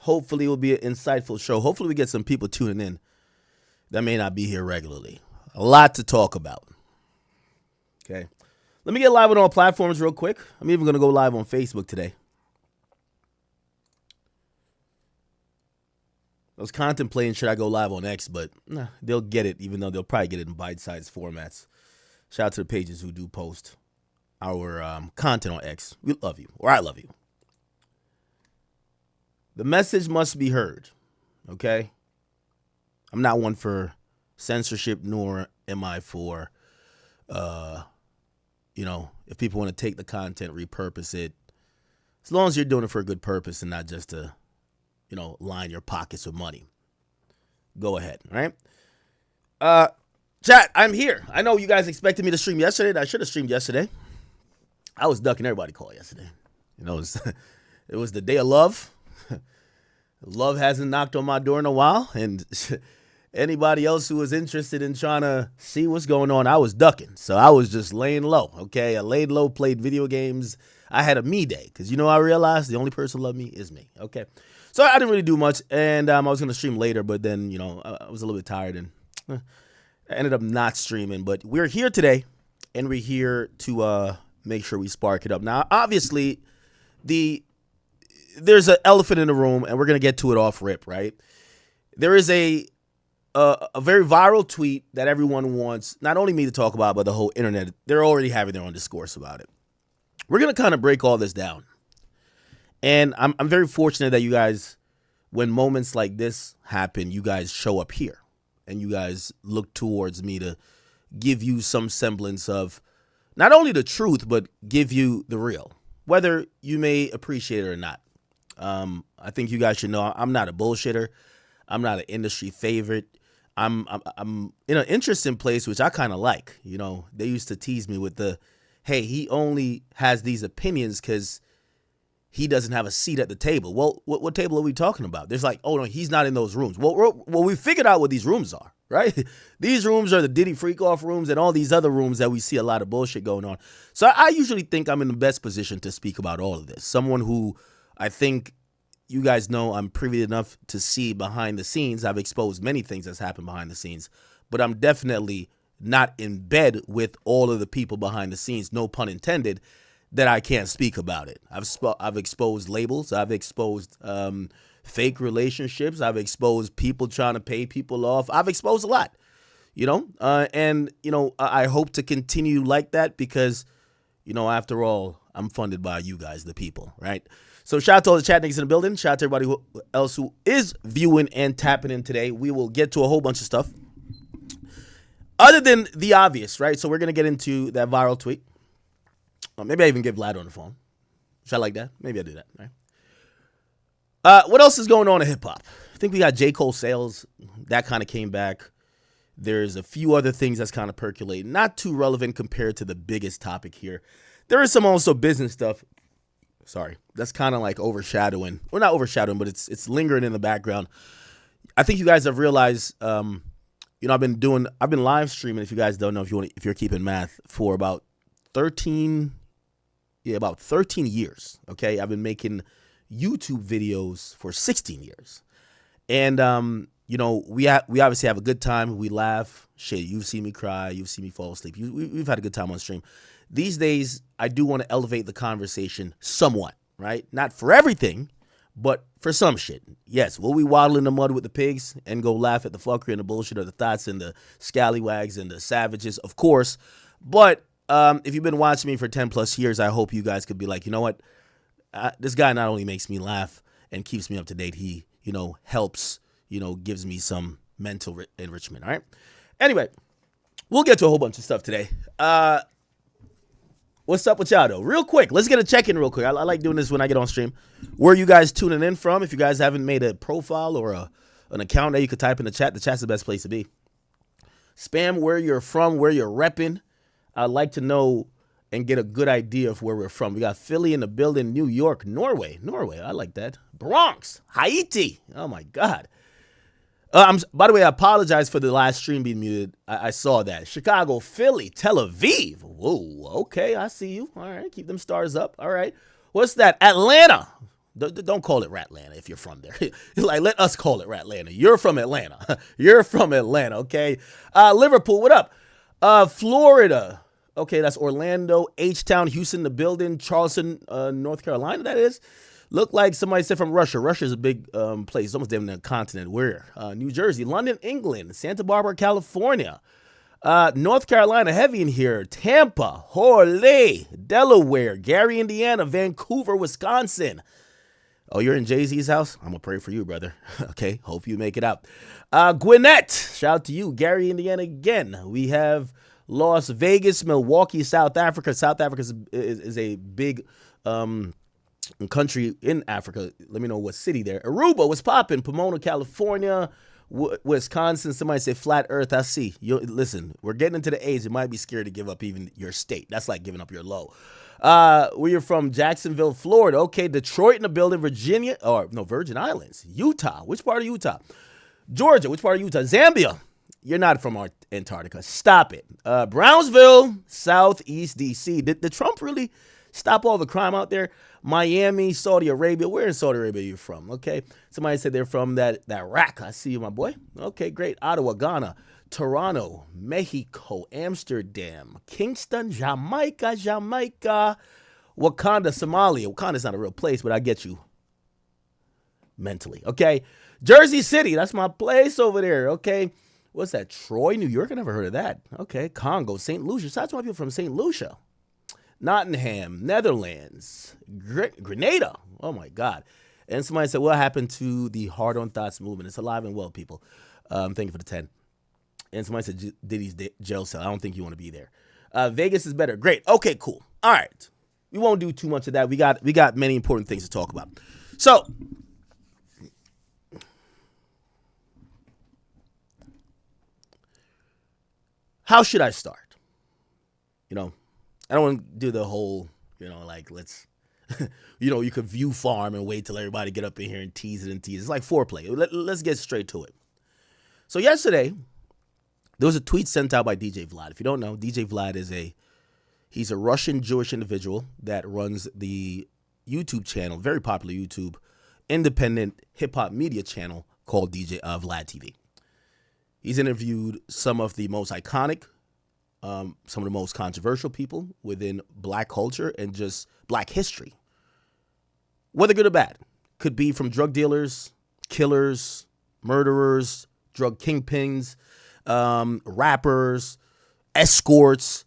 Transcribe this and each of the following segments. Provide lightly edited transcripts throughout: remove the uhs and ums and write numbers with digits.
Hopefully it will be an insightful show. Hopefully we get some people tuning in that may not be here regularly. A lot to talk about. Okay. Let me get live on all platforms real quick. I'm even going to go live on Facebook today. I was contemplating should I go live on X, but nah, they'll get it, even though they'll probably get it in bite-sized formats. Shout out to the pages who do post our content on X. We love you, or I love you. The message must be heard, okay? I'm not one for censorship, nor am I for, if people want to take the content, repurpose it. As long as you're doing it for a good purpose and not just to, line your pockets with money. Go ahead, all right? Chat, I'm here. I know you guys expected me to stream yesterday. I should have streamed yesterday. I was ducking everybody call yesterday. It was the day of love. Love hasn't knocked on my door in a while, and anybody else who was interested in trying to see what's going on, I was ducking. So I was just laying low, okay? I laid low, played video games. I had a me day because, I realized the only person who loved me is me, okay? So I didn't really do much, and I was going to stream later, but then, I was a little bit tired, and I ended up not streaming. But we're here today, and we're here to make sure we spark it up. Now, obviously, there's an elephant in the room, and we're going to get to it off rip, right? There is a very viral tweet that everyone wants, not only me to talk about, but the whole internet. They're already having their own discourse about it. We're going to kind of break all this down. And I'm very fortunate that you guys, when moments like this happen, you guys show up here. And you guys look towards me to give you some semblance of not only the truth, but give you the real, whether you may appreciate it or not. I think you guys should know I'm not a bullshitter. I'm not an industry favorite. I'm in an interesting place, which I kind of like. They used to tease me with hey, he only has these opinions because he doesn't have a seat at the table. Well, what table are we talking about? There's oh, no, he's not in those rooms. Well, we figured out what these rooms are, right? These rooms are the Diddy freak-off rooms and all these other rooms that we see a lot of bullshit going on. So I usually think I'm in the best position to speak about all of this. Someone who I think you guys know I'm privy enough to see behind the scenes. I've exposed many things that's happened behind the scenes, but I'm definitely not in bed with all of the people behind the scenes, no pun intended, that I can't speak about it. I've exposed labels. I've exposed fake relationships. I've exposed people trying to pay people off. I've exposed a lot, I hope to continue like that because, after all, I'm funded by you guys, the people, right? So shout out to all the chat niggas in the building. Shout out to everybody else who is viewing and tapping in today. We will get to a whole bunch of stuff. Other than the obvious, right? So we're going to get into that viral tweet. Maybe I even give VLAD on the phone. Should I like that? Maybe I do that, right? What else is going on in hip-hop? I think we got J. Cole sales. That kind of came back. There's a few other things that's kind of percolating. Not too relevant compared to the biggest topic here. There is some also business stuff. Sorry. That's kind of like overshadowing. Well, not overshadowing, but it's lingering in the background. I think you guys have realized, I've been live streaming, if you guys don't know, if you're keeping math, for about 13 years, okay? I've been making YouTube videos for 16 years. And, we obviously have a good time. We laugh. Shit, you've seen me cry. You've seen me fall asleep. We've had a good time on stream. These days, I do want to elevate the conversation somewhat, right? Not for everything, but for some shit. Yes, will we waddle in the mud with the pigs and go laugh at the fuckery and the bullshit or the thoughts and the scallywags and the savages? Of course. But if you've been watching me for 10 plus years, I hope you guys could be like, you know what? This guy not only makes me laugh and keeps me up to date, he, helps, gives me some mental enrichment. All right. Anyway, we'll get to a whole bunch of stuff today. What's up with y'all, though? Real quick, let's get a check-in real quick. I like doing this when I get on stream. Where are you guys tuning in from? If you guys haven't made a profile or an account that you could type in the chat's the best place to be. Spam where you're from, where you're repping. I'd like to know and get a good idea of where we're from. We got Philly in the building, New York, Norway. I like that. Bronx, Haiti. Oh, my God. By the way, I apologize for the last stream being muted. I saw that. Chicago, Philly, Tel Aviv. Whoa, okay, I see you. All right, keep them stars up. All right. What's that? Atlanta. Don't call it Ratlanta if you're from there. Like, let us call it Ratlanta. You're from Atlanta. You're from Atlanta, okay? Liverpool, what up? Florida. Okay, that's Orlando, H-Town, Houston, the building, Charleston, North Carolina, that is. Look like somebody said from Russia. Russia's a big place. It's almost damn near a continent. Where? New Jersey, London, England, Santa Barbara, California. North Carolina, heavy in here. Tampa, Horley, Delaware, Gary, Indiana, Vancouver, Wisconsin. Oh, you're in Jay-Z's house? I'm going to pray for you, brother. Okay, hope you make it out. Gwinnett, shout out to you. Gary, Indiana again. We have Las Vegas, Milwaukee, South Africa. South Africa is a big country in Africa. Let me know what city there. Aruba, what's popping? Pomona, California. Wisconsin, somebody say flat earth. I see. Listen, we're getting into the age. You might be scared to give up even your state. That's like giving up your low. Where you're from, Jacksonville, Florida. Okay, Detroit in the building, Virginia, Virgin Islands. Utah, which part of Utah? Georgia, which part of Utah? Zambia. You're not from Antarctica. Stop it. Brownsville, Southeast DC. Did Trump really stop all the crime out there? Miami, Saudi Arabia. Where in Saudi Arabia are you from? Okay. Somebody said they're from that rack. I see you, my boy. Okay, great. Ottawa, Ghana. Toronto, Mexico, Amsterdam, Kingston, Jamaica, Wakanda, Somalia. Wakanda's not a real place, but I get you mentally. Okay. Jersey City. That's my place over there. Okay. What's that? Troy, New York? I never heard of that. Okay. Congo, St. Lucia. So that's why people from St. Lucia. Nottingham, Netherlands, Grenada. Oh, my God. And somebody said, what happened to the Hard on Thoughts movement? It's alive and well, people. Thank you for the 10. And somebody said Diddy's jail cell. I don't think you want to be there. Vegas is better. Great. Okay, cool. All right. We won't do too much of that. We got many important things to talk about. So, how should I start? I don't want to do the whole, let's, you could view farm and wait till everybody get up in here and tease it. It's like foreplay. Let's get straight to it. So yesterday, there was a tweet sent out by DJ VLAD. If you don't know, DJ VLAD he's a Russian Jewish individual that runs the YouTube channel, very popular YouTube, independent hip-hop media channel called DJ VLAD TV. He's interviewed some of the most iconic, some of the most controversial people within black culture and just black history. Whether good or bad. Could be from drug dealers, killers, murderers, drug kingpins, rappers, escorts,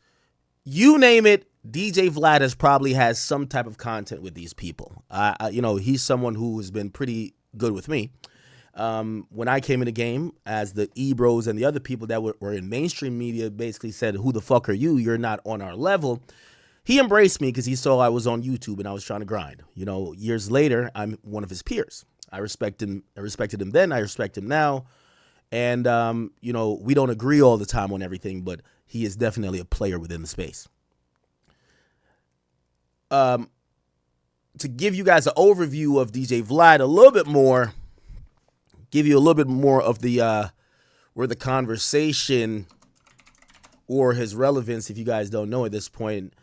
you name it. DJ VLAD probably has some type of content with these people. He's someone who has been pretty good with me. When I came in the game, as the Ebros and the other people that were in mainstream media basically said, who the fuck are you? You're not on our level. He embraced me because he saw I was on YouTube and I was trying to grind. Years later, I'm one of his peers. I respected him then. I respect him now. And, we don't agree all the time on everything, but he is definitely a player within the space. To give you guys an overview of DJ VLAD a little bit more, give you a little bit more of the where the conversation or his relevance, if you guys don't know at this point.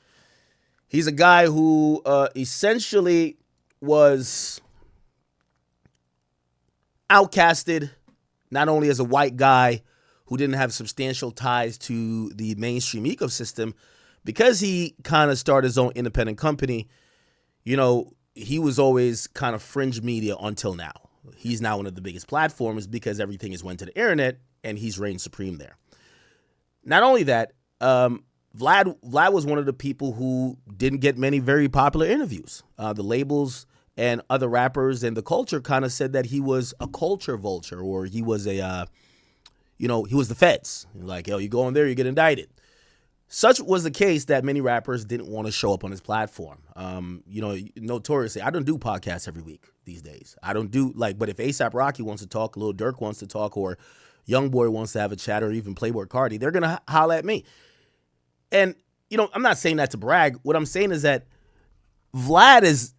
He's a guy who essentially was outcasted, not only as a white guy who didn't have substantial ties to the mainstream ecosystem, because he kind of started his own independent company. He was always kind of fringe media until now. He's now one of the biggest platforms because everything has went to the internet and he's reigned supreme there. Not only that, Vlad was one of the people who didn't get many very popular interviews. The labels and other rappers and the culture kind of said that he was a culture vulture, or he was he was the feds. Like, you go in there, you get indicted. Such was the case that many rappers didn't want to show up on his platform. Notoriously, I don't do podcasts every week these days. I don't do but if A$AP Rocky wants to talk, Lil Durk wants to talk, or Youngboy wants to have a chat, or even Playboy Cardi, they're going to holler at me. And, I'm not saying that to brag. What I'm saying is that Vlad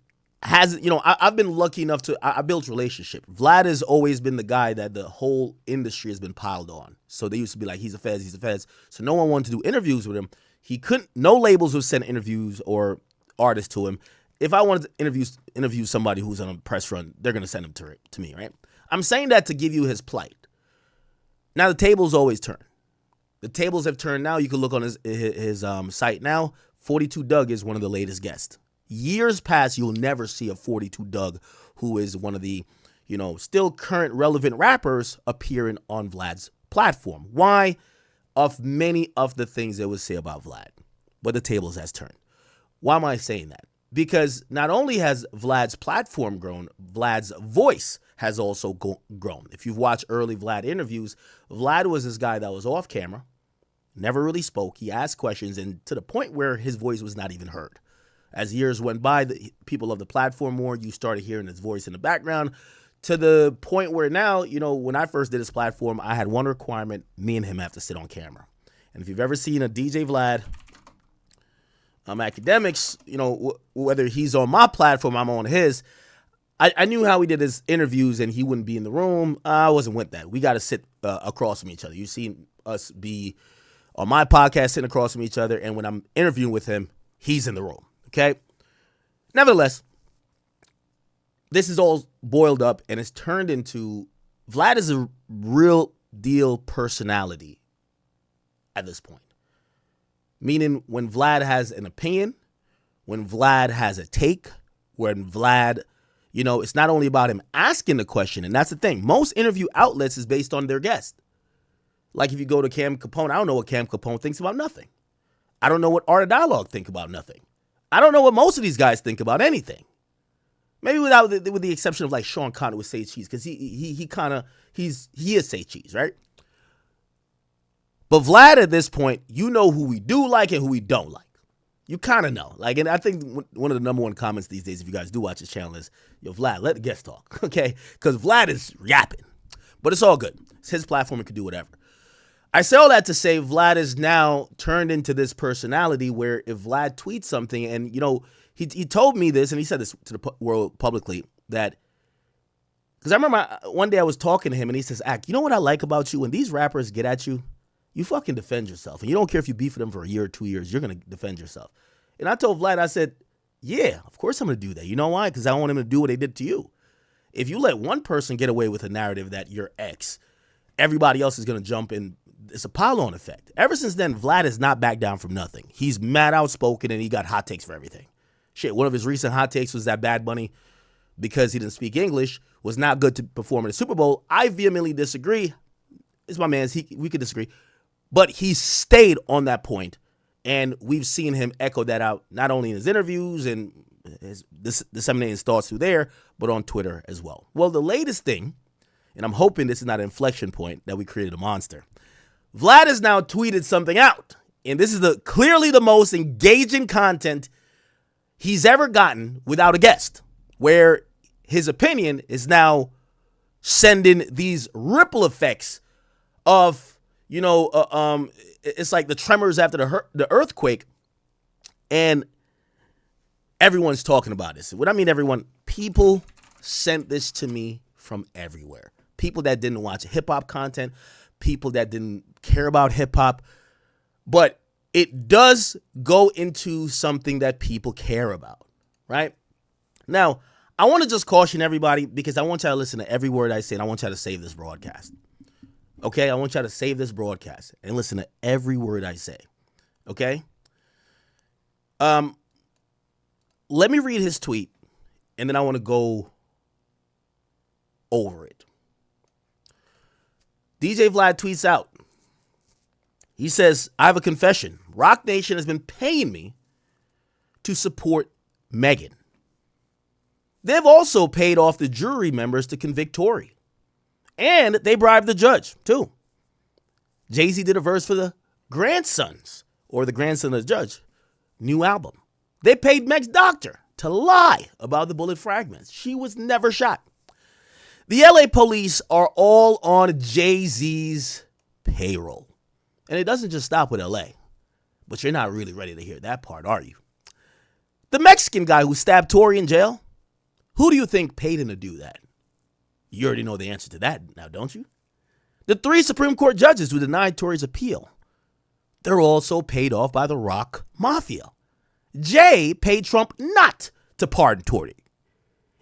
I've been lucky enough I built relationship. Vlad has always been the guy that the whole industry has been piled on. So they used to be like, he's a feds. So no one wanted to do interviews with him. No labels would send interviews or artists to him. if I wanted to interview somebody who's on a press run, they're going to send him to me, right? I'm saying that to give you his plight. Now, the tables always turn. The tables have turned now. You can look on his site now. 42 Doug is one of the latest guests. Years past, you'll never see a 42 Doug, who is one of the, still current relevant rappers, appearing on Vlad's platform. Why? Of many of the things they would say about Vlad. But the tables has turned. Why am I saying that? Because not only has Vlad's platform grown, Vlad's voice has also grown. If you've watched early Vlad interviews, Vlad was this guy that was off camera, never really spoke. He asked questions, and to the point where his voice was not even heard. As years went by, the people of the platform more, you started hearing his voice in the background, to the point where now, when I first did his platform, I had one requirement: me and him have to sit on camera. And if you've ever seen a DJ Vlad, academics, whether he's on my platform, I'm on his, I knew how he did his interviews, and he wouldn't be in the room. I wasn't with that. We got to sit across from each other. You've seen us be on my podcast sitting across from each other, and when I'm interviewing with him, he's in the room, okay? Nevertheless, this is all boiled up, and it's turned into Vlad is a real deal personality at this point. Meaning when Vlad has an opinion, when Vlad has a take, when Vlad, it's not only about him asking the question, and that's the thing. Most interview outlets is based on their guest. Like if you go to Cam Capone, I don't know what Cam Capone thinks about nothing. I don't know what Art of Dialogue think about nothing. I don't know what most of these guys think about anything. Maybe with the exception of like Sean Connery with Say Cheese, because he is Say Cheese, right? But Vlad at this point, who we do like and who we don't like. You kind of know. And I think one of the number one comments these days, if you guys do watch his channel, is, yo, Vlad, let the guest talk, okay? Because Vlad is yapping. But it's all good. It's his platform. He can do whatever. I say all that to say Vlad is now turned into this personality where if Vlad tweets something, and, he told me this, and he said this to the world publicly, that, because I remember one day I was talking to him, and he says, you know what I like about you? When these rappers get at you, you fucking defend yourself. And you don't care if you beef with them for a year or 2 years, you're going to defend yourself. And I told Vlad, I said, yeah, of course I'm going to do that. You know why? Because I want him to do what they did to you. If you let one person get away with a narrative that you're X, everybody else is going to jump in. It's a pile-on effect. Ever since then, Vlad has not backed down from nothing. He's mad outspoken, and he got hot takes for everything. Shit, one of his recent hot takes was that Bad Bunny, because he didn't speak English, was not good to perform in the Super Bowl. I vehemently disagree. It's my man's. We could disagree. But he stayed on that point, and we've seen him echo that out not only in his interviews and his disseminating his thoughts through there, but on Twitter as well. Well, the latest thing, and I'm hoping this is not an inflection point that we created a monster, Vlad has now tweeted something out, and this is clearly the most engaging content he's ever gotten without a guest, where his opinion is now sending these ripple effects of, it's like the tremors after the earthquake, and everyone's talking about this. What I mean, everyone, people sent this to me from everywhere. People that didn't watch hip-hop content, people that didn't care about hip-hop, but it does go into something that people care about, right? Now, I want to just caution everybody, because I want y'all to listen to every word I say, and I want y'all to save this broadcast. Okay, I want y'all to save this broadcast and listen to every word I say. Okay? Let me read his tweet, and then I want to go over it. DJ Vlad tweets out. He says, I have a confession. Rock Nation has been paying me to support Megan. They've also paid off the jury members to convict Tory. And they bribed the judge, too. Jay-Z did a verse for the grandsons, or the grandson of the judge, new album. They paid Meg's doctor to lie about the bullet fragments. She was never shot. The LA police are all on Jay-Z's payroll. And it doesn't just stop with LA. But you're not really ready to hear that part, are you? The Mexican guy who stabbed Tory in jail, who do you think paid him to do that? You already know the answer to that now, don't you? The 3 Supreme Court judges who denied Tory's appeal, they're also paid off by the Rock Mafia. Jay paid Trump not to pardon Tory.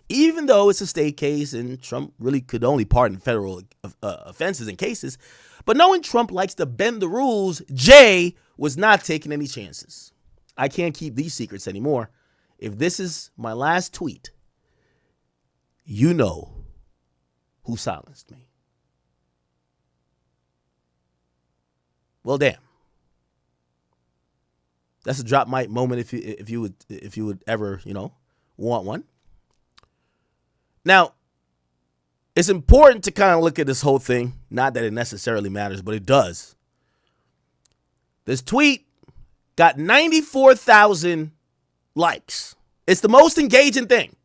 Even though it's a state case and Trump really could only pardon federal offenses and cases, but knowing Trump likes to bend the rules, Jay was not taking any chances. I can't keep these secrets anymore. If this is my last tweet, you know who silenced me. Well, damn. That's a drop mic moment if you would ever, want one. Now, it's important to kind of look at this whole thing. Not that it necessarily matters, but it does. This tweet got 94,000 likes. It's the most engaging thing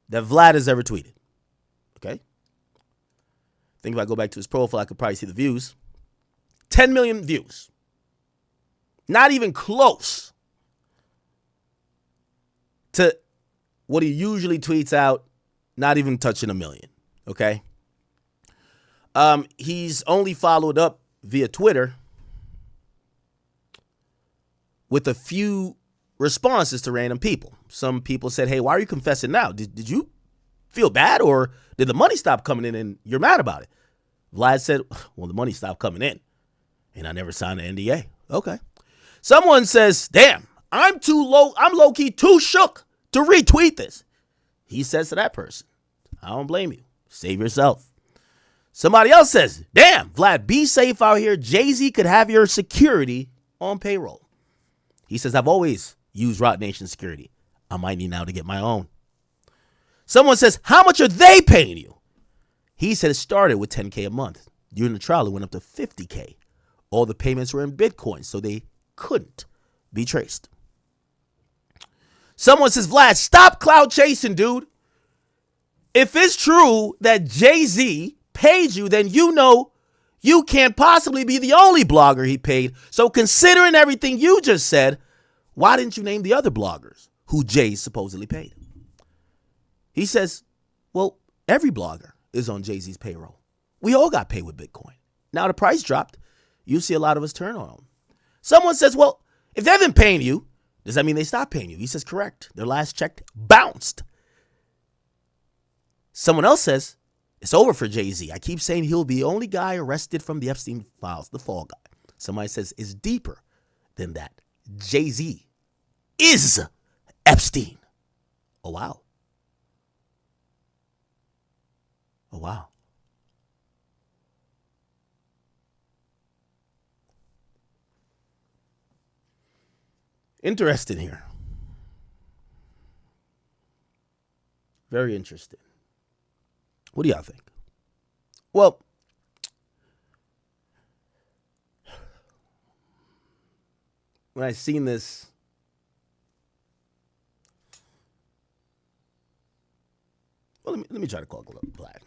that Vlad has ever tweeted. Okay? I think if I go back to his profile, I could probably see the views. 10 million views. Not even close to what he usually tweets out, not even touching 1 million. Okay? He's only followed up via Twitter with a few responses to random people. Some people said, hey, why are you confessing now? Did you feel bad, or did the money stop coming in and you're mad about it? Vlad said, well, the money stopped coming in and I never signed an NDA. Okay. Someone says, damn, I'm low-key too shook to retweet this. He says to that person, I don't blame you. Save yourself. Somebody else says, damn, Vlad, be safe out here. Jay-Z could have your security on payroll. He says, I've always used Roc Nation security. I might need now to get my own. Someone says, how much are they paying you? He said it started with $10K a month. During the trial, it went up to $50K. All the payments were in Bitcoin, so they couldn't be traced. Someone says, Vlad, stop cloud chasing, dude. If it's true that Jay-Z paid you, then you know you can't possibly be the only blogger he paid. So considering everything you just said, why didn't you name the other bloggers who Jay supposedly paid? He says, well, every blogger is on Jay-Z's payroll. We all got paid with Bitcoin. Now the price dropped. You see a lot of us turn on them. Someone says, well, if they've been paying you, does that mean they stopped paying you? He says, correct. Their last check bounced. Someone else says, it's over for Jay-Z. I keep saying he'll be the only guy arrested from the Epstein files, the fall guy. Somebody says it's deeper than that. Jay-Z is Epstein. Oh, wow. Oh, wow. Interesting here. Very interesting. What do y'all think? Well, when I seen this, well, let me try to call Vlad.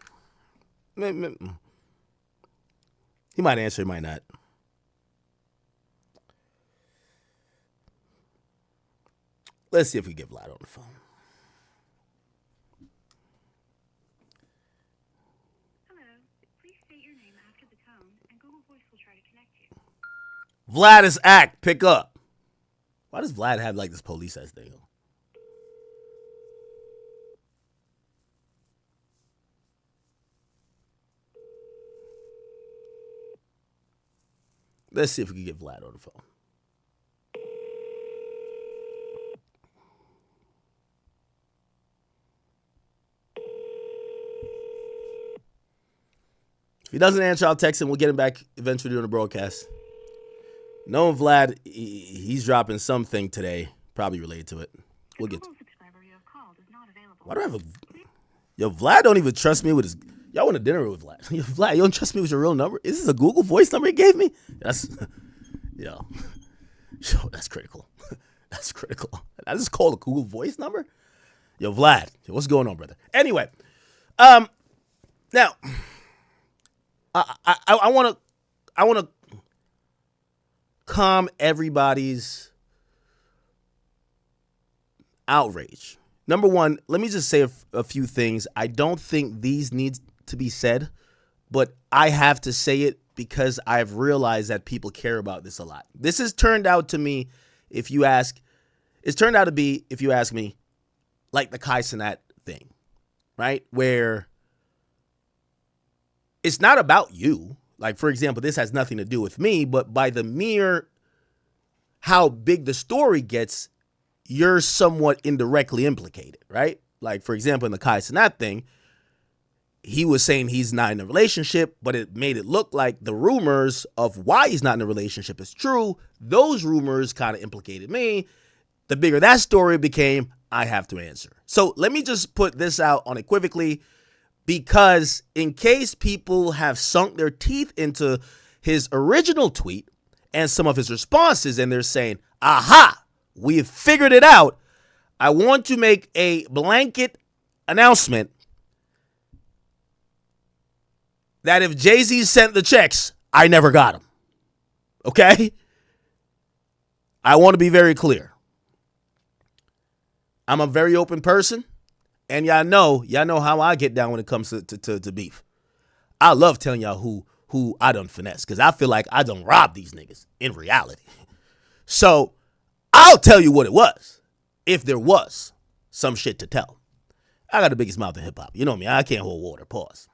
He might answer, he might not. Let's see if we get Vlad on the phone. Hello. Please state your name after the tone, and Google Voice will try to connect you. Vlad is act. Pick up. Why does Vlad have like this police ass thing on? Let's see if we can get Vlad on the phone. If he doesn't answer, I'll text him. We'll get him back eventually during the broadcast. Knowing Vlad, he's dropping something today, probably related to it. We'll get to it. Why do I have a... Yo, Vlad don't even trust me with his... Y'all want to dinner with Vlad? Yo, Vlad, you don't trust me with your real number? Is this a Google Voice number he gave me? That's... Yo, that's critical. That's critical. I just called a Google Voice number? Yo, Vlad, what's going on, brother? Anyway, now... I want to calm everybody's outrage. Number one, let me just say a few things. I don't think these need to be said, but I have to say it because I've realized that people care about this a lot. This has turned out to me, if you ask me, like the Kai Cenat thing, right? Where it's not about you. Like, for example, this has nothing to do with me, but by the mere how big the story gets, you're somewhat indirectly implicated, right? Like, for example, in the Kai Cenat thing, he was saying he's not in a relationship, but it made it look like the rumors of why he's not in a relationship is true. Those rumors kind of implicated me. The bigger that story became, I have to answer. So let me just put this out unequivocally, because in case people have sunk their teeth into his original tweet and some of his responses and they're saying, aha, we've figured it out, I want to make a blanket announcement that if Jay-Z sent the checks, I never got them. Okay? I want to be very clear. I'm a very open person, and y'all know how I get down when it comes to beef. I love telling y'all who I done finesse, because I feel like I done robbed these niggas in reality. So I'll tell you what it was, if there was some shit to tell. I got the biggest mouth in hip-hop. You know me, I can't hold water. Pause.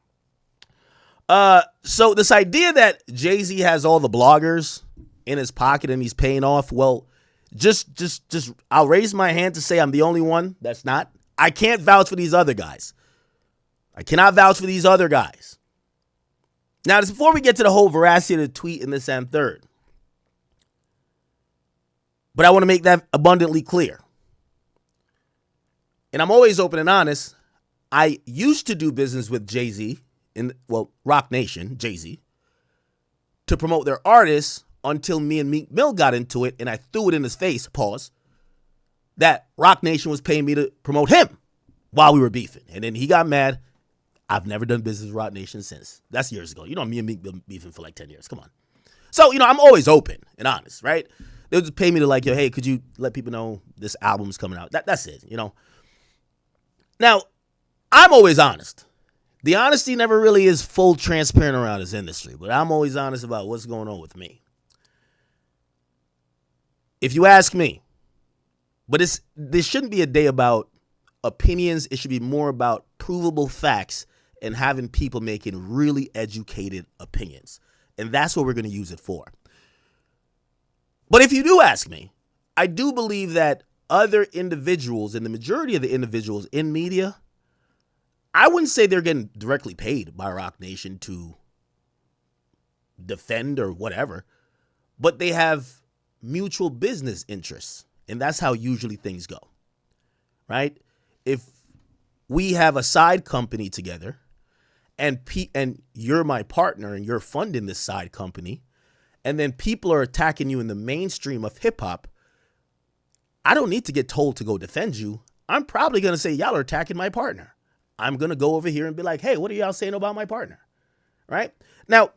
So this idea that Jay-Z has all the bloggers in his pocket and he's paying off, well, just I'll raise my hand to say I'm the only one that's not. I can't vouch for these other guys. I cannot vouch for these other guys. Now, this before we get to the whole veracity of the tweet and this and third, but I want to make that abundantly clear. And I'm always open and honest. I used to do business with Jay-Z, Rock Nation, Jay-Z, to promote their artists until me and Meek Mill got into it and I threw it in his face, pause, that Rock Nation was paying me to promote him while we were beefing. And then he got mad. I've never done business with Rock Nation since. That's years ago. You know, me and Meek been beefing for like 10 years. Come on. So, I'm always open and honest, right? They'll just pay me to yo, hey, could you let people know this album's coming out? That's it, Now, I'm always honest. The honesty never really is full transparent around this industry, but I'm always honest about what's going on with me. If you ask me, but this shouldn't be a day about opinions. It should be more about provable facts and having people making really educated opinions. And that's what we're going to use it for. But if you do ask me, I do believe that other individuals, and the majority of the individuals in media, I wouldn't say they're getting directly paid by Rock Nation to defend or whatever, but they have mutual business interests. And that's how usually things go, right? If we have a side company together and you're my partner and you're funding this side company, and then people are attacking you in the mainstream of hip hop, I don't need to get told to go defend you. I'm probably going to say, y'all are attacking my partner. I'm going to go over here and be like, hey, what are y'all saying about my partner? Right? Now,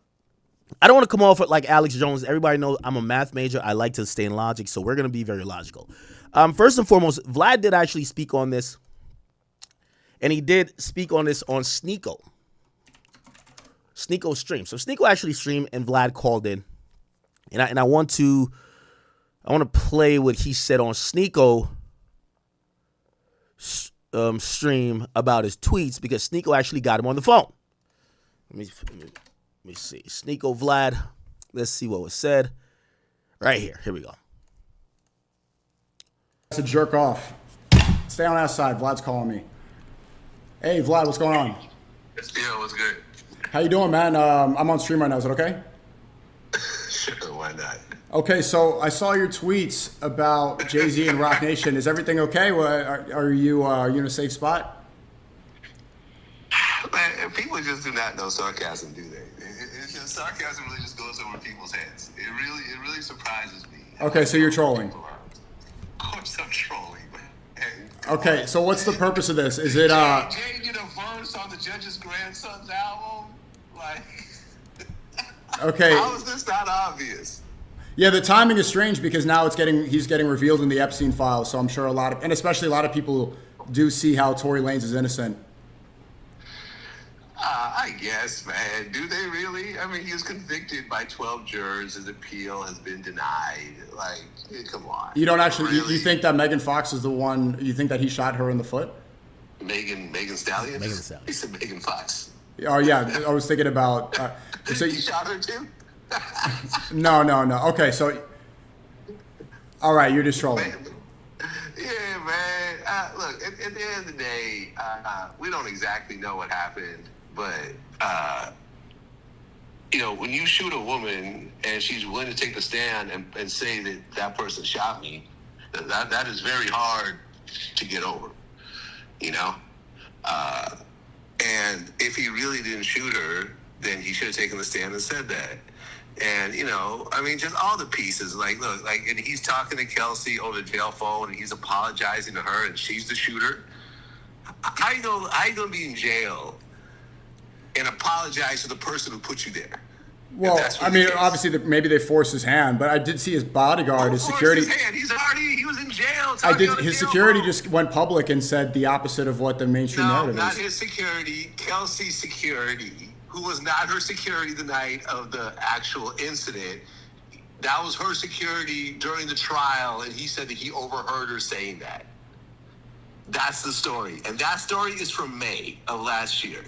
I don't want to come off with like Alex Jones. Everybody knows I'm a math major. I like to stay in logic, so we're going to be very logical. First and foremost, Vlad did actually speak on this, and he did speak on this on Sneeko stream. So Sneeko actually streamed, and Vlad called in, and I want to play what he said on Sneeko stream about his tweets, because Sneeko actually got him on the phone. Let me see. Sneeko Vlad. Let's see what was said. Right here. Here we go. To jerk off. Stay on that side. Vlad's calling me. Hey, Vlad, what's going on? Yeah, what's good? How you doing, man? I'm on stream right now. Is it okay? Sure, why not? Okay, so I saw your tweets about Jay-Z and Rock Nation. Is everything okay? Are you in a safe spot? Man, people just do not know sarcasm, do they? It's just, sarcasm really just goes over people's heads. It really surprises me. Okay, so you're trolling. Of course I'm trolling, man. Okay, so what's the purpose of this? Is it Jay get a verse on the Judge's Grandson's album? Like, okay? How is this not obvious? Yeah, the timing is strange because now he's getting revealed in the Epstein files. So I'm sure especially a lot of people do see how Tory Lanez is innocent. I guess, man. Do they really? I mean, he was convicted by 12 jurors. His appeal has been denied. Like, come on. You don't actually, Really? you think that Megan Fox is the one, you think that he shot her in the foot? Megan Stallion? Megan Stallion. He said Megan Fox. Oh, yeah. I was thinking about, so He shot her too? no. Okay, so, all right, you're just trolling. Yeah, man. Look, at the end of the day, we don't exactly know what happened, but when you shoot a woman and she's willing to take the stand and say that that person shot me, that is very hard to get over, and if he really didn't shoot her, then he should have taken the stand and said that. And, just all the pieces, and he's talking to Kelsey over the jail phone and he's apologizing to her and she's the shooter. How you going to be in jail and apologize to the person who put you there? Well, obviously, maybe they forced his hand, but I did see his bodyguard, his security. His hand. He was in jail. His security just went public and said the opposite of what the mainstream narrative is. No, not his security, Kelsey's security, who was not her security the night of the actual incident. That was her security during the trial, and he said that he overheard her saying that. That's the story. And that story is from May of last year.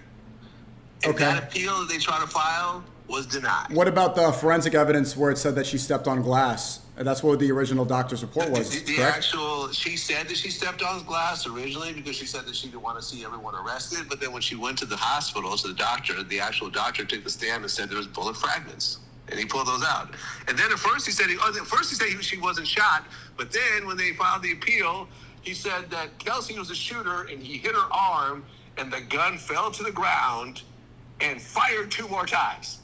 And that appeal that they try to file was denied. What about the forensic evidence where it said that she stepped on glass? That's what the original doctor's report was, correct? She said that she stepped on glass originally because she said that she didn't want to see everyone arrested. But then when she went to the hospital, to the actual doctor took the stand and said there was bullet fragments. And he pulled those out. And then at first he said she wasn't shot. But then when they filed the appeal, he said that Kelsey was a shooter and he hit her arm and the gun fell to the ground and fired 2 more times.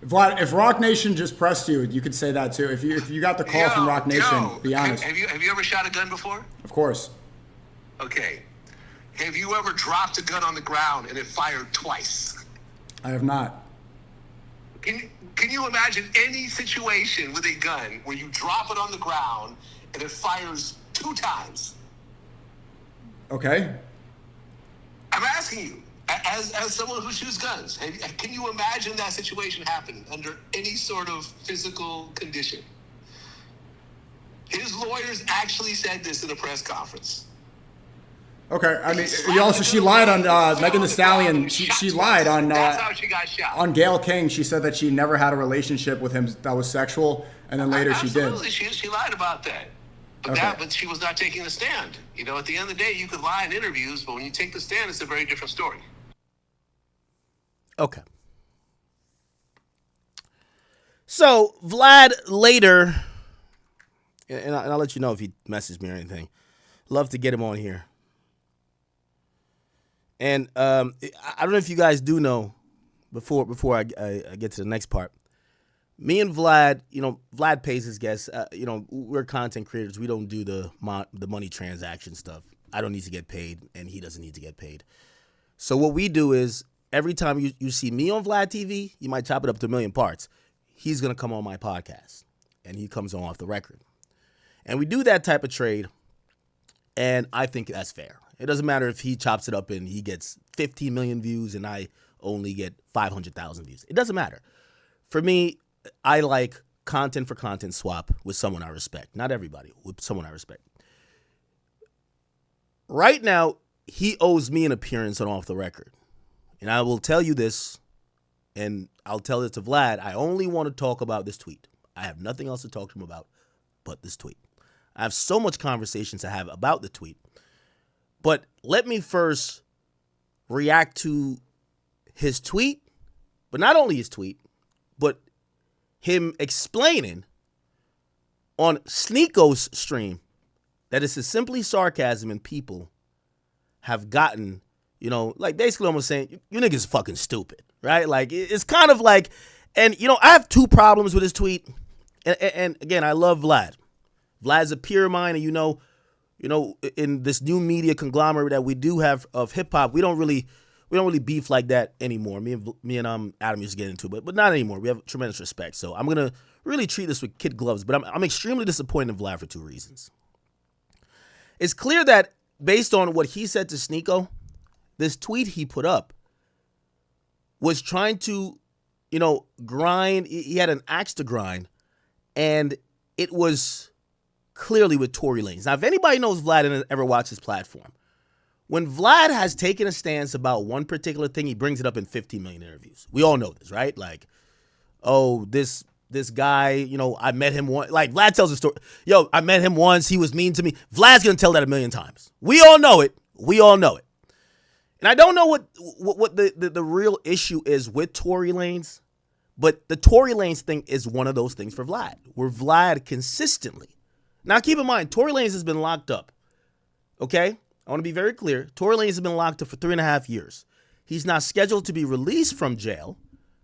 Vlad, if Rock Nation just pressed you, you could say that too. If you got the call from Rock Nation, be honest. Have you ever shot a gun before? Of course. Okay. Have you ever dropped a gun on the ground and it fired twice? I have not. Can you imagine any situation with a gun where you drop it on the ground and it fires 2 times? Okay. I'm asking you. As someone who shoots guns, can you imagine that situation happening under any sort of physical condition? His lawyers actually said this in a press conference. Okay, I mean, she lied on Megan Thee Stallion. She lied on. That's how she got shot. On Gayle King, she said that she never had a relationship with him that was sexual, and then later she did. Absolutely, she lied about that. But she was not taking the stand. At the end of the day, you could lie in interviews, but when you take the stand, it's a very different story. Okay. So Vlad later, and I'll let you know if he messages me or anything. Love to get him on here. And I don't know if you guys do know, before I get to the next part, me and Vlad, Vlad pays his guests. We're content creators. We don't do the money transaction stuff. I don't need to get paid, and he doesn't need to get paid. So what we do is, every time you see me on Vlad TV, you might chop it up to a million parts. He's going to come on my podcast, and he comes on off the record. And we do that type of trade, and I think that's fair. It doesn't matter if he chops it up and he gets 15 million views and I only get 500,000 views. It doesn't matter. For me, I like content for content swap with someone I respect. Not everybody, with someone I respect. Right now, he owes me an appearance on Off the Record. And I will tell you this, and I'll tell it to Vlad, I only want to talk about this tweet. I have nothing else to talk to him about but this tweet. I have so much conversation to have about the tweet. But let me first react to his tweet, but not only his tweet, but him explaining on Sneako's stream that this is simply sarcasm and people have gotten, basically almost saying, you niggas fucking stupid, right? Like, it's kind of like, and, I have 2 problems with his tweet. And again, I love Vlad. Vlad's a peer of mine, and in this new media conglomerate that we do have of hip hop, we don't really beef like that anymore. Me and Adam used to get into it, but not anymore. We have tremendous respect. So I'm gonna really treat this with kid gloves. But I'm extremely disappointed in Vlad for 2 reasons. It's clear that based on what he said to Sneako, this tweet he put up was trying to, grind. He had an axe to grind, and it was clearly with Tory Lanez. Now, if anybody knows Vlad and ever watched his platform, when Vlad has taken a stance about one particular thing, he brings it up in 15 million interviews. We all know this, right? Like, oh, this guy, I met him once. Like, Vlad tells a story. Yo, I met him once. He was mean to me. Vlad's going to tell that a million times. We all know it. And I don't know what the real issue is with Tory Lanez, but the Tory Lanez thing is one of those things for Vlad, where Vlad consistently. Now, keep in mind, Tory Lanez has been locked up, okay? I want to be very clear. Tory Lanez has been locked up for 3.5 years. He's not scheduled to be released from jail,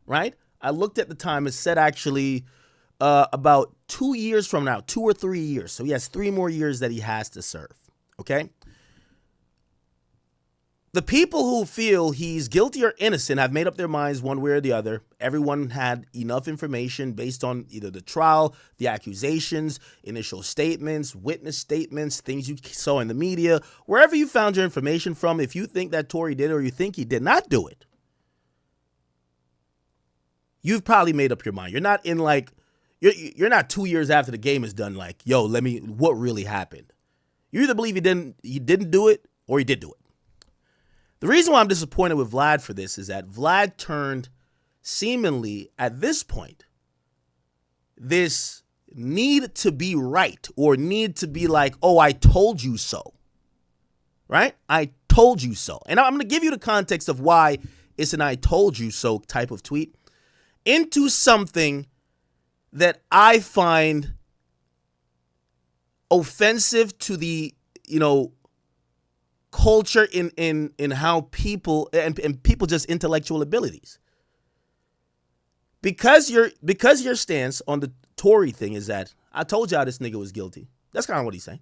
right? I looked at the time. It said actually about 2 years from now, 2 or 3 years. So he has 3 more years that he has to serve, okay? The people who feel he's guilty or innocent have made up their minds one way or the other. Everyone had enough information based on either the trial, the accusations, initial statements, witness statements, things you saw in the media, wherever you found your information from. If you think that Tory did or you think he did not do it, you've probably made up your mind. You're not in like, you're not 2 years after the game is done like, yo, what really happened? You either believe he didn't do it or he did do it. The reason why I'm disappointed with Vlad for this is that Vlad turned seemingly at this point this need to be right or need to be like, oh, I told you so, right? I told you so. And I'm going to give you the context of why it's an I told you so type of tweet into something that I find offensive to the, culture in how people and people just intellectual abilities. Because your stance on the Tory thing is that I told y'all this nigga was guilty. That's kind of what he's saying.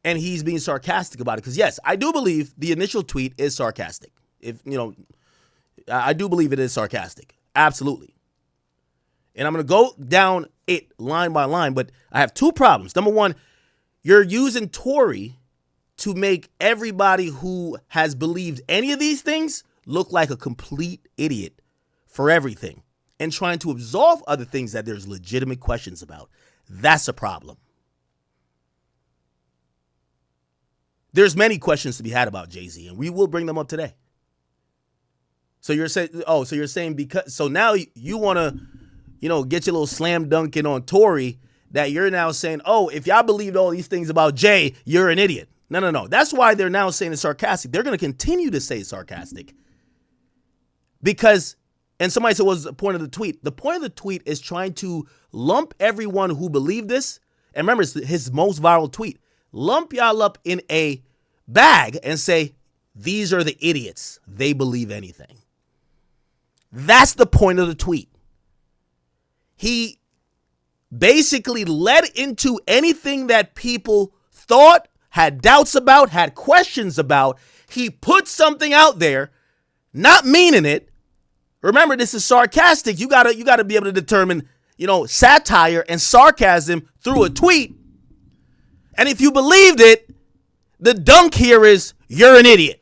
And he's being sarcastic about it. Because yes, I do believe the initial tweet is sarcastic. I do believe it is sarcastic. Absolutely. And I'm going to go down it line by line, but I have 2 problems. Number one, you're using Tory to make everybody who has believed any of these things look like a complete idiot for everything and trying to absolve other things that there's legitimate questions about. That's a problem. There's many questions to be had about Jay-Z, and we will bring them up today. So you're saying because, so now you want to, get your little slam dunking on Tory that you're now saying, oh, if y'all believed all these things about Jay, you're an idiot. No. That's why they're now saying it's sarcastic. They're going to continue to say it's sarcastic. Because, and somebody said, what's the point of the tweet? The point of the tweet is trying to lump everyone who believed this, and remember, it's his most viral tweet, lump y'all up in a bag and say, these are the idiots. They believe anything. That's the point of the tweet. He basically led into anything that people thought, had doubts about, had questions about. He put something out there, not meaning it. Remember, this is sarcastic. You gotta be able to determine, satire and sarcasm through a tweet. And if you believed it, the dunk here is you're an idiot.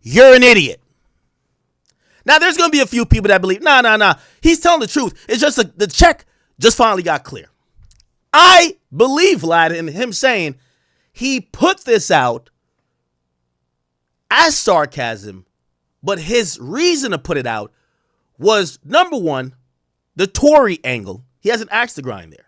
You're an idiot. Now, there's going to be a few people that believe, nah. He's telling the truth. It's just the check just finally got clear. I believe Vlad in him saying he put this out as sarcasm, but his reason to put it out was, number one, the Tory angle. He has an axe to grind there.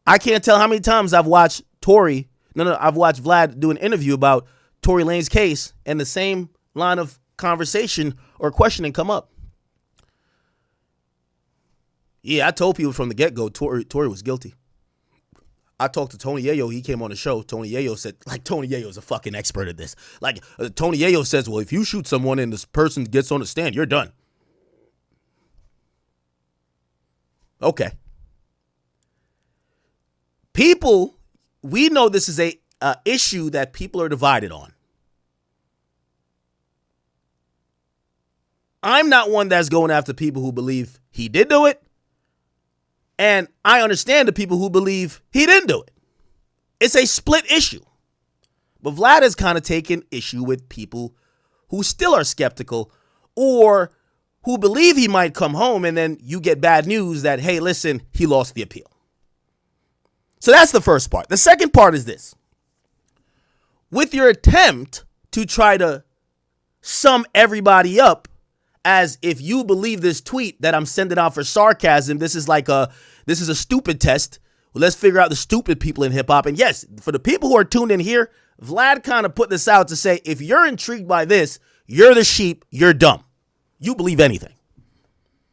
I can't tell how many times I've watched I've watched Vlad do an interview about Tory Lanez's case and the same line of conversation or questioning come up. Yeah, I told people from the get-go Tory was guilty. I talked to Tony Yayo. He came on the show. Tony Yayo said, Tony Yayo's a fucking expert at this. Tony Yayo says, well, if you shoot someone and this person gets on the stand, you're done. Okay. People, we know this is a issue that people are divided on. I'm not one that's going after people who believe he did do it. And I understand the people who believe he didn't do it. It's a split issue. But Vlad has kind of taken issue with people who still are skeptical or who believe he might come home, and then you get bad news that, hey, listen, he lost the appeal. So that's the first part. The second part is this. With your attempt to try to sum everybody up as if you believe this tweet that I'm sending out for sarcasm, this is a stupid test. Well, let's figure out the stupid people in hip hop. And yes, for the people who are tuned in here, Vlad kind of put this out to say, if you're intrigued by this, you're the sheep, you're dumb. You believe anything.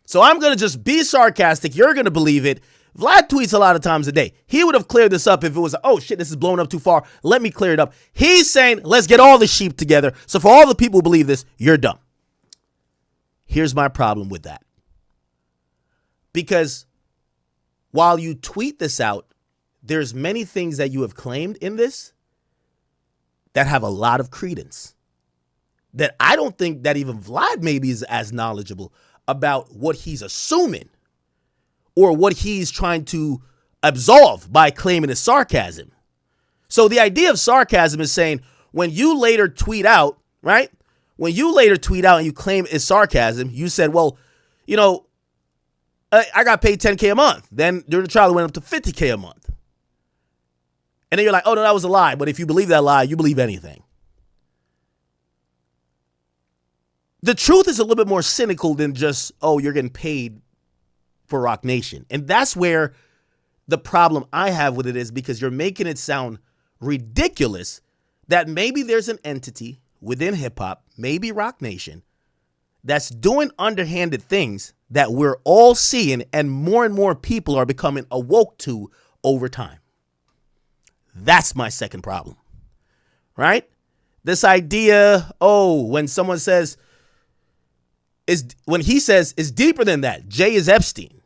So I'm going to just be sarcastic. You're going to believe it. Vlad tweets a lot of times a day. He would have cleared this up if it was, oh shit, this is blowing up too far. Let me clear it up. He's saying, let's get all the sheep together. So for all the people who believe this, you're dumb. Here's my problem with that. Because while you tweet this out, there's many things that you have claimed in this that have a lot of credence. That I don't think that even Vlad maybe is as knowledgeable about what he's assuming or what he's trying to absolve by claiming it's sarcasm. So the idea of sarcasm is saying when you later tweet out, right? When you later tweet out and you claim it's sarcasm, you said, well, you know, I got paid $10K a month. Then during the trial, it went up to $50K a month. And then you're like, oh, no, that was a lie. But if you believe that lie, you believe anything. The truth is a little bit more cynical than just, oh, you're getting paid for Rock Nation. And that's where the problem I have with it is, because you're making it sound ridiculous that maybe there's an entity within hip hop, maybe Rock Nation, that's doing underhanded things that we're all seeing and more people are becoming awoke to over time. That's my second problem, right? This idea, oh, when someone says, when he says it's deeper than that, Jay is Epstein.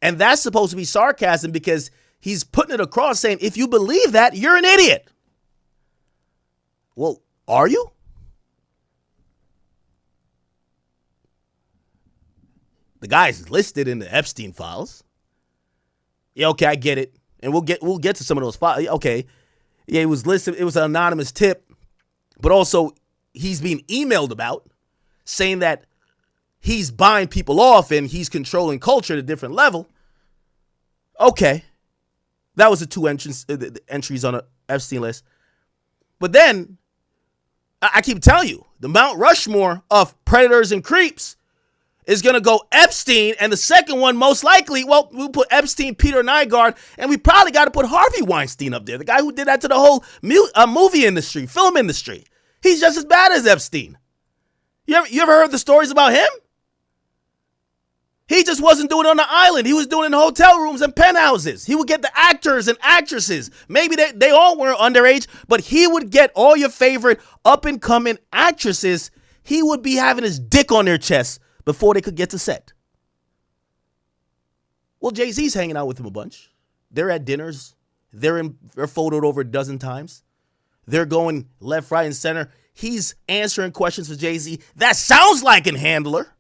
And that's supposed to be sarcasm because he's putting it across saying, if you believe that, you're an idiot. Well, are you? The guy's listed in the Epstein files. Yeah, okay, I get it. And we'll get to some of those files. Okay. Yeah, it was listed. It was an anonymous tip. But also, he's being emailed about, saying that he's buying people off and he's controlling culture at a different level. Okay. That was the two entries on a Epstein list. But then, I keep telling you, the Mount Rushmore of predators and creeps is going to go Epstein, and the second one, most likely, well, we'll put Epstein, Peter Nygard, and we probably got to put Harvey Weinstein up there, the guy who did that to the whole movie industry, film industry. He's just as bad as Epstein. You ever heard the stories about him? He just wasn't doing it on the island. He was doing it in hotel rooms and penthouses. He would get the actors and actresses. Maybe they all weren't underage, but he would get all your favorite up-and-coming actresses. He would be having his dick on their chest before they could get to set. Well, Jay-Z's hanging out with him a bunch. They're at dinners. They're photoed over a dozen times. They're going left, right, and center. He's answering questions for Jay-Z. That sounds like a handler.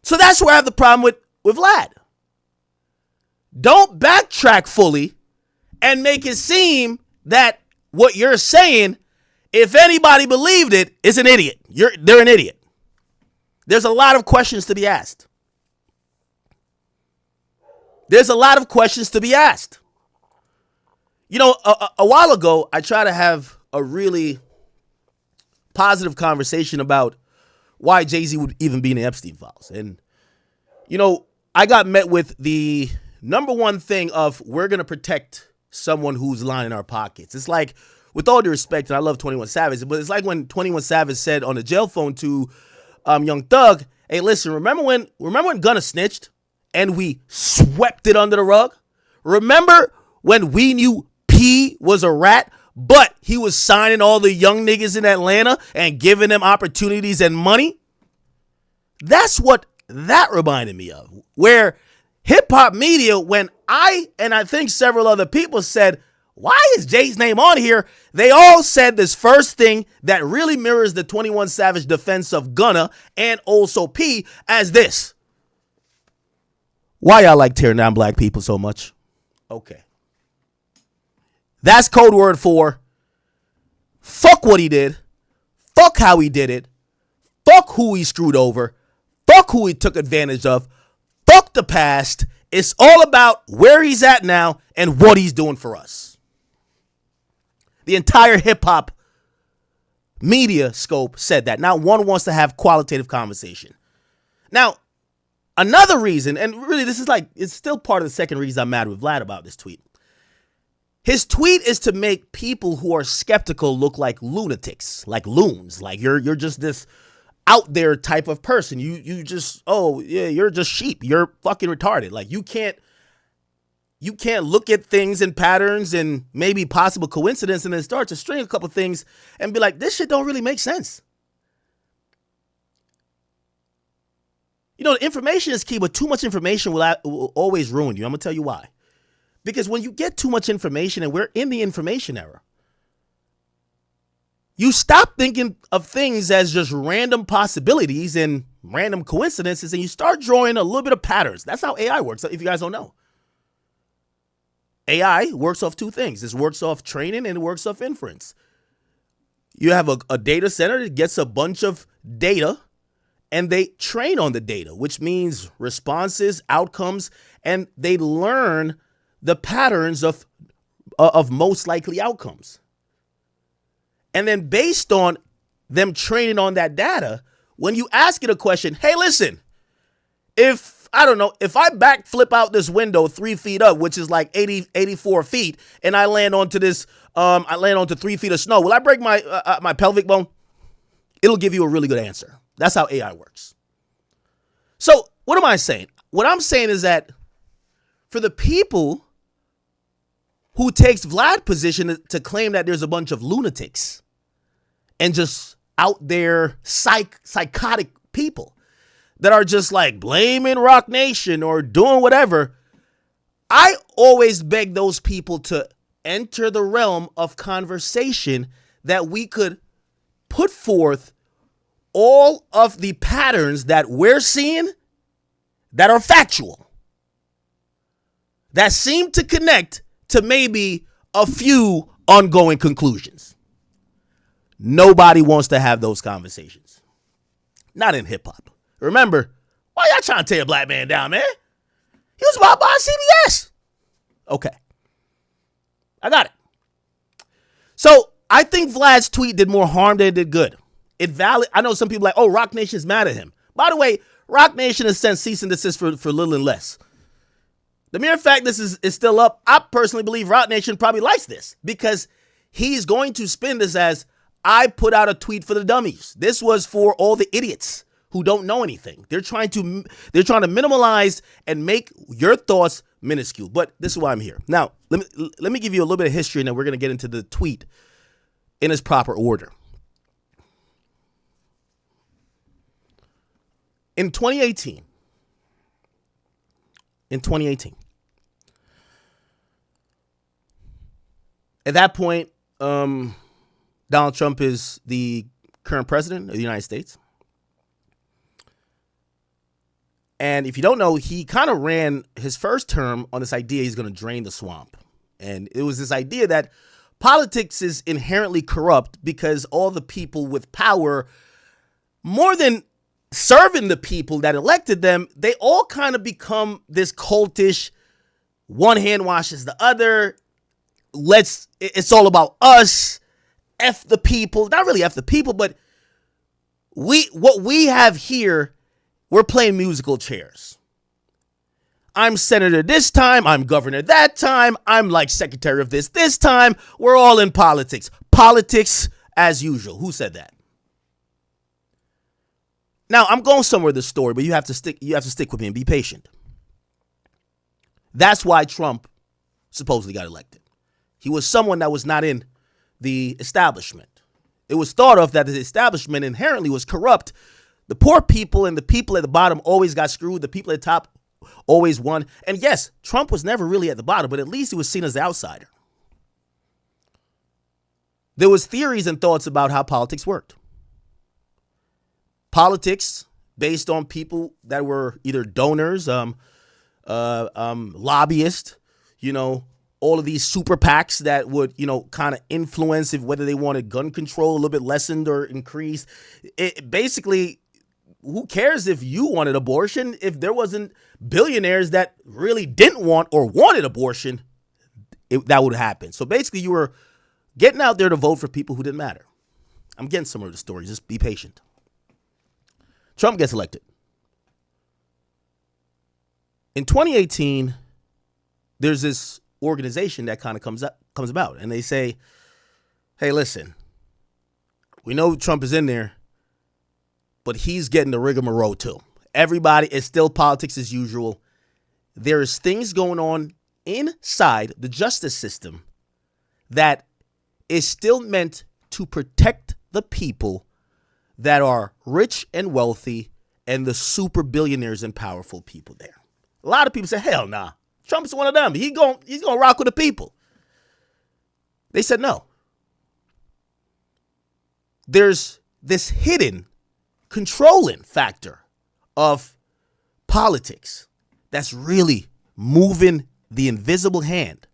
So that's where I have the problem with Vlad. Don't backtrack fully and make it seem that what you're saying, if anybody believed it, is an idiot. They're an idiot. There's a lot of questions to be asked. There's a lot of questions to be asked. You know, a while ago, I tried to have a really positive conversation about why Jay-Z would even be in the Epstein files. And, you know, I got met with the number one thing of we're going to protect someone who's lining our pockets. It's like, with all due respect, and I love 21 Savage, but it's like when 21 Savage said on the jail phone to Young Thug, hey, listen, remember when Gunna snitched and we swept it under the rug? Remember when we knew P was a rat, but he was signing all the young niggas in Atlanta and giving them opportunities and money? That's what that reminded me of. Where hip-hop media, when I think several other people said, why is Jay's name on here? They all said this first thing that really mirrors the 21 Savage defense of Gunna and also P as this. Why y'all like tearing down black people so much? Okay. That's code word for Fuck what he did. Fuck how he did it. Fuck who he screwed over. Fuck who he took advantage of. Fuck the past. It's all about where he's at now and what he's doing for us. The entire hip hop media scope said that. Now one wants to have qualitative conversation. Now, another reason, and really this is it's still part of the second reason I'm mad with Vlad about this tweet. His tweet is to make people who are skeptical look like lunatics, like loons, like you're just this out there type of person. You just, oh yeah, you're just sheep. You're fucking retarded. Like you can't look at things and patterns and maybe possible coincidence and then start to string a couple things and be like, this shit don't really make sense. You know, the information is key, but too much information will always ruin you. I'm going to tell you why. Because when you get too much information, and we're in the information era, you stop thinking of things as just random possibilities and random coincidences, and you start drawing a little bit of patterns. That's how AI works, if you guys don't know. AI works off two things. It works off training and it works off inference. You have a data center that gets a bunch of data, and they train on the data, which means responses, outcomes, and they learn the patterns of most likely outcomes. And then based on them training on that data, when you ask it a question, hey, listen, if I backflip out this window 3 feet up, which is like 84 feet, and I land onto 3 feet of snow, will I break my pelvic bone? It'll give you a really good answer. That's how AI works. So what am I saying? What I'm saying is that for the people who takes Vlad's position to claim that there's a bunch of lunatics and just out there psychotic people that are just like blaming Rock Nation or doing whatever, I always beg those people to enter the realm of conversation that we could put forth all of the patterns that we're seeing that are factual, that seem to connect to maybe a few ongoing conclusions. Nobody wants to have those conversations. Not in hip hop. Remember, why y'all trying to tear a black man down, man? He was bought by CBS. Okay. I got it. So I think Vlad's tweet did more harm than it did good. I know some people like, oh, Rock Nation's mad at him. By the way, Rock Nation has sent cease and desist for little and less. The mere fact this is still up, I personally believe Rock Nation probably likes this because he's going to spin this as, I put out a tweet for the dummies. This was for all the idiots who don't know anything. They're trying to minimalize and make your thoughts minuscule. But this is why I'm here. Now, let me give you a little bit of history, and then we're going to get into the tweet in its proper order. In 2018, at that point, Donald Trump is the current president of the United States. And if you don't know, he kind of ran his first term on this idea he's going to drain the swamp. And it was this idea that politics is inherently corrupt because all the people with power, more than serving the people that elected them, they all kind of become this cultish, one hand washes the other. It's all about us. F the people. Not really F the people, but what we have here, we're playing musical chairs. I'm senator this time. I'm governor that time. I'm like secretary of this time. We're all in politics. Politics as usual. Who said that? Now, I'm going somewhere with this story, but you have to stick with me and be patient. That's why Trump supposedly got elected. He was someone that was not in the establishment. It was thought of that the establishment inherently was corrupt. The poor people and the people at the bottom always got screwed. The people at the top always won. And yes, Trump was never really at the bottom, but at least he was seen as the outsider. There was theories and thoughts about how politics worked. Politics based on people that were either donors, lobbyists, all of these super PACs that would, kind of influence if whether they wanted gun control a little bit lessened or increased. It basically, who cares if you wanted abortion? If there wasn't billionaires that really didn't want or wanted abortion, that would happen. So basically, you were getting out there to vote for people who didn't matter. I'm getting somewhere with the story. Just be patient. Trump gets elected. In 2018, there's this organization that kind of comes about, and they say, hey, listen, we know Trump is in there, but he's getting the rigmarole too. Everybody is still politics as usual. There's things going on inside the justice system that is still meant to protect the people that are rich and wealthy and the super billionaires and powerful people there. A lot of people say, hell nah, Trump's one of them. He's gonna rock with the people. They said no. There's this hidden controlling factor of politics that's really moving the invisible hand.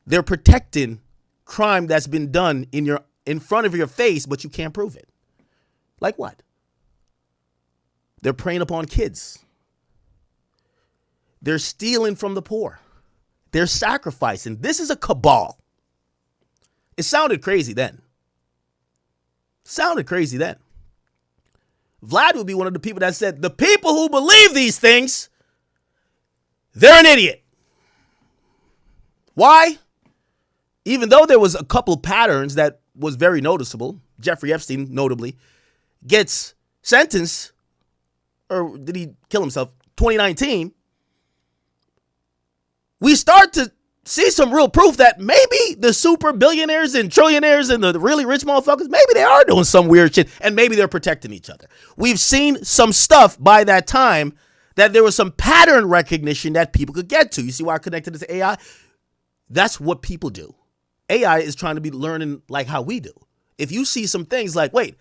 They're protecting crime that's been done in front of your face, but you can't prove it. Like what? They're preying upon kids. They're stealing from the poor. They're sacrificing. This is a cabal. It sounded crazy then. Vlad would be one of the people that said, the people who believe these things, they're an idiot. Why? Even though there was a couple patterns that was very noticeable, Jeffrey Epstein notably gets sentenced, or did he kill himself? 2019. We start to see some real proof that maybe the super billionaires and trillionaires and the really rich motherfuckers, maybe they are doing some weird shit and maybe they're protecting each other. We've seen some stuff by that time that there was some pattern recognition that people could get to. You see why I connected it to AI? That's what people do. AI is trying to be learning like how we do. If you see some things like, wait,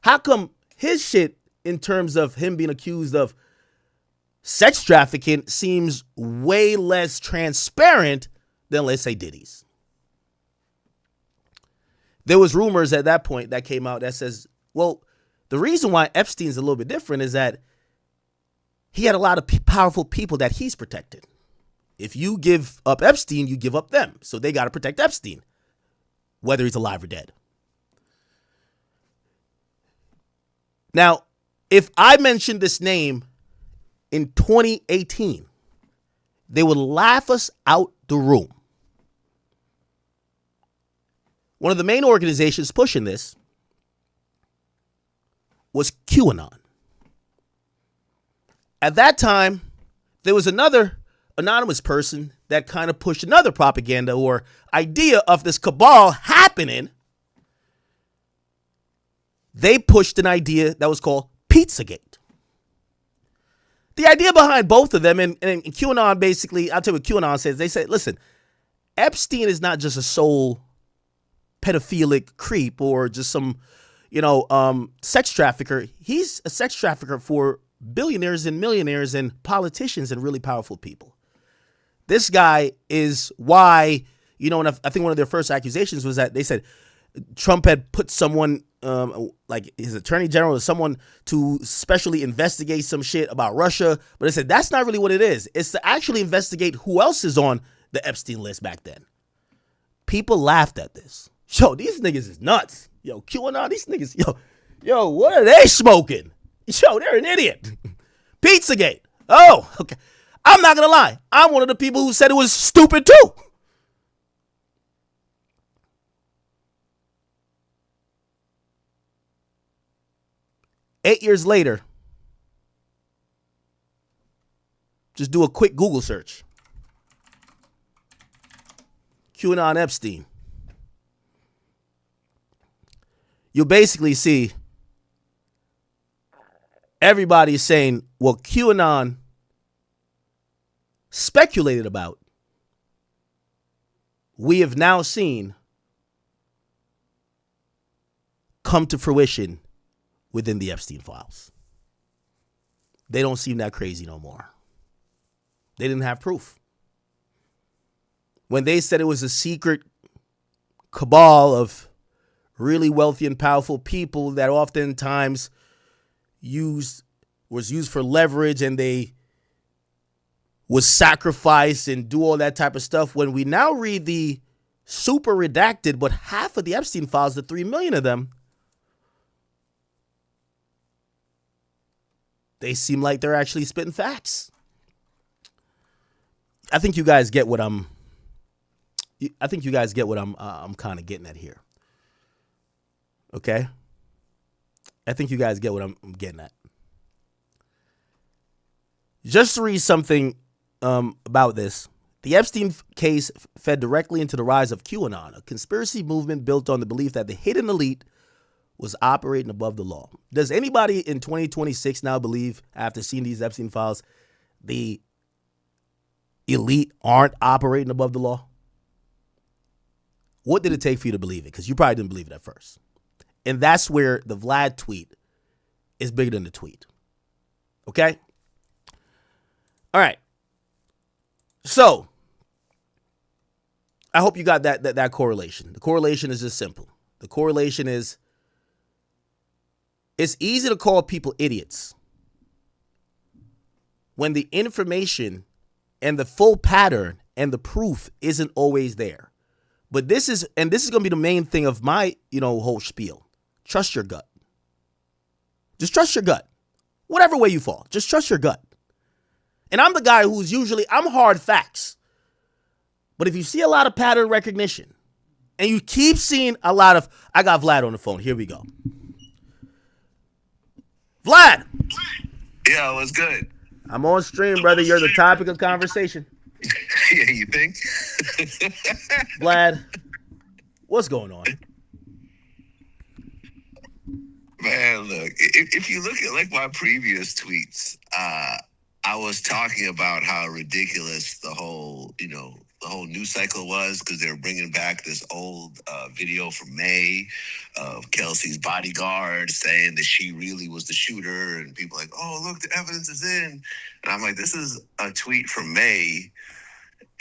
how come his shit in terms of him being accused of sex trafficking seems way less transparent than, let's say, Diddy's? There was rumors at that point that came out that says, well, the reason why Epstein's a little bit different is that he had a lot of powerful people that he's protected. If you give up Epstein, you give up them. So they got to protect Epstein, whether he's alive or dead. Now, if I mentioned this name in 2018, they would laugh us out the room. One of the main organizations pushing this was QAnon. At that time, there was another anonymous person that kind of pushed another propaganda or idea of this cabal happening. They pushed an idea that was called Pizzagate. The idea behind both of them, and QAnon basically, I'll tell you what QAnon says. They said, listen, Epstein is not just a sole pedophilic creep or just some, sex trafficker. He's a sex trafficker for billionaires and millionaires and politicians and really powerful people. This guy is why, and I think one of their first accusations was that they said Trump had put someone, like his attorney general or someone to specially investigate some shit about Russia. But they said that's not really what it is. It's to actually investigate who else is on the Epstein list back then. People laughed at this. Yo, these niggas is nuts. Yo, QAnon, these niggas, yo, what are they smoking? Yo, they're an idiot. Pizzagate. Oh, okay. I'm not going to lie. I'm one of the people who said it was stupid too. Eight years later, just do a quick Google search. QAnon Epstein. You'll basically see everybody saying, well, QAnon speculated about, we have now seen come to fruition within the Epstein files. They don't seem that crazy no more. They didn't have proof. when they said it was a secret cabal of really wealthy and powerful people that oftentimes was used for leverage, and they was sacrificed and do all that type of stuff. When we now read the super redacted, but half of the Epstein files, the 3 million of them, they seem like they're actually spitting facts. I think you guys get what I'm kind of getting at here. Okay? I think you guys get what I'm getting at. Just to read something about this, the Epstein case fed directly into the rise of QAnon, a conspiracy movement built on the belief that the hidden elite was operating above the law. Does anybody in 2026 now believe, after seeing these Epstein files, the elite aren't operating above the law? What did it take for you to believe it? Because you probably didn't believe it at first. And that's where the Vlad tweet is bigger than the tweet. Okay? All right. So, I hope you got that correlation. The correlation is just simple. The correlation is, it's easy to call people idiots when the information and the full pattern and the proof isn't always there. But this is going to be the main thing of my, whole spiel. Trust your gut. Just trust your gut. Whatever way you fall, just trust your gut. And I'm the guy who's usually, I'm hard facts. But if you see a lot of pattern recognition and you keep seeing a lot of, I got Vlad on the phone. Here we go. Vlad. Yeah, what's good? I'm on stream, brother. You're the topic of conversation. Yeah, you think? Vlad, what's going on? Man, look, if you look at like my previous tweets, I was talking about how ridiculous the whole news cycle was, because they were bringing back this old video from May of Kelsey's bodyguard saying that she really was the shooter, and people like, oh, look, the evidence is in. And I'm like, this is a tweet from May,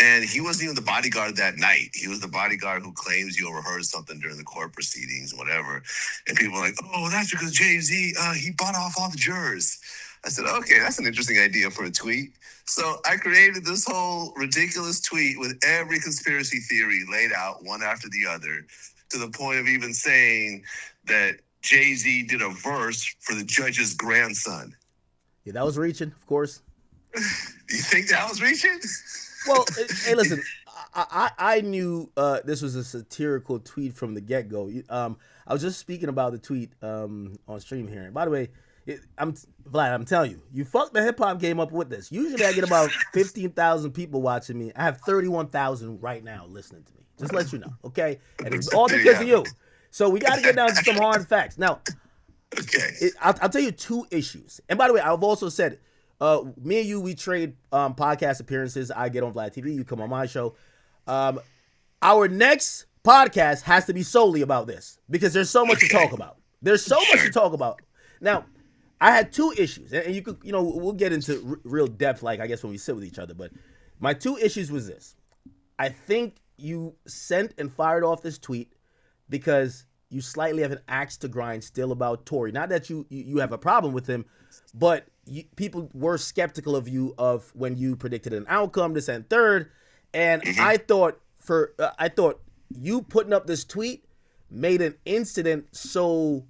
and he wasn't even the bodyguard that night. He was the bodyguard who claims you overheard something during the court proceedings, whatever. And people were like, oh, that's because Jay-Z, he bought off all the jurors. I said, okay, that's an interesting idea for a tweet. So I created this whole ridiculous tweet with every conspiracy theory laid out one after the other, to the point of even saying that Jay-Z did a verse for the judge's grandson. Yeah, that was reaching, of course. You think that was reaching? Well, hey, listen, I knew this was a satirical tweet from the get-go. I was just speaking about the tweet on stream here. And by the way, Vlad, I'm telling you, you fucked the hip-hop game up with this. Usually I get about 15,000 people watching me. I have 31,000 right now listening to me. Just let you know, okay? And it's all because of you. So we got to get down to some hard facts. Now, okay. I'll tell you two issues. And by the way, I've also said, me and you, we trade podcast appearances. I get on Vlad TV. You come on my show. Our next podcast has to be solely about this, because there's so much to talk about. There's so much to talk about. Now, I had two issues, and you could, we'll get into real depth, like I guess when we sit with each other. But my two issues was this: I think you sent and fired off this tweet because you slightly have an axe to grind still about Tory. Not that you have a problem with him, but people were skeptical of you of when you predicted an outcome, this and third. And I thought you putting up this tweet made an incident so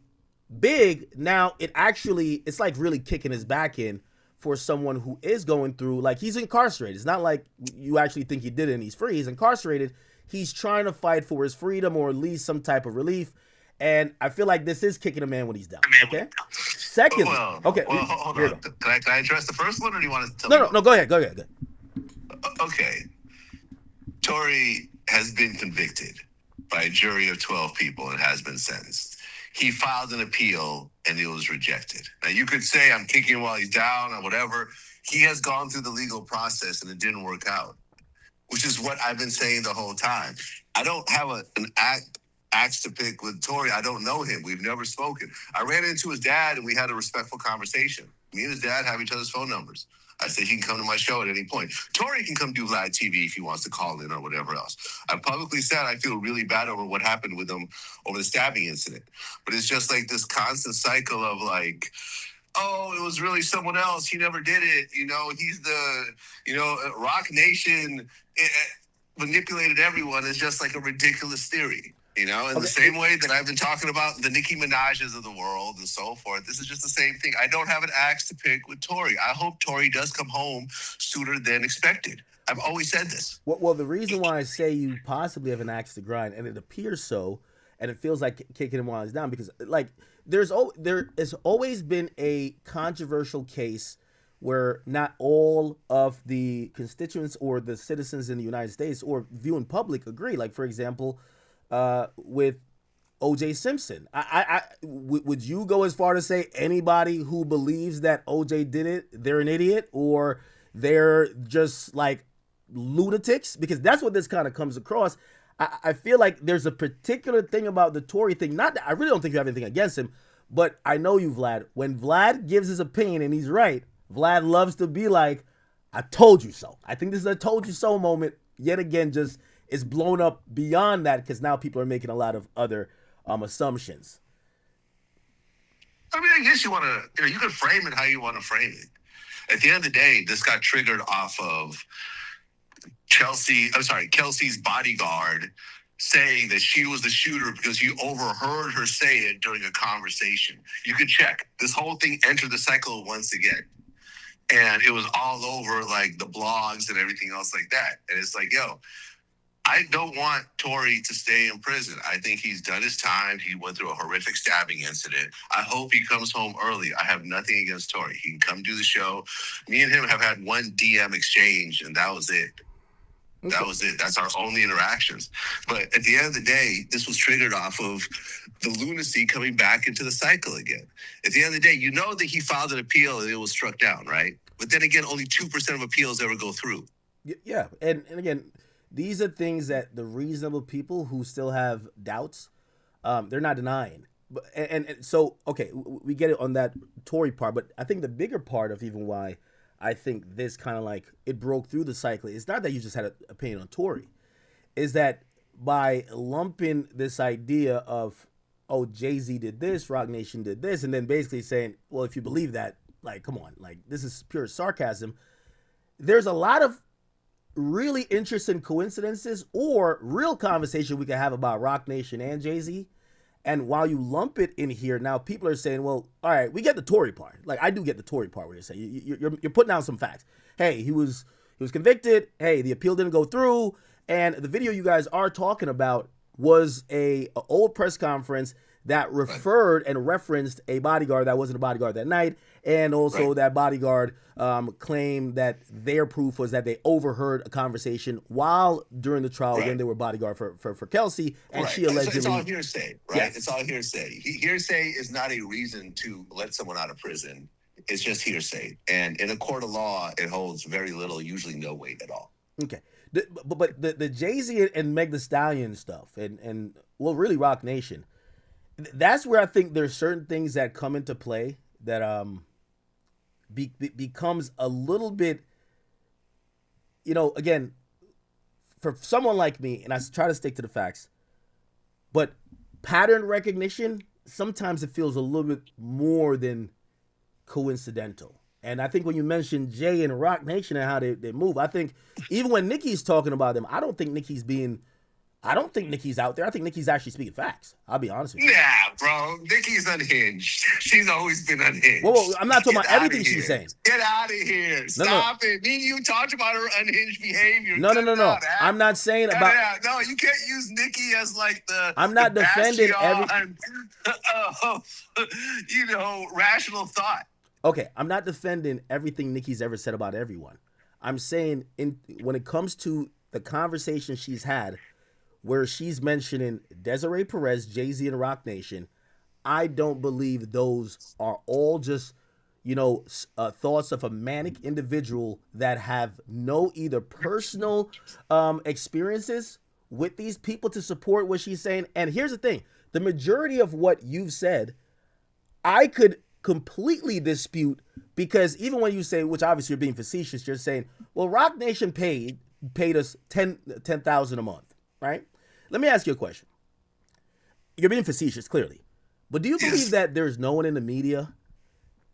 big. Now it's like really kicking his back in for someone who is going through, like, he's incarcerated. It's not like you actually think he did it and he's free. He's incarcerated. He's trying to fight for his freedom, or at least some type of relief. And I feel like this is kicking a man when he's down. Okay. Second, okay. Well, hold on. Can I address the first one, or do you want to tell me? No. Go ahead. Okay. Tory has been convicted by a jury of 12 people and has been sentenced. He filed an appeal and it was rejected. Now, you could say I'm kicking him while he's down or whatever. He has gone through the legal process and it didn't work out, which is what I've been saying the whole time. I don't have an axe to pick with Tory. I don't know him. We've never spoken. I ran into his dad and we had a respectful conversation. Me and his dad have each other's phone numbers. I said he can come to my show at any point. Tory can come do VLAD TV if he wants to call in or whatever else. I publicly said I feel really bad over what happened with him over the stabbing incident. But it's just like this constant cycle of like, oh, it was really someone else. He never did it. You know, he's the, you know, Rock Nation manipulated everyone. Is just like a ridiculous theory. You know, in the same way that I've been talking about the Nicki Minaj's of the world and so forth, this is just the same thing. I don't have an axe to pick with Tory. I hope Tory does come home sooner than expected. I've always said this. Well, the reason why I say you possibly have an axe to grind, and it appears so, and it feels like kicking him while he's down, because like there has always been a controversial case where not all of the constituents or the citizens in the United States or viewing public agree. Like, for example, with O.J. Simpson. Would you go as far to say anybody who believes that O.J. did it, they're an idiot, or they're just like lunatics? Because that's what this kind of comes across. I feel like there's a particular thing about the Tory thing. Not that I really don't think you have anything against him, but I know you, Vlad. When Vlad gives his opinion and he's right, Vlad loves to be like, I told you so. I think this is a told you so moment. Yet again, just it's blown up beyond that because now people are making a lot of other assumptions. I mean, I guess you want to, you can frame it how you want to frame it. At the end of the day, this got triggered off of Kelsey's bodyguard saying that she was the shooter because you overheard her say it during a conversation. You could check. This whole thing entered the cycle once again. And it was all over like the blogs and everything else like that. And it's like, yo, I don't want Tory to stay in prison. I think he's done his time. He went through a horrific stabbing incident. I hope he comes home early. I have nothing against Tory. He can come do the show. Me and him have had one DM exchange, and that was it. Okay. That was it. That's our only interactions. But at the end of the day, this was triggered off of the lunacy coming back into the cycle again. At the end of the day, you know that he filed an appeal and it was struck down, right? But then again, only 2% of appeals ever go through. Yeah. And again, these are things that the reasonable people who still have doubts, they're not denying. But and so, okay, we get it on that Tory part, but I think the bigger part of even why I think this kind of like it broke through the cycle is not that you just had an opinion on Tory, is that by lumping this idea of, oh, Jay-Z did this, Rock Nation did this, and then basically saying, well, if you believe that, like, come on, like, this is pure sarcasm. There's a lot of really interesting coincidences or real conversation we can have about Rock Nation and Jay-Z. And while you lump it in here, now people are saying, well, all right, we get the Tory part. Like, I do get the Tory part where you're saying you're putting out some facts. Hey, he was convicted. Hey, the appeal didn't go through. And the video you guys are talking about was a old press conference that referred and referenced a bodyguard that wasn't a bodyguard that night. And also that bodyguard claimed that their proof was that they overheard a conversation while during the trial when they were bodyguard for Kelsey. And she allegedly... It's all hearsay, right? Yes. It's all hearsay. Hearsay is not a reason to let someone out of prison. It's just hearsay. And in a court of law, it holds very little, usually no weight at all. Okay. But the Jay-Z and Meg Thee Stallion stuff and well, really Rock Nation, that's where I think there's certain things that come into play that becomes a little bit, again, for someone like me, and I try to stick to the facts, but pattern recognition, sometimes it feels a little bit more than coincidental. And I think when you mention Jay and Rock Nation and how they move, I think even when Nicki's talking about them, I don't think Nicki's out there. I think Nicki's actually speaking facts. I'll be honest with you. Nah, bro. Nicki's unhinged. She's always been unhinged. Well, I'm not talking about everything she's saying. Get out of here. Stop it. Me and you talked about her unhinged behavior. No. I'm not saying about... No, you can't use Nicki as like the... I'm not defending rational thought. Okay, I'm not defending everything Nicki's ever said about everyone. I'm saying when it comes to the conversation she's had where she's mentioning Desiree Perez, Jay-Z, and Rock Nation, I don't believe those are all just, thoughts of a manic individual that have no either personal experiences with these people to support what she's saying. And here's the thing. The majority of what you've said, I could completely dispute, because even when you say, which obviously you're being facetious, you're saying, well, Rock Nation paid us $10,000 a month, right? Let me ask you a question. You're being facetious, clearly, but do you believe that there's no one in the media,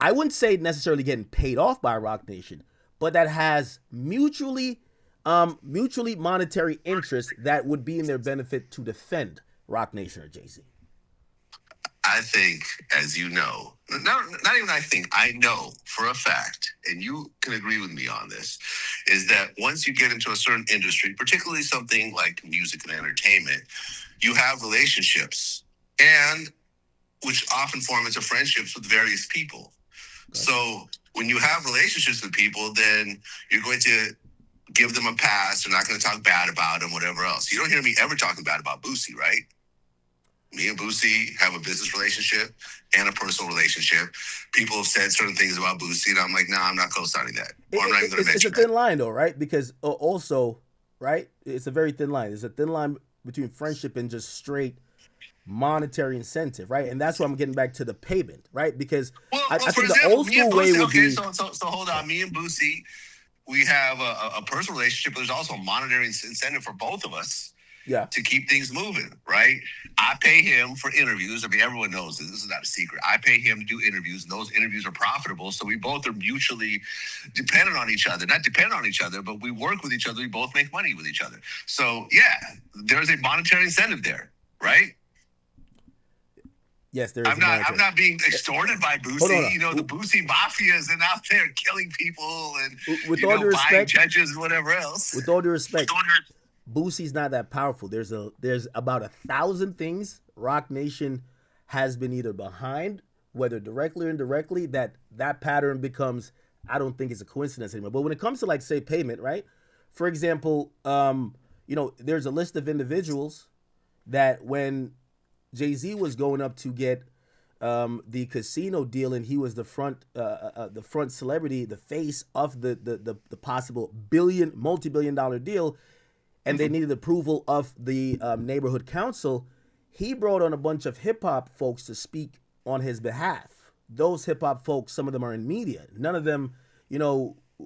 I wouldn't say necessarily getting paid off by Rock Nation, but that has mutually monetary interest that would be in their benefit to defend Rock Nation or Jay-Z? I think, as you know, not even I think, I know for a fact, and you can agree with me on this, is that once you get into a certain industry, particularly something like music and entertainment, you have relationships, and which often form into friendships with various people. Okay. So when you have relationships with people, then you're going to give them a pass. You're not going to talk bad about them, whatever else. You don't hear me ever talking bad about Boosie, right? Me and Boosie have a business relationship and a personal relationship. People have said certain things about Boosie, and I'm like, nah, I'm not co-signing that. Or I'm not even going to mention that. It's a thin line, though, right? Because also, right, it's a very thin line. There's a thin line between friendship and just straight monetary incentive, right? And that's why I'm getting back to the payment, right? Because I think the old school way would be... So hold on. Me and Boosie, we have a personal relationship, but there's also a monetary incentive for both of us. Yeah. To keep things moving, right? I pay him for interviews. I mean, everyone knows this. This is not a secret. I pay him to do interviews, and those interviews are profitable. So we both are mutually dependent on each other. Not dependent on each other, but we work with each other. We both make money with each other. So, yeah, there's a monetary incentive there, right? Yes, there is. I'm not being extorted by Boosie. You know, the Boosie mafia is out there killing people and with all due respect, buying judges and whatever else. With all due respect, Boosie's not that powerful. There's about 1,000 things Rock Nation has been either behind, whether directly or indirectly, that pattern becomes, I don't think it's a coincidence anymore. But when it comes to, like, say, payment, right? For example, there's a list of individuals that when Jay-Z was going up to get the casino deal, and he was the front celebrity, the face of the possible multi-billion-dollar deal, and they needed approval of the neighborhood council, he brought on a bunch of hip-hop folks to speak on his behalf. Those hip-hop folks, some of them are in media. None of them,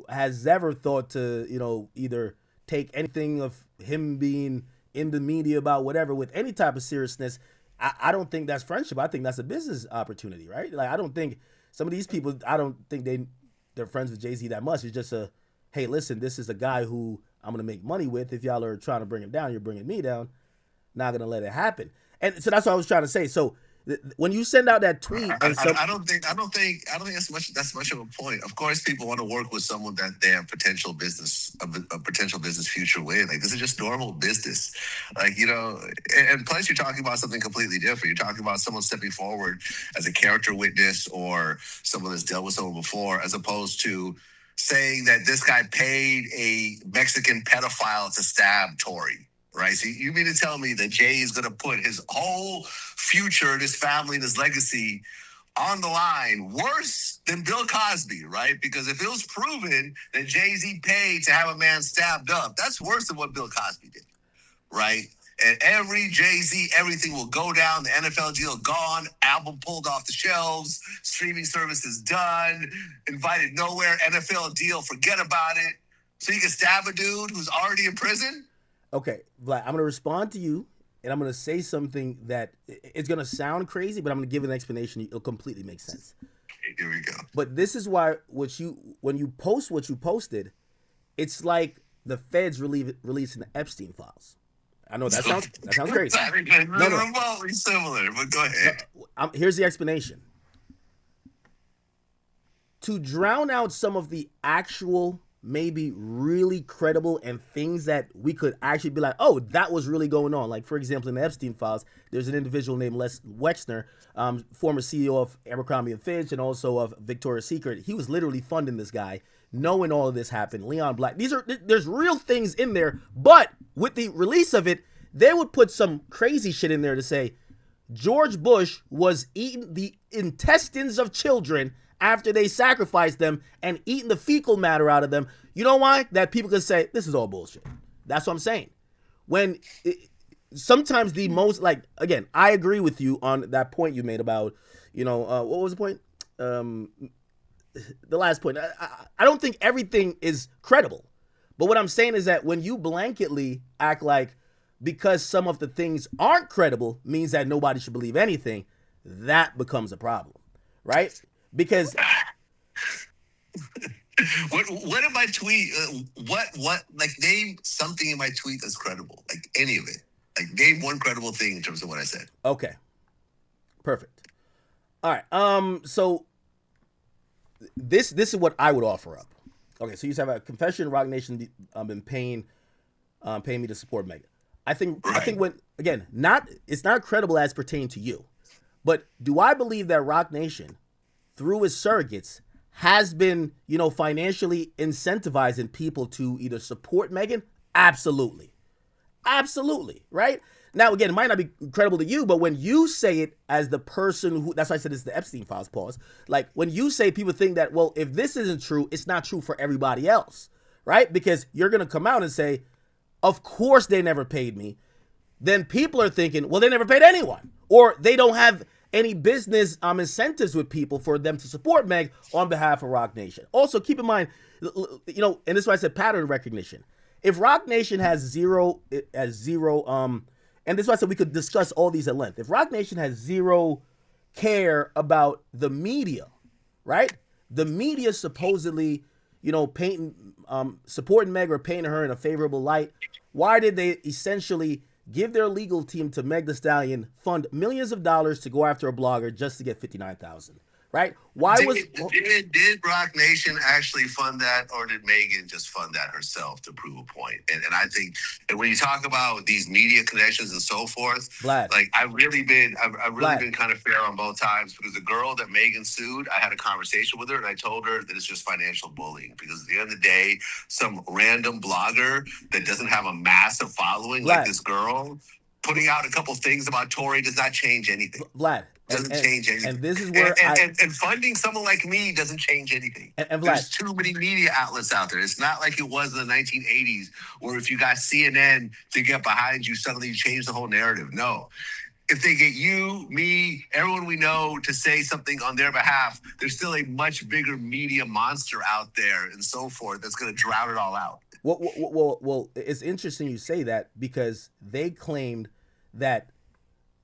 has ever thought to, either take anything of him being in the media about whatever with any type of seriousness. I don't think that's friendship. I think that's a business opportunity, right? Like, I don't think some of these people, I don't think they're friends with Jay-Z that much. It's just hey, listen, this is a guy who I'm going to make money with. If y'all are trying to bring him down, you're bringing me down. Not going to let it happen. And so that's what I was trying to say. So when you send out that tweet, and I don't think that's much of a point. Of course, people want to work with someone that they have a potential business future with. Like, this is just normal business. Like, and plus you're talking about something completely different. You're talking about someone stepping forward as a character witness or someone that's dealt with someone before, as opposed to saying that this guy paid a Mexican pedophile to stab Tory. Right. So you mean to tell me that Jay is going to put his whole future, his family, and his legacy on the line worse than Bill Cosby, right? Because if it was proven that Jay-Z paid to have a man stabbed up, that's worse than what Bill Cosby did, right? And every Jay-Z, everything will go down. The NFL deal gone, album pulled off the shelves, streaming services done, invited nowhere, NFL deal, forget about it. So you can stab a dude who's already in prison? Okay, Vlad, I'm going to respond to you, and I'm going to say something that it's going to sound crazy, but I'm going to give an explanation. It'll completely make sense. Okay, here we go. But this is why when you post what you posted, it's like the feds releasing the Epstein files. I know that sounds crazy. No, remotely similar, but go ahead. Here's the explanation. To drown out some of the actual, maybe really credible and things that we could actually be like, oh, that was really going on. Like, for example, in the Epstein files, there's an individual named Les Wexner, former CEO of Abercrombie & Fitch and also of Victoria's Secret. He was literally funding this guy, knowing all of this happened. Leon Black. There's real things in there, but with the release of it, they would put some crazy shit in there to say George Bush was eating the intestines of children after they sacrificed them and eating the fecal matter out of them. You know why? That people could say, this is all bullshit. That's what I'm saying. Sometimes the most, like, again, I agree with you on that point you made about, what was the point? the last point. I don't think everything is credible, but what I'm saying is that when you blanketly act like because some of the things aren't credible means that nobody should believe anything, that becomes a problem, right? Because what in my tweet? What like name something in my tweet that's credible? Like any of it. Like name one credible thing in terms of what I said. okay, perfect. All right. So this is what I would offer up. Okay, so you have a confession. Rock Nation been paying me to support Megan. I think when again, it's not credible as pertaining to you, but do I believe that Rock Nation, through his surrogates, has been financially incentivizing people to either support Megan? Absolutely, right? Now again, it might not be credible to you, but when you say it as the person who, that's why I said it's the Epstein files. Pause. Like when you say, people think that, well, if this isn't true, it's not true for everybody else, right? Because you're gonna come out and say, of course they never paid me. Then people are thinking, well, they never paid anyone, or they don't have any business incentives with people for them to support Meg on behalf of Rock Nation. Also, keep in mind, and this is why I said pattern recognition. If Rock Nation has zero, and this is why I said we could discuss all these at length. If Rock Nation has zero care about the media, right? The media supposedly, supporting Meg or painting her in a favorable light. Why did they essentially give their legal team to Meg Thee Stallion, fund millions of dollars to go after a blogger just to get $59,000? Right? Did Rock Nation actually fund that, or did Megan just fund that herself to prove a point? And I think, and when you talk about these media connections and so forth, Vlad, like I've really been kind of fair on both times, because the girl that Megan sued, I had a conversation with her and I told her that it's just financial bullying, because at the end of the day, some random blogger that doesn't have a massive following like this girl putting out a couple things about Tory does not change anything. Vlad. Doesn't change anything. And this is where and funding someone like me doesn't change anything. And Vlad, there's too many media outlets out there. It's not like it was in the 1980s, where if you got CNN to get behind you, suddenly you change the whole narrative. No. If they get you, me, everyone we know to say something on their behalf, there's still a much bigger media monster out there and so forth that's going to drown it all out. Well, it's interesting you say that, because they claimed that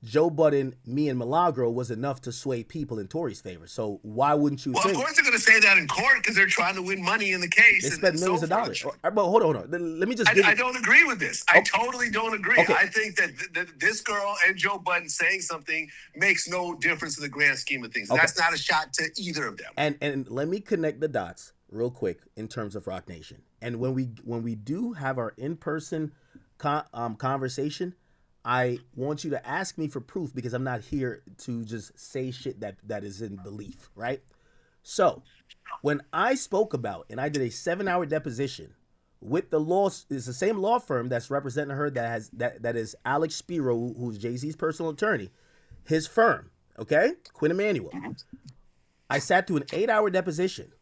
Joe Budden, me, and Milagro was enough to sway people in Tory's favor. So why wouldn't you think? Of course they're going to say that in court, because they're trying to win money in the case. They spent millions of dollars. But hold on. Let me just. I don't agree with this. I totally don't agree. Okay. I think that this girl and Joe Budden saying something makes no difference in the grand scheme of things. Okay. That's not a shot to either of them. And let me connect the dots real quick in terms of Rock Nation. And when we do have our in-person conversation, I want you to ask me for proof, because I'm not here to just say shit that is in belief, right? So when I spoke about, and I did a 7-hour deposition with the law, it's the same law firm that's representing her that is Alex Spiro, who's Jay-Z's personal attorney, his firm, okay? Quinn Emanuel. I sat through an 8-hour deposition.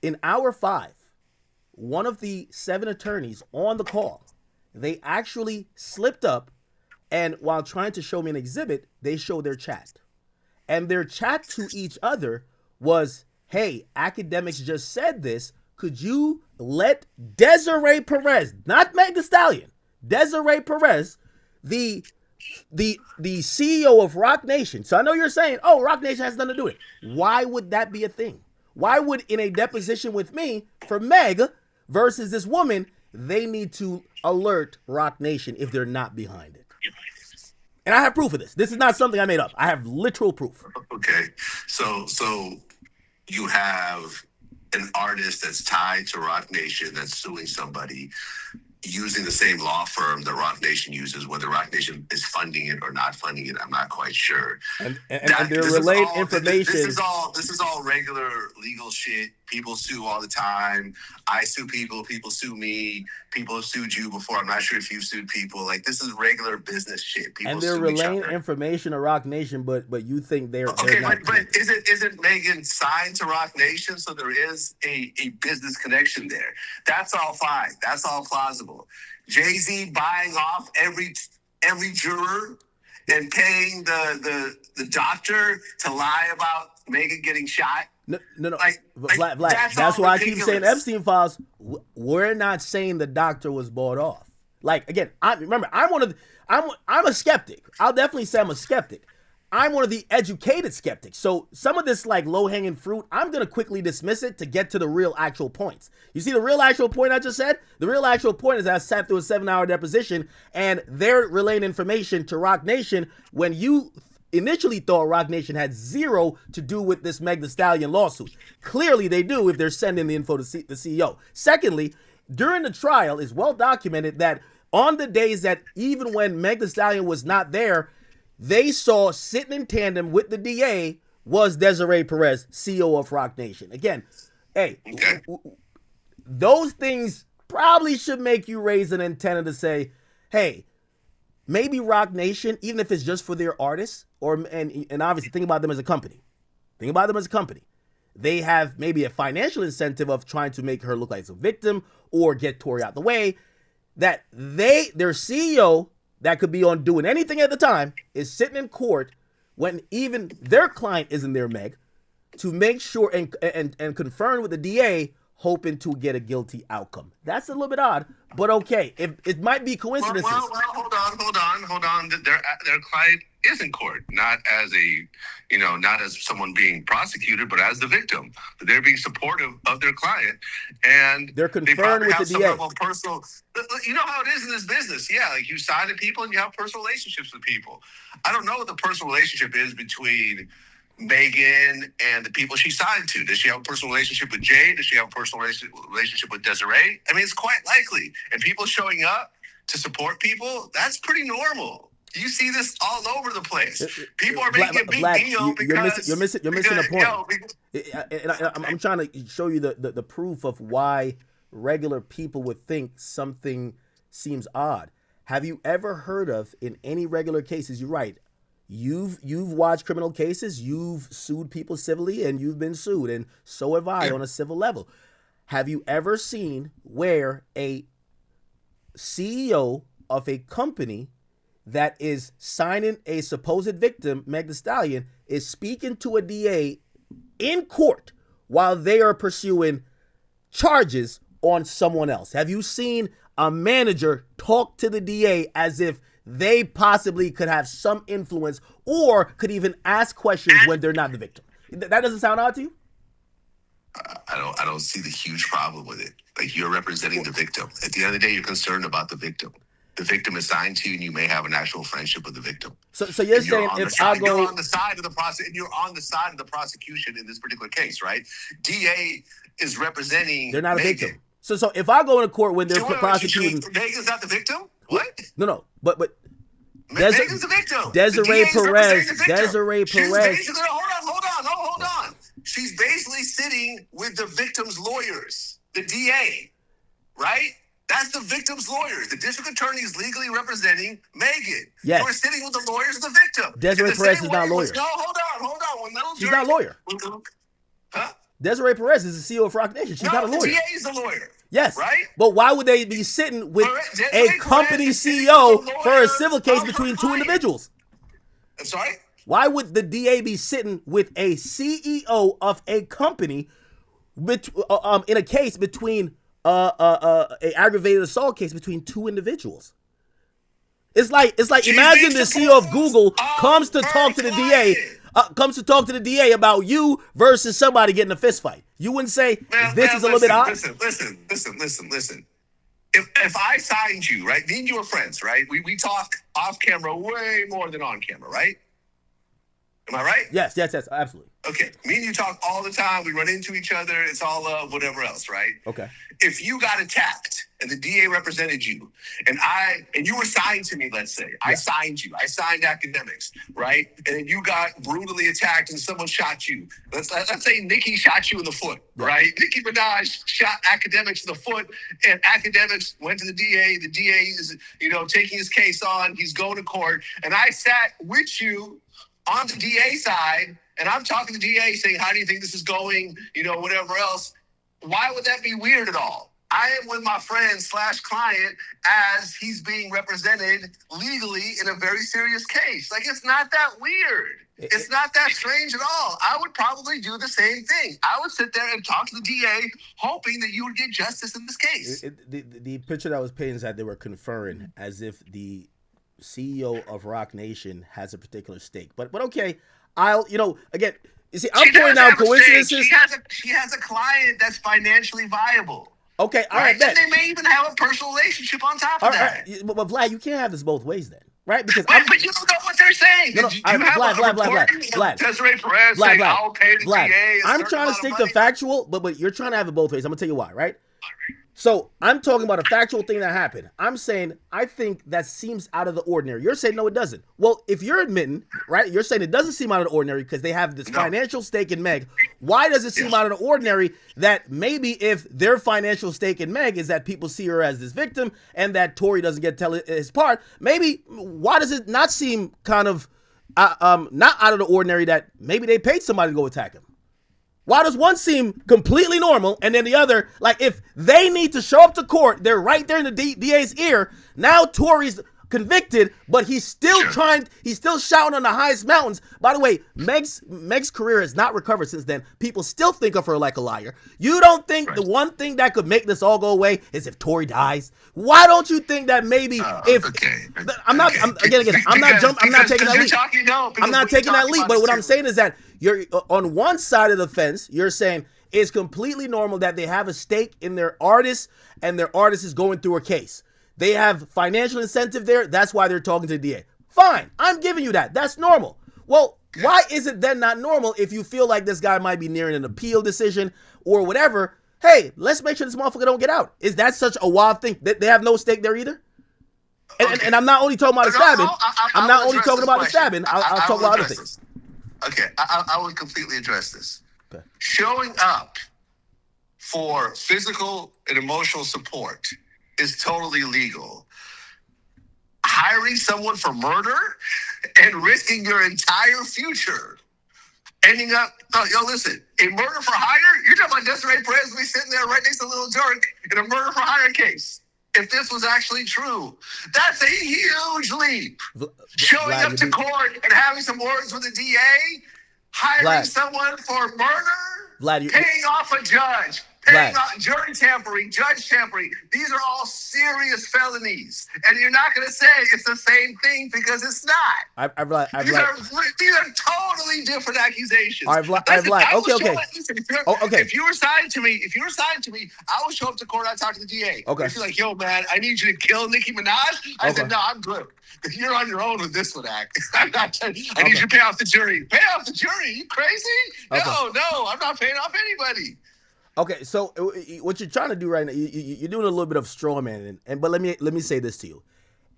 In hour 5, one of the 7 attorneys on the call, they actually slipped up, and while trying to show me an exhibit, they showed their chat. And their chat to each other was, hey, academics just said this. Could you let Desiree Perez, not Meg Thee Stallion, Desiree Perez, the CEO of Rock Nation. So I know you're saying, oh, Rock Nation has nothing to do with it. Why would that be a thing? Why would, in a deposition with me for Meg versus this woman, they need to alert Rock Nation if they're not behind it? And I have proof of this. This is not something I made up. I have literal proof. Okay. So you have an artist that's tied to Rock Nation that's suing somebody using the same law firm that Rock Nation uses. Whether Rock Nation is funding it or not funding it, I'm not quite sure. And they're relaying information. This is all regular legal shit. People sue all the time. I sue people. People sue me. People have sued you before. I'm not sure if you've sued people. Like, this is regular business shit. People and they're relaying information to Rock Nation, but you think they're okay. They're but isn't Megan signed to Rock Nation? So there is a business connection there. That's all fine. That's all plausible. Jay-Z buying off every juror and paying the doctor to lie about Megan getting shot. No. Vlad, That's why I keep saying Epstein files. We're not saying the doctor was bought off. Like, again, I'm a skeptic. I'll definitely say I'm a skeptic. I'm one of the educated skeptics. So some of this like low-hanging fruit, I'm going to quickly dismiss it to get to the real actual points. You see the real actual point I just said? The real actual point is that I sat through a 7-hour deposition and they're relaying information to Rock Nation when you initially thought Rock Nation had zero to do with this Meg Thee Stallion lawsuit. Clearly they do if they're sending the info to the CEO. Secondly, during the trial, it's well documented that on the days that even when Meg Thee Stallion was not there, they saw sitting in tandem with the DA was Desiree Perez, CEO of Rock Nation. Again, hey, those things probably should make you raise an antenna to say, hey, maybe Rock Nation, even if it's just for their artists, and obviously think about them as a company. Think about them as a company. They have maybe a financial incentive of trying to make her look like a victim or get Tory out the way. That their CEO, that could be on doing anything at the time, is sitting in court when even their client isn't there, Meg, to make sure and confirm with the DA, hoping to get a guilty outcome. That's a little bit odd, but okay. It might be coincidences. Well, hold on. Their client is in court, not as someone being prosecuted, but as the victim. They're being supportive of their client, and they're confirmed with the DA. Level of personal, you know how it is in this business. Yeah, like you sign to people and you have personal relationships with people. I don't know what the personal relationship is between Megan and the people she signed to. Does she have a personal relationship with Jay? Does she have a personal relationship with Desiree? I mean, it's quite likely. And people showing up to support people, that's pretty normal. You see this all over the place. People are making a big deal because you're missing a point. I'm trying to show you the proof of why regular people would think something seems odd. Have you ever heard of, in any regular cases, you're right, you've watched criminal cases, you've sued people civilly, and you've been sued, and so have I on a civil level. Have you ever seen where a CEO of a company that is signing a supposed victim, Meg Thee Stallion, is speaking to a DA in court while they are pursuing charges on someone else? Have you seen a manager talk to the DA as if they possibly could have some influence or could even ask questions when they're not the victim? That doesn't sound odd to you? I don't see the huge problem with it. Like, you're representing the victim. At the end of the day, you're concerned about the victim. The victim is signed to you, and you may have an actual friendship with the victim. So you're saying you're on the side of the prosecution in this particular case, right? DA is representing. They're not a Megan. victim. So if I go into court when they're prosecuting, Megan's not the victim. What? No, but Megan's the victim. Desiree Perez. Hold on. She's basically sitting with the victim's lawyers, the DA, right? That's the victim's lawyers. The district attorney is legally representing Megan. Yes. You're sitting with the lawyers of the victim. Desiree Perez is not a lawyer. No, hold on. She's not a lawyer. Huh? Desiree Perez is the CEO of Rock Nation. She's not a lawyer. The DA is the lawyer. Yes. Right? But why would they be sitting with a company CEO for a civil case between two individuals? I'm sorry? Why would the DA be sitting with a CEO of a company in a case between a aggravated assault case between two individuals? It's like imagine the CEO of Google comes to talk to the DA about you versus somebody getting a fist fight. You wouldn't say this is a little bit odd? Listen. If I signed you, right? Me and you are friends, right? We talk off camera way more than on camera, right? Am I right? Yes, absolutely. Okay, me and you talk all the time. We run into each other. It's all love, whatever else, right? Okay. If you got attacked and the DA represented you, and you were signed to me, let's say, yeah. I signed you. I signed academics, right? And then you got brutally attacked and someone shot you. Let's say Nicki shot you in the foot, yeah. Right? Nicki Minaj shot academics in the foot, and academics went to the DA. The DA is, taking his case on. He's going to court, and I sat with you on the DA side, and I'm talking to the DA saying, how do you think this is going? Whatever else. Why would that be weird at all? I am with my friend / client as he's being represented legally in a very serious case. Like, it's not that weird. It's not that strange at all. I would probably do the same thing. I would sit there and talk to the DA, hoping that you would get justice in this case. The picture that was painted is that they were conferring as if the CEO of Rock Nation has a particular stake. But okay, again, you see, I'm pointing out coincidences. She has a client that's financially viable. Okay, all right. And they may even have a personal relationship on top of that. Right. But Vlad, you can't have this both ways then, right? Because but you don't know what they're saying. Vlad, Desiree Perez saying, I'll pay the DA. I'm trying to stick to factual, but you're trying to have it both ways. I'm gonna tell you why, right? So I'm talking about a factual thing that happened. I'm saying I think that seems out of the ordinary. You're saying no, it doesn't. Well, if you're admitting, right, you're saying it doesn't seem out of the ordinary because they have this financial stake in Meg. Why does it seem out of the ordinary that maybe if their financial stake in Meg is that people see her as this victim and that Tory doesn't get to tell his part, maybe why does it not seem kind of not out of the ordinary that maybe they paid somebody to go attack him? Why does one seem completely normal and then the other, like if they need to show up to court, they're right there in the DA's ear. Now Tory's convicted, but he's still he's still shouting on the highest mountains. By the way, Meg's career has not recovered since then. People still think of her like a liar. You don't think the one thing that could make this all go away is if Tory dies? Why don't you think that maybe I'm not taking that leap. I'm not taking that leap, but what I'm saying is that you're on one side of the fence, you're saying it's completely normal that they have a stake in their artist and their artist is going through a case. They have financial incentive there. That's why they're talking to the DA. Fine. I'm giving you that. That's normal. Well, why is it then not normal if you feel like this guy might be nearing an appeal decision or whatever? Hey, let's make sure this motherfucker don't get out. Is that such a wild thing? They have no stake there either? And I'm not only talking about the stabbing. I'm not only talking about the stabbing. I'll talk about other things. Okay, I would completely address this. Okay. Showing up for physical and emotional support is totally legal. Hiring someone for murder and risking your entire future, ending up, listen, a murder for hire? You're talking about Desiree Perez be sitting there right next to Lil Durk in a murder for hire case. If this was actually true, that's a huge leap. Showing up to court and having some words with the DA, hiring someone for murder, paying off a judge, paying off jury tampering, judge tampering. These are all serious felonies. And you're not going to say it's the same thing because it's not. These are totally different accusations. If you were signed to me, I would show up to court, I'd talk to the DA. Okay. If you're like, yo, man, I need you to kill Nicki Minaj. I said, no, I'm good. You're on your own with this one, act. I need you to pay off the jury. Pay off the jury? You crazy? No, I'm not paying off anybody. Okay, so what you're trying to do right now, you're doing a little bit of straw man, but let me say this to you.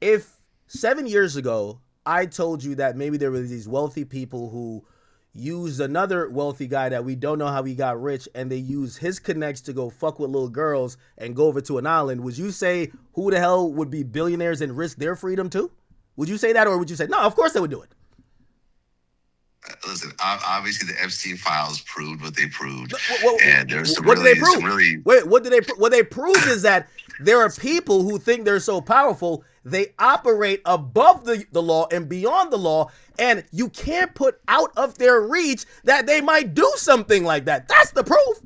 If 7 years ago I told you that maybe there were these wealthy people who used another wealthy guy that we don't know how he got rich, and they use his connects to go fuck with little girls and go over to an island, would you say who the hell would be billionaires and risk their freedom too? Would you say that, or would you say no? Of course they would do it. Listen, obviously the Epstein files proved what they proved, and there's some what did they prove? Wait, what did they? What they proved is that there are people who think they're so powerful they operate above the law and beyond the law, and you can't put out of their reach that they might do something like that. That's the proof.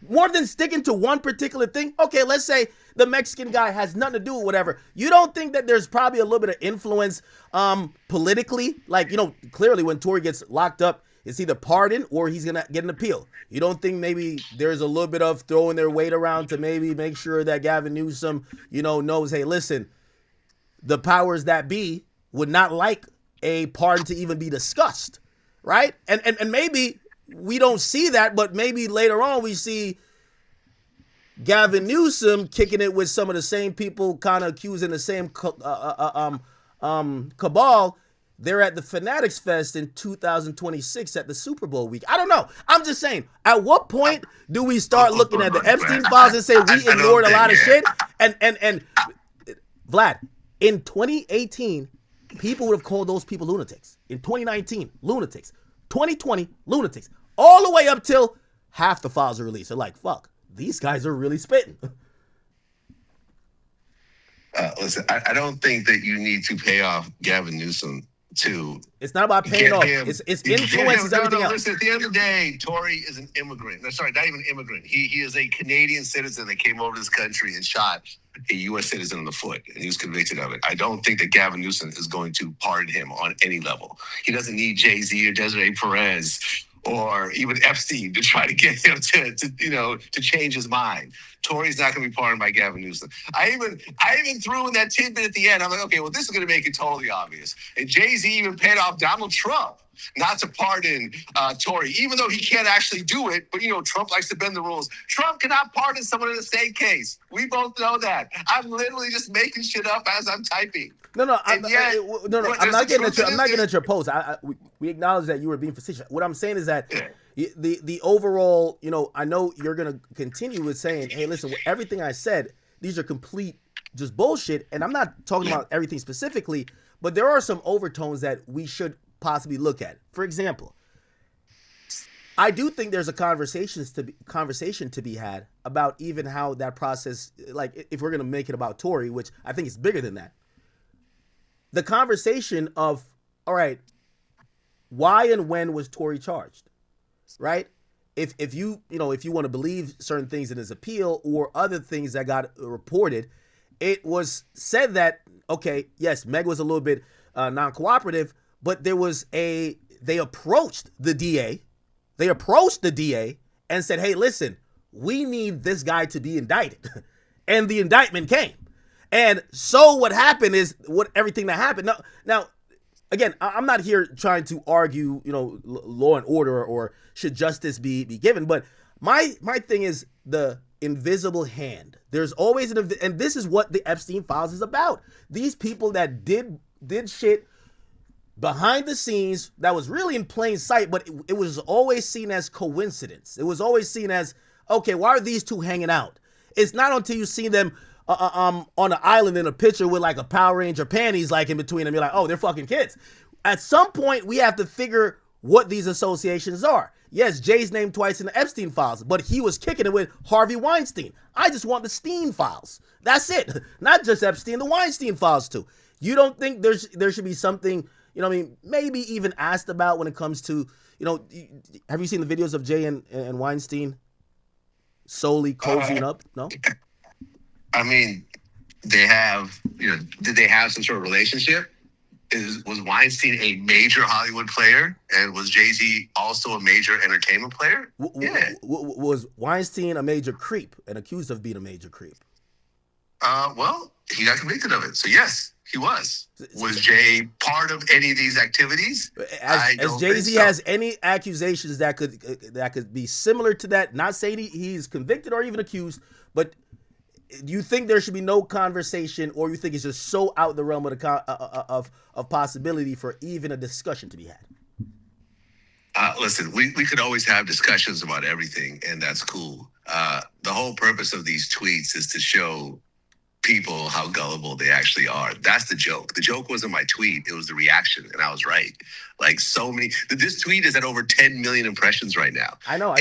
More than sticking to one particular thing. Okay, let's say the Mexican guy has nothing to do with whatever. You don't think that there's probably a little bit of influence politically? Like, clearly when Tory gets locked up, it's either pardon or he's going to get an appeal. You don't think maybe there's a little bit of throwing their weight around to maybe make sure that Gavin Newsom, knows, hey, listen, the powers that be would not like a pardon to even be discussed, right? And maybe we don't see that, but maybe later on we see Gavin Newsom kicking it with some of the same people kind of accusing the same cabal. They're at the Fanatics Fest in 2026 at the Super Bowl week. I don't know. I'm just saying, at what point do we start looking at the Epstein files and say we ignored a lot of shit? And Vlad, in 2018, people would have called those people lunatics. In 2019, lunatics. 2020, lunatics. All the way up till half the files are released. They're like, fuck. these guys are really spitting. Listen, I don't think that you need to pay off Gavin Newsom to. It's not about paying off. Him, it's influence. It's everything else. Listen, at the end of the day, Tory is an immigrant. No, sorry, not even an immigrant. He is a Canadian citizen that came over to this country and shot a U.S. citizen in the foot, and he was convicted of it. I don't think that Gavin Newsom is going to pardon him on any level. He doesn't need Jay-Z or Desiree Perez or even Epstein to try to get him to change his mind. Tory's not going to be pardoned by Gavin Newsom. I even threw in that tidbit at the end. I'm like, okay, well, this is going to make it totally obvious. And Jay-Z even paid off Donald Trump not to pardon Tory, even though he can't actually do it. But, Trump likes to bend the rules. Trump cannot pardon someone in a state case. We both know that. I'm literally just making shit up as I'm typing. I'm not getting at your post. We acknowledge that you were being facetious. What I'm saying is that the overall, I know you're going to continue with saying, hey, listen, everything I said, these are complete just bullshit. And I'm not talking about everything specifically, but there are some overtones that we should possibly look at. For example, I do think there's a conversation to be had about even how that process, like if we're going to make it about Tory, which I think is bigger than that. The conversation of, all right, why and when was Tory charged, right? If you want to believe certain things in his appeal or other things that got reported, it was said that, okay, yes, Meg was a little bit non-cooperative, but they approached the DA. They approached the DA and said, hey, listen, we need this guy to be indicted. And the indictment came. And so what happened is everything that happened. Now, again, I'm not here trying to argue, law and order or should justice be given. But my thing is the invisible hand. There's always and this is what the Epstein files is about. These people that did shit behind the scenes that was really in plain sight, but it was always seen as coincidence. It was always seen as, okay, why are these two hanging out? It's not until you see them on an island in a picture with like a Power Ranger panties like in between them, you're like, oh, they're fucking kids. At some point, we have to figure what these associations are. Yes, Jay's named twice in the Epstein files, but he was kicking it with Harvey Weinstein. I just want the Steen files. That's it. Not just Epstein, the Weinstein files too. You don't think there should be something, maybe even asked about when it comes to, have you seen the videos of Jay and Weinstein solely cozying up? No? I mean, they have, did they have some sort of relationship? Was Weinstein a major Hollywood player? And was Jay-Z also a major entertainment player? Yeah. Was Weinstein a major creep and accused of being a major creep? Well, he got convicted of it. So yes, he was. Was Jay part of any of these activities? As Jay-Z has any accusations that could be similar to that, not saying he's convicted or even accused, but do you think there should be no conversation, or you think it's just so out the realm of possibility for even a discussion to be had? Listen, we could always have discussions about everything, and that's cool. The whole purpose of these tweets is to show people how gullible they actually are. That's the joke. The joke wasn't my tweet. It was the reaction, and I was right. Like this tweet is at over 10 million impressions right now. I know.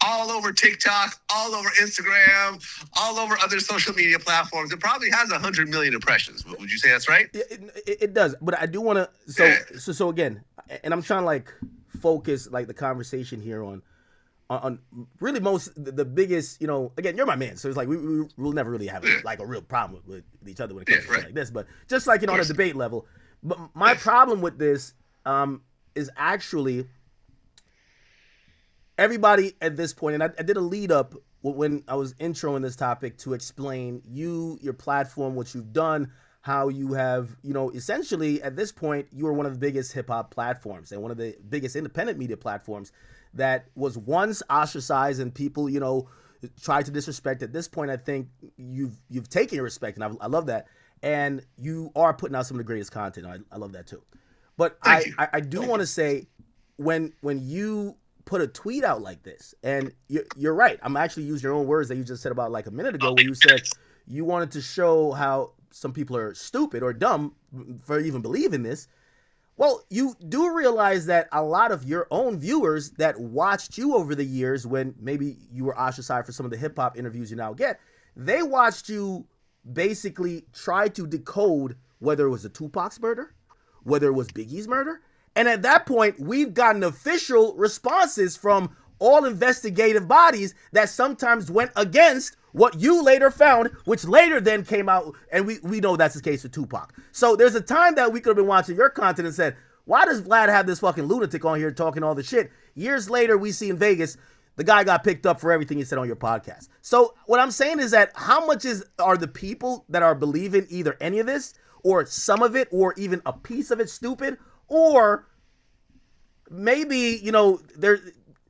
All over TikTok, all over Instagram, all over other social media platforms. It probably has 100 million impressions. Would you say that's right? It does. But I do want to. So again, and I'm trying to like focus like the conversation here on really the biggest. Again, you're my man, so it's like we'll never really have like a real problem with each other when it comes to shit like this. But just like on a debate level, but my problem with this is actually. Everybody at this point, and I did a lead up when I was introing this topic to explain your platform, what you've done, how you have, essentially at this point, you are one of the biggest hip hop platforms and one of the biggest independent media platforms that was once ostracized and people, tried to disrespect. At this point, I think you've taken your respect, and I love that. And you are putting out some of the greatest content. I love that too. But I do want to say when you put a tweet out like this, and you're right. I'm actually using your own words that you just said about like a minute ago, where you said you wanted to show how some people are stupid or dumb for even believing this. Well, you do realize that a lot of your own viewers that watched you over the years when maybe you were ostracized for some of the hip hop interviews you now get, they watched you basically try to decode whether it was a Tupac's murder, whether it was Biggie's murder. And at that point, we've gotten official responses from all investigative bodies that sometimes went against what you later found, which later then came out, and we know that's the case with Tupac. So there's a time that we could have been watching your content and said, why does Vlad have this fucking lunatic on here talking all this shit? Years later, we see in Vegas, the guy got picked up for everything he said on your podcast. So what I'm saying is that how much are the people that are believing either any of this or some of it or even a piece of it stupid, or maybe,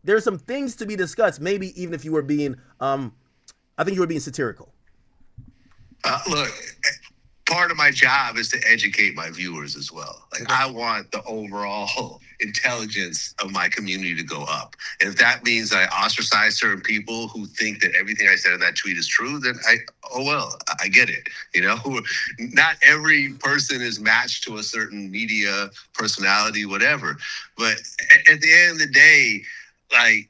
there's some things to be discussed, maybe even if you were being, I think you were being satirical. Look, part of my job is to educate my viewers as well. Like, I want the overall intelligence of my community to go up. And if that means I ostracize certain people who think that everything I said in that tweet is true, then I get it. Not every person is matched to a certain media personality, whatever. But at the end of the day, like,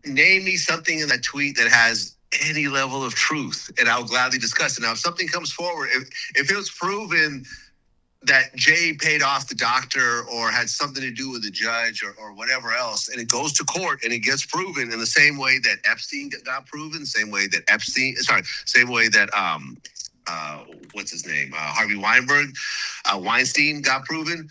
name me something in that tweet that has any level of truth, and I'll gladly discuss it. Now, if something comes forward, if it was proven that Jay paid off the doctor or had something to do with the judge or whatever else, and it goes to court and it gets proven in the same way that Epstein got proven, same way that what's his name? Harvey Weinstein got proven,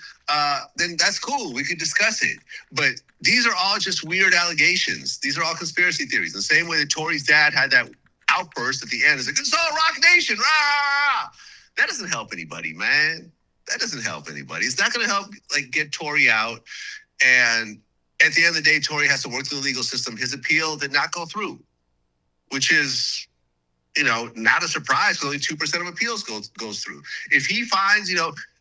then that's cool. We could discuss it. But these are all just weird allegations. These are all conspiracy theories. The same way that Tory's dad had that outburst at the end. It's like, it's all Rock Nation. Rah, rah, rah. That doesn't help anybody, man. That doesn't help anybody. It's not going to help get Tory out. And at the end of the day, Tory has to work through the legal system. His appeal did not go through, which is, not a surprise, because only 2% of appeals goes through. If he finds,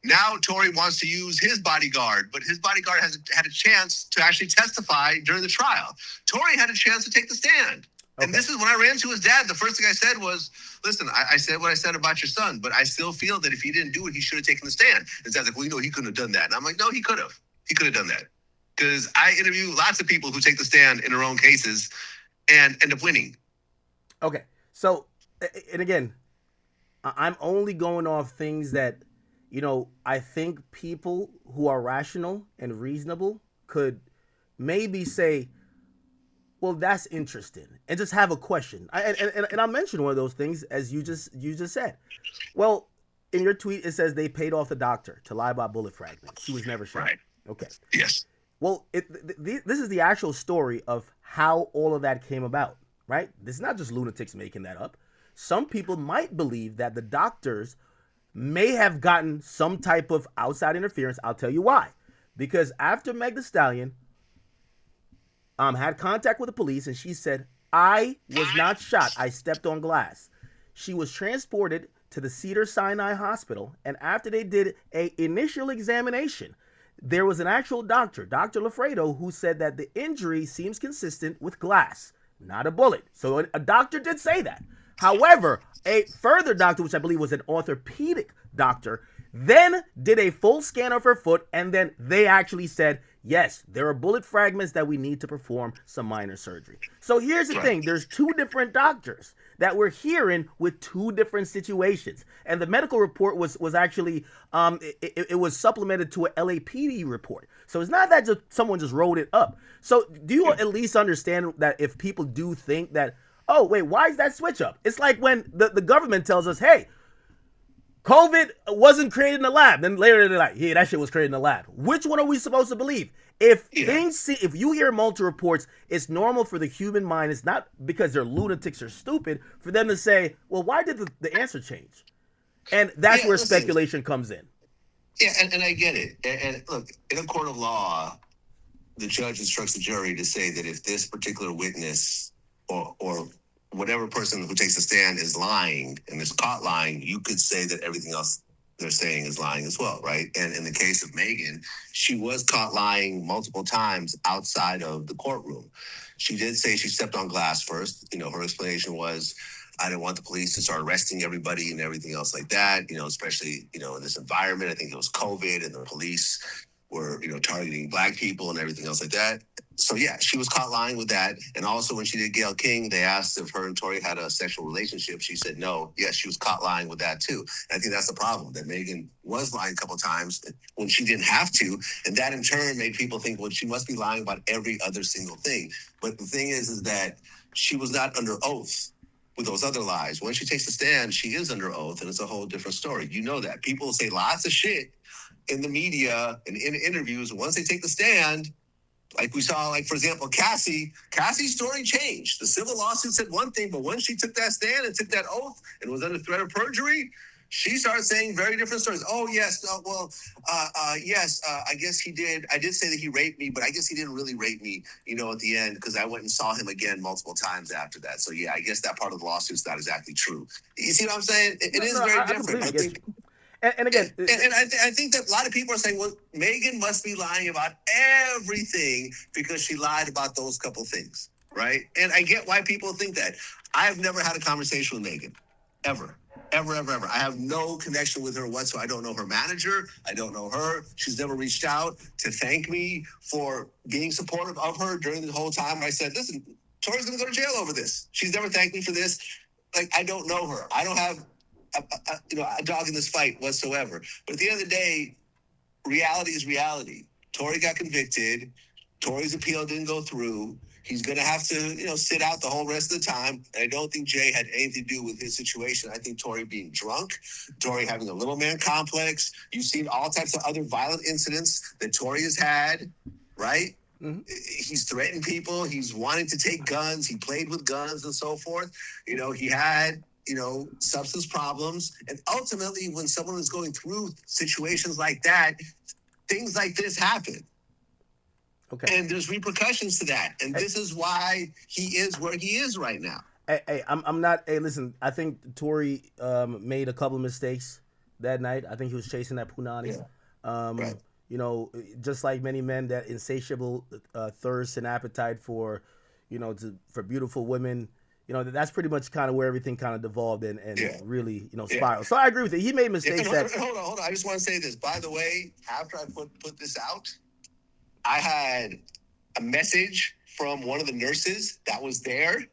now Tory wants to use his bodyguard, but his bodyguard has had a chance to actually testify during the trial. Tory had a chance to take the stand. Okay. And this is when I ran to his dad. The first thing I said was, listen, I said what I said about your son, but I still feel that if he didn't do it, he should have taken the stand. And dad's like, well, he couldn't have done that. And I'm like, no, he could have. He could have done that. Because I interview lots of people who take the stand in their own cases and end up winning. Okay. So, and again, I'm only going off things that, I think people who are rational and reasonable could maybe say, well, that's interesting, and just have a question. And I'll mention one of those things, as you just said. Well, in your tweet, it says they paid off the doctor to lie about bullet fragments. She was never shot. Right. Okay. Yes. Well, this is the actual story of how all of that came about, right? This is not just lunatics making that up. Some people might believe that the doctors may have gotten some type of outside interference. I'll tell you why. Because after Meg Thee Stallion had contact with the police, and she said, I was not shot. I stepped on glass. She was transported to the Cedars-Sinai Hospital, and after they did an initial examination, there was an actual doctor, Dr. Lafredo, who said that the injury seems consistent with glass, not a bullet. So a doctor did say that. However, a further doctor, which I believe was an orthopedic doctor, then did a full scan of her foot, and then they actually said, yes, there are bullet fragments that we need to perform some minor surgery. So here's the thing. There's two different doctors that we're hearing with two different situations. And the medical report was actually, it was supplemented to an LAPD report. So it's not that someone just wrote it up. So do you at least understand that if people do think that, oh, wait, why is that switch up? It's like when the government tells us, hey, COVID wasn't created in the lab. Then later they're like, yeah, that shit was created in the lab. Which one are we supposed to believe? If you hear multiple reports, it's normal for the human mind. It's not because they're lunatics or stupid for them to say, well, why did the answer change? And that's where speculation comes in. Yeah, and I get it. And look, in a court of law, the judge instructs the jury to say that if this particular witness or whatever person who takes a stand is lying and is caught lying, you could say that everything else they're saying is lying as well, right? And in the case of Megan, she was caught lying multiple times outside of the courtroom. She did say she stepped on glass first. Her explanation was, I didn't want the police to start arresting everybody and everything else like that, especially, in this environment. I think it was COVID and the police were, targeting black people and everything else like that. So yeah, she was caught lying with that. And also when she did Gayle King, they asked if her and Tory had a sexual relationship. She said no. Yes, she was caught lying with that too. And I think that's the problem, that Megan was lying a couple of times when she didn't have to. And that in turn made people think, well, she must be lying about every other single thing. But the thing is that she was not under oath with those other lies. When she takes a stand, she is under oath, and it's a whole different story. You know that. People say lots of shit in the media and in interviews. Once they take the stand, like we saw, like, for example, Cassie's story changed. The civil lawsuit said one thing, but when she took that stand and took that oath and was under threat of perjury, she started saying very different stories. Oh, yes, yes, I guess he did. I did say that he raped me, but I guess he didn't really rape me, at the end, because I went and saw him again multiple times after that. So, yeah, I guess that part of the lawsuit is not exactly true. You see what I'm saying? It is very different. I think. And again, and I think that a lot of people are saying, well, Megan must be lying about everything because she lied about those couple things, right? And I get why people think that. I have never had a conversation with Megan, ever. I have no connection with her whatsoever. I don't know her manager. I don't know her. She's never reached out to thank me for being supportive of her during the whole time. I said, listen, Tori's going to go to jail over this. She's never thanked me for this. Like, I don't know her. I don't have a dog in this fight whatsoever. But at the end of the day, reality is reality. Tory got convicted. Tory's appeal didn't go through. He's going to have to, sit out the whole rest of the time. And I don't think Jay had anything to do with his situation. I think Tory being drunk, Tory having a little man complex. You've seen all types of other violent incidents that Tory has had, right? Mm-hmm. He's threatened people. He's wanting to take guns. He played with guns and so forth. He had substance problems. And ultimately, when someone is going through situations like that, things like this happen. Okay. And there's repercussions to that. And this is why he is where he is right now. I'm not. Hey, listen, I think Tory made a couple of mistakes that night. I think he was chasing that punani. Yeah. Right. Just like many men, that insatiable thirst and appetite for, for beautiful women. That's pretty much kind of where everything kind of devolved and really, spiraled. So I agree with you. He made mistakes. Hold on. I just want to say this. By the way, after I put this out, I had a message from one of the nurses that was there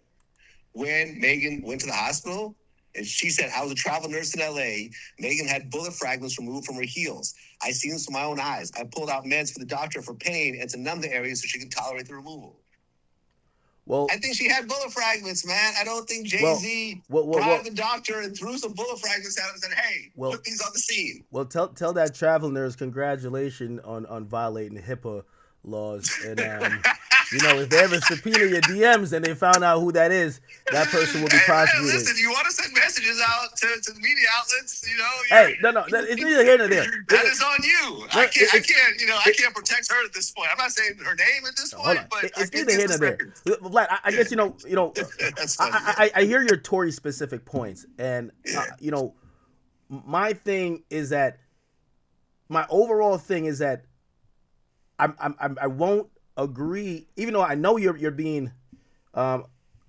when Megan went to the hospital. And she said, I was a travel nurse in LA. Megan had bullet fragments removed from her heels. I seen this with my own eyes. I pulled out meds for the doctor for pain and to numb the area so she could tolerate the removal. Well, I think she had bullet fragments, man. I don't think Jay-Z bribed the doctor and threw some bullet fragments at him and said, hey, put these on the scene. Well, tell that travel nurse congratulations on violating HIPAA laws. And, if they ever subpoena your DMs and they found out who that is, that person will be prosecuted. Hey, listen, you want to send messages out to the media outlets, Hey, no, it's neither here nor there. That is on you. I can't protect her at this point. I'm not saying her name at this point, but it's neither here nor there. Vlad, I guess That's funny, I hear your Tory specific points, and my thing is that my overall thing is that I won't agree, even though I know you're being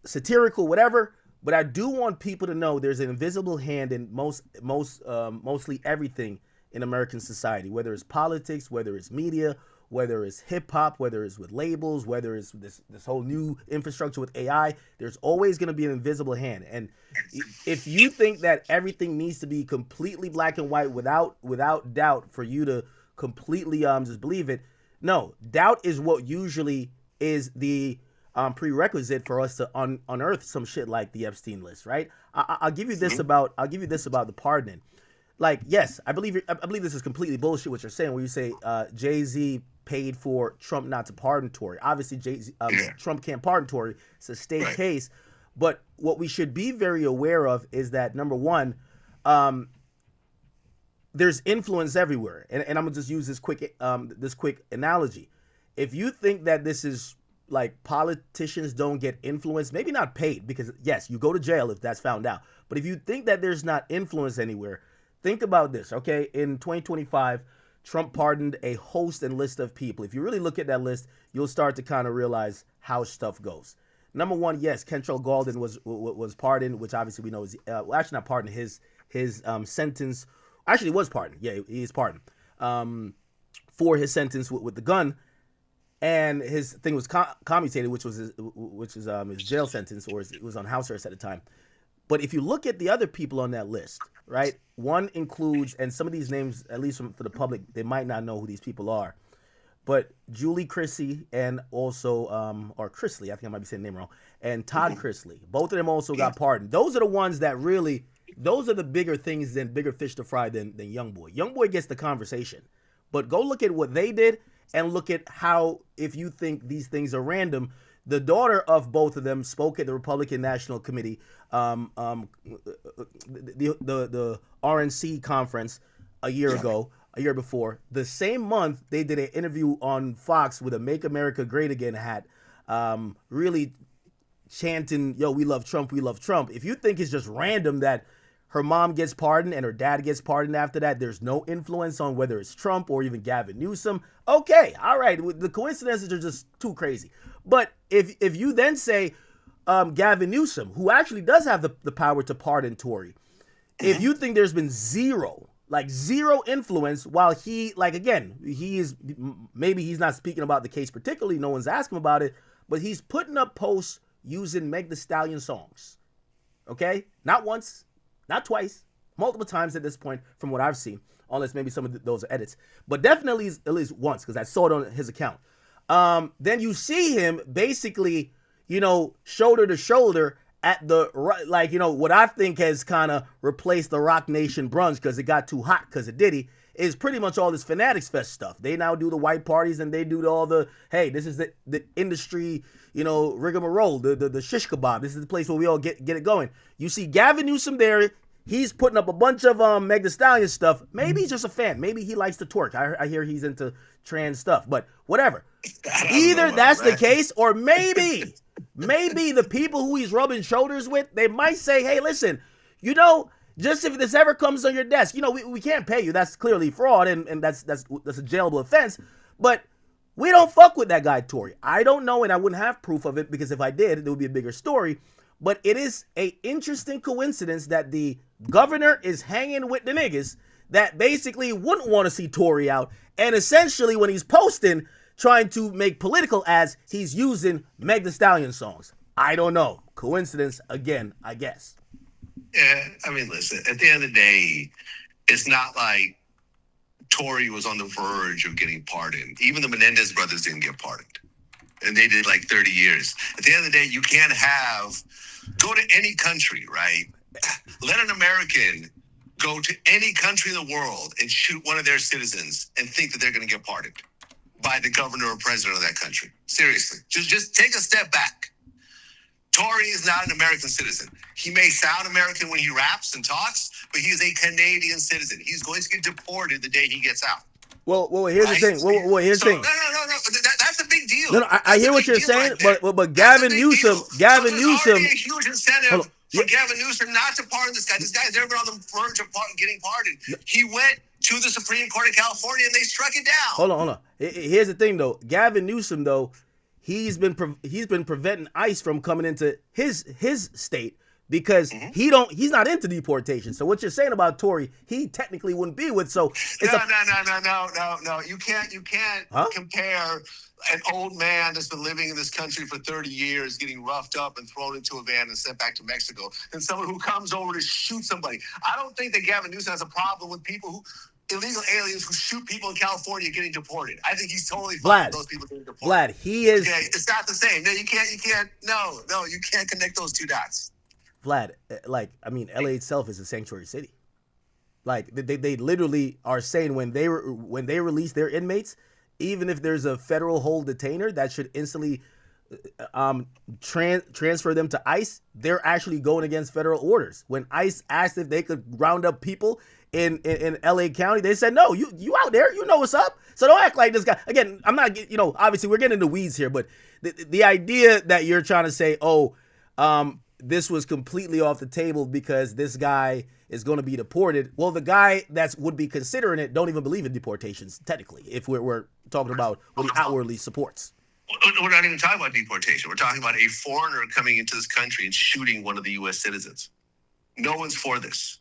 satirical, whatever, but I do want people to know there's an invisible hand in mostly everything in American society, whether it's politics, whether it's media, whether it's hip hop, whether it's with labels, whether it's this whole new infrastructure with AI. There's always going to be an invisible hand. And if you think that everything needs to be completely black and white without doubt for you to completely just believe it, no, doubt is what usually is the prerequisite for us to unearth some shit like the Epstein list, right? I'll give you this about the pardoning. Like, yes, I believe this is completely bullshit what you're saying, where you say Jay-Z paid for Trump not to pardon Tory. Obviously, Trump can't pardon Tory. It's a state case. But what we should be very aware of is that, number one, there's influence everywhere, and I'm gonna just use this quick analogy. If you think that this is like politicians don't get influence, maybe not paid, because yes, you go to jail if that's found out. But if you think that there's not influence anywhere, think about this. Okay, in 2025, Trump pardoned a host and list of people. If you really look at that list, you'll start to kind of realize how stuff goes. Number one, yes, Kentrell Gaulden was pardoned, which obviously we know is actually not pardoned. His sentence. Actually, he was pardoned. Yeah, he is pardoned for his sentence with the gun, and his thing was commutated, which is his jail sentence, or it was on house arrest at the time. But if you look at the other people on that list, right, one includes, and some of these names, at least for the public, they might not know who these people are, but Julie Chrisley and also, or Chrisley, I think I might be saying the name wrong, and Todd Chrisley. Both of them also got pardoned. Those are the ones that really, those are the bigger things, bigger fish to fry than Youngboy. Youngboy gets the conversation. But go look at what they did and look at how, if you think these things are random, the daughter of both of them spoke at the Republican National Committee, the RNC conference a year before. The same month, they did an interview on Fox with a Make America Great Again hat, really chanting, yo, we love Trump, we love Trump. If you think it's just random that her mom gets pardoned and her dad gets pardoned after that, there's no influence on whether it's Trump or even Gavin Newsom, okay, all right, the coincidences are just too crazy. But if you then say Gavin Newsom, who actually does have the power to pardon Tory, if you think there's been zero influence, while he, like, again, maybe he's not speaking about the case particularly, no one's asking about it, but he's putting up posts using Meg Thee Stallion songs, okay? Not once, not twice, multiple times at this point from what I've seen, unless maybe some of those are edits, but definitely at least once, because I saw it on his account. Then you see him basically, shoulder to shoulder at the, like, what I think has kind of replaced the Rock Nation brunch because it got too hot because of Diddy, is pretty much all this Fanatics Fest stuff. They now do the white parties and they do all the, hey, this is the industry, rigmarole, the shish kebab. This is the place where we all get it going. You see Gavin Newsom there. He's putting up a bunch of Meg Thee Stallion stuff. Maybe he's just a fan. Maybe he likes to twerk. I hear he's into trans stuff, but whatever. Either that's the case, or maybe the people who he's rubbing shoulders with, they might say, hey, listen, just if this ever comes on your desk, we can't pay you. That's clearly fraud, and that's a jailable offense. But we don't fuck with that guy, Tory. I don't know, and I wouldn't have proof of it, because if I did, it would be a bigger story. But it is a interesting coincidence that the governor is hanging with the niggas that basically wouldn't want to see Tory out. And essentially, when he's posting, trying to make political ads, he's using Meg Thee Stallion songs. I don't know. Coincidence again, I guess. Yeah, I mean, listen, at the end of the day, it's not like Tory was on the verge of getting pardoned. Even the Menendez brothers didn't get pardoned. And they did like 30 years. At the end of the day, you can't go to any country, right? Let an American go to any country in the world and shoot one of their citizens and think that they're going to get pardoned by the governor or president of that country. Seriously. Just take a step back. Tory is not an American citizen. He may sound American when he raps and talks, but he is a Canadian citizen. He's going to get deported the day he gets out. Well, here's the thing. Here's the thing. No. That's a big deal. No, I hear what you're saying, but Gavin Newsom, There's already a huge incentive for Gavin Newsom not to pardon this guy. This guy's never been on the verge of getting pardoned. He went to the Supreme Court of California and they struck it down. Hold on. Here's the thing, though. Gavin Newsom, though, he's been preventing ICE from coming into his state because he's not into deportation. So what you're saying about Tory, he technically wouldn't be with. So it's no. You can't compare an old man that's been living in this country for 30 years, getting roughed up and thrown into a van and sent back to Mexico, and someone who comes over to shoot somebody. I don't think that Gavin Newsom has a problem with illegal aliens who shoot people in California getting deported. I think he's totally fine with those people getting deported. Vlad, he is. Okay, it's not the same. No, you can't connect those two dots. Vlad, LA itself is a sanctuary city. Like they literally are saying when they release their inmates, even if there's a federal hold detainer that should instantly transfer them to ICE, they're actually going against federal orders. When ICE asked if they could round up people in LA County, they said, no, you out there, you know what's up. So don't act like this guy. Again, I'm not, obviously we're getting into weeds here, but the idea that you're trying to say, this was completely off the table because this guy is going to be deported. Well, the guy that would be considering it don't even believe in deportations, technically, if we're talking about what he outwardly supports. We're not even talking about deportation. We're talking about a foreigner coming into this country and shooting one of the U.S. citizens. No one's for this.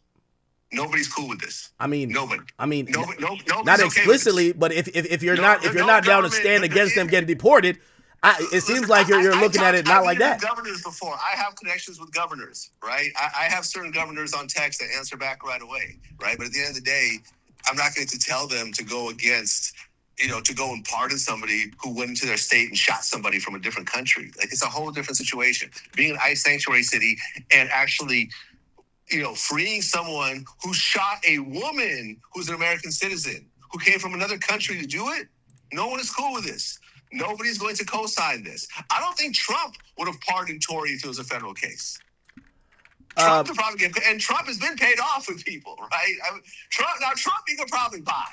Nobody's cool with this. I mean, Nobody. nobody's Nobody's not okay explicitly, with this. but if you're No, not no down to government- stand against them getting deported, it seems like you're looking at it not like that. I've governors before. I have connections with governors, right? I have certain governors on text that answer back right away, right? But at the end of the day, I'm not going to tell them to go against, to go and pardon somebody who went into their state and shot somebody from a different country. Like, it's a whole different situation. Being an ICE sanctuary city and actually, freeing someone who shot a woman who's an American citizen, who came from another country to do it, no one is cool with this. Nobody's going to co-sign this. I don't think Trump would have pardoned Tory if it was a federal case. Trump would probably get, and Trump has been paid off with people, right? Trump you could probably buy,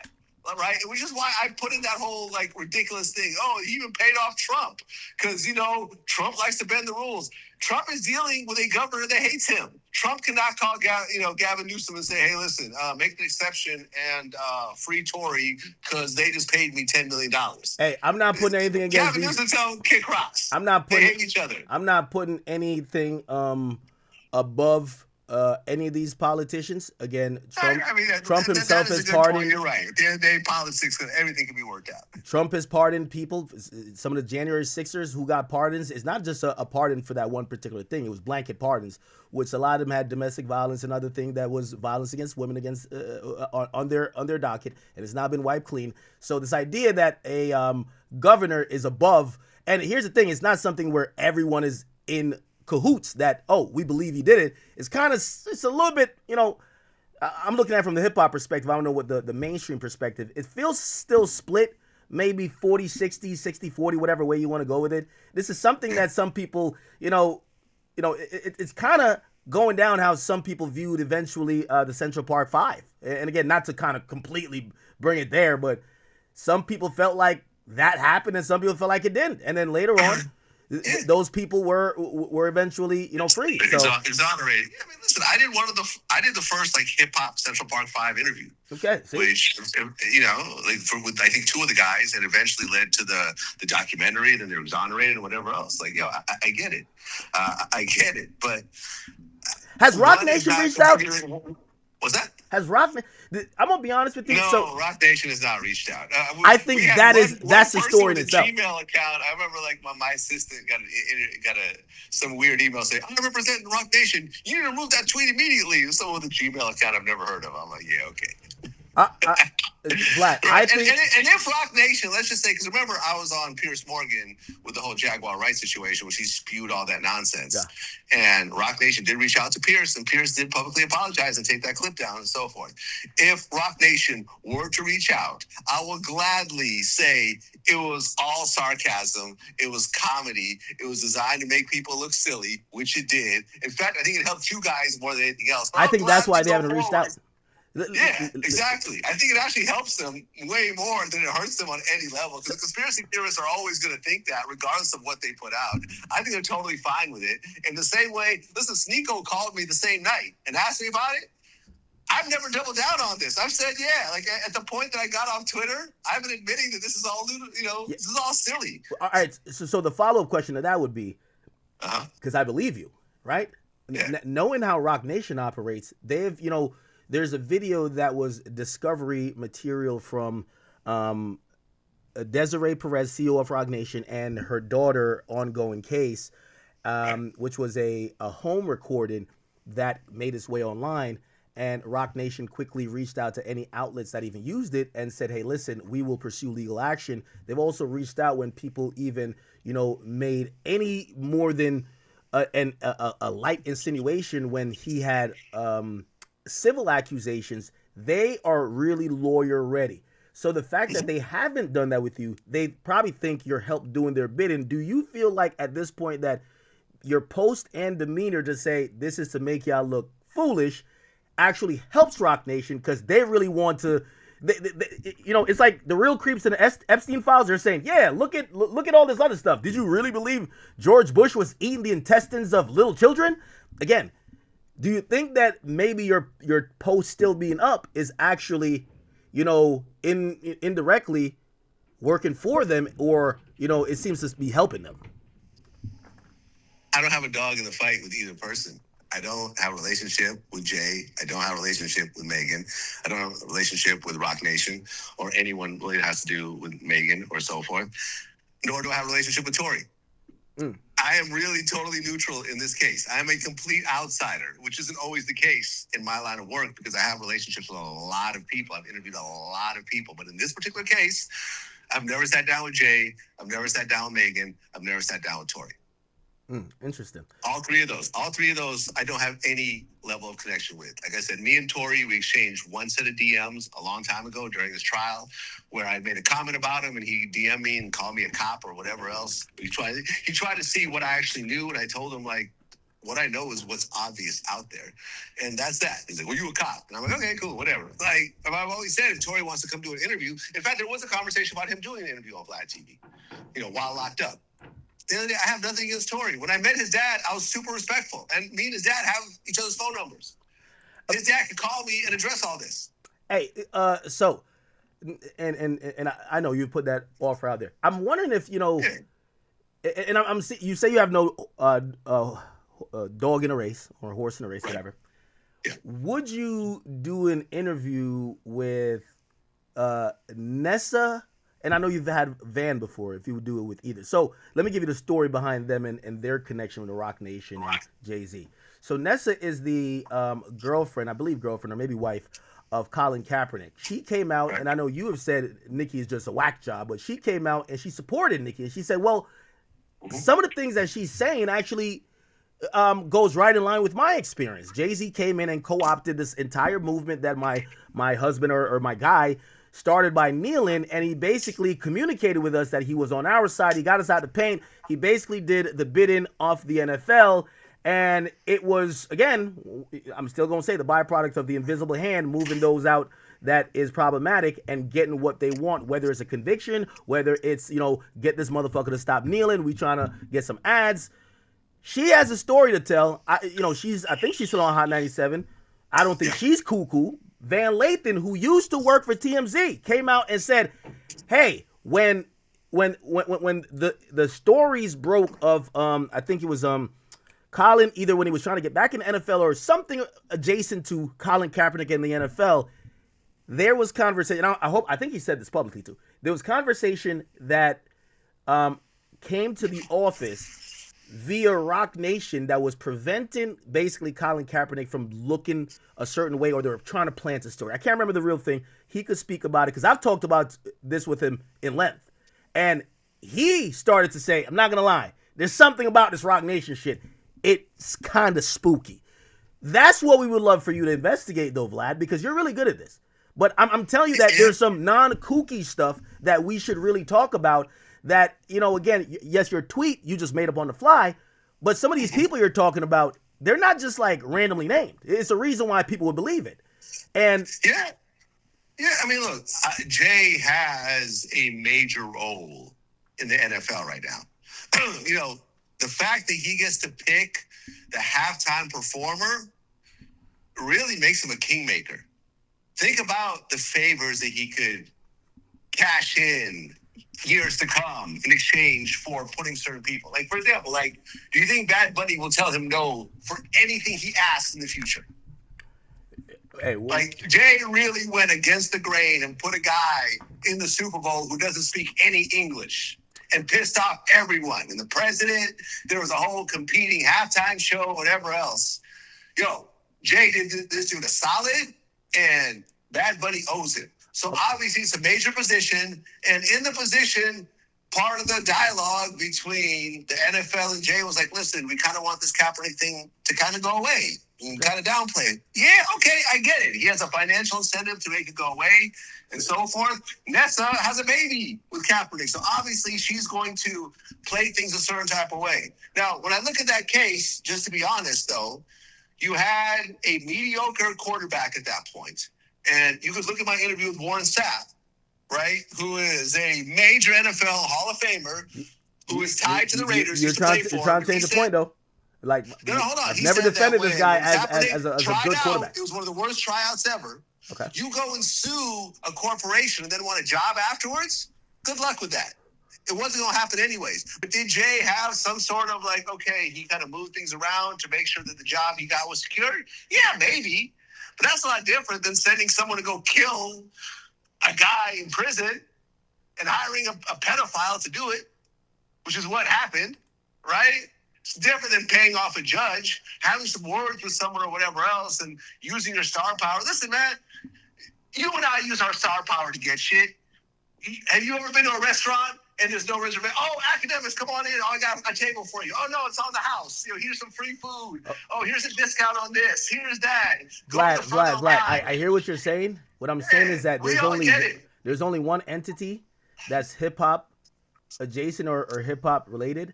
right? Which is why I put in that whole ridiculous thing. Oh, he even paid off Trump because Trump likes to bend the rules. Trump is dealing with a governor that hates him. Trump cannot call Gavin Newsom and say, "Hey, listen, make an exception and free Tory because they just paid me $10 million." Hey, I'm not putting anything against Gavin Newsom tell them kick rocks. They hate each other. I'm not putting anything above any of these politicians. Again, Trump himself has pardoned. You're right. At the end of the day, politics, everything can be worked out. Trump has pardoned people. Some of the January 6ers who got pardons. It's not just a pardon for that one particular thing. It was blanket pardons, which a lot of them had domestic violence and other thing that was violence against women on their docket, and it's not been wiped clean. So this idea that a governor is above, and here's the thing, it's not something where everyone is in cahoots that, we believe he did it. It's a little bit, I'm looking at it from the hip hop perspective. I don't know what the mainstream perspective. It feels still split, maybe 40-60, 60-40, whatever way you want to go with it. This is something that some people, it's kind of going down how some people viewed eventually the Central Park 5. And again, not to kind of completely bring it there, but some people felt like that happened and some people felt like it didn't. And then later on, those people were eventually, free. So exonerated. Yeah, I mean, listen, I did the first hip hop Central Park 5 interview. Okay. See? Which, with I think two of the guys, and eventually led to the documentary, and then they're exonerated and whatever else. I get it. I get it. But has Rock Nation reached out? What's that? Has Rock? I'm gonna be honest with you. No, Rock Nation has not reached out. I think that's the story in itself. Gmail account. I remember my assistant got some weird email saying, "I'm representing Rock Nation. You need to remove that tweet immediately." Someone with a Gmail account I've never heard of. I'm like, yeah, okay. Black. Right? I think, and if Rock Nation, let's just say, because remember I was on Piers Morgan with the whole Jaguar rights situation, which he spewed all that nonsense. Yeah. And Rock Nation did reach out to Piers, and Piers did publicly apologize and take that clip down and so forth. If Rock Nation were to reach out, I will gladly say it was all sarcasm. It was comedy. It was designed to make people look silly, which it did. In fact, I think it helped you guys more than anything else. I think that's why they haven't reached out. Yeah, exactly. I think it actually helps them way more than it hurts them on any level. Because conspiracy theorists are always going to think that, regardless of what they put out. I think they're totally fine with it. In the same way, listen, Sneeko called me the same night and asked me about it. I've never doubled down on this. I've said, yeah, at the point that I got off Twitter, I've been admitting that this is all, this is all silly. All right. So the follow-up question to that would be, because I believe you, right? Yeah. Knowing how Rock Nation operates, they've, there's a video that was discovery material from Desiree Perez, CEO of Rock Nation, and her daughter ongoing case, which was a home recording that made its way online. And Rock Nation quickly reached out to any outlets that even used it and said, hey, listen, we will pursue legal action. They've also reached out when people even, made any more than a light insinuation when he had civil accusations. They are really lawyer ready. So the fact that they haven't done that with you, they probably think you're help doing their bidding. Do you feel like at this point that your post and demeanor to say this is to make y'all look foolish actually helps Rock Nation because they really want to, it's like the real creeps in the Epstein files. They're saying, yeah, look at all this other stuff. Did you really believe George Bush was eating the intestines of little children? Again, do you think that maybe your post still being up is actually, indirectly working for them, or, it seems to be helping them? I don't have a dog in the fight with either person. I don't have a relationship with Jay. I don't have a relationship with Megan. I don't have a relationship with Rock Nation or anyone really that has to do with Megan or so forth. Nor do I have a relationship with Tori. I am really totally neutral in this case. I am a complete outsider, which isn't always the case in my line of work because I have relationships with a lot of people. I've interviewed a lot of people. But in this particular case, I've never sat down with Jay. I've never sat down with Megan. I've never sat down with Tori. Interesting. All three of those, I don't have any level of connection with. Like I said, me and Tori, we exchanged one set of DMs a long time ago during this trial where I made a comment about him and he DM'd me and called me a cop or whatever else. He tried to see what I actually knew, and I told him, like, what I know is what's obvious out there. And that's that. He's like, well, you a cop. And I'm like, okay, cool, whatever. Like, I've always said if Tori wants to come do an interview, in fact, there was a conversation about him doing an interview on VLAD TV, while locked up. The other day, I have nothing against Tori. When I met his dad, I was super respectful. And me and his dad have each other's phone numbers. His dad could call me and address all this. Hey, so, and I know you put that offer out there. I'm wondering if, and I'm you say you have no dog in a race or horse in a race, Right. whatever. Yeah. Would you do an interview with Nessa? And I know you've had Van before, if you would do it with either. So let me give you the story behind them and their connection with the Rock Nation and Jay-Z. So Nessa is the girlfriend, I believe girlfriend or maybe wife, of Colin Kaepernick. She came out, and I know you have said Nikki is just a whack job, but she came out and she supported Nikki. And she said, well, some of the things that she's saying actually goes right in line with my experience. Jay-Z came in and co-opted this entire movement that my husband or my guy started by kneeling, and he basically communicated with us that he was on our side. He got us out the paint. He basically did the bidding off the NFL, and it was, again, I'm still going to say the byproduct of the invisible hand moving those out that is problematic and getting what they want, whether it's a conviction, whether it's, get this motherfucker to stop kneeling. We trying to get some ads. She has a story to tell. I think she's still on Hot 97. I don't think she's cool. Van Lathan, who used to work for TMZ, came out and said, hey, when the stories broke of I think it was Colin, either when he was trying to get back in the NFL or something adjacent to Colin Kaepernick in the NFL, there was conversation. I think he said this publicly too. There was conversation that came to the office via Rock Nation that was preventing basically Colin Kaepernick from looking a certain way, or they were trying to plant a story. I can't remember the real thing. He could speak about it because I've talked about this with him in length. And he started to say, I'm not going to lie, there's something about this Rock Nation shit. It's kind of spooky. That's what we would love for you to investigate, though, Vlad, because you're really good at this. But I'm telling you that there's some non-kooky stuff that we should really talk about that, again, yes, your tweet you just made up on the fly, but some of these people you're talking about, they're not just like randomly named. It's a reason why people would believe it. And yeah, I mean, look, Jay has a major role in the NFL right now. The fact that he gets to pick the halftime performer really makes him a kingmaker. Think about the favors that he could cash in years to come in exchange for putting certain people. Like, for example, do you think Bad Bunny will tell him no for anything he asks in the future? Hey, Jay really went against the grain and put a guy in the Super Bowl who doesn't speak any English and pissed off everyone. And the president, there was a whole competing halftime show, whatever else. Jay did this dude a solid, and Bad Bunny owes it. So obviously it's a major position, and in the position, part of the dialogue between the NFL and Jay was like, listen, we kind of want this Kaepernick thing to kind of go away and kind of downplay it. Yeah, okay, I get it. He has a financial incentive to make it go away and so forth. Nessa has a baby with Kaepernick, so obviously she's going to play things a certain type of way. Now, when I look at that case, just to be honest, though, you had a mediocre quarterback at that point. And you could look at my interview with Warren Sapp, right, who is a major NFL Hall of Famer, who is tied to the Raiders. You're trying to change the point, though. No, hold on. I've never defended this guy as a good quarterback. It was one of the worst tryouts ever. Okay. You go and sue a corporation and then want a job afterwards? Good luck with that. It wasn't going to happen anyways. But did Jay have some sort of like, okay, he kind of moved things around to make sure that the job he got was secure? Yeah, maybe. But that's a lot different than sending someone to go kill a guy in prison and hiring a pedophile to do it, which is what happened, right? It's different than paying off a judge, having some words with someone or whatever else, and using your star power. Listen, man, you and I use our star power to get shit. Have you ever been to a restaurant and there's no reservation? Oh, academics, come on in. Oh, I got a table for you. Oh, no, it's on the house. Here's some free food. Oh, here's a discount on this. Here's that. Vlad, I hear what you're saying. What I'm saying is that there's only one entity that's hip-hop adjacent or hip-hop related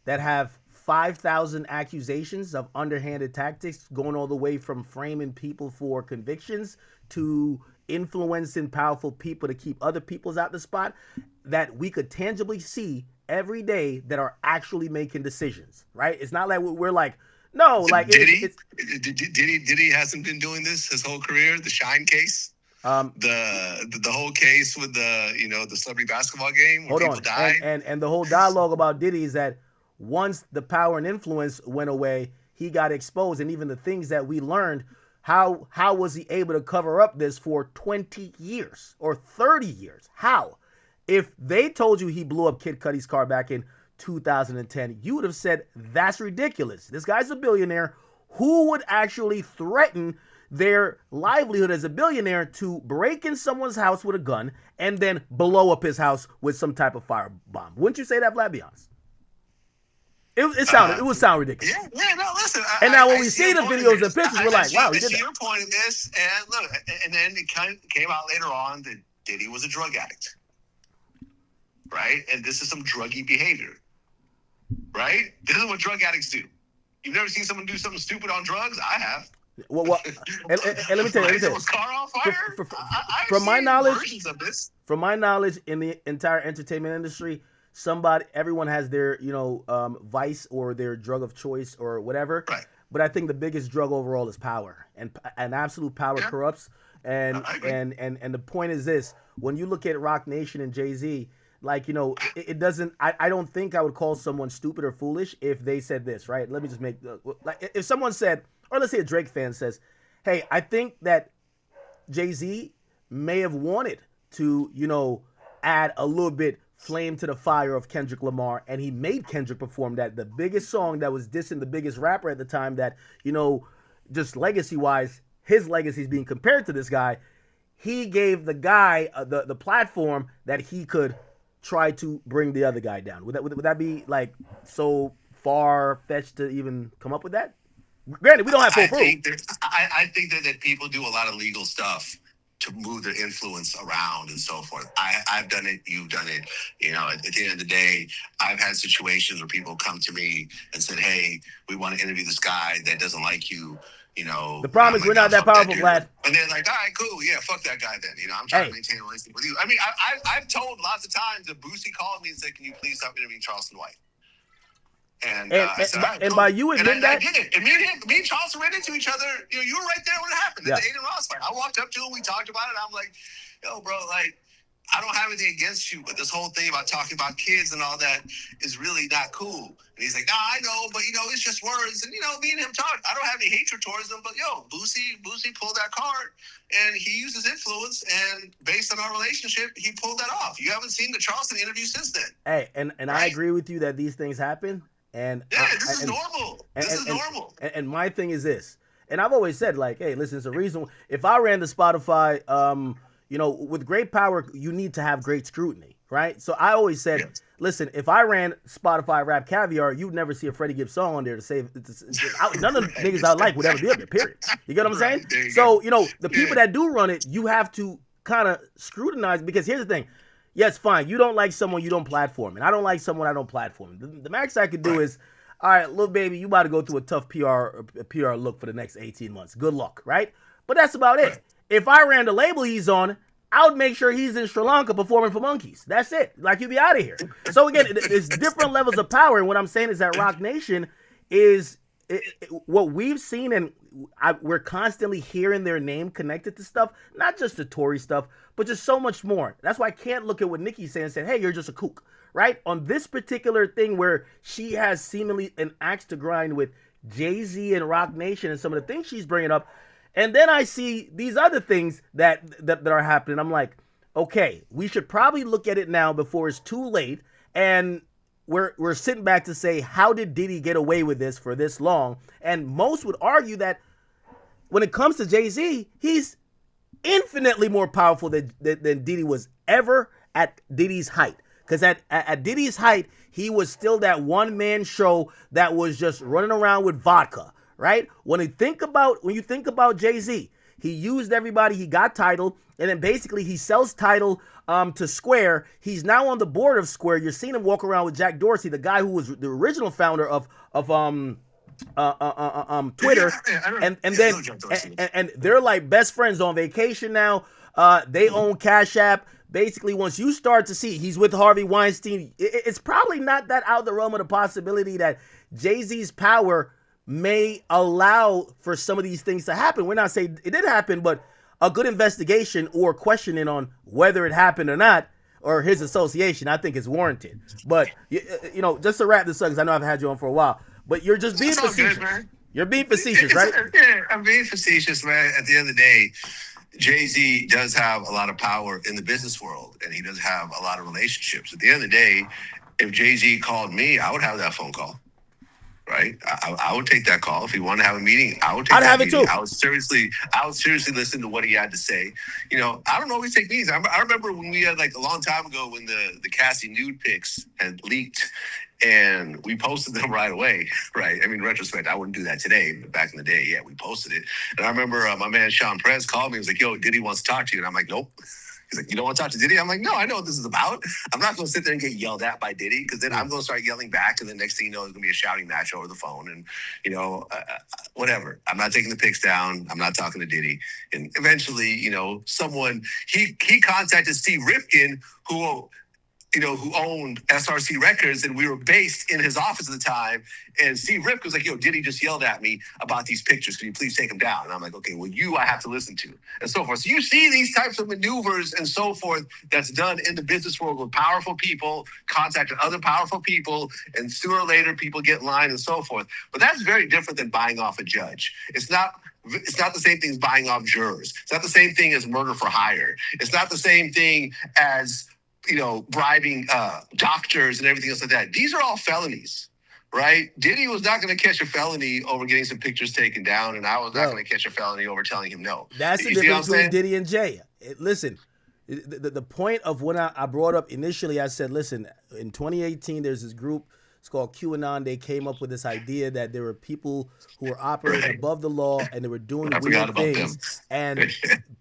that have 5,000 accusations of underhanded tactics going all the way from framing people for convictions to influencing powerful people to keep other people's out the spot that we could tangibly see every day that are actually making decisions, right? It's not like we're like, no, like did he hasn't been doing this his whole career? The Shine case, the whole case with the celebrity basketball game where people died, and the whole dialogue about Diddy is that once the power and influence went away, he got exposed, and even the things that we learned. How was he able to cover up this for 20 years or 30 years? How? If they told you he blew up Kid Cudi's car back in 2010, you would have said, that's ridiculous. This guy's a billionaire. Who would actually threaten their livelihood as a billionaire to break in someone's house with a gun and then blow up his house with some type of firebomb? Wouldn't you say that, Vlad? Be honest. It would sound ridiculous. Yeah, no, listen. And now when we see the videos and pictures, we're like, wow, he did that. I see your point in this, and look, and then it kind of came out later on that Diddy was a drug addict, right? And this is some druggy behavior, right? This is what drug addicts do. You've never seen someone do something stupid on drugs? I have. Well, and let me tell you. Was car on fire? From my knowledge in the entire entertainment industry, everyone has their, vice or their drug of choice or whatever. Right. But I think the biggest drug overall is power, and absolute power corrupts. And the point is this: when you look at Rock Nation and Jay-Z, it doesn't. I don't think I would call someone stupid or foolish if they said this, right? Let me just make if someone said, or let's say a Drake fan says, "Hey, I think that Jay-Z may have wanted to, add a little bit." Flame to the fire of Kendrick Lamar, and he made Kendrick perform that, the biggest song that was dissing the biggest rapper at the time that, just legacy-wise, his legacy is being compared to this guy. He gave the guy the platform that he could try to bring the other guy down. Would that be like so far-fetched to even come up with that? Granted, we don't have full proof. I think that people do a lot of legal stuff to move their influence around and so forth. I've done it. You've done it. At the end of the day, I've had situations where people come to me and said, hey, we want to interview this guy that doesn't like you. The problem is we're not that powerful, Vlad. And they're like, all right, cool. Yeah, fuck that guy then. I'm trying to maintain a relationship with you. I mean, I've told lots of times that Boosie called me and said, can you please stop interviewing Charleston White? And I said, all right, cool. By you admitting that, I did it. And me and Charleston ran into each other. You were right there when it happened. At the Aiden Ross fight. I walked up to him. We talked about it. I'm like, yo, bro, I don't have anything against you, but this whole thing about talking about kids and all that is really not cool. And he's like, nah, I know, but it's just words. And me and him talk. I don't have any hatred towards them, but Boosie pulled that card, and he used his influence, and based on our relationship, he pulled that off. You haven't seen the Charleston interview since then. Hey, and right? I agree with you that these things happen. And this is normal. This is normal. And my thing is this, and I've always said, hey, listen, it's a reason. If I ran to Spotify, with great power, you need to have great scrutiny, right? So I always said, listen, if I ran Spotify Rap Caviar, you'd never see a Freddie Gibbs song on there to say none of the niggas I like would ever be up there, period. You get what I'm saying? So, the people that do run it, you have to kind of scrutinize, because here's the thing. Yes, fine. You don't like someone, you don't platform. And I don't like someone, I don't platform. The max I could do is, all right, little baby, you about to go through a tough PR look for the next 18 months. Good luck, right? But that's about it. If I ran the label he's on, I would make sure he's in Sri Lanka performing for monkeys. That's it. You'd be out of here. So again, it's different levels of power. And what I'm saying is that Rock Nation is what we've seen, and we're constantly hearing their name connected to stuff, not just the Tory stuff, but just so much more. That's why I can't look at what Nicki's saying and say, hey, you're just a kook, right? On this particular thing where she has seemingly an axe to grind with Jay-Z and Rock Nation and some of the things she's bringing up. And then I see these other things that are happening. I'm like, okay, we should probably look at it now before it's too late. And we're sitting back to say, how did Diddy get away with this for this long? And most would argue that when it comes to Jay-Z, he's infinitely more powerful than Diddy was ever at Diddy's height. Because at Diddy's height, he was still that one-man show that was just running around with vodka, right? When you think about Jay-Z, he used everybody, he got Tidal, and then basically he sells Tidal to Square. He's now on the board of Square. You're seeing him walk around with Jack Dorsey, the guy who was the original founder of Twitter, and they're like best friends on vacation now. They own Cash App. Basically, once you start to see he's with Harvey Weinstein, it's probably not that out of the realm of the possibility that Jay-Z's power may allow for some of these things to happen. We're not saying it did happen, but a good investigation or questioning on whether it happened or not, or his association, I think is warranted. But, you know, just to wrap this up, because I know I've had you on for a while, but you're just being facetious. Good, you're being facetious, right? Yeah, I'm being facetious, man. At the end of the day, Jay-Z does have a lot of power in the business world, and he does have a lot of relationships. At the end of the day, if Jay-Z called me, I would have that phone call, right? I would take that call. If he wanted to have a meeting, I would take that meeting. I would seriously listen to what he had to say. You know, I don't always take meetings. I remember when we had, like, a long time ago when the Cassie nude pics had leaked, and we posted them right away, right? I mean, in retrospect, I wouldn't do that today, but back in the day, yeah, we posted it. And I remember my man Sean Perez called me. He was like, yo, Diddy wants to talk to you. And I'm like, nope. He's like, you don't want to talk to Diddy? I'm like, no, I know what this is about. I'm not going to sit there and get yelled at by Diddy, because then I'm going to start yelling back, and the next thing you know, there's going to be a shouting match over the phone, and, you know, whatever. I'm not taking the pics down. I'm not talking to Diddy. And eventually, you know, he contacted Steve Rifkin, who owned SRC Records, and we were based in his office at the time. And Steve Rifkin was like, yo, Diddy just yelled at me about these pictures. Can you please take them down? And I'm like, okay, well, I have to listen to, and so forth. So you see these types of maneuvers and so forth that's done in the business world with powerful people contacting other powerful people, and sooner or later people get in line and so forth. But that's very different than buying off a judge. It's not the same thing as buying off jurors. It's not the same thing as murder for hire. It's not the same thing as, you know, bribing doctors and everything else like that. These are all felonies, right? Diddy was not going to catch a felony over getting some pictures taken down, and I was not going to catch a felony over telling him no. That's the difference between Diddy and Jay. Listen, the point of when I brought up initially, I said, listen, in 2018, there's this group, it's called QAnon. They came up with this idea that there were people who were operating above the law, and they were doing weird things. And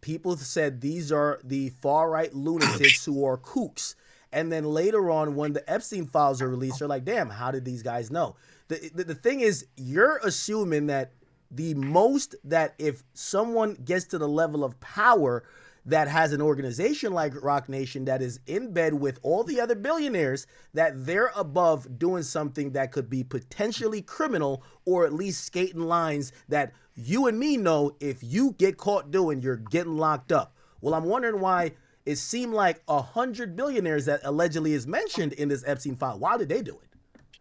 people said these are the far-right lunatics who are kooks. And then later on, when the Epstein files are released, they're like, damn, how did these guys know? The thing is, you're assuming that the most that if someone gets to the level of power that has an organization like Rock Nation that is in bed with all the other billionaires, that they're above doing something that could be potentially criminal, or at least skating lines that you and me know if you get caught doing, you're getting locked up. Well, I'm wondering why it seemed like 100 billionaires that allegedly is mentioned in this Epstein file. Why did they do it?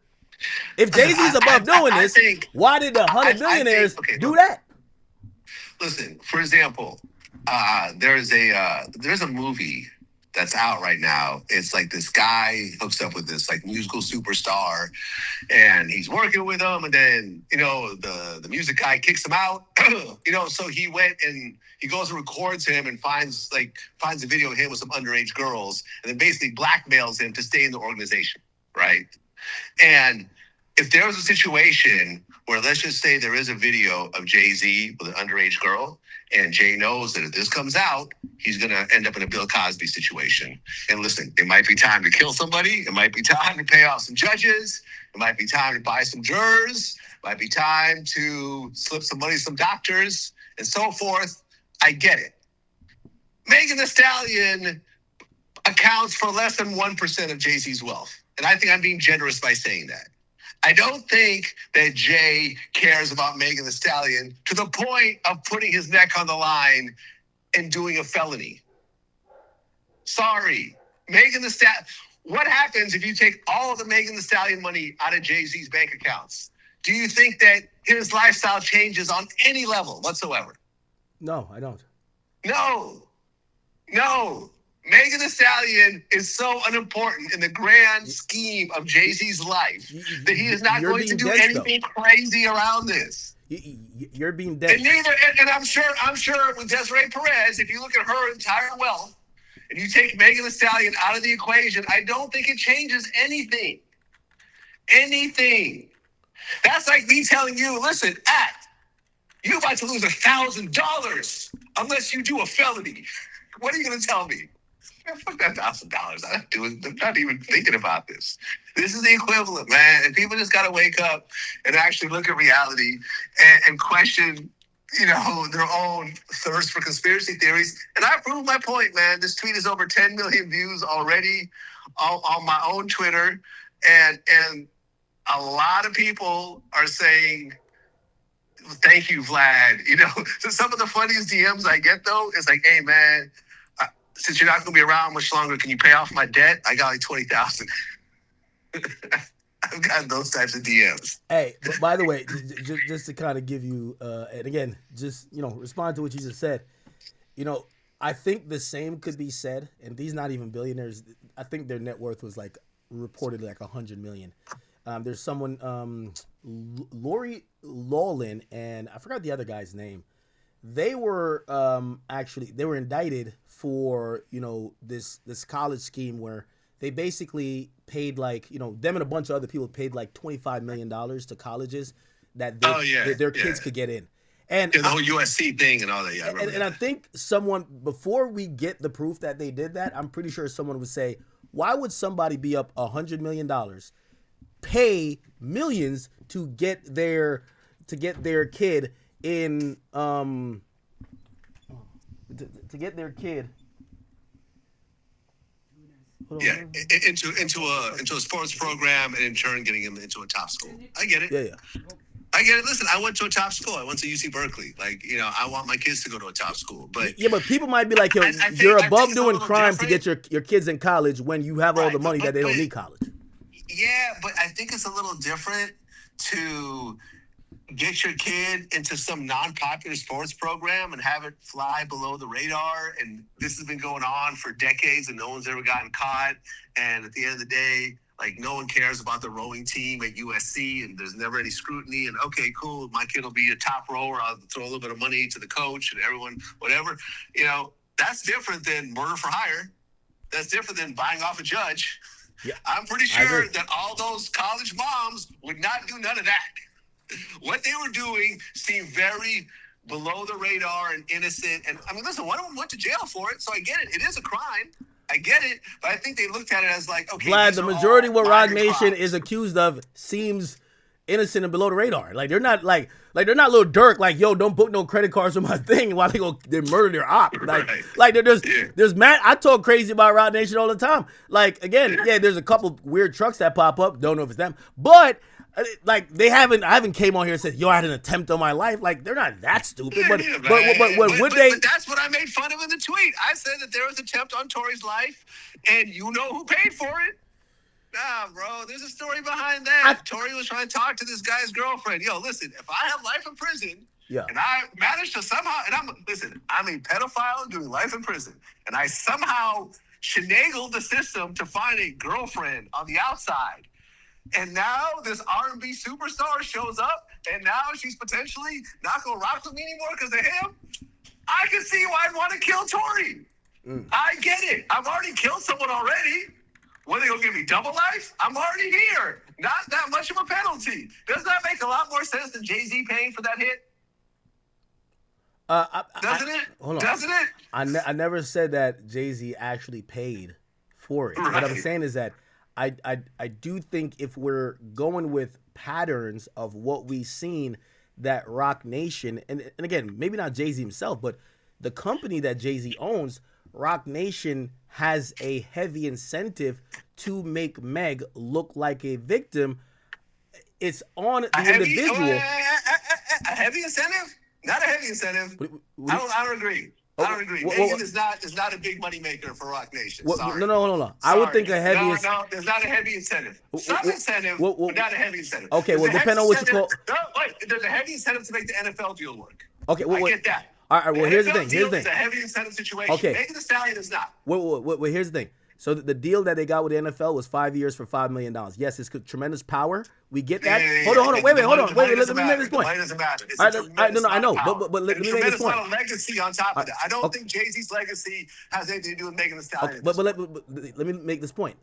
If Jay-Z's above doing this, why did the 100 billionaires do that? Listen, for example, there's a movie that's out right now. It's like this guy hooks up with this like musical superstar, and he's working with him, and then, you know, the music guy kicks him out. You know, so he went and he goes and records him and finds a video of him with some underage girls, and then basically blackmails him to stay in the organization, right? And if there was a situation where, let's just say there is a video of Jay-Z with an underage girl, and Jay knows that if this comes out, he's going to end up in a Bill Cosby situation. And listen, it might be time to kill somebody. It might be time to pay off some judges. It might be time to buy some jurors. It might be time to slip some money to some doctors and so forth. I get it. Megan Thee Stallion accounts for less than 1% of Jay-Z's wealth. And I think I'm being generous by saying that. I don't think that Jay cares about Megan Thee Stallion to the point of putting his neck on the line and doing a felony. Sorry. Megan Thee Stallion. what happens if you take all of the Megan Thee Stallion money out of Jay-Z's bank accounts? Do you think that his lifestyle changes on any level whatsoever? No, I don't. No. Megan Thee Stallion is so unimportant in the grand scheme of Jay-Z's life that he is not going to do anything crazy around this. You're being dead. And I'm sure with Desiree Perez, if you look at her entire wealth and you take Megan Thee Stallion out of the equation, I don't think it changes anything. Anything. That's like me telling you, listen, you're about to lose $1,000 unless you do a felony. What are you going to tell me? Man, fuck that $1,000. I'm not even thinking about this. This is the equivalent, man. And people just got to wake up and actually look at reality and question, their own thirst for conspiracy theories. And I proved my point, man. This tweet is over 10 million views already on my own Twitter. And a lot of people are saying, thank you, Vlad. So some of the funniest DMs I get, though, is like, hey, man, since you're not going to be around much longer, can you pay off my debt? I got like $20,000. I've got those types of DMs. Hey, but by the way, just to kind of give you, and again, just, respond to what you just said. I think the same could be said, and these not even billionaires. I think their net worth was like reported like 100 million. There's someone, Lori Lawlin, and I forgot the other guy's name. They were they were indicted for this college scheme where they basically paid like them and a bunch of other people paid like $25 million to colleges that their kids could get in. And the whole USC thing and all that. Yeah, and I think someone, before we get the proof that they did that, I'm pretty sure someone would say, why would somebody be up $100 million, pay millions to get their kid in to get their kid into a sports program and in turn getting him into a top school. I get it. Yeah. I get it. Listen, I went to a top school. I went to UC Berkeley. Like, I want my kids to go to a top school. But but people might be like, you're above doing crime to get your kids in college when you have all the money that they don't need college. Yeah, but I think it's a little different to get your kid into some non-popular sports program and have it fly below the radar. And this has been going on for decades and no one's ever gotten caught. And at the end of the day, like, no one cares about the rowing team at USC and there's never any scrutiny. And okay, cool, my kid will be a top rower. I'll throw a little bit of money to the coach and everyone, whatever. That's different than murder for hire. That's different than buying off a judge. Yeah, I'm pretty sure that all those college moms would not do none of that. What they were doing seemed very below the radar and innocent. And I mean, listen, one of them went to jail for it, so I get it. It is a crime. I get it, but I think they looked at it as like, okay, Vlad, the majority of what Rock Nation is accused of seems innocent and below the radar. Like they're not like they're not Lil Durk. Like, yo, don't book no credit cards on my thing while they murder their op. Like there's Matt. I talk crazy about Rock Nation all the time. Like, again, there's a couple weird trucks that pop up. Don't know if it's them, but like I haven't came on here and said, yo, I had an attempt on my life. Like, they're not that stupid. But would they? But that's what I made fun of in the tweet. I said that there was an attempt on Tory's life, and you know who paid for it? Nah, bro, there's a story behind that. Tory was trying to talk to this guy's girlfriend. Yo, listen, if I have life in prison, and I managed to somehow, and I'm a pedophile doing life in prison, and I somehow finagled the system to find a girlfriend on the outside. And now this R&B superstar shows up, and now she's potentially not going to rock with me anymore because of him. I can see why I'd want to kill Tory. I get it. I've already killed someone already. What, are they going to give me double life? I'm already here. Not that much of a penalty. Doesn't that make a lot more sense than Jay-Z paying for that hit? Doesn't it? Hold on. Doesn't it? I never said that Jay-Z actually paid for it. Right. What I'm saying is that I do think if we're going with patterns of what we've seen, that Rock Nation, and again, maybe not Jay-Z himself, but the company that Jay-Z owns, Rock Nation, has a heavy incentive to make Meg look like a victim. It's on the individual. A heavy incentive? Not a heavy incentive. I don't agree. I don't agree. Megan is not a big money maker for Rock Nation. Sorry. No. I would think a heavy. No, there's not a heavy incentive. Some incentive, but not a heavy incentive. Okay, well, depending on what you call. No, wait. There's a heavy incentive to make the NFL deal work. Okay, I get that. All right, well, here's the thing. It's a heavy incentive situation. Okay. Megan Thee Stallion is not. Well, here's the thing. So the deal that they got with the NFL was 5 years for $5 million. Yes, it's tremendous power. We get that. Hold on. Wait. Let me make this point. Money doesn't matter. I know. But let me make this point. Amount of legacy on top of that. I don't think Jay-Z's legacy has anything to do with Megan Thee Stallion. But let me make this point.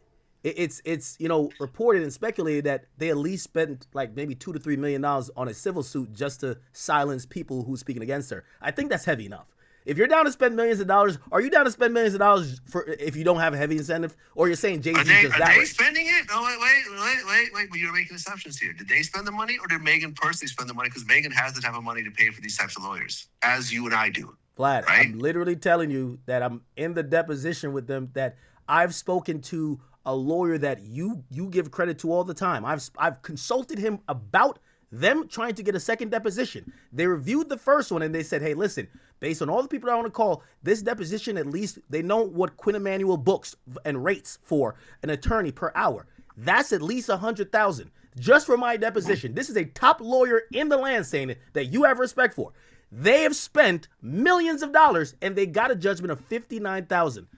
It's reported and speculated that they at least spent like maybe $2 to $3 million on a civil suit just to silence people who's speaking against her. I think that's heavy enough. If you're down to spend millions of dollars, are you down to spend millions of dollars for if you don't have a heavy incentive, or you're saying Jay-Z does that? Are they spending it? No, wait. You're making assumptions here. Did they spend the money, or did Megan personally spend the money? Because Megan has the type of money to pay for these types of lawyers, as you and I do. Vlad, right? I'm literally telling you that I'm in the deposition with them. That I've spoken to a lawyer that you give credit to all the time. I've consulted him about them trying to get a second deposition. They reviewed the first one and they said, hey, listen, based on all the people that I want to call, this deposition, at least they know what Quinn Emanuel books and rates for an attorney per hour. That's at least $100,000 just for my deposition. This is a top lawyer in the land saying it that you have respect for. They have spent millions of dollars and they got a judgment of $59,000.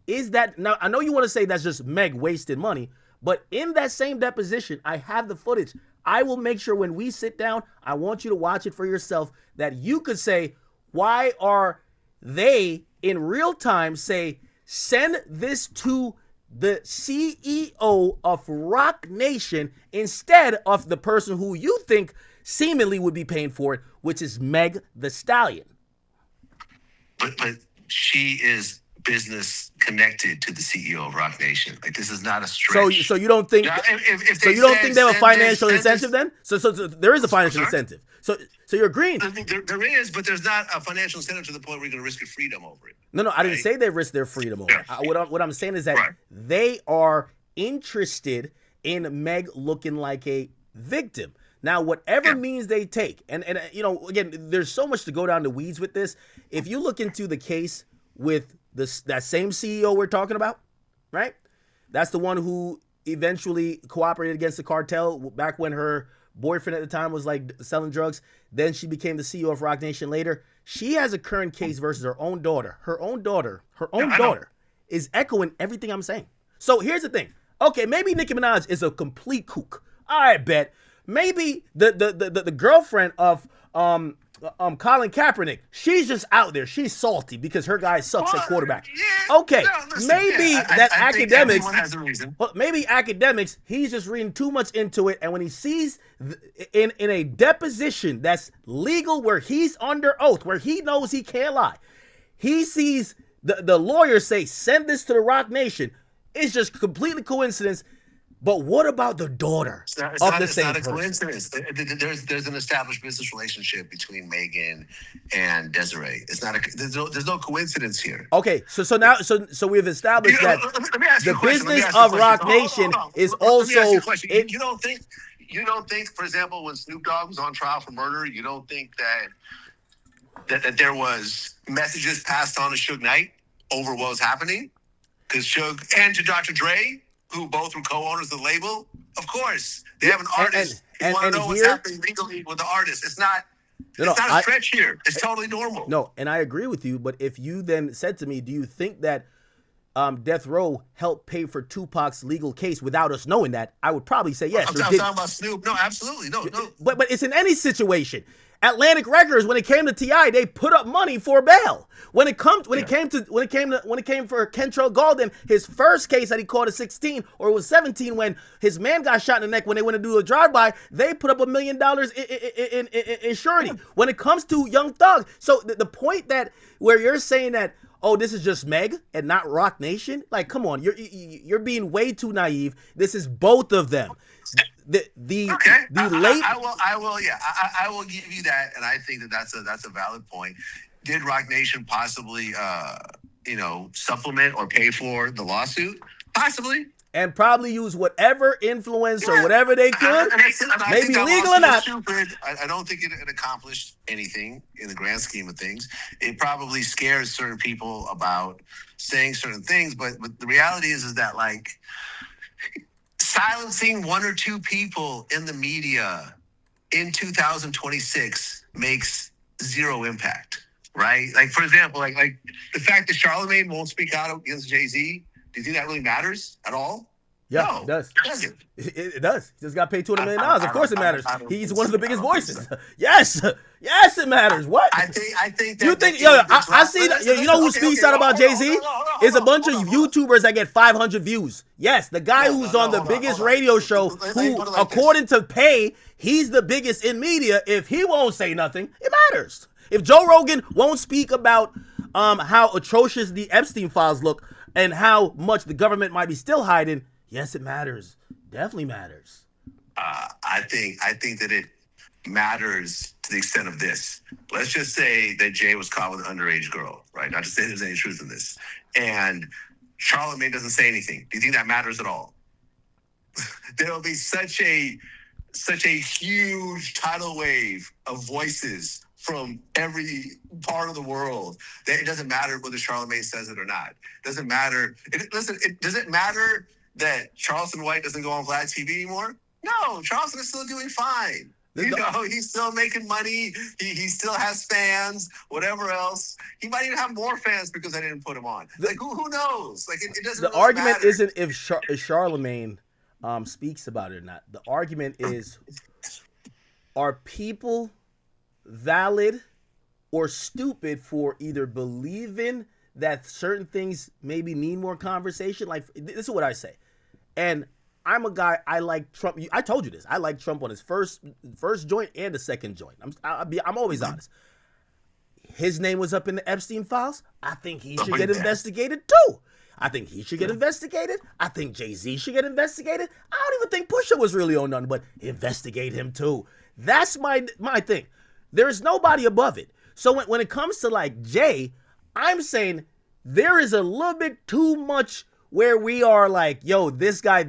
Is that, now I know you want to say that's just Meg wasted money, but in that same deposition, I have the footage. I will make sure when we sit down, I want you to watch it for yourself, that you could say, why are they in real time say, send this to the CEO of Rock Nation instead of the person who you think seemingly would be paying for it, which is Meg Thee Stallion. But she is business connected to the CEO of Rock Nation. Like, this is not a stretch. So you don't think? Now, if so you don't think they have a financial incentive then? So there is a financial incentive. So you're agreeing? I think there is, but there's not a financial incentive to the point where you're going to risk your freedom over it. No, I didn't say they risk their freedom over it. What I'm saying is that they are interested in Meg looking like a victim. Now, whatever means they take, and again, there's so much to go down the weeds with this. If you look into the case with that same CEO we're talking about, right? That's the one who eventually cooperated against the cartel back when her boyfriend at the time was like selling drugs. Then she became the CEO of Rock Nation later. She has a current case versus her own daughter. Her own daughter is echoing everything I'm saying. So here's the thing. Okay, maybe Nicki Minaj is a complete kook. I bet. Maybe the girlfriend of Colin Kaepernick, she's just out there. She's salty because her guy sucks at quarterback. Okay, maybe academics. Has a reason. Well, maybe academics. He's just reading too much into it, and when he sees in a deposition that's legal, where he's under oath, where he knows he can't lie, he sees the lawyer say, "Send this to the Rock Nation." It's just completely coincidence. But what about the daughter of the same person? It's not a coincidence. There's an established business relationship between Megan and Desiree. It's not there's no coincidence here. Okay, so now we've established that the business of Rock Nation is also. You don't think, for example, when Snoop Dogg was on trial for murder, you don't think that there was messages passed on to Suge Knight over what was happening? Because Suge and to Dr. Dre, who both were co-owners of the label, of course. They have an artist. You want to know what's happening legally with the artist. It's not a stretch here. It's totally normal. No, and I agree with you, but if you then said to me, do you think that Death Row helped pay for Tupac's legal case without us knowing that, I would probably say yes. I'm talking about Snoop. No, absolutely. No. But it's in any situation. Atlantic Records, when it came to T.I., they put up money for bail. When it came for Kentrell Golden, his first case that he called a 16 or it was 17 when his man got shot in the neck when they went to do a drive-by, they put up $1 million in surety. When it comes to Young Thug, so the point that where you're saying that, oh, this is just Meg and not Rock Nation, like, come on, you're being way too naive. This is both of them. I will give you that, and I think that's a valid point. Did Rock Nation possibly supplement or pay for the lawsuit? Possibly. and probably use whatever influence or whatever they could, I maybe think that legal lawsuit or not. is stupid. I don't think it accomplished anything in the grand scheme of things. It probably scares certain people about saying certain things, but the reality is that like silencing one or two people in the media in 2026 makes zero impact, right? Like, for example, like the fact that Charlemagne won't speak out against Jay-Z, do you think that really matters at all? Yeah, No, it does. It doesn't. It does. He just got paid $200 million. Of course it matters. I don't He's think one of the so. biggest I don't think voices. so. Yes, it matters. What? I think that You think? that Yo, the I see that. You know who speaks out about Jay-Z? Is a bunch of YouTubers that get 500 views. Yes, the guy who's on the biggest radio show, who, according to pay, he's the biggest in media. If he won't say nothing, it matters. If Joe Rogan won't speak about how atrocious the Epstein files look and how much the government might be still hiding, yes, it matters. Definitely matters. I think that it matters to the extent of this. Let's just say that Jay was caught with an underage girl, right? Not to say there's any truth in this. And Charlemagne doesn't say anything. Do you think that matters at all? There will be such a huge tidal wave of voices from every part of the world that it doesn't matter whether Charlemagne says it or not. It doesn't matter. Does it matter that Charleston White doesn't go on Vlad TV anymore? No, Charleston is still doing fine. He's still making money. He still has fans, whatever else. He might even have more fans because I didn't put him on. Like, who knows? Like, it doesn't The really argument matter. isn't if Charlemagne speaks about it or not. The argument is, are people valid or stupid for either believing that certain things maybe need more conversation? Like, this is what I say. And I'm a guy, I like Trump. I told you this. I like Trump on his first joint and the second joint. I'm always honest. His name was up in the Epstein files. I think he should get investigated too. I think he should get investigated. I think Jay-Z should get investigated. I don't even think Pusha was really on nothing, but investigate him too. That's my thing. There's nobody above it. So when it comes to like Jay, I'm saying there is a little bit too much where we are like, yo, this guy,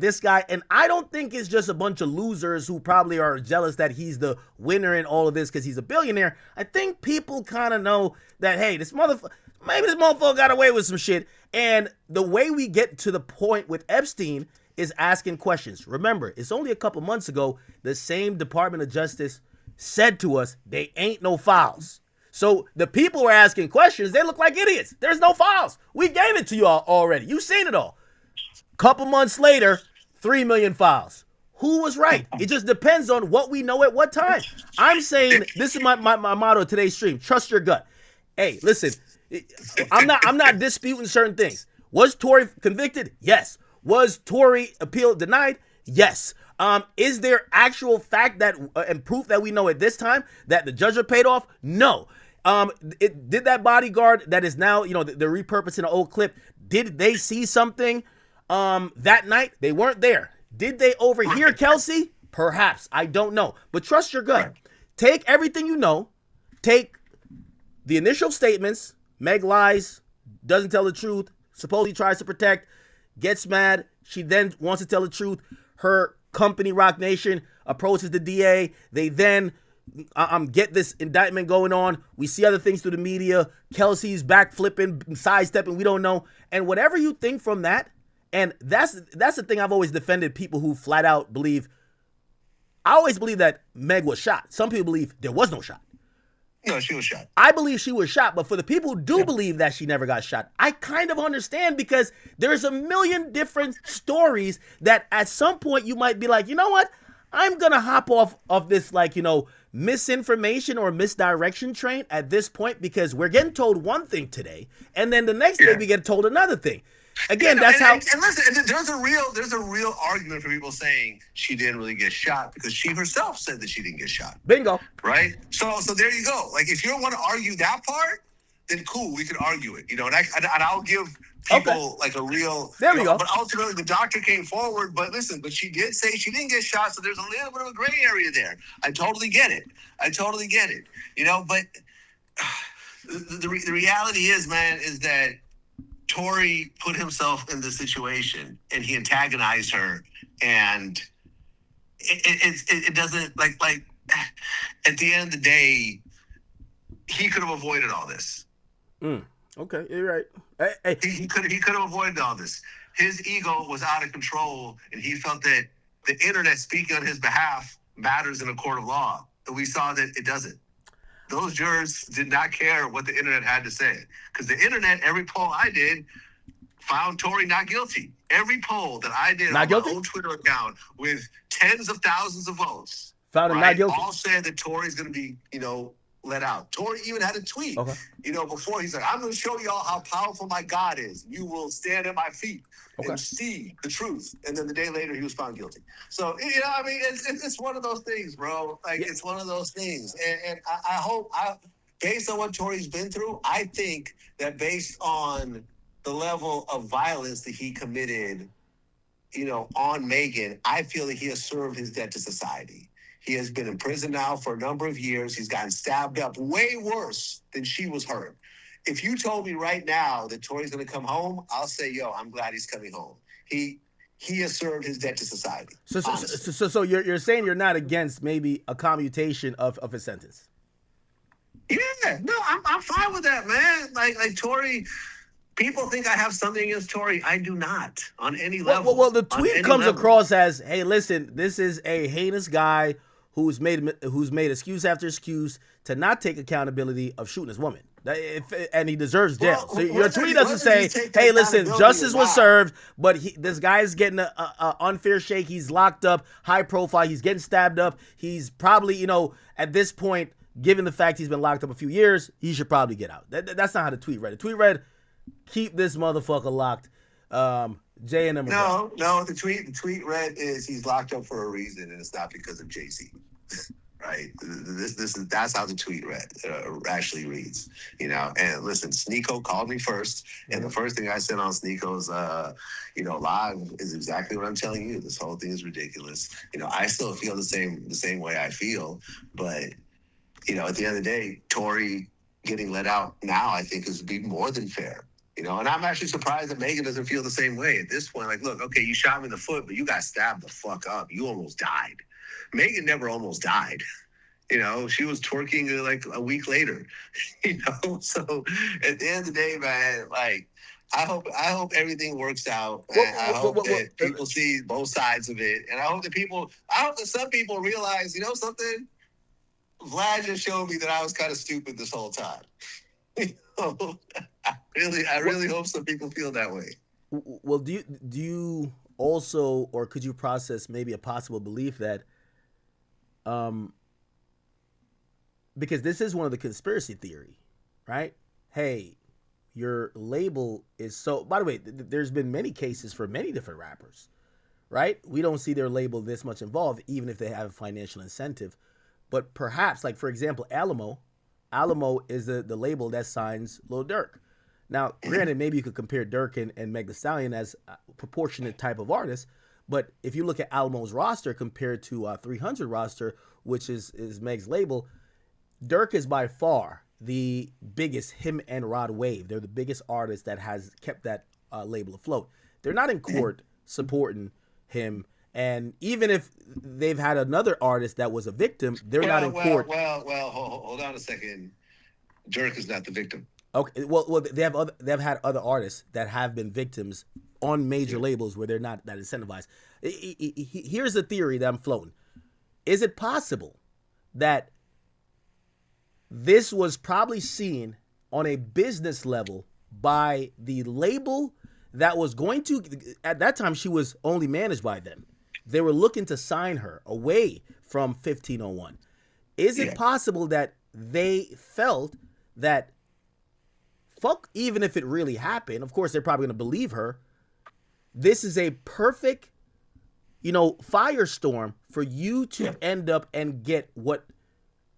and I don't think it's just a bunch of losers who probably are jealous that he's the winner in all of this because he's a billionaire. I think people kind of know that, hey, maybe this motherfucker got away with some shit. And the way we get to the point with Epstein is asking questions. Remember, it's only a couple months ago, the same Department of Justice said to us, they ain't no files. So the people who are asking questions, they look like idiots. There's no files. We gave it to you all already. You've seen it all. Couple months later, 3 million files. Who was right? It just depends on what we know at what time. I'm saying, this is my motto of today's stream, trust your gut. Hey, listen, I'm not disputing certain things. Was Tory convicted? Yes. Was Tory appeal denied? Yes. Is there actual fact that and proof that we know at this time that the judge paid off? No. Did that bodyguard that is now, they're repurposing an old clip, did they see something that night? They weren't there. Did they overhear Kelsey? Perhaps. I don't know. But trust your gut. Take everything you know. Take the initial statements. Meg lies, doesn't tell the truth, supposedly tries to protect, gets mad. She then wants to tell the truth. Her company, Rock Nation, approaches the DA. They then get this indictment going on. We see other things through the media. Kelsey's back flipping, sidestepping. We don't know. And whatever you think from that, and that's the thing I've always defended people who flat out believe. I always believe that Meg was shot. Some people believe there was no shot. No, she was shot. I believe she was shot, but for the people who do believe that she never got shot, I kind of understand because there's a million different stories that at some point you might be like, you know what? I'm going to hop off of this, misinformation or misdirection train at this point because we're getting told one thing today, and then the next day we get told another thing. Again, that's how. And listen, there's a real argument for people saying she didn't really get shot because she herself said that she didn't get shot. Bingo. Right. So there you go. Like, if you don't want to argue that part, then cool, we can argue it. And I'll give people like a real. There we go. But ultimately, the doctor came forward. But listen, but she did say she didn't get shot. So there's a little bit of a gray area there. I totally get it. But the reality is, man, is that Tory put himself in this situation and he antagonized her, and it doesn't like at the end of the day, he could have avoided all this. Okay, you're right. Hey. He could have avoided all this. His ego was out of control, and he felt that the internet speaking on his behalf matters in a court of law. And we saw that it doesn't. Those jurors did not care what the internet had to say, because the internet, every poll I did, found Tory not guilty. Every poll that I did on my own Twitter account with tens of thousands of votes, found him not guilty. All said that Tory's going to be, let out. Tory even had a tweet, before he's like, I'm going to show y'all how powerful my God is. You will stand at my feet and see the truth. And then the day later, he was found guilty. So, it's one of those things, bro. It's one of those things. And I hope, based on what Tory's been through, I think that based on the level of violence that he committed, on Meghan, I feel that he has served his debt to society. He has been in prison now for a number of years. He's gotten stabbed up way worse than she was hurt. If you told me right now that Tory's going to come home, I'll say, I'm glad he's coming home. He has served his debt to society. So you're saying you're not against maybe a commutation of his sentence? Yeah, no, I'm fine with that, man. Like Tory. People think I have something against Tory. I do not on any level. Well, the tweet comes across as, "Hey, listen, this is a heinous guy who's made excuse after excuse to not take accountability of shooting his woman, and he deserves jail." So your tweet doesn't say, "Hey, listen, justice was served, but this guy's getting an unfair shake. He's locked up, high profile. He's getting stabbed up. He's probably, at this point, given the fact he's been locked up a few years, he should probably get out." That's not how the tweet read. The tweet read, "Keep this motherfucker locked." J and M. No. The tweet read is he's locked up for a reason, and it's not because of JC. Right? That's how the tweet actually reads. And listen, Sneeko called me first, and the first thing I said on Sneeko's live is exactly what I'm telling you. This whole thing is ridiculous. I still feel the same way I feel, but at the end of the day, Tory getting let out now, I think, is be more than fair. And I'm actually surprised that Meghan doesn't feel the same way at this point. Like, look, okay, you shot me in the foot, but you got stabbed the fuck up. You almost died. Meghan never almost died. She was twerking like a week later. So at the end of the day, man, like, I hope everything works out. I hope that people see both sides of it, and I hope that some people realize, something. Vlad just showed me that I was kind of stupid this whole time. I really hope some people feel that way. Well, do you also, or could you process maybe a possible belief that, because this is one of the conspiracy theory, right? Hey, your label is so. By the way, there's been many cases for many different rappers, right? We don't see their label this much involved, even if they have a financial incentive. But perhaps, like, for example, Alamo is the label that signs Lil Durk. Now, granted, maybe you could compare Durk and Meg Thee Stallion as a proportionate type of artist, but if you look at Alamo's roster compared to 300 roster, which is Meg's label, Durk is by far the biggest, him and Rod Wave. They're the biggest artists that has kept that label afloat. They're not in court supporting him. And even if they've had another artist that was a victim, they're not in court. Well, hold on a second. Durk is not the victim. Okay. Well, they've had other artists that have been victims on major labels where they're not that incentivized. Here's the theory that I'm floating. Is it possible that this was probably seen on a business level by the label that was going to, at that time, she was only managed by them. They were looking to sign her away from 1501. Is it possible that they felt that, fuck, even if it really happened, of course, they're probably going to believe her, this is a perfect, firestorm for you to end up and get what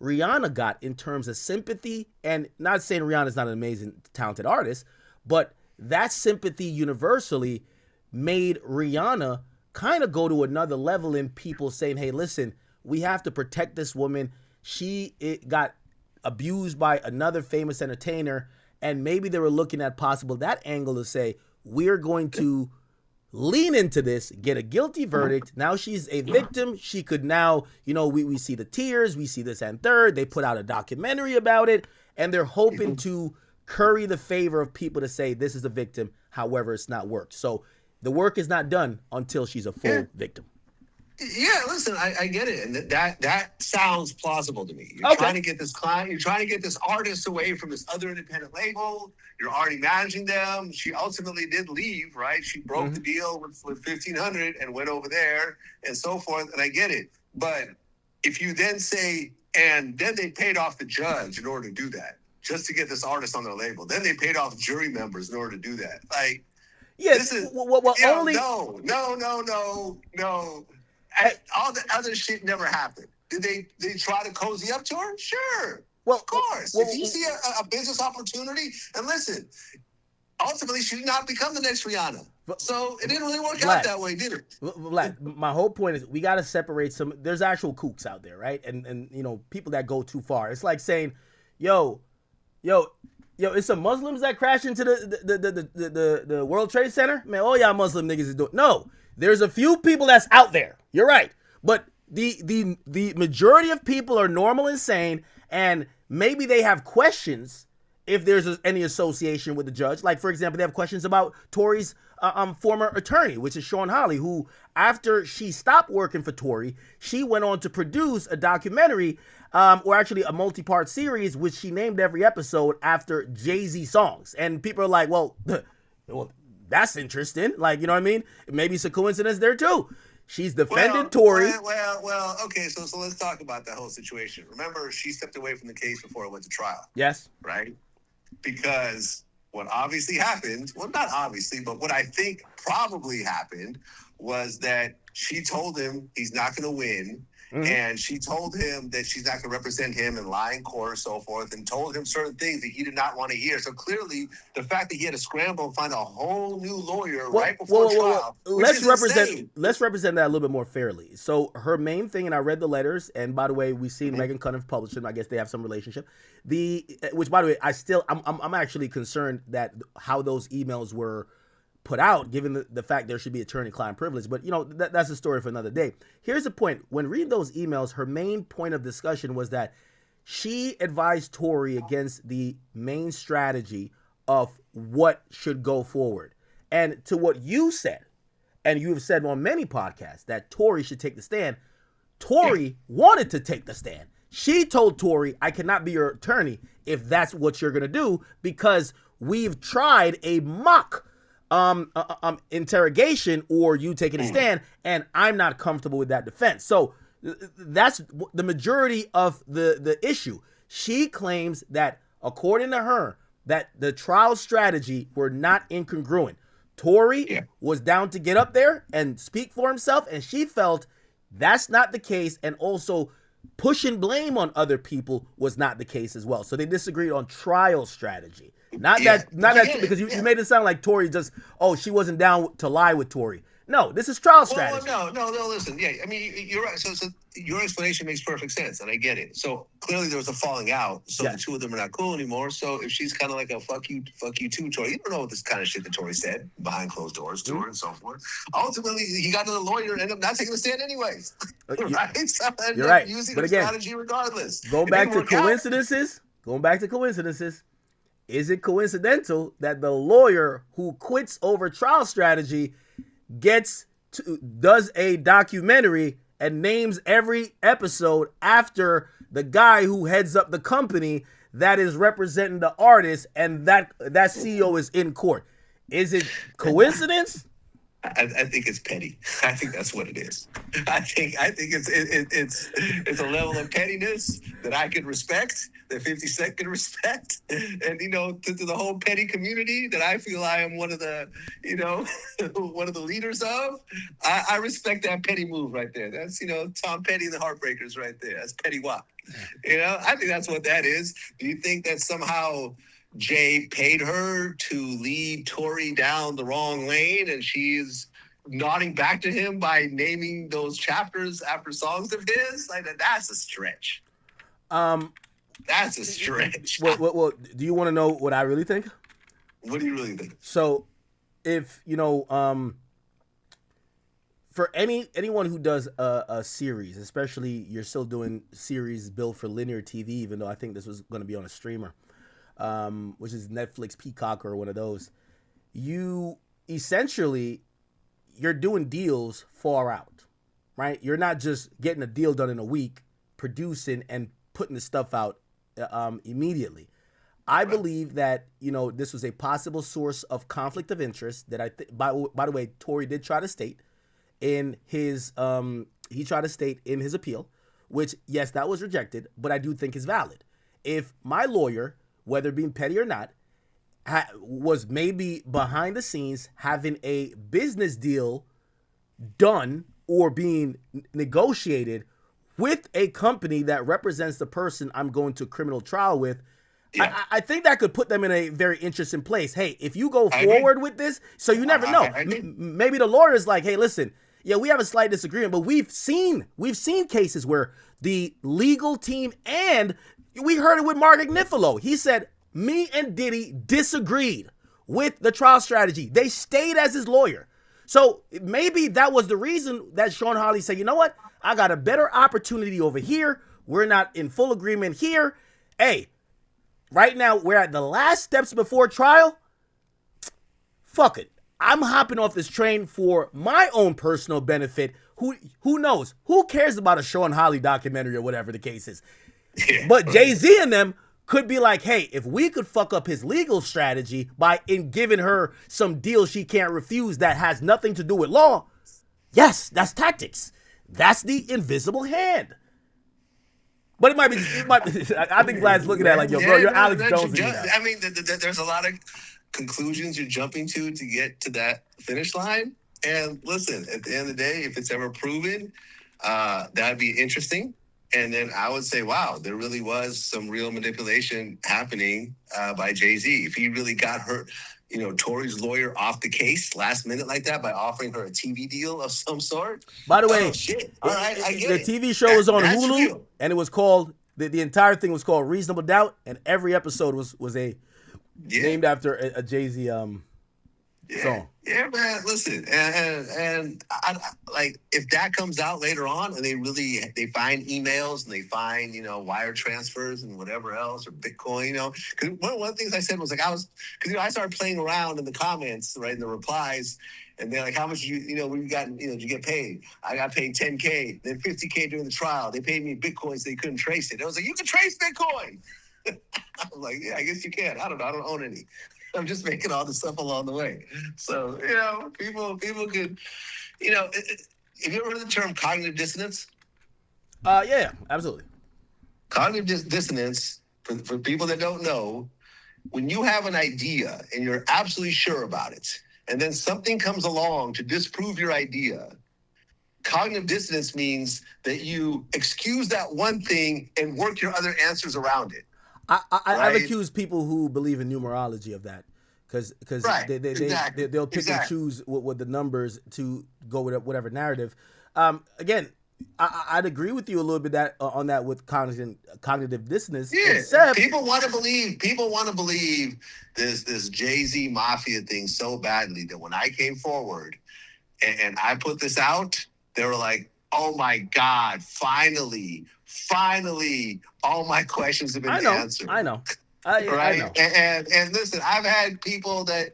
Rihanna got in terms of sympathy, and not saying Rihanna's not an amazing, talented artist, but that sympathy universally made Rihanna kind of go to another level in people saying, hey, listen, we have to protect this woman. She got abused by another famous entertainer, And maybe they were looking at possible that angle to say, we're going to lean into this, get a guilty verdict. Now she's a victim. She could now, we see the tears, we see this and third. They put out a documentary about it, and they're hoping to curry the favor of people to say this is a victim. However, it's not worked. So the work is not done until she's a full victim. Yeah, listen, I get it, and that sounds plausible to me. You're trying to get this client, you're trying to get this artist away from this other independent label. You're already managing them. She ultimately did leave, right? She broke the deal with 1,500 and went over there and so forth, and I get it. But if you then say, and then they paid off the judge in order to do that, just to get this artist on their label. Then they paid off jury members in order to do that. Like, yes, this is only no. All the other shit never happened. Did they try to cozy up to her? Sure. Well, of course. If you see a business opportunity, and listen, ultimately she did not become the next Rihanna. So it didn't really work out that way, did it? Vlad, my whole point is we got to separate some. There's actual kooks out there, right? And people that go too far. It's like saying, yo, it's some Muslims that crash into the World Trade Center. Man, all y'all Muslim niggas is doing. No, there's a few people that's out there. You're right, but the majority of people are normal and sane, and maybe they have questions if there's any association with the judge. Like, for example, they have questions about Tory's former attorney, which is Sean Hawley, who, after she stopped working for Tory, she went on to produce a documentary, or actually a multi-part series, which she named every episode after Jay-Z songs. And people are like, well, that's interesting. Like, you know what I mean? Maybe it's a coincidence there, too. She's defended Tory. Well, okay, so let's talk about that whole situation. Remember, she stepped away from the case before it went to trial. Yes. Right? Because what obviously happened, well, not obviously, but what I think probably happened was that she told him he's not going to win. And she told him that she's not going to represent him and lie in court and so forth, and told him certain things that he did not want to hear. So clearly, the fact that he had to scramble and find a whole new lawyer right before trial. Let's represent that a little bit more fairly. So her main thing, and I read the letters, and by the way, we've seen Megan Cunningham publish them. I guess they have some relationship. Which, by the way, I'm actually concerned that how those emails were put out, given the fact there should be attorney-client privilege. But, that's a story for another day. Here's the point. When reading those emails, her main point of discussion was that she advised Tory against the main strategy of what should go forward. And to what you said, and you have said on many podcasts, that Tory should take the stand, Tory wanted to take the stand. She told Tory, I cannot be your attorney if that's what you're going to do, because we've tried a mock interrogation or you taking a stand, and I'm not comfortable with that defense. So that's the majority of the issue. She claims that, according to her, that the trial strategy were not incongruent. Tory was down to get up there and speak for himself, and she felt that's not the case, and also pushing blame on other people was not the case as well. So they disagreed on trial strategy. Not that because you made it sound like Tory just, she wasn't down to lie with Tory. No, this is trial strategy. No, listen. Yeah, I mean, you're right. So your explanation makes perfect sense, and I get it. So clearly there was a falling out, so the two of them are not cool anymore. So if she's kind of like a fuck you too, Tory, you don't know what this kind of shit that Tory said behind closed doors to her and so forth. Ultimately, he got to the lawyer and ended up not taking the stand anyways. Right? So you're right. Using but her again, strategy regardless. Going back to coincidences, is it coincidental that the lawyer who quits over trial strategy does a documentary and names every episode after the guy who heads up the company that is representing the artist, and that CEO is in court? Is it coincidence? I think it's petty. I think that's what it is. I think it's a level of pettiness that I can respect, that 50 Cent can respect, and to the whole petty community that I feel I am one of the one of the leaders of. I respect that petty move right there. That's Tom Petty and the Heartbreakers right there. That's petty wop. I think that's what that is. Do you think that somehow Jay paid her to lead Tory down the wrong lane, and she's nodding back to him by naming those chapters after songs of his? Like, that's a stretch. That's a stretch. Well, do you want to know what I really think? What do you really think? So, if for anyone who does a series, especially you're still doing series built for linear TV, even though I think this was going to be on a streamer, which is Netflix, Peacock, or one of those, you essentially you're doing deals far out, right? You're not just getting a deal done in a week, producing and putting the stuff out immediately. I believe that this was a possible source of conflict of interest that by the way, Tory did try to state in his in his appeal, which yes, that was rejected, but I do think is valid. If my lawyer, whether being petty or not, was maybe behind the scenes having a business deal done or being negotiated with a company that represents the person I'm going to criminal trial with, yeah. I think that could put them in a very interesting place. Hey, if you go forward with this, so you never know. Maybe the lawyer is like, hey, listen, yeah, we have a slight disagreement, but we've seen cases where the legal team, and we heard it with Mark Agnifilo. He said, me and Diddy disagreed with the trial strategy. They stayed as his lawyer. So maybe that was the reason that Sean Hawley said, you know what? I got a better opportunity over here. We're not in full agreement here. Hey, right now we're at the last steps before trial. Fuck it. I'm hopping off this train for my own personal benefit. Who knows? Who cares about a Sean Hawley documentary or whatever the case is? Yeah, but Jay-Z and them could be like, hey, if we could fuck up his legal strategy by giving her some deal she can't refuse that has nothing to do with law, yes, that's tactics. That's the invisible hand. But it might be. I think Vlad's looking at it like, yo, bro, you're Alex Jones. I mean, there's a lot of conclusions you're jumping to get to that finish line. And listen, at the end of the day, if it's ever proven, that'd be interesting. And then I would say, wow, there really was some real manipulation happening by Jay-Z. If he really got her, Tory's lawyer off the case last minute like that by offering her a TV deal of some sort. By the way, shit. All right, I get it. The TV show was on Hulu, real. And it was called, the entire thing was called Reasonable Doubt, and every episode was named after a Jay-Z song. Yeah, man. Listen, and I, like if that comes out later on, and they find emails and they find wire transfers and whatever else or Bitcoin, because one of the things I said was like I started playing around in the comments, right, in the replies, and they're like, how much did you get paid? I got paid $10K, then $50K during the trial. They paid me Bitcoin so they couldn't trace it. I was like, you can trace Bitcoin. I was like, yeah, I guess you can. I don't know. I don't own any. I'm just making all this stuff along the way. So, people could, have you ever heard of the term cognitive dissonance? Yeah, absolutely. Cognitive dissonance, for people that don't know, when you have an idea and you're absolutely sure about it, and then something comes along to disprove your idea, cognitive dissonance means that you excuse that one thing and work your other answers around it. I've accused people who believe in numerology of that, because they'll pick and choose with the numbers to go with whatever narrative. Again, I'd agree with you a little bit on that with cognitive dissonance. Yeah, except people want to believe this Jay-Z mafia thing so badly that when I came forward and I put this out, they were like, oh my God, finally, all my questions have been answered. I know. Right? I know. And listen, I've had people that,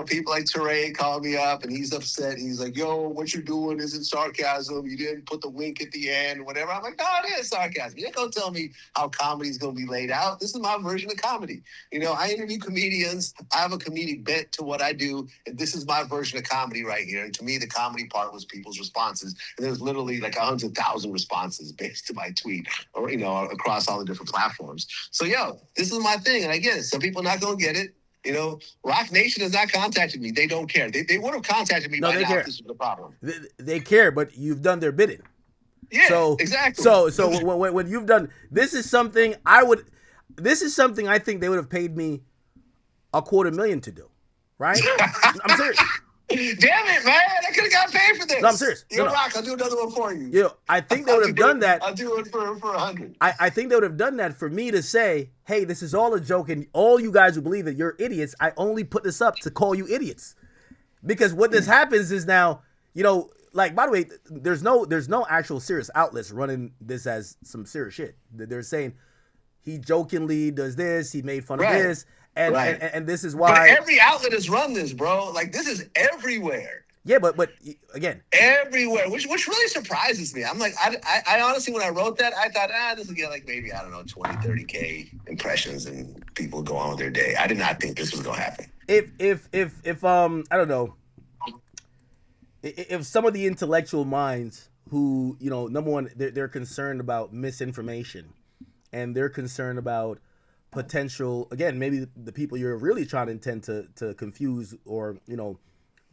people like Teray call me up and he's upset. He's like, yo, what you're doing isn't sarcasm. You didn't put the wink at the end, whatever. I'm like, no, it is sarcasm. You ain't gonna tell me how comedy is gonna be laid out. This is my version of comedy. I interview comedians. I have a comedic bent to what I do. And this is my version of comedy right here. And to me, the comedy part was people's responses. And there's literally like 100,000 responses based to my tweet or, across all the different platforms. So, this is my thing. And I get it. Some people are not gonna get it. Rock Nation has not contacted me. They don't care. They would have contacted me by now if this was the problem. They care, but you've done their bidding. Yeah, so, exactly. So when you've done, this is something I think they would have paid me $250,000 to do, right? I'm serious. it, man! I could have got paid for this. No, I'm serious. Yo, No. Rock, I'll do another one for you. You know, I think they would have done that. I'll do it for 100. I think they would have done that for me to say, hey, this is all a joke, and all you guys who believe that you're idiots, I only put this up to call you idiots. Because what this happens is now, you know, like, by the way, there's no actual serious outlets running this as some serious shit. They're saying he jokingly does this, he made fun of this, and this is why. But every outlet has run this, bro. Like, this is everywhere. Yeah, but again, everywhere, which really surprises me. I'm like, I honestly, when I wrote that, I thought, this will get like maybe, I don't know, 20, 30K impressions and people go on with their day. I did not think this was going to happen. If I don't know, if some of the intellectual minds who, you know, number one, they're concerned about misinformation, and they're concerned about potential, again, maybe the people you're really trying to intend to confuse or, you know,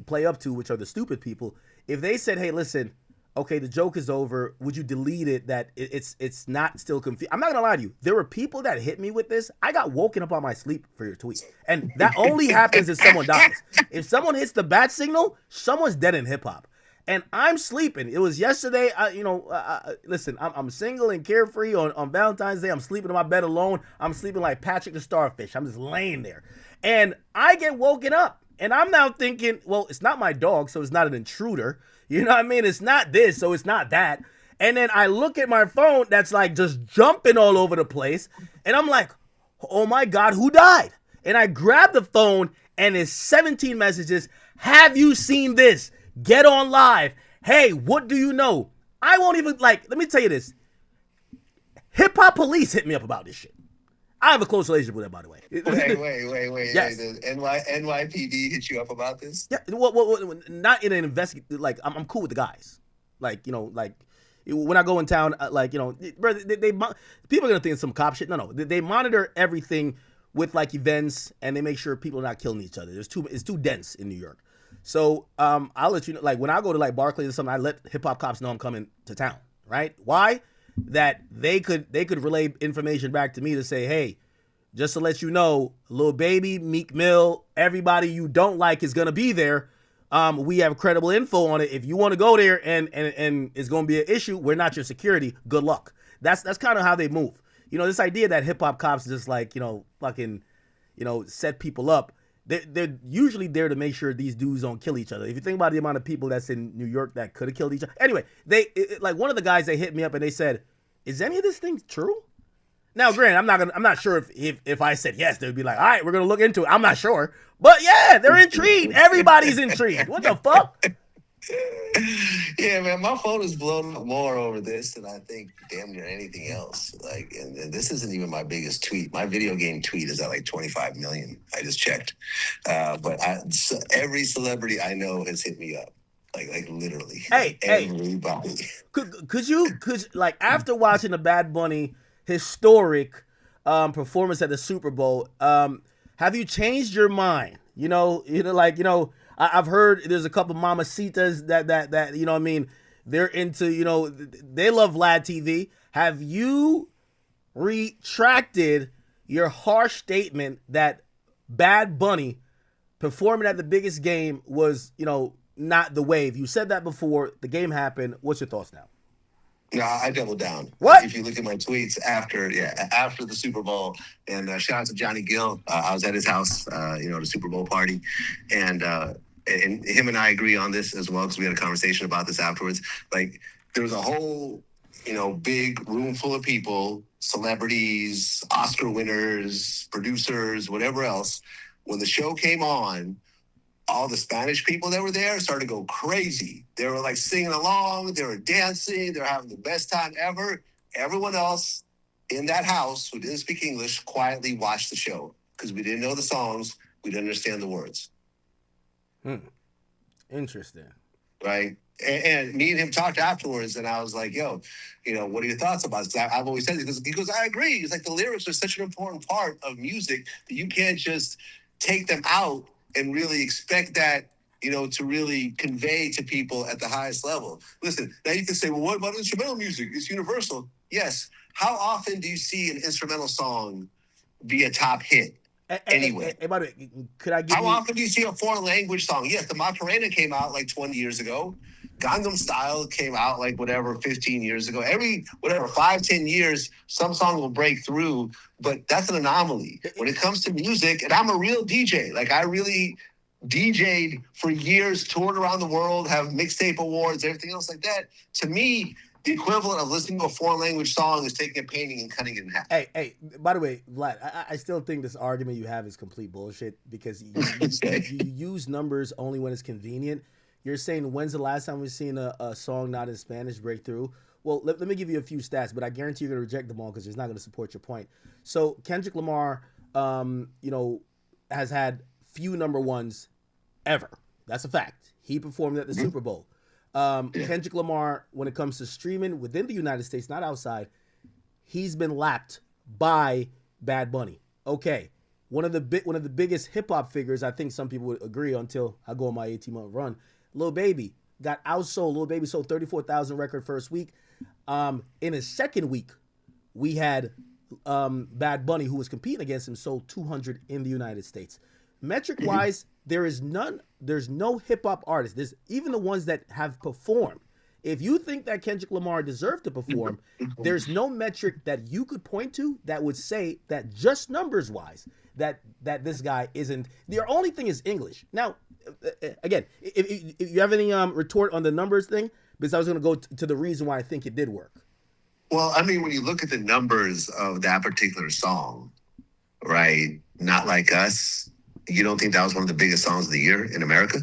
play up to, which are the stupid people. If they said, hey, listen, okay, the joke is over, would you delete it, that it's not still confused? I'm not gonna lie to you, there were people that hit me with this. I got woken up on my sleep for your tweet, and that only happens if someone dies. If someone hits the bat signal, someone's dead in hip-hop, and I'm sleeping. It was yesterday. Listen, I'm single and carefree on Valentine's Day. I'm sleeping in my bed alone. I'm sleeping like Patrick the Starfish. I'm just laying there, and I get woken up. And I'm now thinking, well, it's not my dog, so it's not an intruder. You know what I mean? It's not this, so it's not that. And then I look at my phone that's like just jumping all over the place. And I'm like, oh my God, who died? And I grab the phone and it's 17 messages. Have you seen this? Get on live. Hey, what do you know? I won't even, like, let me tell you this. Hip Hop Police hit me up about this shit. I have a close relationship with them, by the way. Wait. Yes. NYPD hit you up about this? Yeah, well, not in an like, I'm cool with the guys. Like, you know, like, when I go in town, like, you know, brother, they people are going to think it's some cop shit. No. They monitor everything with, like, events, and they make sure people are not killing each other. It's too dense in New York. So, I'll let you know, like, when I go to, like, Barclays or something, I let hip-hop cops know I'm coming to town, right? Why? That they could relay information back to me to say, hey, just to let you know, Lil Baby, Meek Mill, everybody you don't like is gonna be there. We have credible info on it. If you want to go there and it's gonna be an issue, we're not your security. Good luck. That's kind of how they move. You know, this idea that hip hop cops just, like, you know, fucking, you know, set people up. They're usually there to make sure these dudes don't kill each other. If you think about the amount of people that's in New York that could have killed each other. Anyway, like, one of the guys, they hit me up and they said, is any of this thing true? Now, granted, I'm not sure if I said yes, they'd be like, all right, we're gonna look into it. I'm not sure, but yeah, they're intrigued. Everybody's intrigued. What the fuck? Yeah, man, my phone is blown up more over this than I think damn near anything else. Like, and this isn't even my biggest tweet. My video game tweet is at like 25 million. I just checked. But every celebrity I know has hit me up. Like literally. Hey, everybody. Could you like, after watching the Bad Bunny historic performance at the Super Bowl, have you changed your mind? You know, like, you know, I've heard there's a couple mamacitas that you know what I mean, they're into, you know, they love VLAD TV. Have you retracted your harsh statement that Bad Bunny performing at the biggest game was, you know, not the wave? You said that before the game happened. What's your thoughts now? No, I doubled down. What? If you look at my tweets after the Super Bowl, and shout out to Johnny Gill. I was at his house, the Super Bowl party, and him and I agree on this as well, because we had a conversation about this afterwards. Like, there was a whole, you know, big room full of people, celebrities, Oscar winners, producers, whatever else. When the show came on, all the Spanish people that were there started to go crazy. They were like singing along, they were dancing, they were having the best time ever. Everyone else in that house who didn't speak English quietly watched the show because we didn't know the songs, we didn't understand the words. Interesting. Right? And me and him talked afterwards, and I was like, yo, you know, what are your thoughts about this? I've always said this. He goes, I agree. He's like, the lyrics are such an important part of music that you can't just take them out and really expect that, you know, to really convey to people at the highest level. Listen, now you can say, well, what about instrumental music? It's universal. Yes. How often do you see an instrumental song be a top hit? anyway. Hey, by the way, could I give How you? often do you see a foreign language song? Yes, the Macarena came out like 20 years ago. Gangnam Style came out like 15 years ago. Every 5-10 years, some song will break through, but that's an anomaly. When it comes to music, and I'm a real DJ, like I really DJ'd for years, toured around the world, have mixtape awards, everything else like that. To me, the equivalent of listening to a foreign language song is taking a painting and cutting it in half. Hey, by the way, Vlad, I still think this argument you have is complete bullshit because you use numbers only when it's convenient. You're saying when's the last time we've seen a song not in Spanish break through? Well, let me give you a few stats, but I guarantee you're going to reject them all because it's not going to support your point. So Kendrick Lamar, has had few number ones ever. That's a fact. He performed at the Super Bowl. Kendrick Lamar, when it comes to streaming within the United States, not outside, he's been lapped by Bad Bunny. Okay. One of the biggest hip hop figures, I think some people would agree until I go on my 18-month run. Lil Baby got outsold. Lil Baby sold 34,000 record first week. In his second week, we had Bad Bunny, who was competing against him, sold 200 in the United States. Metric wise, there's no hip hop artist. There's even the ones that have performed. If you think that Kendrick Lamar deserved to perform, there's no metric that you could point to that would say that just numbers wise that this guy isn't. The only thing is English. Now, again, if you have any retort on the numbers thing, because I was going to go to the reason why I think it did work. Well, I mean, when you look at the numbers of that particular song, right? Not Like Us. You don't think that was one of the biggest songs of the year in America?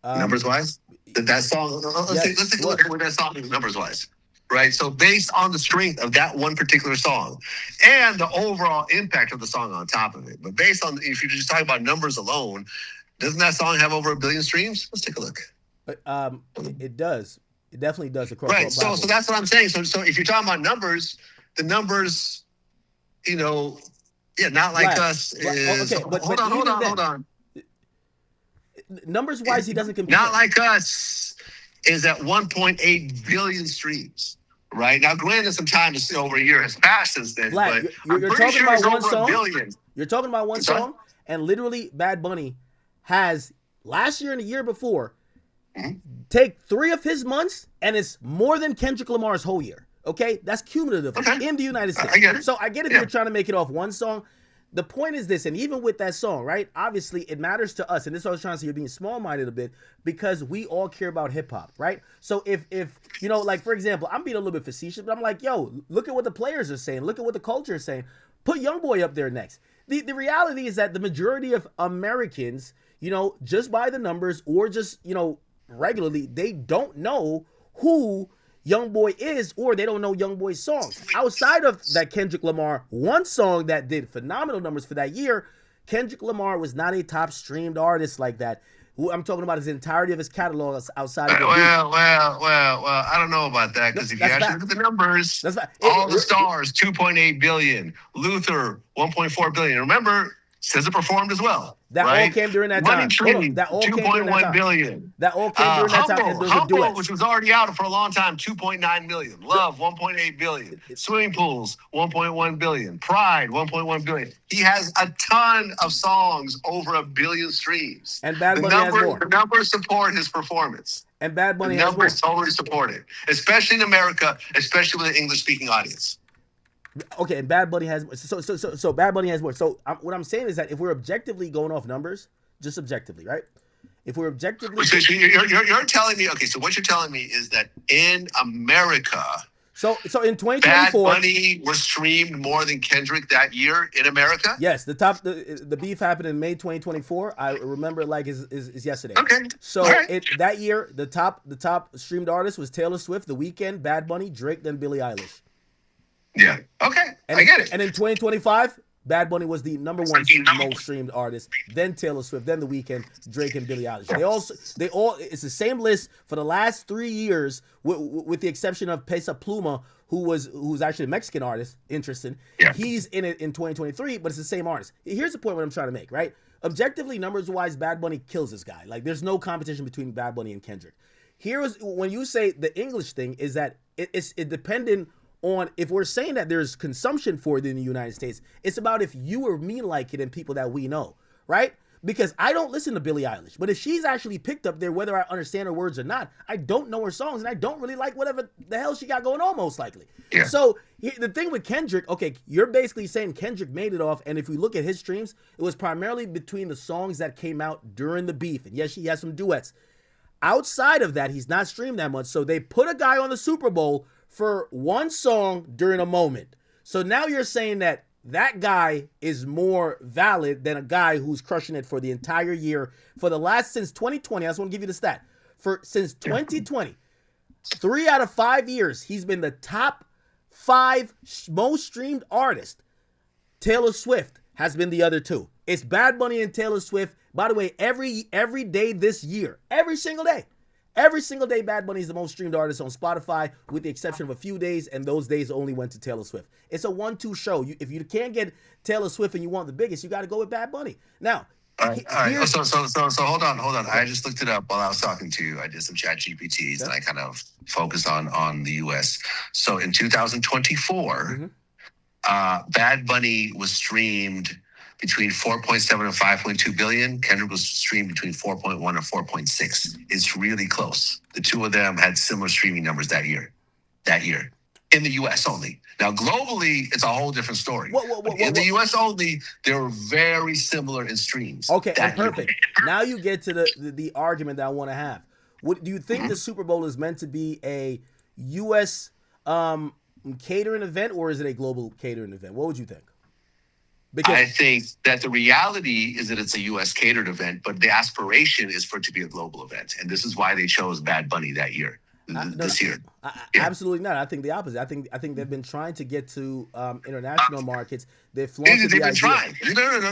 Numbers wise? That song, let's take a look at what that song is numbers wise. Right? So based on the strength of that one particular song and the overall impact of the song on top of it. But based on, if you're just talking about numbers alone, doesn't that song have over 1 billion streams? Let's take a look. It does. It definitely does across. Right. So that's what I'm saying. So if you're talking about numbers, the numbers, Not Like Us is. Okay, but hold on. Numbers wise, he doesn't compete. Not Like Us is at 1.8 billion streams. Right now, granted, some time to see over a year has passed since then. Vlad, but you're talking about one song. Billion. You're talking about one song, and literally, Bad Bunny has last year and the year before take 3 of his months, and it's more than Kendrick Lamar's whole year. Okay, that's cumulative in the United States. I get it. So I get it if you're trying to make it off one song. The point is this, and even with that song, right? Obviously, it matters to us, and this is what I was trying to say. You're being small-minded a bit because we all care about hip hop, right? So if like for example, I'm being a little bit facetious, but I'm like, yo, look at what the players are saying, look at what the culture is saying. Put YoungBoy up there next. The reality is that the majority of Americans, just by the numbers or just regularly, they don't know who YoungBoy is, or they don't know YoungBoy's songs. Outside of that Kendrick Lamar one song that did phenomenal numbers for that year, Kendrick Lamar was not a top streamed artist like that. I'm talking about his entirety of his catalog outside of the well, I don't know about that, because if you actually look at the numbers, all the stars, 2.8 billion, Luther, 1.4 billion. Remember, SZA performed as well. That all came during that time. That all came during that time. 2.1 billion. That all came during that time. And Humble, which was already out for a long time, 2.9 million. Love, 1.8 billion. Swimming Pools, 1.1 billion. Pride, 1.1 billion. He has a ton of songs over 1 billion streams. And Bad Bunny has more. The numbers support his performance. And Bad Bunny has more. The numbers totally support it, especially in America, especially with an English-speaking audience. Okay, and Bad Bunny has so Bad Bunny has more. So what I'm saying is that if we're objectively going off numbers, just objectively, right? If we're objectively, so you're telling me, okay? So what you're telling me is that in America, so in 2024, Bad Bunny was streamed more than Kendrick that year in America. Yes, the beef happened in May 2024. I remember it like is yesterday. Okay. So that year, the top streamed artist was Taylor Swift, The Weeknd, Bad Bunny, Drake, then Billie Eilish. Yeah. Okay. I get it. And in 2025, Bad Bunny was the number one most streamed artist, then Taylor Swift, then The Weeknd, Drake, and Billie Eilish. They all it's the same list for the last 3 years, with the exception of Peso Pluma, who's actually a Mexican artist. Interesting. Yeah. He's in it in 2023, but it's the same artist. Here's the point what I'm trying to make, right? Objectively, numbers wise, Bad Bunny kills this guy. Like, there's no competition between Bad Bunny and Kendrick. When you say the English thing is that it's dependent on, if we're saying that there's consumption for it in the United States, it's about if you or me like it and people that we know, right? Because I don't listen to Billie Eilish, but if she's actually picked up there, whether I understand her words or not, I don't know her songs, and I don't really like whatever the hell she got going on, most likely. Yeah. So the thing with Kendrick, okay, you're basically saying Kendrick made it off, and if we look at his streams, it was primarily between the songs that came out during the beef, and yes, he has some duets. Outside of that, he's not streamed that much, so they put a guy on the Super Bowl for one song during a moment. So now you're saying that guy is more valid than a guy who's crushing it for the entire year. For the last, since 2020, I just want to give you the stat. Since 2020, 3 out of 5 years, he's been the top 5 most streamed artist. Taylor Swift has been the other 2. It's Bad Bunny and Taylor Swift. By the way, every day this year, every single day, Bad Bunny is the most streamed artist on Spotify, with the exception of a few days, and those days only went to Taylor Swift. It's a 1-2 show. If you can't get Taylor Swift and you want the biggest, you got to go with Bad Bunny. Now, all right. So hold on. I just looked it up while I was talking to you. I did some chat GPTs and I kind of focused on the US. So in 2024, Bad Bunny was streamed between 4.7 and 5.2 billion. Kendrick was streamed between 4.1 and 4.6. It's really close. The two of them had similar streaming numbers that year. In the US only. Now, globally, it's a whole different story. In the US only, they were very similar in streams. Okay, perfect. Now you get to the argument that I want to have. Do you think the Super Bowl is meant to be a US catering event, or is it a global catering event? What would you think? Because I think that the reality is that it's a U.S. catered event, but the aspiration is for it to be a global event. And this is why they chose Bad Bunny that year, this year. Absolutely not. I think the opposite. I think they've been trying to get to international markets. They've flaunted been trying.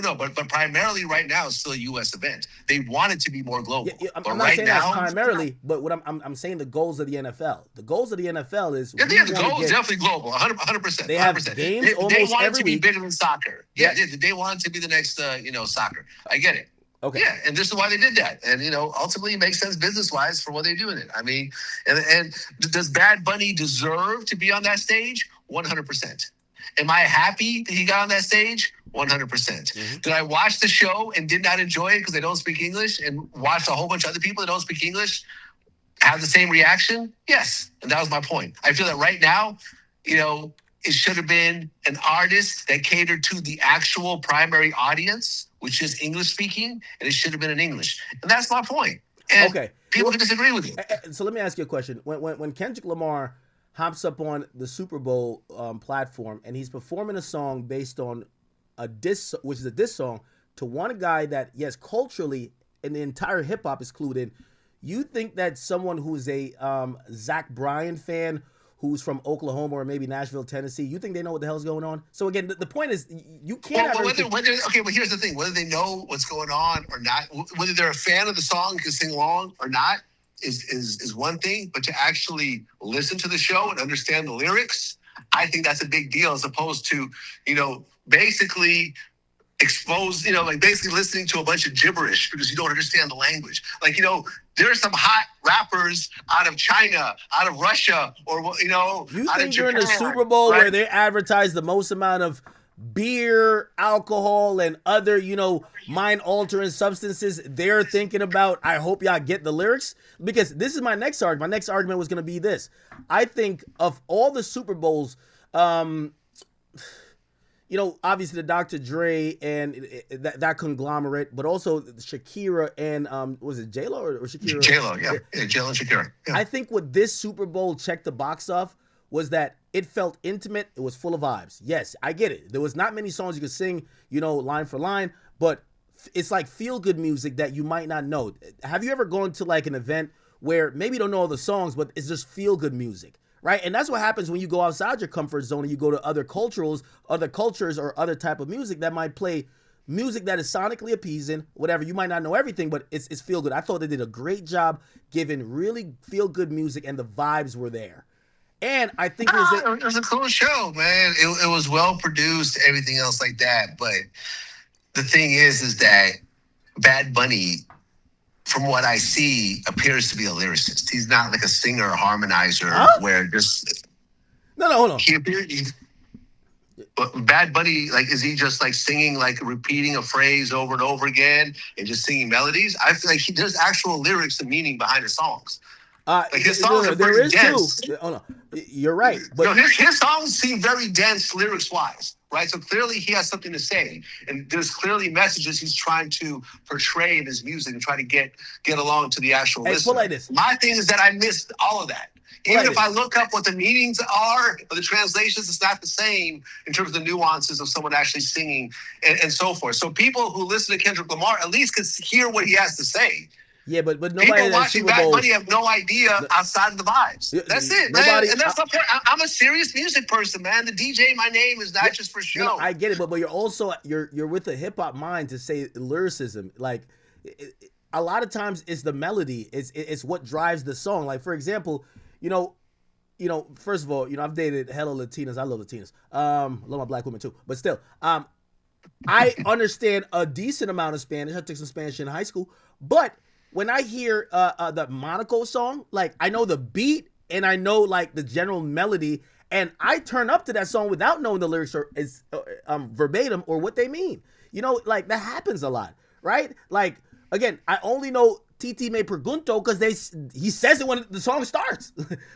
No. But primarily right now, it's still a U.S. event. They want it to be more global. I'm not saying that's primarily, but what I'm saying the goals of the NFL. The goals of the NFL is the goal is definitely global, 100%. They have games almost they want every it to be week. bigger than soccer. Yeah, they want it to be the next, soccer. I get it. Okay. Yeah, and this is why they did that. And, ultimately it makes sense business-wise for what they do in it. I mean, and does Bad Bunny deserve to be on that stage? 100%. Am I happy that he got on that stage? 100%. Did I watch the show and did not enjoy it because they don't speak English, and watched a whole bunch of other people that don't speak English have the same reaction? Yes. And that was my point. I feel that right now, it should have been an artist that catered to the actual primary audience, which is English speaking, and it should have been in English. And that's my point. And people can disagree with you. So let me ask you a question. When Kendrick Lamar hops up on the Super Bowl platform and he's performing a song based on a diss, which is a diss song to one guy that, yes, culturally and the entire hip hop is clued in, you think that someone who's a Zach Bryan fan, who's from Oklahoma or maybe Nashville, Tennessee, you think they know what the hell's going on? So again, the point is, you can't. But here's the thing: whether they know what's going on or not, whether they're a fan of the song and can sing along or not, is one thing. But to actually listen to the show and understand the lyrics, I think that's a big deal, as opposed to basically expose, basically listening to a bunch of gibberish because you don't understand the language. There are some hot rappers out of China, out of Russia, or, you out of think Japan, during the Super Bowl, right? where they advertise the most amount of beer, alcohol, and other, mind-altering substances, they're thinking about, I hope y'all get the lyrics? Because this is my next argument. My next argument was going to be this. I think of all the Super Bowls, obviously the Dr. Dre and that conglomerate, but also Shakira and was it J-Lo or Shakira? J-Lo, yeah. J-Lo and Shakira. Yeah. I think what this Super Bowl checked the box off was that it felt intimate. It was full of vibes. Yes, I get it. There was not many songs you could sing, line for line, but it's like feel-good music that you might not know. Have you ever gone to like an event where maybe you don't know all the songs, but it's just feel-good music? Right? And that's what happens when you go outside your comfort zone and you go to other cultures or other type of music that might play music that is sonically appeasing, whatever. You might not know everything, but it's feel good. I thought they did a great job giving really feel good music, and the vibes were there. And I think it was a cool show, man. It was well produced, everything else like that. But the thing is that Bad Bunny, from what I see, appears to be a lyricist. He's not like a singer or harmonizer where just... No, hold on. But Bad Bunny, like, is he just like singing, like repeating a phrase over and over again and just singing melodies? I feel like there's actual lyrics and meaning behind his songs. Like his songs are there pretty is dense. too. Hold on. You're right. But His songs seem very dense lyrics wise, right? So clearly he has something to say, and there's clearly messages he's trying to portray in his music and try to get along to the actual listener. Put like this. My thing is that I missed all of that. Even if I look up what the meanings are or the translations, it's not the same in terms of the nuances of someone actually singing and so forth. So people who listen to Kendrick Lamar at least can hear what he has to say. Yeah, but nobody people watching Bad Bunny have no idea outside of the vibes. That's it, man. And that's not fair. I'm a serious music person, man. The DJ, my name is not just for show. No, I get it, but you're also you're with a hip hop mind to say lyricism. Like a lot of times, it's the melody. It's what drives the song. Like for example, you know, first of all, I've dated hella Latinas. I love Latinas. I love my black women too. But still, I understand a decent amount of Spanish. I took some Spanish in high school, but when I hear the Monaco song, like I know the beat and I know like the general melody, and I turn up to that song without knowing the lyrics or is verbatim or what they mean. Like that happens a lot, right? Like again, I only know Titi Me Pregunto because he says it when the song starts.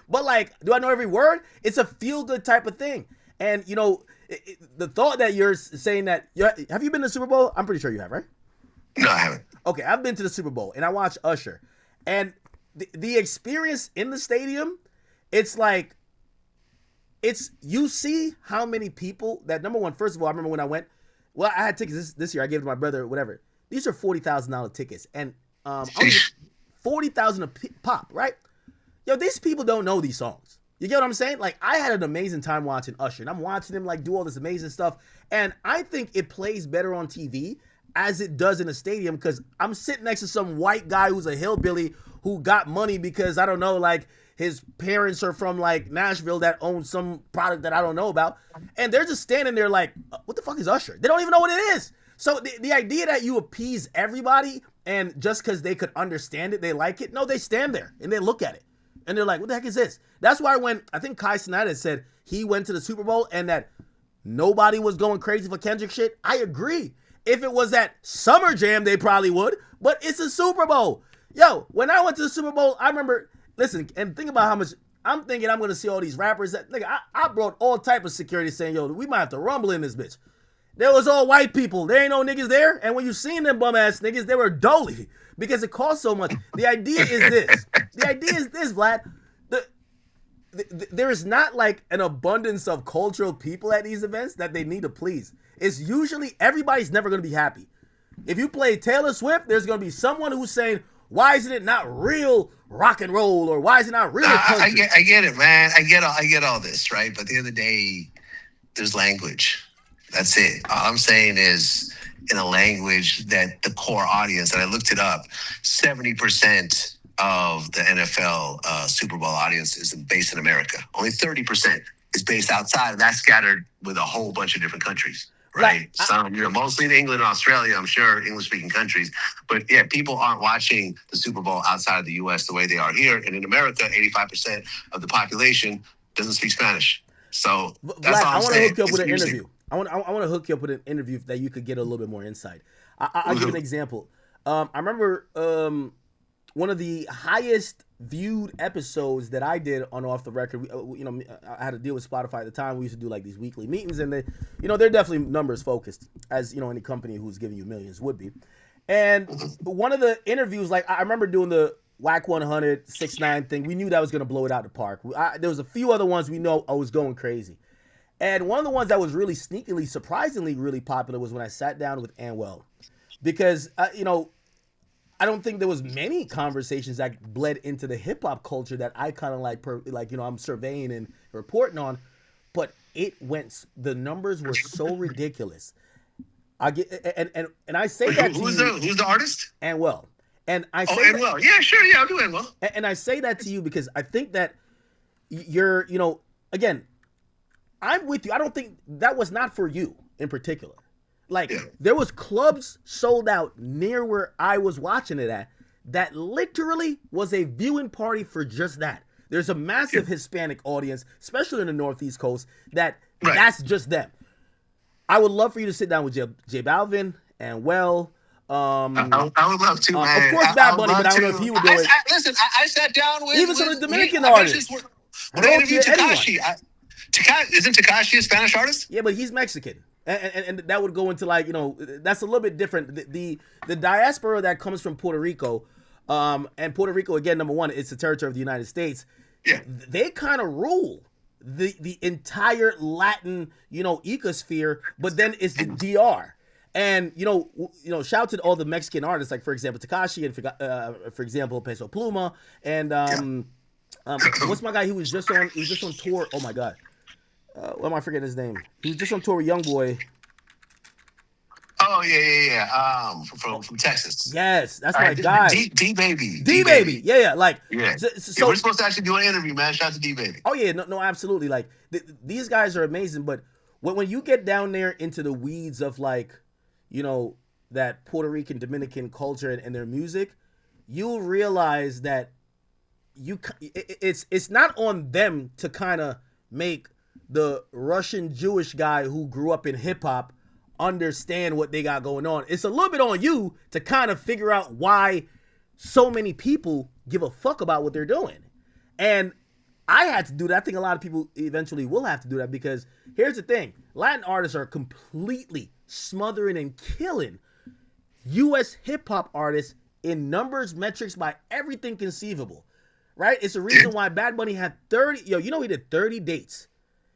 But like, do I know every word? It's a feel good type of thing. And the thought that you're saying that have you been to the Super Bowl? I'm pretty sure you have, right? No, I haven't. Okay, I've been to the Super Bowl and I watched Usher, and the experience in the stadium, it's like, you see how many people that, number one, first of all, I remember when I went, I had tickets this year, I gave it to my brother, whatever. These are $40,000 tickets, and $40,000 a pop, right? Yo, these people don't know these songs. You get what I'm saying? Like, I had an amazing time watching Usher, and I'm watching him like do all this amazing stuff, and I think it plays better on TV as it does in a stadium, because I'm sitting next to some white guy who's a hillbilly who got money because, I don't know, like his parents are from like Nashville that own some product that I don't know about, and they're just standing there like, what the fuck is Usher? They don't even know what it is. So the idea that you appease everybody and just because they could understand it, they like it, no, they stand there and they look at it and they're like, what the heck is this? That's why when I think Kai Cenat said he went to the Super Bowl and that nobody was going crazy for Kendrick shit, I agree. If it was that Summer Jam, they probably would, but it's a Super Bowl. Yo, when I went to the Super Bowl, I remember, listen, and think about how much, I'm thinking I'm going to see all these rappers that, nigga, I brought all type of security saying, yo, we might have to rumble in this bitch. There was all white people. There ain't no niggas there. And when you seen them bum ass niggas, they were dolly because it cost so much. The idea is this. Vlad. There is not like an abundance of cultural people at these events that they need to please. It's usually everybody's never going to be happy. If you play Taylor Swift, there's going to be someone who's saying, why isn't it not real rock and roll, or why is it not real country? I get it, man. I get all this, right? But at the end of the day, there's language. That's it. All I'm saying is, in a language that the core audience, and I looked it up, 70% of the NFL Super Bowl audience is based in America. Only 30% is based outside, and that's scattered with a whole bunch of different countries. Right. Some, mostly in England and Australia, I'm sure, English-speaking countries. But yeah, people aren't watching the Super Bowl outside of the U.S. the way they are here. And in America, 85% of the population doesn't speak Spanish. So that's Vlad, all I'm saying. I want to hook you up with an interview. I want to hook you up with an interview that you could get a little bit more insight. I'll give you an example. I remember one of the highest viewed episodes that I did on Off the Record. I had to deal with Spotify at the time. We used to do like these weekly meetings, and they're definitely numbers focused, as any company who's giving you millions would be. And one of the interviews, like I remember doing the WAC 100 6ix9ine thing. We knew that was going to blow it out of the park. There was a few other ones we know I was going crazy. And one of the ones that was really sneakily, surprisingly, really popular was when I sat down with Anwell, because I don't think there was many conversations that bled into the hip hop culture that I kind of I'm surveying and reporting on, but the numbers were so ridiculous. I get and I say that to you. Who's the artist? Anwell. And I say Anwell. Yeah, sure. Yeah, I'll do Anwell. And I say that to you because I think that you're, again, I'm with you. I don't think that was not for you in particular. There was clubs sold out near where I was watching it at that literally was a viewing party for just that. There's a massive Hispanic audience, especially in the Northeast coast, Right. that's just them. I would love for you to sit down with J Balvin and I would love to, man. of course, Bad Bunny, but I don't know if he would do it. Listen, I sat down with Even some of the Dominican I artists. When I interviewed Anyone. Tekashi, isn't Tekashi a Spanish artist? Yeah, but he's Mexican. And that would go into like, that's a little bit different. The diaspora that comes from Puerto Rico, and Puerto Rico, again, number one, it's a territory of the United States. Yeah. They kind of rule the entire Latin, ecosphere, but then it's the DR. And, shout out to all the Mexican artists, like, for example, Tekashi and, for example, Peso Pluma. And what's my guy who was just on tour? Oh, my God. What am I forgetting his name? He was just on tour with Youngboy. Oh, yeah. From Texas. Yes, that's my guy. D-Baby. D-Baby. Yeah. Like, yeah. So we're supposed to actually do an interview, man. Shout out to D-Baby. Oh, yeah. No, absolutely. Like, these guys are amazing. But when you get down there into the weeds of, like, that Puerto Rican, Dominican culture and their music, you'll realize that it's not on them to kind of make the Russian Jewish guy who grew up in hip hop understand what they got going on. It's a little bit on you to kind of figure out why so many people give a fuck about what they're doing. And I had to do that. I think a lot of people eventually will have to do that, because here's the thing. Latin artists are completely smothering and killing U.S. hip-hop artists in numbers, metrics, by everything conceivable, right? It's the reason why Bad Bunny had 30... he did 30 dates.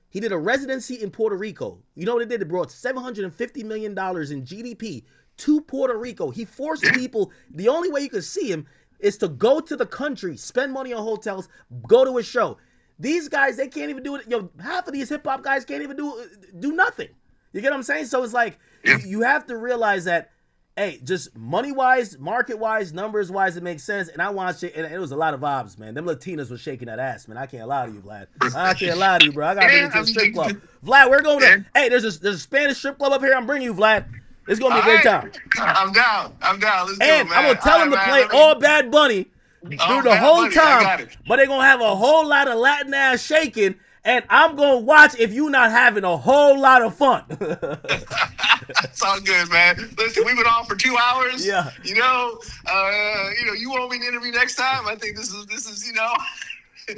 He did a residency in Puerto Rico. You know what it did? It brought $750 million in GDP to Puerto Rico. He forced people... The only way you could see him is to go to the country, spend money on hotels, go to a show. These guys, they can't even do it. Half of these hip-hop guys can't even do nothing. You get what I'm saying? So it's like, you have to realize that, hey, just money-wise, market-wise, numbers-wise, it makes sense. And I watched it, and it was a lot of vibes, man. Them Latinas were shaking that ass, man. I can't lie to you, Vlad. I can't lie to you, bro. I got to bring you to a strip club. Vlad, we're going to... Hey, there's a Spanish strip club up here. I'm bringing you, Vlad. It's going to be a great time. I'm down. Let's do it, man. I'm going to tell them to play all Bad Bunny through the whole time, but they're going to have a whole lot of Latin ass shaking, and I'm going to watch if you not having a whole lot of fun. It's all good, man. Listen, we've been on for 2 hours. Yeah. You want me to interview next time? I think this is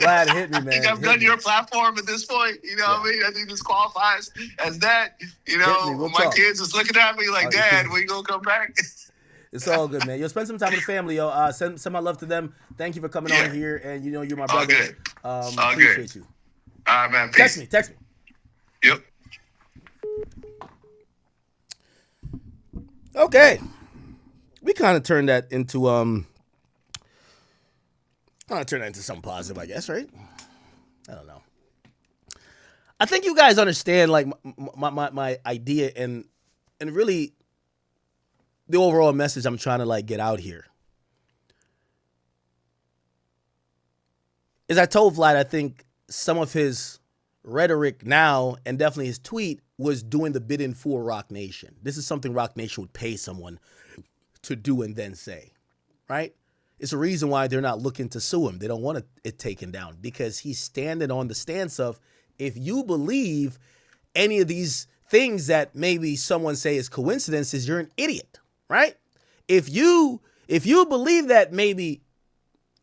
Glad it hit me, man. I think I've done your platform at this point. You know what I mean? I think this qualifies as that. My talk. kids is looking at me like, Dad, when you gonna come back? It's all good, man. Spend some time with the family, yo. Send my love to them. Thank you for coming on here, and you're my brother. All good. Appreciate you. All right, man. Peace. Text me. Yep. Okay. We kind of turned that into something positive, I guess, right? I don't know. I think you guys understand, like, my idea and really the overall message I'm trying to, like, get out here. As I told Vlad, I think some of his rhetoric now, and definitely his tweet, was doing the bidding for Roc Nation. This is something Roc Nation would pay someone to do and then say, right? It's a reason why they're not looking to sue him. They don't want it taken down, because he's standing on the stance of, if you believe any of these things that maybe someone say is coincidences, you're an idiot, right? If you believe that maybe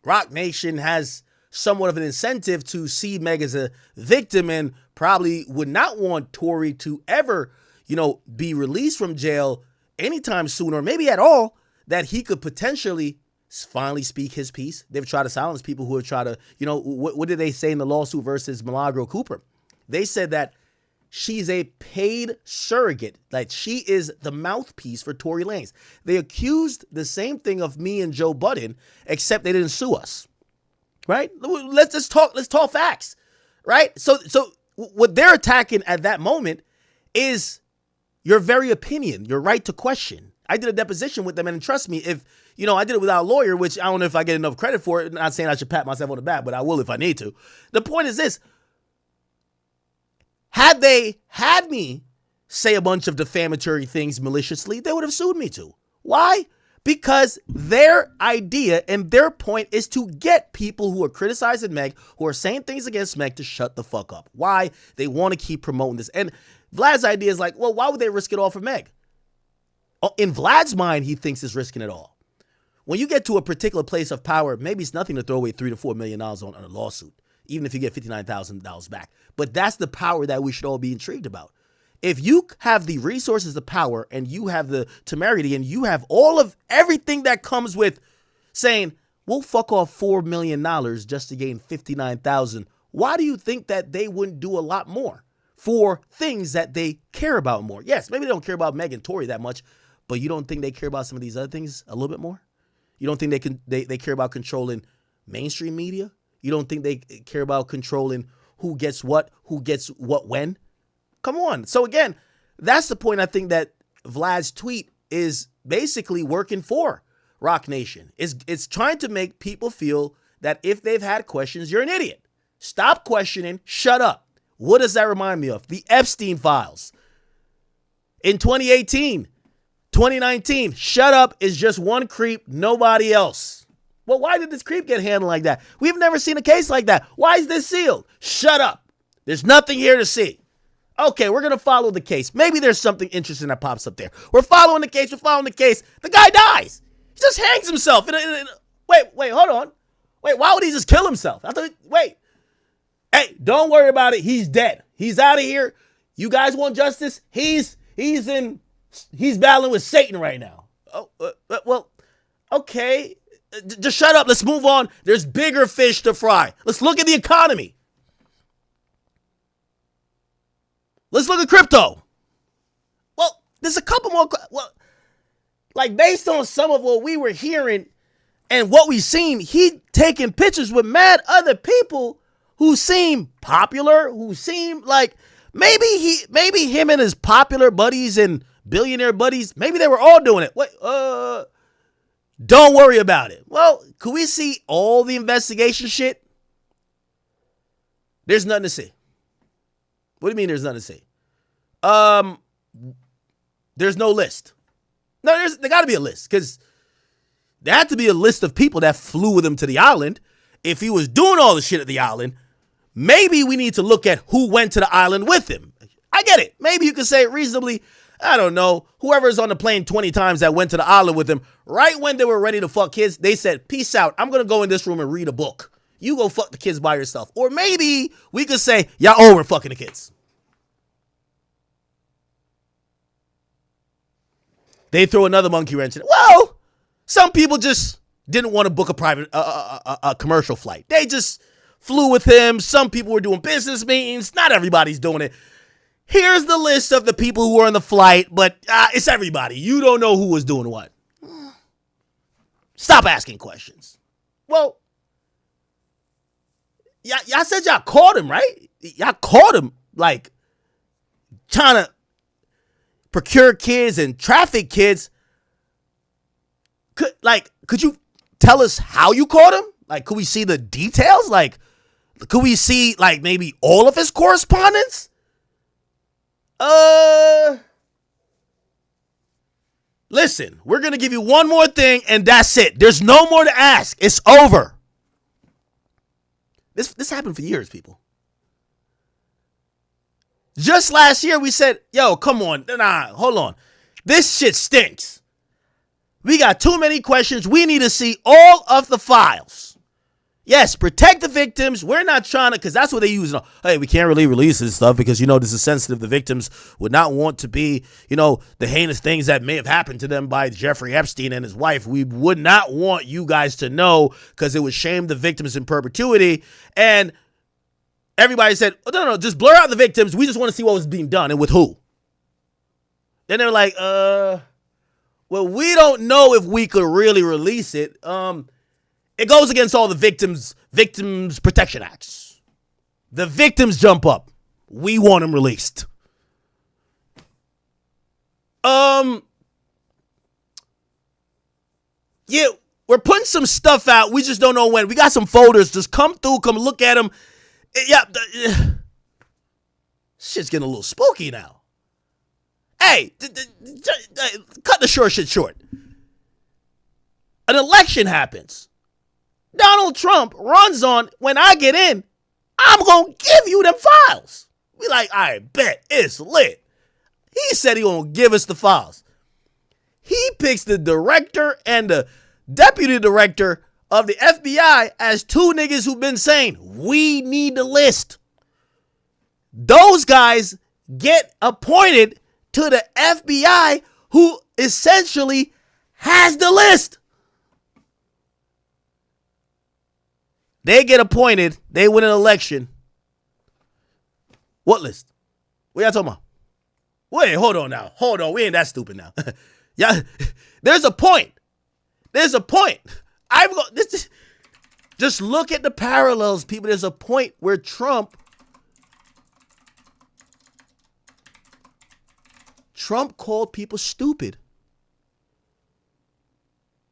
Roc Nation has somewhat of an incentive to see Meg as a victim and probably would not want Tory to ever, be released from jail anytime soon, or maybe at all, that he could potentially finally speak his piece. They've tried to silence people who have tried to, what did they say in the lawsuit versus Milagro Cooper? They said that she's a paid surrogate, like she is the mouthpiece for Tory Lanez. They accused the same thing of me and Joe Budden, except they didn't sue us, right? Let's talk facts, right? So what they're attacking at that moment is your very opinion, your right to question. I did a deposition with them, and trust me, if I did it without a lawyer, which I don't know if I get enough credit for it. Not saying I should pat myself on the back, but I will if I need to. The point is this: had they had me say a bunch of defamatory things maliciously, they would have sued me too. Why? Because their idea and their point is to get people who are criticizing Meg, who are saying things against Meg, to shut the fuck up. Why? They want to keep promoting this. And Vlad's idea is like, well, why would they risk it all for Meg? In Vlad's mind, he thinks it's risking it all. When you get to a particular place of power, maybe it's nothing to throw away $3 to $4 million on a lawsuit, even if you get $59,000 back. But that's the power that we should all be intrigued about. If you have the resources, the power, and you have the temerity, and you have all of everything that comes with saying, we'll fuck off $4 million just to gain $59,000, why do you think that they wouldn't do a lot more for things that they care about more? Yes, maybe they don't care about Meg and Tory that much, but you don't think they care about some of these other things a little bit more? You don't think they care about controlling mainstream media? You don't think they care about controlling who gets what when? Come on. So again, that's the point I think that Vlad's tweet is basically working for Rock Nation. It's trying to make people feel that if they've had questions, you're an idiot. Stop questioning. Shut up. What does that remind me of? The Epstein files. In 2018, 2019, shut up is just one creep, nobody else. Well, why did this creep get handled like that? We've never seen a case like that. Why is this sealed? Shut up. There's nothing here to see. Okay, we're going to follow the case. Maybe there's something interesting that pops up there. We're following the case. The guy dies. He just hangs himself. Wait, hold on. Wait, why would he just kill himself? Wait. Hey, don't worry about it. He's dead. He's out of here. You guys want justice? He's battling with Satan right now. Well, okay. Just shut up. Let's move on. There's bigger fish to fry. Let's look at the economy. Let's look at crypto. Well, there's a couple more. Well, like based on some of what we were hearing and what we've seen, he taking pictures with mad other people who seem popular, who seem like maybe him and his popular buddies and billionaire buddies, maybe they were all doing it. Don't worry about it. Well, could we see all the investigation shit? There's nothing to see. What do you mean there's nothing to see? There's no list. No, there got to be a list because there had to be a list of people that flew with him to the island. If he was doing all the shit at the island, maybe we need to look at who went to the island with him. I get it. Maybe you could say it reasonably. I don't know. Whoever's on the plane 20 times that went to the island with him, right when they were ready to fuck kids, they said, peace out. I'm going to go in this room and read a book. You go fuck the kids by yourself. Or maybe we could say, y'all all were fucking the kids. They throw another monkey wrench in it. Well, some people just didn't want to book a private, a commercial flight. They just flew with him. Some people were doing business meetings. Not everybody's doing it. Here's the list of the people who were on the flight, but it's everybody. You don't know who was doing what. Stop asking questions. Well, y'all said y'all caught him, right? Y'all caught him, like, trying to procure kids and traffic kids. Could you tell us how you caught him? Like, could we see the details? Like, could we see, like, maybe all of his correspondence? Listen, we're going to give you one more thing, and that's it. There's no more to ask. It's over. This happened for years, people. Just last year, we said, yo, come on. Nah, hold on. This shit stinks. We got too many questions. We need to see all of the files. Yes, protect the victims. We're not trying to, because that's what they use. Hey, we can't really release this stuff because, this is sensitive. The victims would not want to be, the heinous things that may have happened to them by Jeffrey Epstein and his wife. We would not want you guys to know because it would shame the victims in perpetuity. And everybody said, oh, no, just blur out the victims. We just want to see what was being done and with who. Then they're like, well, we don't know if we could really release it. It goes against all the victims protection acts. The victims jump up. We want them released. Yeah, we're putting some stuff out. We just don't know when. We got some folders. Just come through, come look at them. Yeah, shit's getting a little spooky now. Hey, cut the short shit short. an election happens. Donald Trump runs on, when I get in, I'm going to give you them files. We like, I bet it's lit. He said he going to give us the files. He picks the director and the deputy director of the FBI as two niggas who've been saying, we need the list. Those guys get appointed to the FBI, who essentially has the list. They get appointed. They win an election. What list? What y'all talking about? Wait, hold on now. Hold on. We ain't that stupid now. Yeah, there's a point. There's a point. Just look at the parallels, people. There's a point where Trump called people stupid.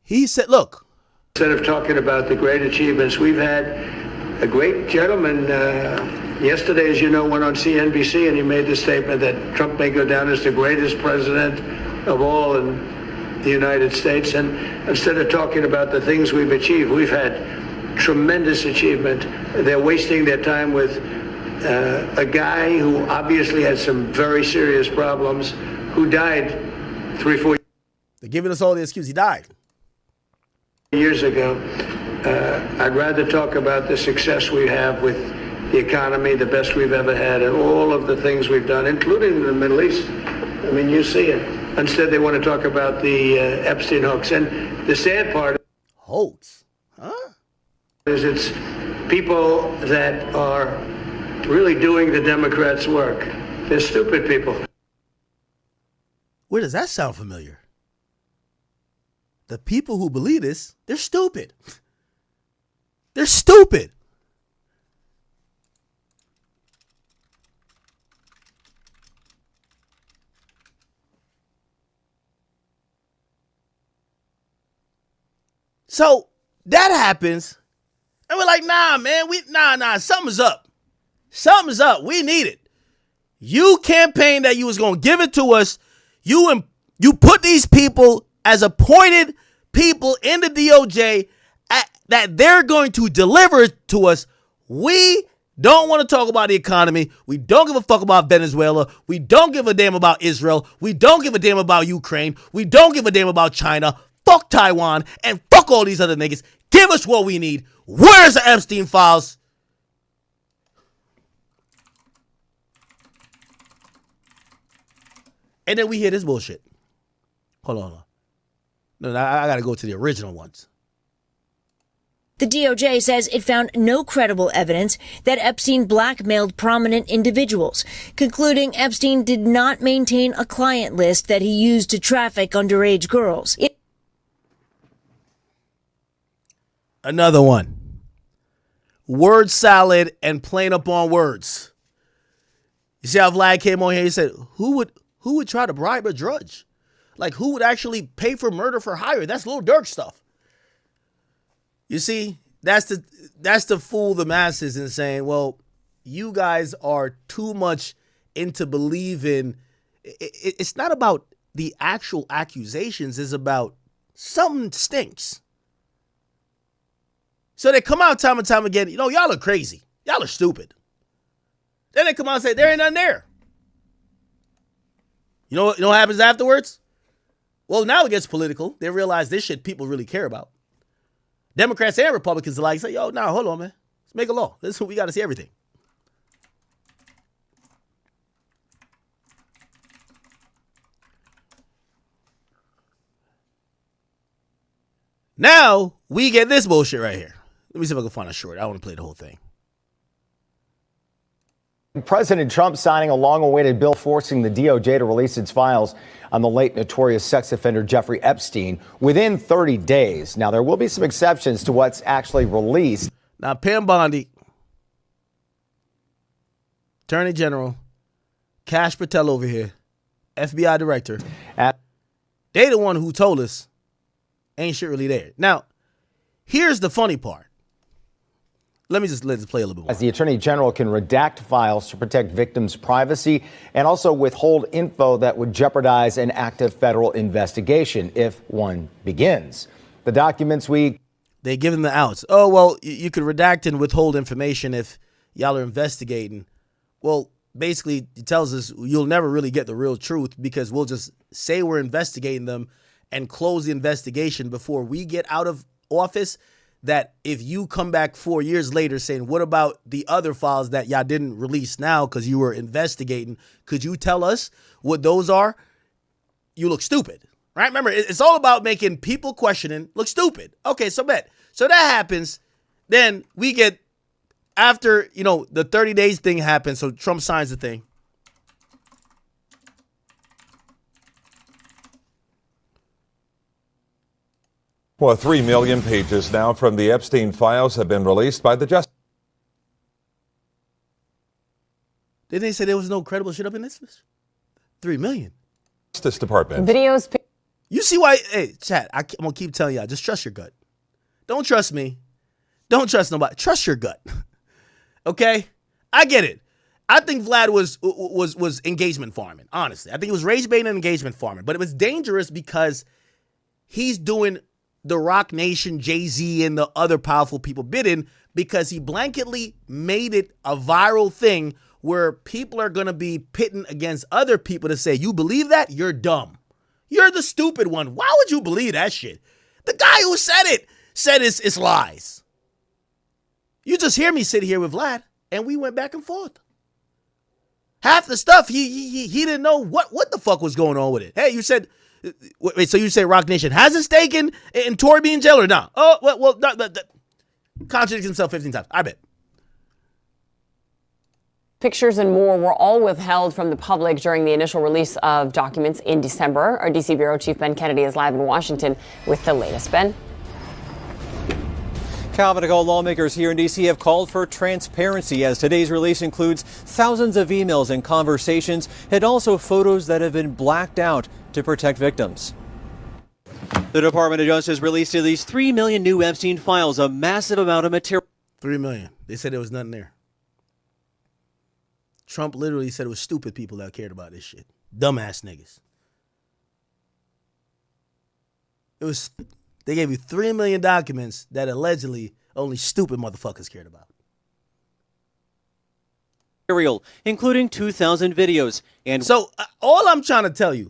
He said, look. Instead of talking about the great achievements, we've had a great gentleman yesterday, as you know, went on CNBC and he made the statement that Trump may go down as the greatest president of all in the United States. And instead of talking about the things we've achieved, we've had tremendous achievement. They're wasting their time with a guy who obviously had some very serious problems, who died 3-4 They're giving us all the excuse. He died years ago. I'd rather talk about the success we have with the economy, the best we've ever had, and all of the things we've done, including the Middle East. I mean, you see it. Instead, they want to talk about the Epstein hoax. And the sad part hoax, huh? Is it's people that are really doing the Democrats' work. They're stupid people. Where does that sound familiar? The people who believe this, they're stupid. They're stupid. So that happens, and we're like, nah, man, something's up. Something's up. We need it. You campaigned that you was going to give it to us. You put these people as appointed people in the DOJ that they're going to deliver it to us. We don't want to talk about the economy. We don't give a fuck about Venezuela. We don't give a damn about Israel. We don't give a damn about Ukraine. We don't give a damn about China. Fuck Taiwan and fuck all these other niggas. Give us what we need. Where's the Epstein files? And then we hear this bullshit. Hold on. No, I got to go to the original ones. The DOJ says it found no credible evidence that Epstein blackmailed prominent individuals, concluding Epstein did not maintain a client list that he used to traffic underage girls. Another one. Word salad and playing up on words. You see how Vlad came on here? He said, who would try to bribe a judge? Like, who would actually pay for murder for hire? That's Lil Durk stuff. You see, that's to fool the masses and saying, well, you guys are too much into believing. It's not about the actual accusations. It's about something stinks. So they come out time and time again, y'all are crazy. Y'all are stupid. Then they come out and say, there ain't nothing there. You know what happens afterwards? Well, now it gets political. They realize this shit people really care about. Democrats and Republicans alike say, hold on, man. Let's make a law. This is what we got to see everything. Now we get this bullshit right here. Let me see if I can find a short. I want to play the whole thing. President Trump signing a long-awaited bill forcing the DOJ to release its files on the late notorious sex offender Jeffrey Epstein within 30 days. Now, there will be some exceptions to what's actually released. Now, Pam Bondi, Attorney General, Kash Patel over here, FBI Director, they the one who told us ain't shit really there. Now, here's the funny part. Let this play a little bit more. As the Attorney General can redact files to protect victims' privacy and also withhold info that would jeopardize an active federal investigation if one begins. The documents they give them the outs. Oh, well, you could redact and withhold information if y'all are investigating. Well, basically, it tells us you'll never really get the real truth because we'll just say we're investigating them and close the investigation before we get out of office. That if you come back 4 years later saying, what about the other files that y'all didn't release now because you were investigating? Could you tell us what those are? You look stupid, right? Remember, it's all about making people questioning look stupid. Okay, so that happens. Then we get, after, the 30 days thing happens, so Trump signs the thing. Well, 3 million pages now from the Epstein files have been released by the Justice. Didn't they say there was no credible shit up in this? 3 million. Justice Department. Videos. You see why? Hey, chat, I'm going to keep telling y'all, just trust your gut. Don't trust me. Don't trust nobody. Trust your gut. Okay? I get it. I think Vlad was engagement farming, honestly. I think it was rage baiting and engagement farming. But it was dangerous because he's doing the Rock Nation, Jay-Z, and the other powerful people bidding because he blanketly made it a viral thing where people are going to be pitting against other people to say, you believe that? You're dumb. You're the stupid one. Why would you believe that shit? The guy who said it said it's lies. You just hear me sit here with Vlad, and we went back and forth. Half the stuff, he didn't know what the fuck was going on with it. Hey, you said... Wait, so you say Rock Nation has a stake in Tory being in jail or not? Oh, well, contradicts himself 15 times. I bet. Pictures and more were all withheld from the public during the initial release of documents in December. Our D.C. Bureau Chief Ben Kennedy is live in Washington with the latest. Ben? Capitol lawmakers here in D.C. have called for transparency as today's release includes thousands of emails and conversations and also photos that have been blacked out to protect victims. The Department of Justice released at least 3 million new Epstein files, a massive amount of material. 3 million. They said there was nothing there. Trump literally said it was stupid people that cared about this shit. Dumbass niggas. They gave you 3 million documents that allegedly only stupid motherfuckers cared about. Material, including 2,000 videos. And so all I'm trying to tell you,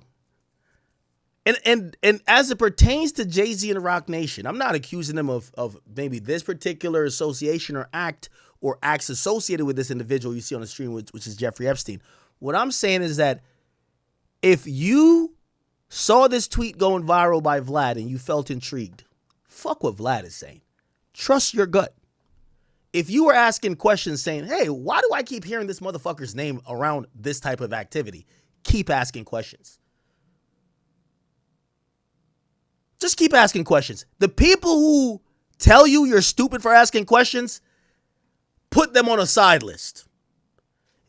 and as it pertains to Jay-Z and Rock Nation, I'm not accusing them of maybe this particular association or acts associated with this individual you see on the stream, which is Jeffrey Epstein. What I'm saying is that if you saw this tweet going viral by Vlad and you felt intrigued, fuck what Vlad is saying. Trust your gut. If you were asking questions saying, hey, why do I keep hearing this motherfucker's name around this type of activity? Keep asking questions. Just keep asking questions. The people who tell you you're stupid for asking questions, put them on a side list.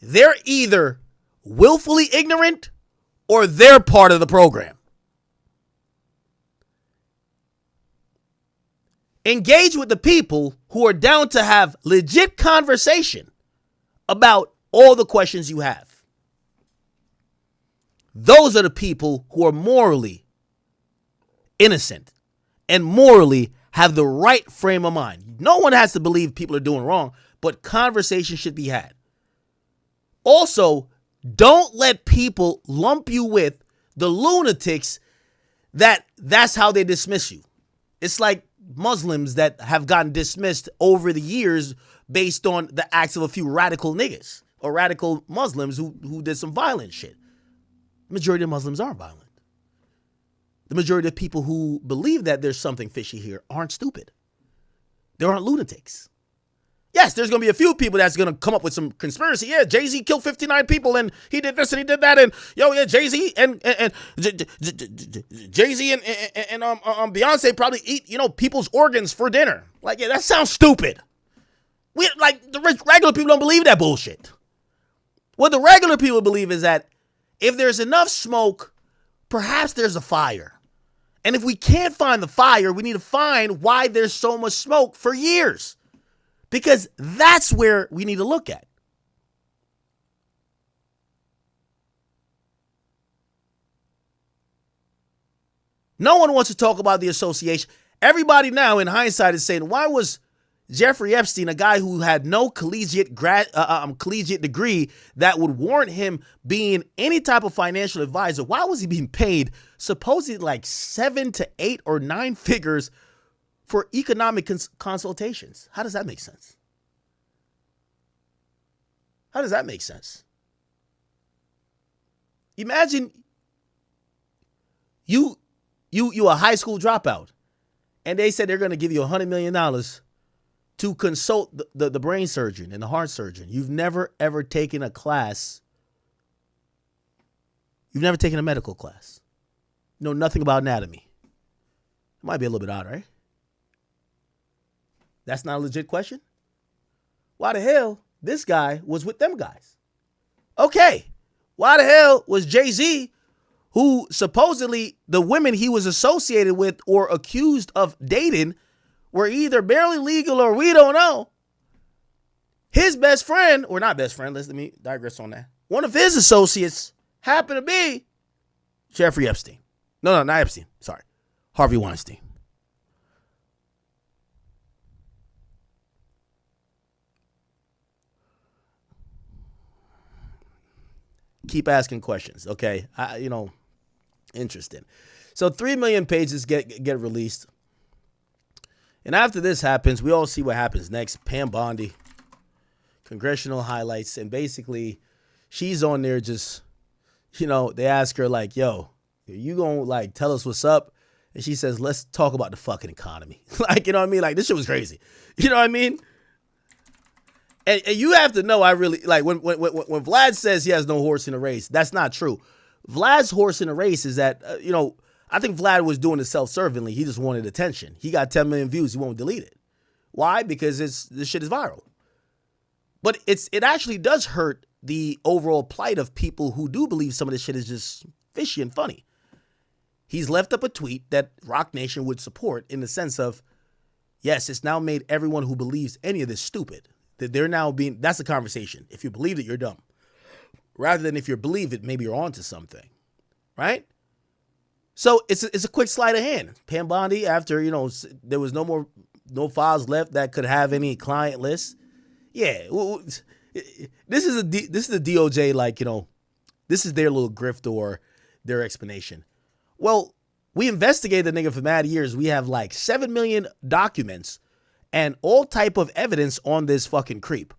They're either willfully ignorant or they're part of the program. Engage with the people who are down to have legit conversation about all the questions you have. Those are the people who are morally innocent and morally have the right frame of mind. No one has to believe people are doing wrong, but conversation should be had. Also, don't let people lump you with the lunatics that's how they dismiss you. It's like Muslims that have gotten dismissed over the years based on the acts of a few radical niggas or radical Muslims who did some violent shit. The majority of Muslims aren't violent. The majority of people who believe that there's something fishy here aren't stupid. They aren't lunatics. Yes, there's going to be a few people that's going to come up with some conspiracy. Yeah, Jay-Z killed 59 people and he did this and he did that. And Jay-Z and Jay-Z and Beyonce probably eat, people's organs for dinner. Like, yeah, that sounds stupid. The regular people don't believe that bullshit. What the regular people believe is that if there's enough smoke, perhaps there's a fire. And if we can't find the fire, we need to find why there's so much smoke for years. Because that's where we need to look at. No one wants to talk about the association. Everybody now in hindsight is saying, why was Jeffrey Epstein, a guy who had no collegiate degree that would warrant him being any type of financial advisor, why was he being paid supposedly like 7 to 8 or 9 figures for economic consultations? How does that make sense? How does that make sense? Imagine you a high school dropout, and they said they're going to give you $100 million to consult the brain surgeon and the heart surgeon. You've never, ever taken a class. You've never taken a medical class. You know nothing about anatomy. It might be a little bit odd, right? That's not a legit question? Why the hell this guy was with them guys? Okay. Why the hell was Jay-Z, who supposedly the women he was associated with or accused of dating were either barely legal or we don't know, his best friend, or not best friend, let me digress on that. One of his associates happened to be Jeffrey Epstein. No, not Epstein. Sorry. Harvey Weinstein. Keep asking questions, okay? Interesting. So 3 million pages get released. And after this happens, we all see what happens next. Pam Bondi, congressional highlights. And basically, she's on there just, they ask her like, yo, you gonna like tell us what's up? And she says, let's talk about the fucking economy. Like, you know what I mean? Like, this shit was crazy. You know what I mean? And you have to know, I really, like, when Vlad says he has no horse in the race, that's not true. Vlad's horse in the race is that, I think Vlad was doing it self-servingly. He just wanted attention. He got 10 million views. He won't delete it. Why? Because this shit is viral. But it actually does hurt the overall plight of people who do believe some of this shit is just fishy and funny. He's left up a tweet that Rock Nation would support in the sense of, yes, it's now made everyone who believes any of this stupid. That they're now being, that's the conversation. If you believe it, you're dumb. Rather than if you believe it, maybe you're onto something. Right? So it's a quick sleight of hand. Pam Bondi, after, there was no files left that could have any client lists. Yeah. This is the DOJ, like, this is their little grift or their explanation. Well, we investigated the nigga for mad years. We have like 7 million documents and all type of evidence on this fucking creep.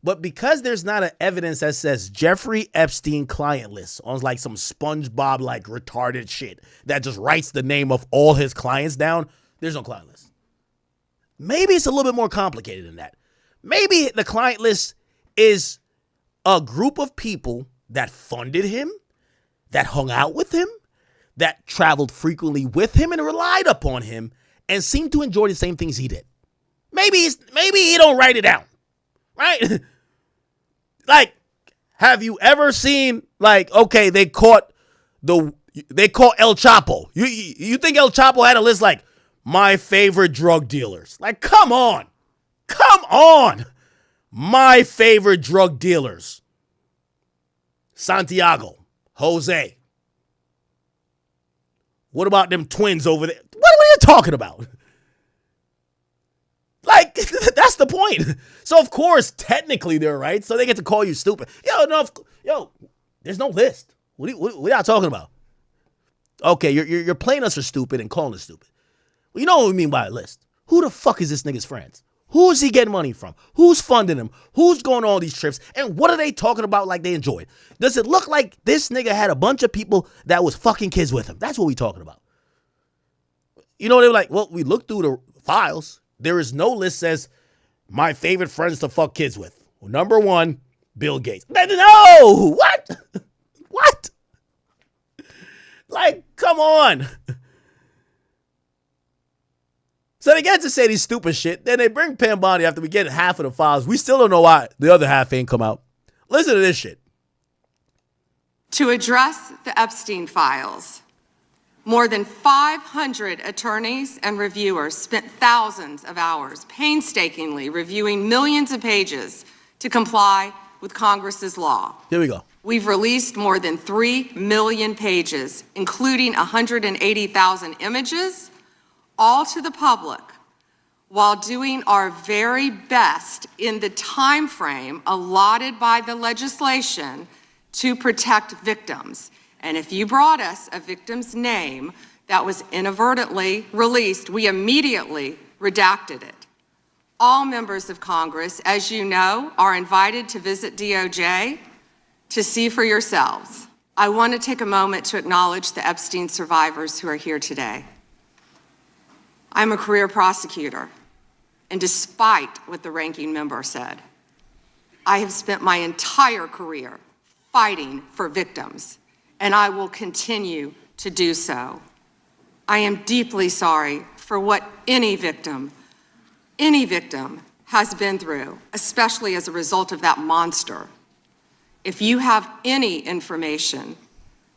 But because there's not an evidence that says Jeffrey Epstein client list on like some SpongeBob like retarded shit that just writes the name of all his clients down, there's no client list. Maybe it's a little bit more complicated than that. Maybe the client list is a group of people that funded him, that hung out with him, that traveled frequently with him and relied upon him and seemed to enjoy the same things he did. Maybe he don't write it down, right? Like, have you ever seen, like, okay, they caught El Chapo. You think El Chapo had a list like my favorite drug dealers? Like, come on. My favorite drug dealers. Santiago, Jose. What about them twins over there? What are you talking about? Like, that's the point. So, of course, technically they're right. So they get to call you stupid. There's no list. What are y'all talking about? Okay, you're playing us for stupid and calling us stupid. Well, you know what we mean by a list. Who the fuck is this nigga's friends? Who is he getting money from? Who's funding him? Who's going on all these trips? And what are they talking about like they enjoy it? Does it look like this nigga had a bunch of people that was fucking kids with him? That's what we talking about. They were like, well, we looked through the files. There is no list that says my favorite friends to fuck kids with. Well, number 1, Bill Gates. No! What? What? Like, come on. So they get to say these stupid shit. Then they bring Pam Bondi after we get half of the files. We still don't know why the other half ain't come out. Listen to this shit. To address the Epstein files, more than 500 attorneys and reviewers spent thousands of hours painstakingly reviewing millions of pages to comply with Congress's law. Here we go. We've released more than 3 million pages, including 180,000 images, all to the public while doing our very best in the time frame allotted by the legislation to protect victims. And if you brought us a victim's name that was inadvertently released, we immediately redacted it. All members of Congress, as you know, are invited to visit DOJ to see for yourselves. I want to take a moment to acknowledge the Epstein survivors who are here today. I'm a career prosecutor, and despite what the ranking member said, I have spent my entire career fighting for victims, and I will continue to do so. I am deeply sorry for what any victim has been through, especially as a result of that monster. If you have any information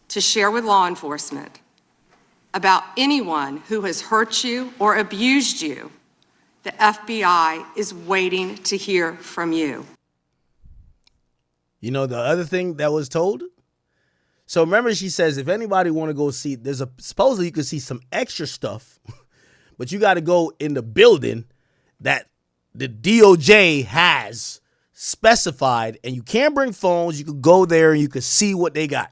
to share with law enforcement about anyone who has hurt you or abused you, the FBI is waiting to hear from you. You know the other thing that was told? So remember, she says, if anybody want to go see, supposedly you could see some extra stuff, but you got to go in the building that the DOJ has specified, and you can't bring phones. You could go there and you could see what they got.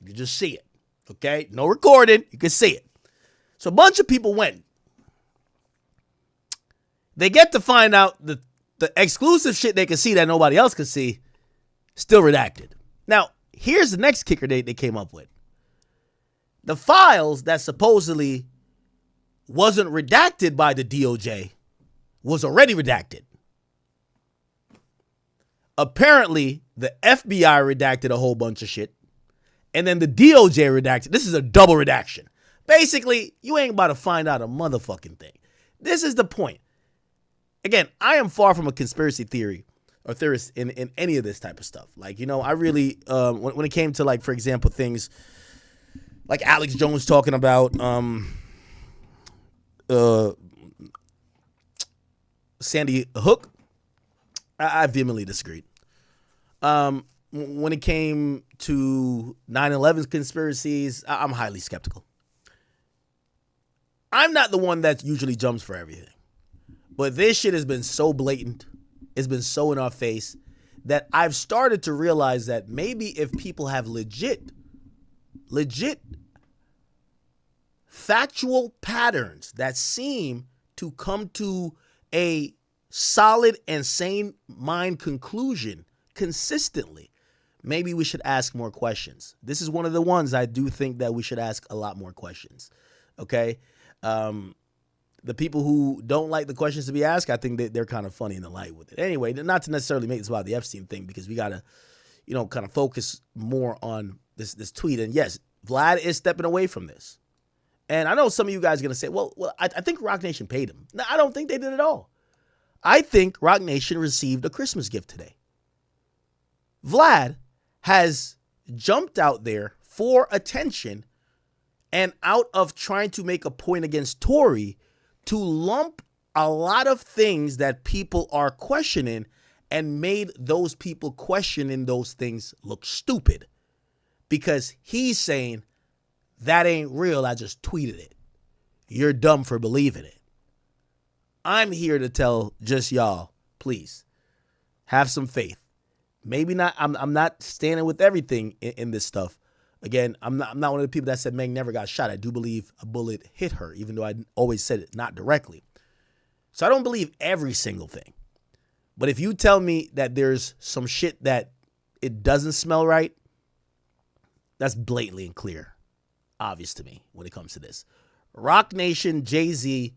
You could just see it, okay? No recording. You could see it. So a bunch of people went. They get to find out the exclusive shit they could see that nobody else could see, still redacted. Now, here's the next kicker they came up with. The files that supposedly wasn't redacted by the DOJ was already redacted. Apparently, the FBI redacted a whole bunch of shit, and then the DOJ redacted. This is a double redaction. Basically, you ain't about to find out a motherfucking thing. This is the point. Again, I am far from a conspiracy theory or theorist in any of this type of stuff. Like, you know, I really, when it came to, like, for example, things like Alex Jones talking about Sandy Hook, I vehemently disagreed. When it came to 9/11 conspiracies, I'm highly skeptical. I'm not the one that usually jumps for everything. But this shit has been so blatant, it's been so in our face, that I've started to realize that maybe if people have legit factual patterns that seem to come to a solid and sane mind conclusion consistently, maybe we should ask more questions. This is one of the ones I do think that we should ask a lot more questions. Okay? The people who don't like the questions to be asked, I think that they're kind of funny in the light with it. Anyway, not to necessarily make this about the Epstein thing, because we got to, you know, kind of focus more on this tweet. And yes, Vlad is stepping away from this. And I know some of you guys are going to say, well, I think Rock Nation paid him. No, I don't think they did at all. I think Rock Nation received a Christmas gift today. Vlad has jumped out there for attention and out of trying to make a point against Tory to lump a lot of things that people are questioning and made those people questioning those things look stupid, because he's saying that ain't real. I just tweeted it. You're dumb for believing it. I'm here to tell just y'all, please have some faith. Maybe not. I'm not standing with everything in this stuff. Again, I'm not one of the people that said Meg never got shot. I do believe a bullet hit her, even though I always said it not directly. So I don't believe every single thing. But if you tell me that there's some shit that it doesn't smell right, that's blatantly and clear, obvious to me when it comes to this. Rock Nation, Jay-Z,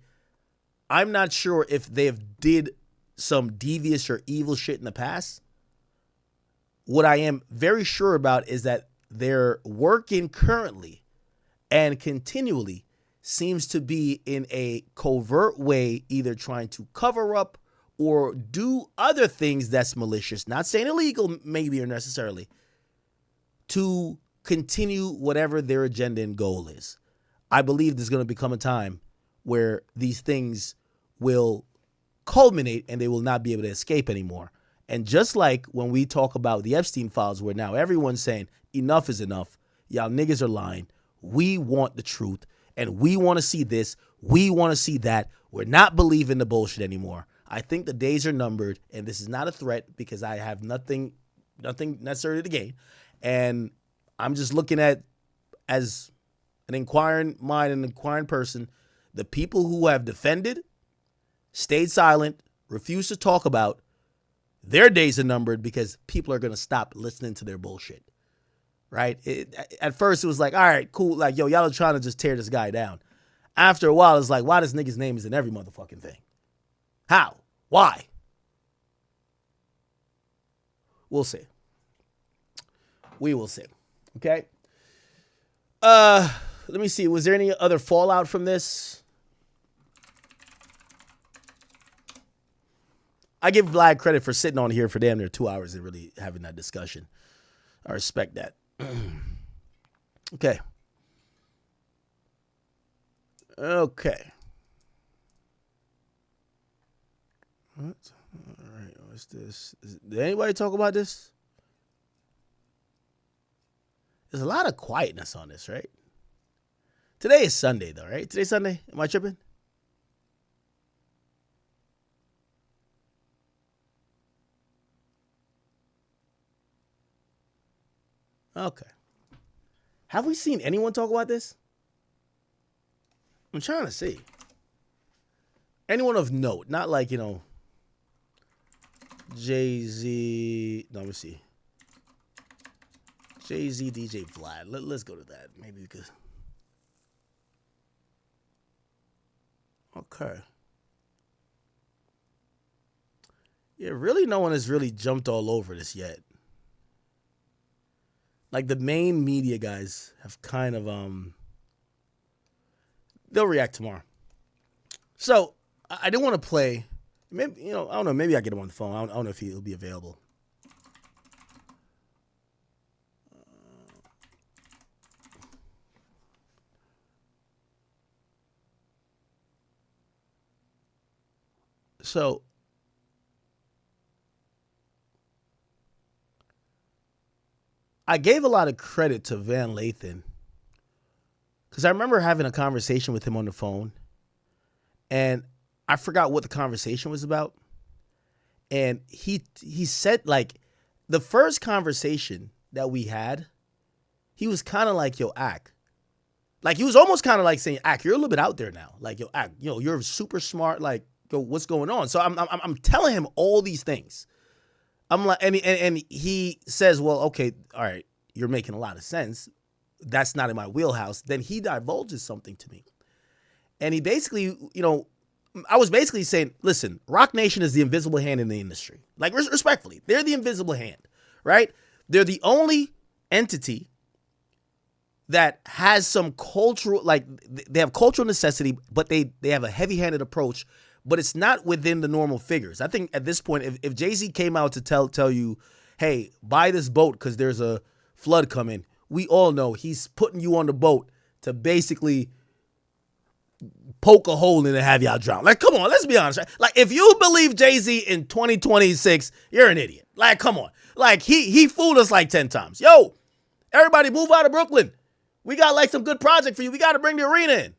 I'm not sure if they've did some devious or evil shit in the past. What I am very sure about is that they're working currently and continually seems to be in a covert way, either trying to cover up or do other things that's malicious, not saying illegal maybe or necessarily, to continue whatever their agenda and goal is. I believe there's going to become a time where these things will culminate and they will not be able to escape anymore. And just like when we talk about the Epstein files, where now everyone's saying enough is enough, y'all niggas are lying, we want the truth. and we want to see this, we want to see that. We're not believing the bullshit anymore. I think the days are numbered, and this is not a threat because I have nothing necessarily to gain. And I'm just looking at, as an inquiring mind, an inquiring person, the people who have defended, stayed silent, refused to talk about, their days are numbered because people are going to stop listening to their bullshit, right? At first, it was like, all right, cool. Like, yo, y'all are trying to just tear this guy down. After a while, it's like, why this nigga's name is in every motherfucking thing? How? Why? We'll see. We will see. Okay? Let me see. Was there any other fallout from this? I give Vlad credit for sitting on here for damn near 2 hours and really having that discussion. I respect that. Okay. Okay. What? All right. What's this? Did anybody talk about this? There's a lot of quietness on this, right? Today is Sunday, though, right? Today's Sunday? Am I tripping? Okay. Have we seen anyone talk about this? I'm trying to see. Anyone of note, not like, Jay-Z. No, let me see. Jay-Z, DJ Vlad. Let's go to that. Maybe because. Okay. Yeah, really no one has really jumped all over this yet. Like the main media guys have kind of, they'll react tomorrow. So I didn't want to play, maybe, I don't know, maybe I get him on the phone. I don't know if he'll be available. So I gave a lot of credit to Van Lathan because I remember having a conversation with him on the phone and I forgot what the conversation was about. And he said, like, the first conversation that we had, he was kind of like, yo, Ak. Like, he was almost kind of like saying, Ak, you're a little bit out there now. Like, yo, Ak, you're super smart. Like, yo, what's going on? So I'm telling him all these things. I'm like, and he says, well, okay, all right, you're making a lot of sense. That's not in my wheelhouse. Then he divulges something to me. And he basically, I was basically saying, listen, Rock Nation is the invisible hand in the industry. Like, respectfully, they're the invisible hand, right? They're the only entity that has some cultural, like, they have cultural necessity, but they have a heavy-handed approach, but it's not within the normal figures. I think at this point, if Jay-Z came out to tell you, hey, buy this boat because there's a flood coming, we all know he's putting you on the boat to basically poke a hole in it and have y'all drown. Like, come on, let's be honest. Right? Like, if you believe Jay-Z in 2026, you're an idiot. Like, come on. Like, he fooled us like 10 times. Yo, everybody move out of Brooklyn. We got, like, some good project for you. We got to bring the arena in.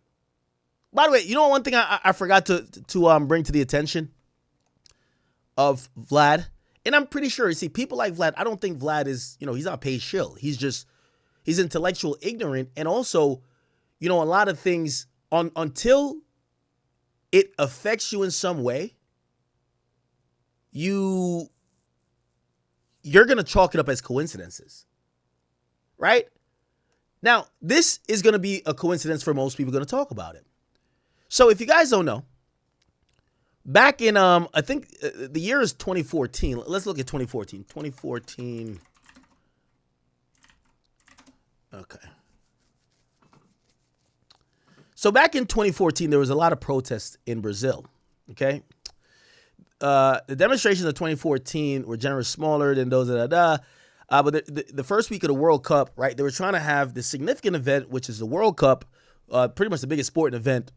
By the way, one thing I forgot to bring to the attention of Vlad, and I'm pretty sure, see, people like Vlad, I don't think Vlad is, he's not paid shill. He's intellectual ignorant, and also, a lot of things, until it affects you in some way, you're going to chalk it up as coincidences, right? Now, this is going to be a coincidence for most people going to talk about it. So if you guys don't know, back in, I think the year is 2014. Let's look at 2014. 2014. Okay. So back in 2014, there was a lot of protests in Brazil. Okay. The demonstrations of 2014 were generally smaller than those of but the first week of the World Cup, right? They were trying to have this significant event, which is the World Cup, pretty much the biggest sporting event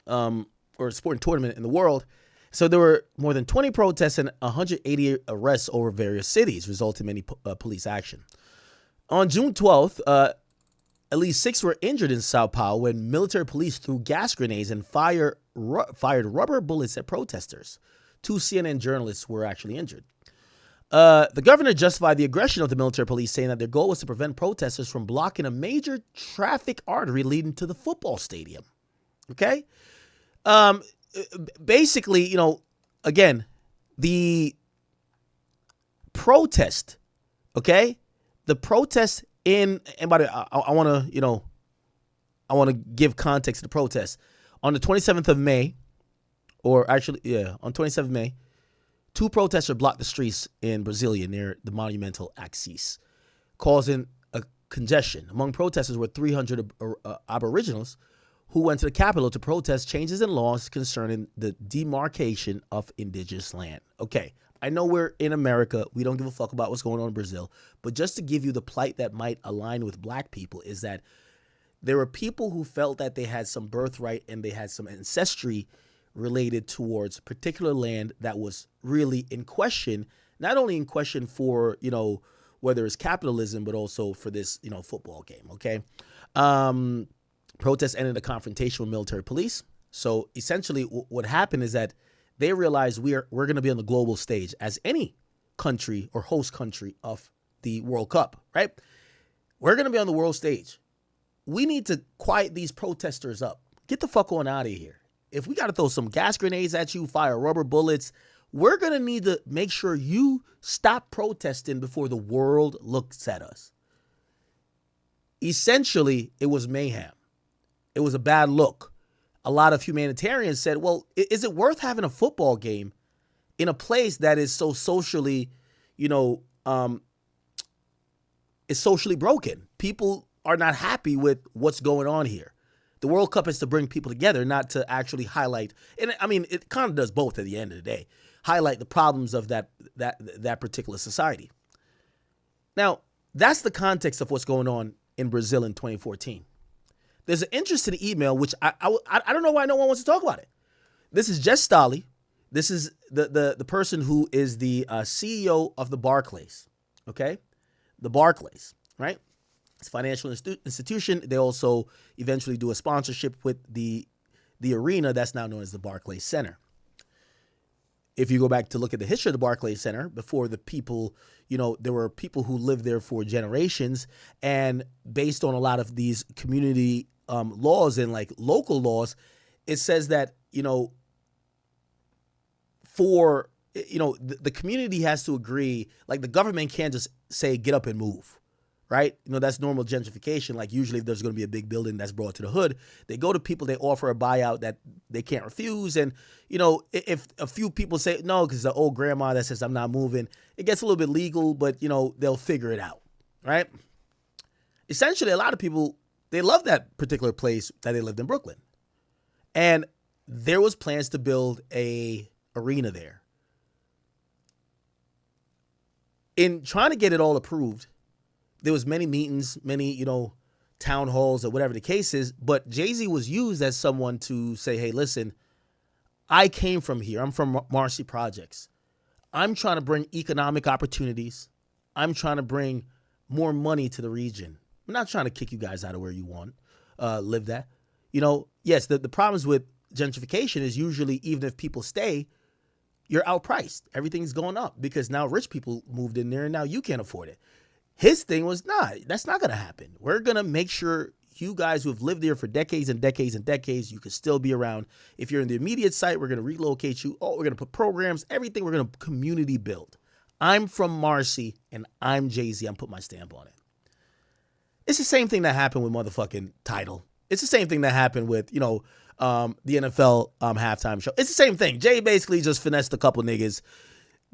or sporting tournament in the world. So there were more than 20 protests and 180 arrests over various cities, resulting in many police action. On June 12th, At least 6 were injured in Sao Paulo when military police threw gas grenades and fired rubber bullets at protesters. 2 CNN journalists were actually injured. The governor justified the aggression of the military police, saying that their goal was to prevent protesters from blocking a major traffic artery leading to the football stadium. Okay? Basically, you know, again, the protest, okay? The protest and by the way, I want to give context to the protest. On the 27th of May, or actually, yeah, on 27th of May, 2 protesters blocked the streets in Brasilia near the monumental axis, causing a congestion. Among protesters were 300 aboriginals who went to the capital to protest changes in laws concerning the demarcation of indigenous land. Okay, I know we're in America. We don't give a fuck about what's going on in Brazil. But just to give you the plight that might align with black people is that there were people who felt that they had some birthright and they had some ancestry related towards particular land that was really in question, not only in question for, you know, whether it's capitalism, but also for this, you know, football game, okay? Protests ended a confrontation with military police. So essentially what happened is that they realized we're going to be on the global stage as any country or host country of the World Cup, right? We're going to be on the world stage. We need to quiet these protesters up. Get the fuck on out of here. If we got to throw some gas grenades at you, fire rubber bullets, we're going to need to make sure you stop protesting before the world looks at us. Essentially, it was mayhem. It was a bad look. A lot of humanitarians said, well, is it worth having a football game in a place that is so socially, you know, is socially broken? People are not happy with what's going on here. The World Cup is to bring people together, not to actually highlight. And I mean, it kind of does both at the end of the day. Highlight the problems of that particular society. Now, that's the context of what's going on in Brazil in 2014. There's an interesting email, which I don't know why no one wants to talk about it. This is JAYSTEIN. This is the person who is the CEO of the Barclays. Okay? The Barclays, right? It's a financial institution. They also eventually do a sponsorship with the arena that's now known as the Barclays Center. If you go back to look at the history of the Barclays Center, before the people, you know, there were people who lived there for generations, and based on a lot of these community laws and like local laws, it says that, you know, for, you know, the community has to agree, like the government can't just say, get up and move. Right? You know, that's normal gentrification. Like usually if there's going to be a big building that's brought to the hood, they go to people, they offer a buyout that they can't refuse. And, you know, if a few people say no, because the old grandma that says I'm not moving, it gets a little bit legal, but, you know, they'll figure it out. Right? Essentially, a lot of people, they love that particular place that they lived in Brooklyn. And there was plans to build a arena there. In trying to get it all approved, there was many meetings, many, you know, town halls or whatever the case is. But Jay-Z was used as someone to say, hey, listen, I came from here. I'm from Marcy Projects. I'm trying to bring economic opportunities. I'm trying to bring more money to the region. I'm not trying to kick you guys out of where you want, live that. You know, yes, the problems with gentrification is usually even if people stay, you're outpriced. Everything's going up because now rich people moved in there and now you can't afford it. His thing was, nah, that's not going to happen. We're going to make sure you guys who have lived there for decades and decades and decades, you can still be around. If you're in the immediate site, we're going to relocate you. Oh, we're going to put programs, everything. We're going to community build. I'm from Marcy and I'm Jay-Z. I'm putting my stamp on it. It's the same thing that happened with motherfucking Tidal. It's the same thing that happened with, you know, the NFL halftime show. It's the same thing. Jay basically just finessed a couple niggas,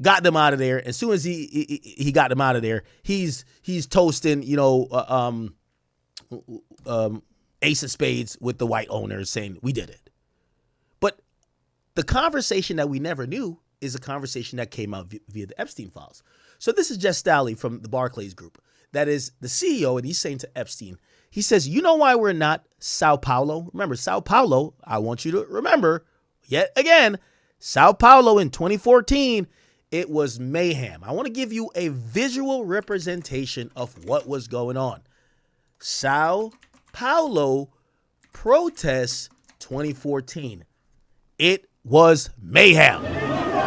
got them out of there. As soon as he got them out of there, he's toasting, you know, ace of spades with the white owners saying we did it. But the conversation that we never knew is a conversation that came out via the Epstein files. So this is JAYSTEIN from the Barclays Group. That is the CEO, and he's saying to Epstein, he says, you know why we're not Sao Paulo? Remember, Sao Paulo, I want you to remember, yet again, Sao Paulo in 2014, it was mayhem. I want to give you a visual representation of what was going on. Sao Paulo protests 2014. It was mayhem.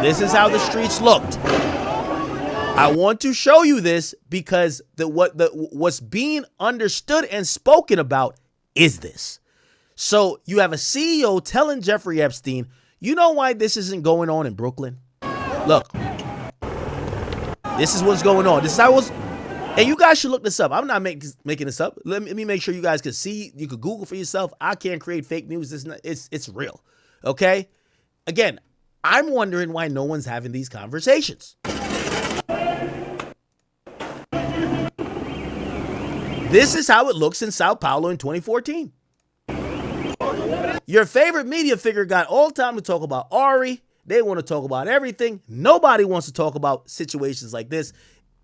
This is how the streets looked. I want to show you this because what's being understood and spoken about is this. So you have a CEO telling Jeffrey Epstein, you know why this isn't going on in Brooklyn? Look, this is what's going on. This is how it was. And you guys should look this up. I'm not making this up. Let me make sure you guys can see. You could Google for yourself. I can't create fake news. It's real. Okay? Again, I'm wondering why no one's having these conversations. This is how it looks in Sao Paulo in 2014. Your favorite media figure got all the time to talk about Ari. They want to talk about everything. Nobody wants to talk about situations like this.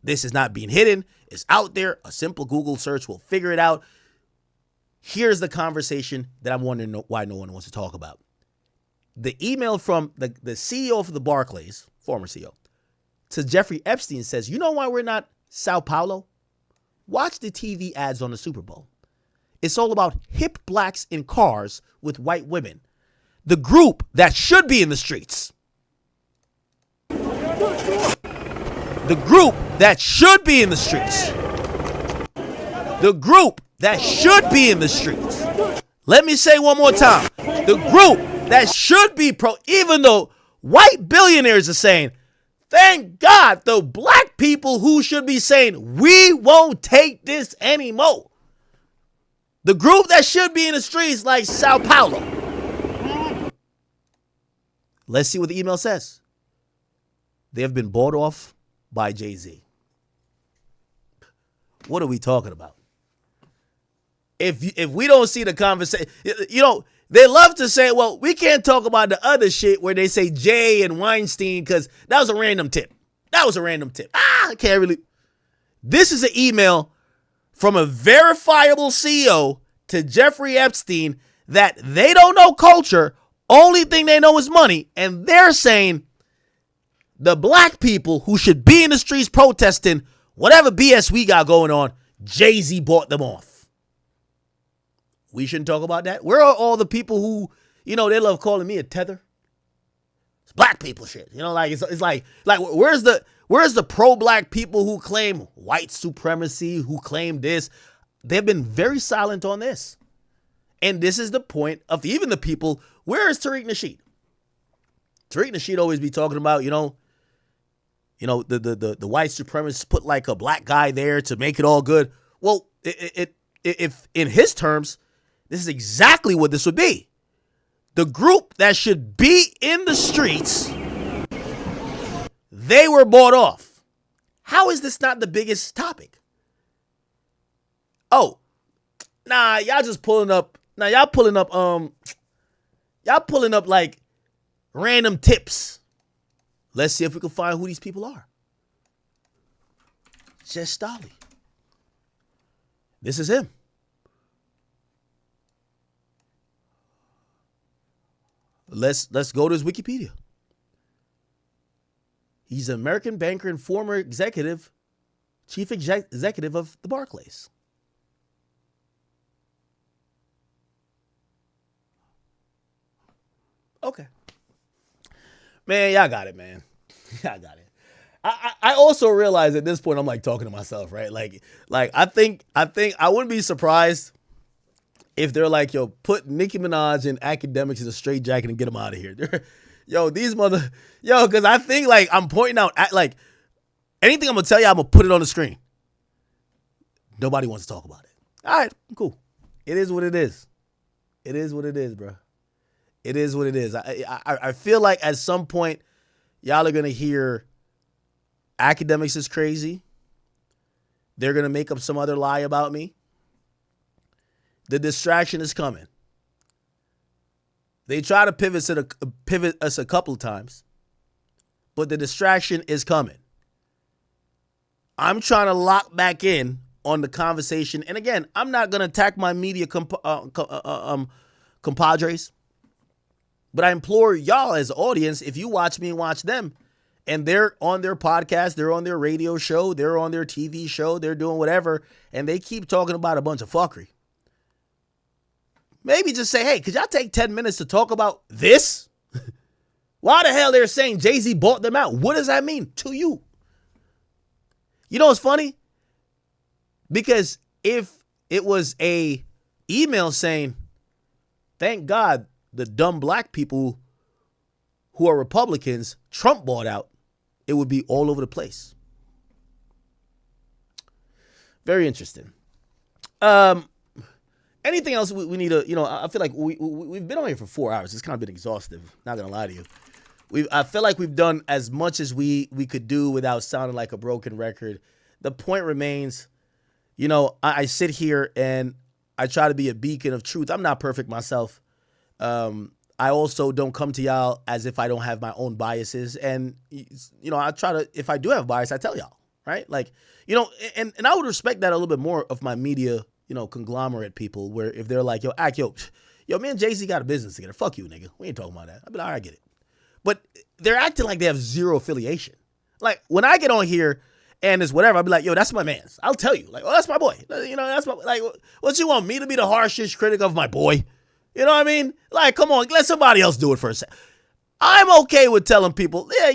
This is not being hidden. It's out there. A simple Google search will figure it out. Here's the conversation that I'm wondering why no one wants to talk about. The email from the CEO of the Barclays, former CEO, to Jeffrey Epstein says, you know why we're not Sao Paulo? Watch the TV ads on the Super Bowl. It's all about hip blacks in cars with white women. The group that should be in the streets. The group that should be in the streets. The group that should be in the streets. Let me say one more time. The group that should be even though white billionaires are saying, thank God, the black people who should be saying, we won't take this anymore. The group that should be in the streets like Sao Paulo. Let's see what the email says. They have been bought off by Jay-Z. What are we talking about? If we don't see the conversation, they love to say, well, we can't talk about the other shit where they say Jay and Weinstein because that was a random tip. I can't really. This is an email from a verifiable CEO to Jeffrey Epstein that they don't know culture. Only thing they know is money. And they're saying the black people who should be in the streets protesting whatever BS we got going on, Jay-Z bought them off. We shouldn't talk about that. Where are all the people who, they love calling me a tether? It's black people shit. It's like where's the pro-black people who claim white supremacy, who claim this? They've been very silent on this. And this is the point of even the people. Where is Tariq Nasheed? Tariq Nasheed always be talking about, the white supremacists put like a black guy there to make it all good. Well, if in his terms, this is exactly what this would be. The group that should be in the streets, they were bought off. How is this not the biggest topic? Oh, nah, y'all just pulling up. Now y'all pulling up like random tips. Let's see if we can find who these people are. JAYSTEIN. This is him. Let's go to his Wikipedia. He's an American banker and former chief executive of the Barclays. Okay. Man, y'all got it, man. Y'all got it. I also realize at this point I'm like talking to myself, right? Like I think I wouldn't be surprised if they're like, yo, put Nicki Minaj and academics in a straitjacket and get them out of here. Because I think like I'm pointing out like anything I'm gonna tell you, I'm gonna put it on the screen. Nobody wants to talk about it. All right, cool. It is what it is. It is what it is, bro. It is what it is. I feel like at some point, y'all are going to hear academics is crazy. They're going to make up some other lie about me. The distraction is coming. They try to pivot us a couple of times, but the distraction is coming. I'm trying to lock back in on the conversation. And again, I'm not going to attack my media compadres. But I implore y'all as audience, if you watch me and watch them, And they're on their podcast, they're on their radio show, they're on their TV show, they're doing whatever, and they keep talking about a bunch of fuckery. Maybe just say, hey, could y'all take 10 minutes to talk about this? Why the hell they're saying Jay-Z bought them out? What does that mean to you? You know what's funny? Because if it was a email saying, thank God the dumb black people who are Republicans Trump bought out, it would be all over the place. Very interesting. Anything else we need to, I feel like we've been on here for 4 hours. It's kind of been exhaustive. Not going to lie to you. I feel like we've done as much as we could do without sounding like a broken record. The point remains, I sit here and I try to be a beacon of truth. I'm not perfect myself. I also don't come to y'all as if I don't have my own biases. And, I try to, if I do have a bias, I tell y'all, right? Like, and I would respect that a little bit more of my media, conglomerate people, where if they're like, yo, me and Jay-Z got a business together. Fuck you, nigga. We ain't talking about that. I'd be like, all right, I get it. But they're acting like they have zero affiliation. Like, when I get on here and it's whatever, I'll be like, yo, that's my man's. I'll tell you. Like, oh, that's my boy. That's my, like, what you want me to be the harshest critic of my boy? You know what I mean? Like, come on, let somebody else do it for a second. I'm okay with telling people, yeah,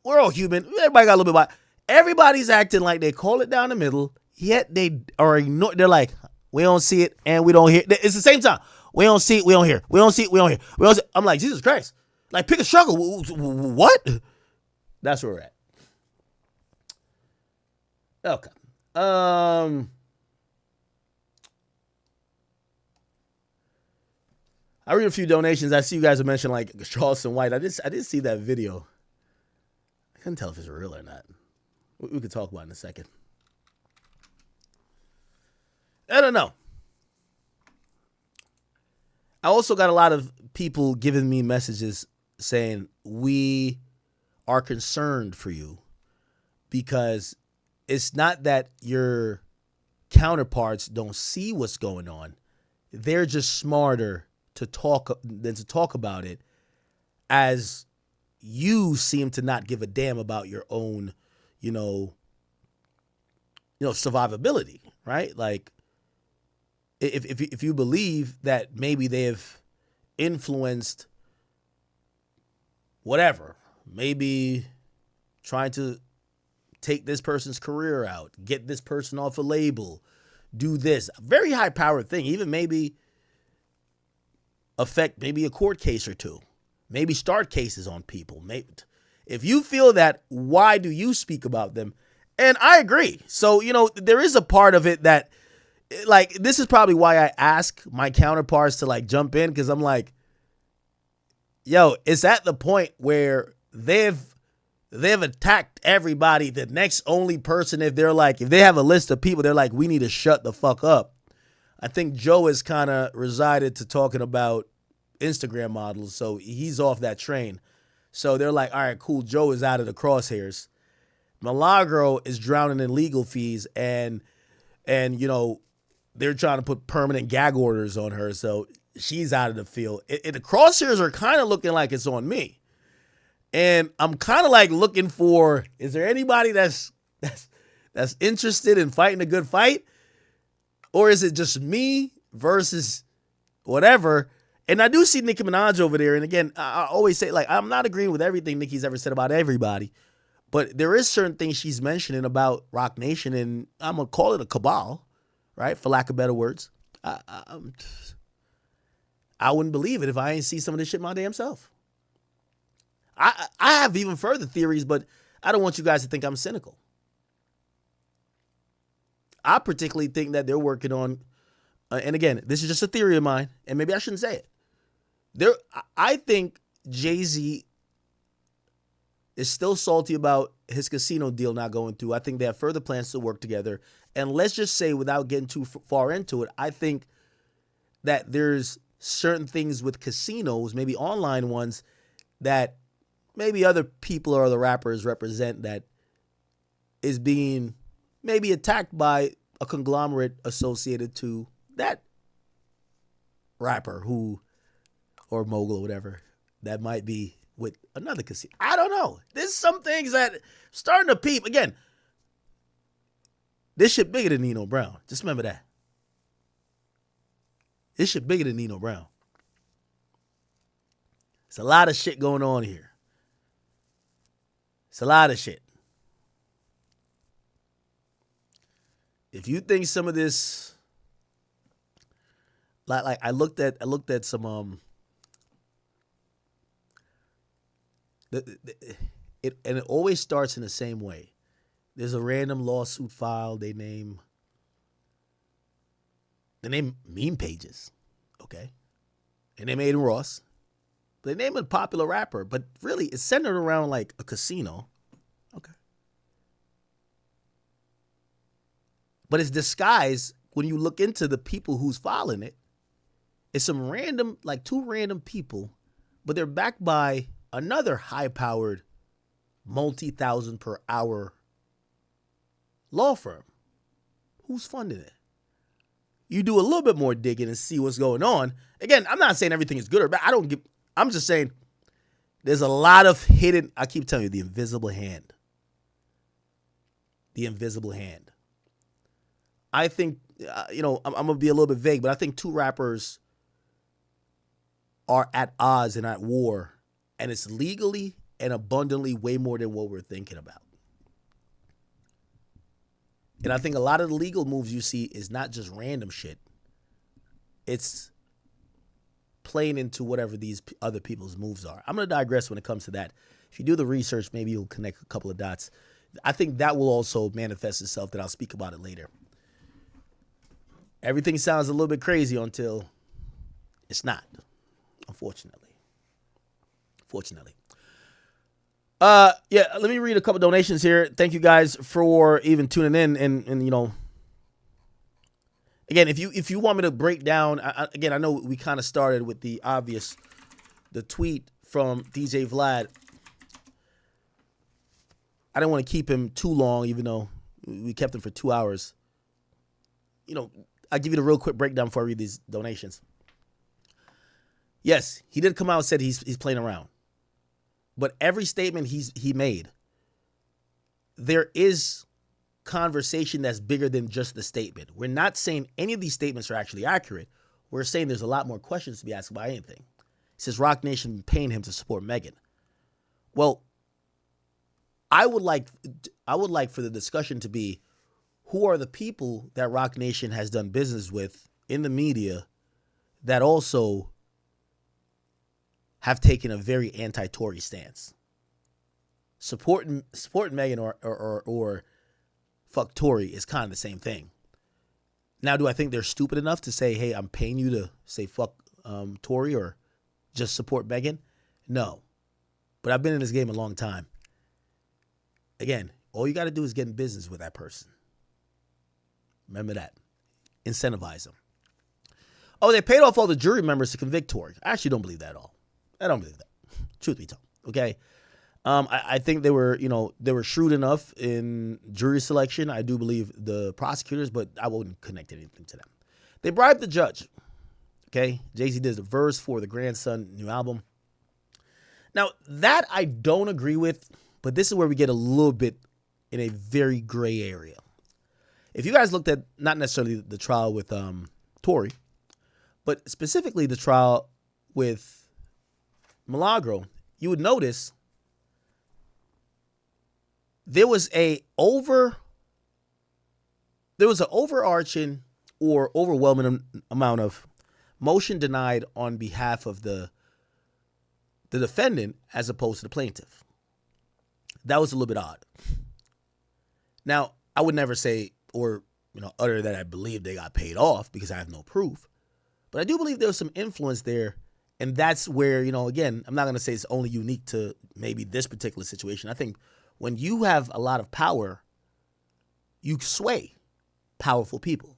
we're all human. Everybody got a little bit about. Everybody's acting like they call it down the middle, yet they are ignored. They're like, we don't see it and we don't hear it. It's the same time. We don't see it, we don't hear. We don't see it, we don't hear. We don't see it. I'm like, Jesus Christ. Like, pick a struggle. What? That's where we're at. Okay. I read a few donations. I see you guys have mentioned like Charleston White. I did see that video. I couldn't tell if it's real or not. We could talk about it in a second. I don't know. I also got a lot of people giving me messages saying we are concerned for you because it's not that your counterparts don't see what's going on. They're just smarter than to talk about it, as you seem to not give a damn about your own, survivability, right? Like, if you believe that maybe they have influenced whatever, maybe trying to take this person's career out, get this person off a label, do this, a very high powered thing, even maybe affect maybe a court case or two, maybe start cases on people. Maybe, if you feel that, why do you speak about them? And I agree. So, there is a part of it that, like, this is probably why I ask my counterparts to like jump in, because I'm like, yo, it's at the point where they've attacked everybody. The next only person, if they have a list of people, they're like, we need to shut the fuck up. I think Joe has kind of resided to talking about Instagram models, so he's off that train. So they're like, all right, cool, Joe is out of the crosshairs. Milagro is drowning in legal fees, and they're trying to put permanent gag orders on her, so she's out of the field. The crosshairs are kind of looking like it's on me. And I'm kind of like looking for, is there anybody that's interested in fighting a good fight? Or is it just me versus whatever? And I do see Nicki Minaj over there. And again, I always say, like, I'm not agreeing with everything Nicki's ever said about everybody. But there is certain things she's mentioning about Rock Nation. And I'm going to call it a cabal, right? For lack of better words. I wouldn't believe it if I ain't see some of this shit my damn self. I have even further theories, but I don't want you guys to think I'm cynical. I particularly think that they're working on, and again, this is just a theory of mine, and maybe I shouldn't say it. I think Jay-Z is still salty about his casino deal not going through. I think they have further plans to work together. And let's just say, without getting too far into it, I think that there's certain things with casinos, maybe online ones, that maybe other people or other rappers represent that is being maybe attacked by a conglomerate associated to that rapper or mogul or whatever that might be with another casino. I don't know. There's some things that starting to peep. Again, this shit bigger than Nino Brown. Just remember that. This shit bigger than Nino Brown. It's a lot of shit going on here. It's a lot of shit. If you think some of this, like I looked at some it always starts in the same way. There's a random lawsuit filed. They name meme pages, okay, and they made Ross. They name a popular rapper, but really it's centered around like a casino, okay. But it's disguised when you look into the people who's filing it. It's some random, like two random people, but they're backed by another high-powered, multi-thousand per hour law firm. Who's funding it? You do a little bit more digging and see what's going on. Again, I'm not saying everything is good or bad. I'm just saying there's a lot of hidden, I keep telling you, the invisible hand. The invisible hand. I think, I'm going to be a little bit vague, but I think two rappers are at odds and at war, and it's legally and abundantly way more than what we're thinking about. And I think a lot of the legal moves you see is not just random shit. It's playing into whatever these other people's moves are. I'm going to digress when it comes to that. If you do the research, maybe you'll connect a couple of dots. I think that will also manifest itself, that I'll speak about it later. Everything sounds a little bit crazy until it's not, unfortunately. Let me read a couple donations here. Thank you guys for even tuning in. And again, if you want me to break down, I know we kind of started with the obvious, the tweet from DJ VLAD. I didn't want to keep him too long, even though we kept him for 2 hours. I'll give you the real quick breakdown before I read these donations. Yes, he did come out and said he's playing around. But every statement he made, there is conversation that's bigger than just the statement. We're not saying any of these statements are actually accurate. We're saying there's a lot more questions to be asked about anything. He says Roc Nation paying him to support Meghan. Well, I would like for the discussion to be, who are the people that Roc Nation has done business with in the media that also have taken a very anti-Tory stance? Supporting Meghan or fuck Tory is kind of the same thing. Now, do I think they're stupid enough to say, hey, I'm paying you to say fuck Tory or just support Meghan? No. But I've been in this game a long time. Again, all you got to do is get in business with that person. Remember that. Incentivize them. Oh, they paid off all the jury members to convict Tory. I actually don't believe that at all. I don't believe that. Truth be told. Okay. I think they were shrewd enough in jury selection. I do believe the prosecutors, but I wouldn't connect anything to them. They bribed the judge. Okay. Jay-Z did the verse for the Grandson new album. Now, that I don't agree with, but this is where we get a little bit in a very gray area. If you guys looked at not necessarily the trial with Tory, but specifically the trial with Milagro, you would notice there was an overarching or overwhelming amount of motion denied on behalf of the defendant as opposed to the plaintiff. That was a little bit odd. Now, I would never say or utter that I believe they got paid off because I have no proof. But I do believe there was some influence there. And that's where, again, I'm not going to say it's only unique to maybe this particular situation. I think when you have a lot of power, you sway powerful people.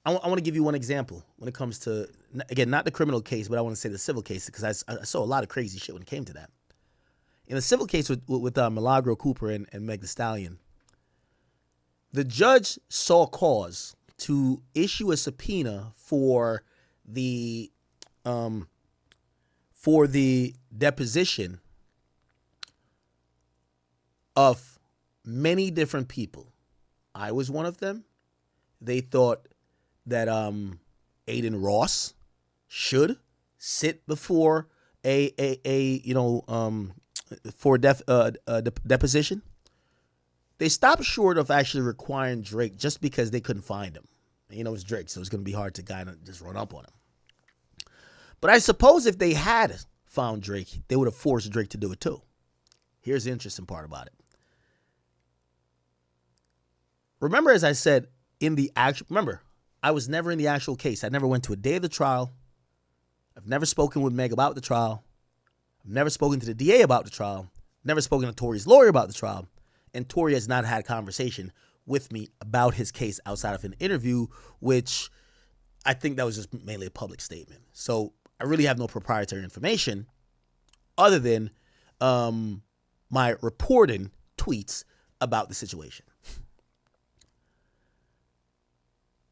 I want to give you one example when it comes to, again, not the criminal case, but I want to say the civil case, because I saw a lot of crazy shit when it came to that. In the civil case with Milagro Cooper and Meg Thee Stallion, the judge saw cause to issue a subpoena for the for the deposition of many different people. I was one of them. They thought that Aiden Ross should sit before for deposition. They stopped short of actually requiring Drake just because they couldn't find him. It's Drake, so it's going to be hard to kind of just run up on him. But I suppose if they had found Drake, they would have forced Drake to do it too. Here's the interesting part about it. Remember, as I said, I was never in the actual case. I never went to a day of the trial. I've never spoken with Meg about the trial. I've never spoken to the DA about the trial. Never spoken to Tory's lawyer about the trial. And Tory has not had conversation with me about his case outside of an interview, which I think that was just mainly a public statement. So I really have no proprietary information other than my reporting tweets about the situation.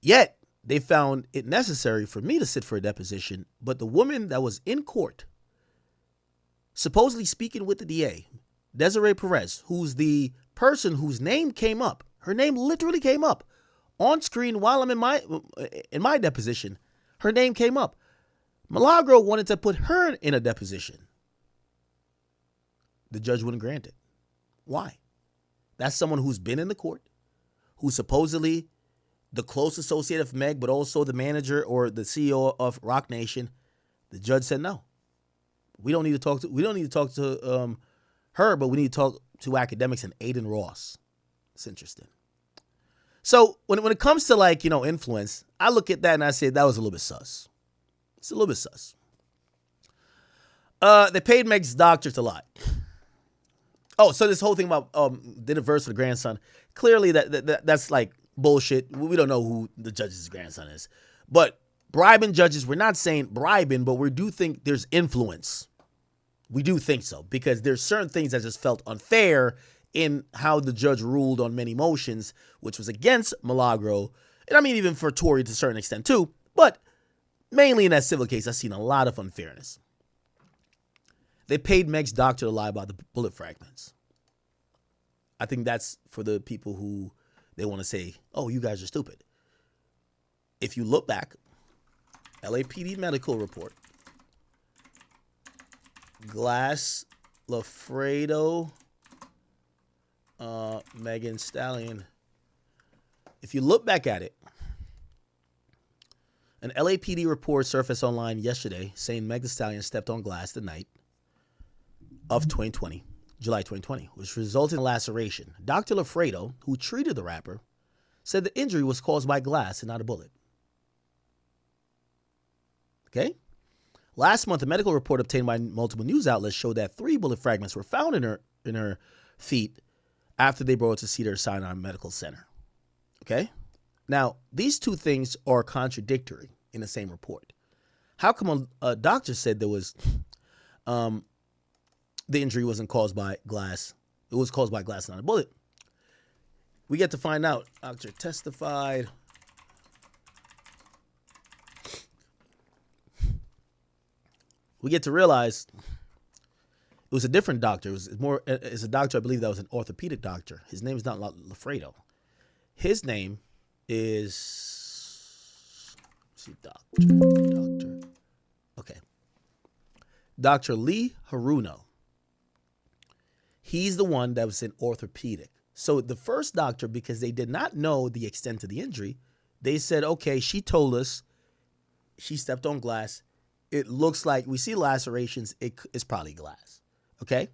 Yet, they found it necessary for me to sit for a deposition, but the woman that was in court, supposedly speaking with the DA, Desiree Perez, who's the person whose name came up, her name literally came up on screen while I'm in my deposition, her name came up. Milagro wanted to put her in a deposition. The judge wouldn't grant it. Why? That's someone who's been in the court, who's supposedly the close associate of Meg, but also the manager or the CEO of Rock Nation. The judge said no. We don't need to talk to her, but we need to talk to academics and Aiden Ross. It's interesting. So when it comes to influence, I look at that and I say that was a little bit sus. It's a little bit sus. They paid Meg's doctor to lie. Oh, so this whole thing about did a verse for the grandson. Clearly that's like bullshit. We don't know who the judge's grandson is. But bribing judges, we're not saying bribing, but we do think there's influence. We do think so because there's certain things that just felt unfair in how the judge ruled on many motions, which was against Milagro. And I mean, even for Tory to a certain extent too. But mainly in that civil case, I've seen a lot of unfairness. They paid Meg's doctor to lie about the bullet fragments. I think that's for the people who they want to say, oh, you guys are stupid. If you look back, LAPD medical report, Glass, Lafredo, Megan Stallion. If you look back at it, an LAPD report surfaced online yesterday saying Meg Thee Stallion stepped on glass the night of 2020, July 2020, which resulted in a laceration. Dr. Lafredo, who treated the rapper, said the injury was caused by glass and not a bullet. Okay? Last month, a medical report obtained by multiple news outlets showed that 3 bullet fragments were found in her feet after they brought her to Cedars-Sinai Medical Center. Okay? Now, these two things are contradictory in the same report. How come a doctor said there was the injury wasn't caused by glass? It was caused by glass, not a bullet. We get to find out. Doctor testified. We get to realize it was a different doctor. It's a doctor, I believe that was an orthopedic doctor. His name is not Lafredo. His name is, let's see, doctor. Okay. Dr. Lee Haruno. He's the one that was in orthopedic. So the first doctor, because they did not know the extent of the injury, they said, okay, she told us she stepped on glass. It looks like we see lacerations. It's probably glass. Okay.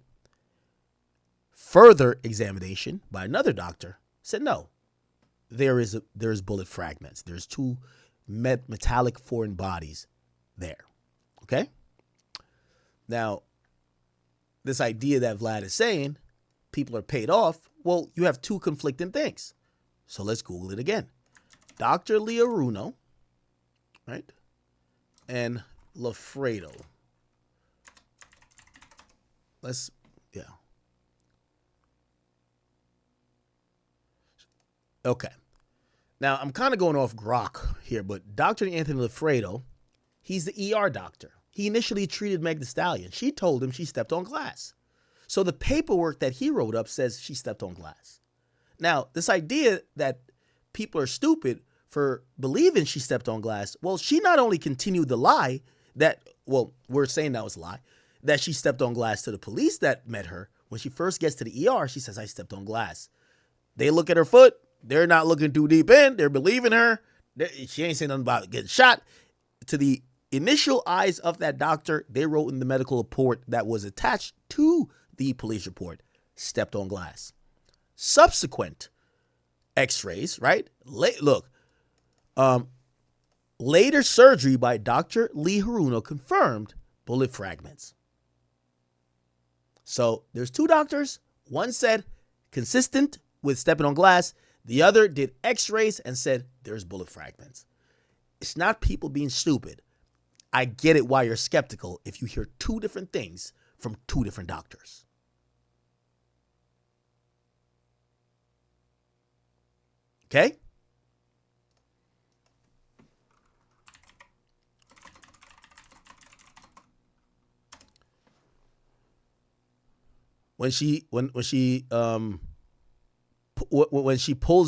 Further examination by another doctor said no. There is bullet fragments. There's 2 metallic foreign bodies there. Okay. Now, this idea that Vlad is saying people are paid off. Well, you have 2 conflicting things. So let's Google it again. Dr. Leo Runo, right? And Lafredo. Yeah. Okay. Now, I'm kind of going off grok here, but Dr. Anthony Lafredo, he's the ER doctor. he initially treated Meg Thee Stallion. She told him she stepped on glass. So the paperwork that he wrote up says she stepped on glass. Now, this idea that people are stupid for believing she stepped on glass, well, she not only continued the lie that, well, we're saying that was a lie, that she stepped on glass to the police that met her. When she first gets to the ER, she says, I stepped on glass. They look at her foot. They're not looking too deep in. They're believing her. She ain't saying nothing about getting shot. To the initial eyes of that doctor, they wrote in the medical report that was attached to the police report, stepped on glass. Subsequent x-rays, right? Later surgery by Dr. Lee Haruno confirmed bullet fragments. So there's two doctors. One said consistent with stepping on glass. The other did x-rays and said there's bullet fragments. It's not people being stupid. I get it why you're skeptical if you hear two different things from two different doctors. Okay? When she pulls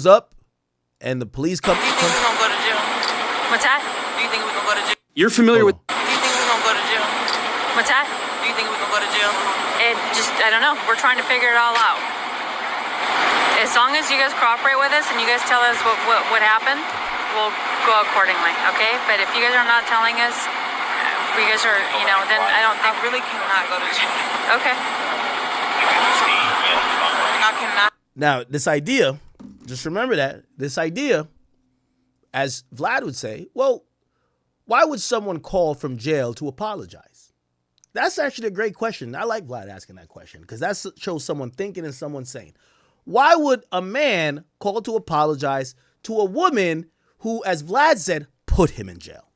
up and the police come. Do you think we're gonna go to jail? What's that? Do you think we're gonna go to jail? You're familiar with. Do you think we're gonna go to jail? What's that? Do you think we're gonna go to jail? I don't know. We're trying to figure it all out. As long as you guys cooperate with us and you guys tell us what happened, we'll go accordingly, okay? But if you guys are not telling us, if you guys are, then I don't think... I really cannot go to jail. Okay. I cannot. Now, this idea, just remember that, this idea, as Vlad would say, well, why would someone call from jail to apologize? That's actually a great question. I like Vlad asking that question because that shows someone thinking and someone saying. Why would a man call to apologize to a woman who, as Vlad said, put him in jail?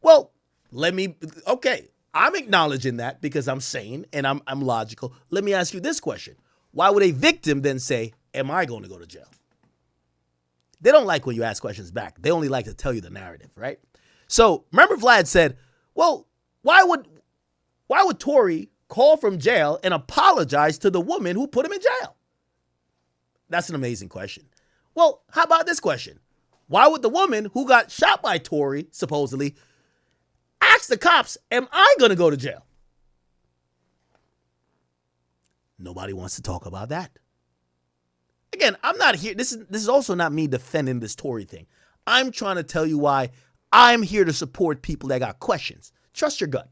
Well, I'm acknowledging that because I'm sane and I'm logical. Let me ask you this question. Why would a victim then say, am I going to go to jail? They don't like when you ask questions back. They only like to tell you the narrative, right? So remember Vlad said, well, why would Tory call from jail and apologize to the woman who put him in jail? That's an amazing question. Well, how about this question? Why would the woman who got shot by Tory, supposedly, ask the cops, am I going to go to jail? Nobody wants to talk about that. Again, I'm not here. This is also not me defending this Tory thing. I'm trying to tell you why I'm here to support people that got questions. Trust your gut.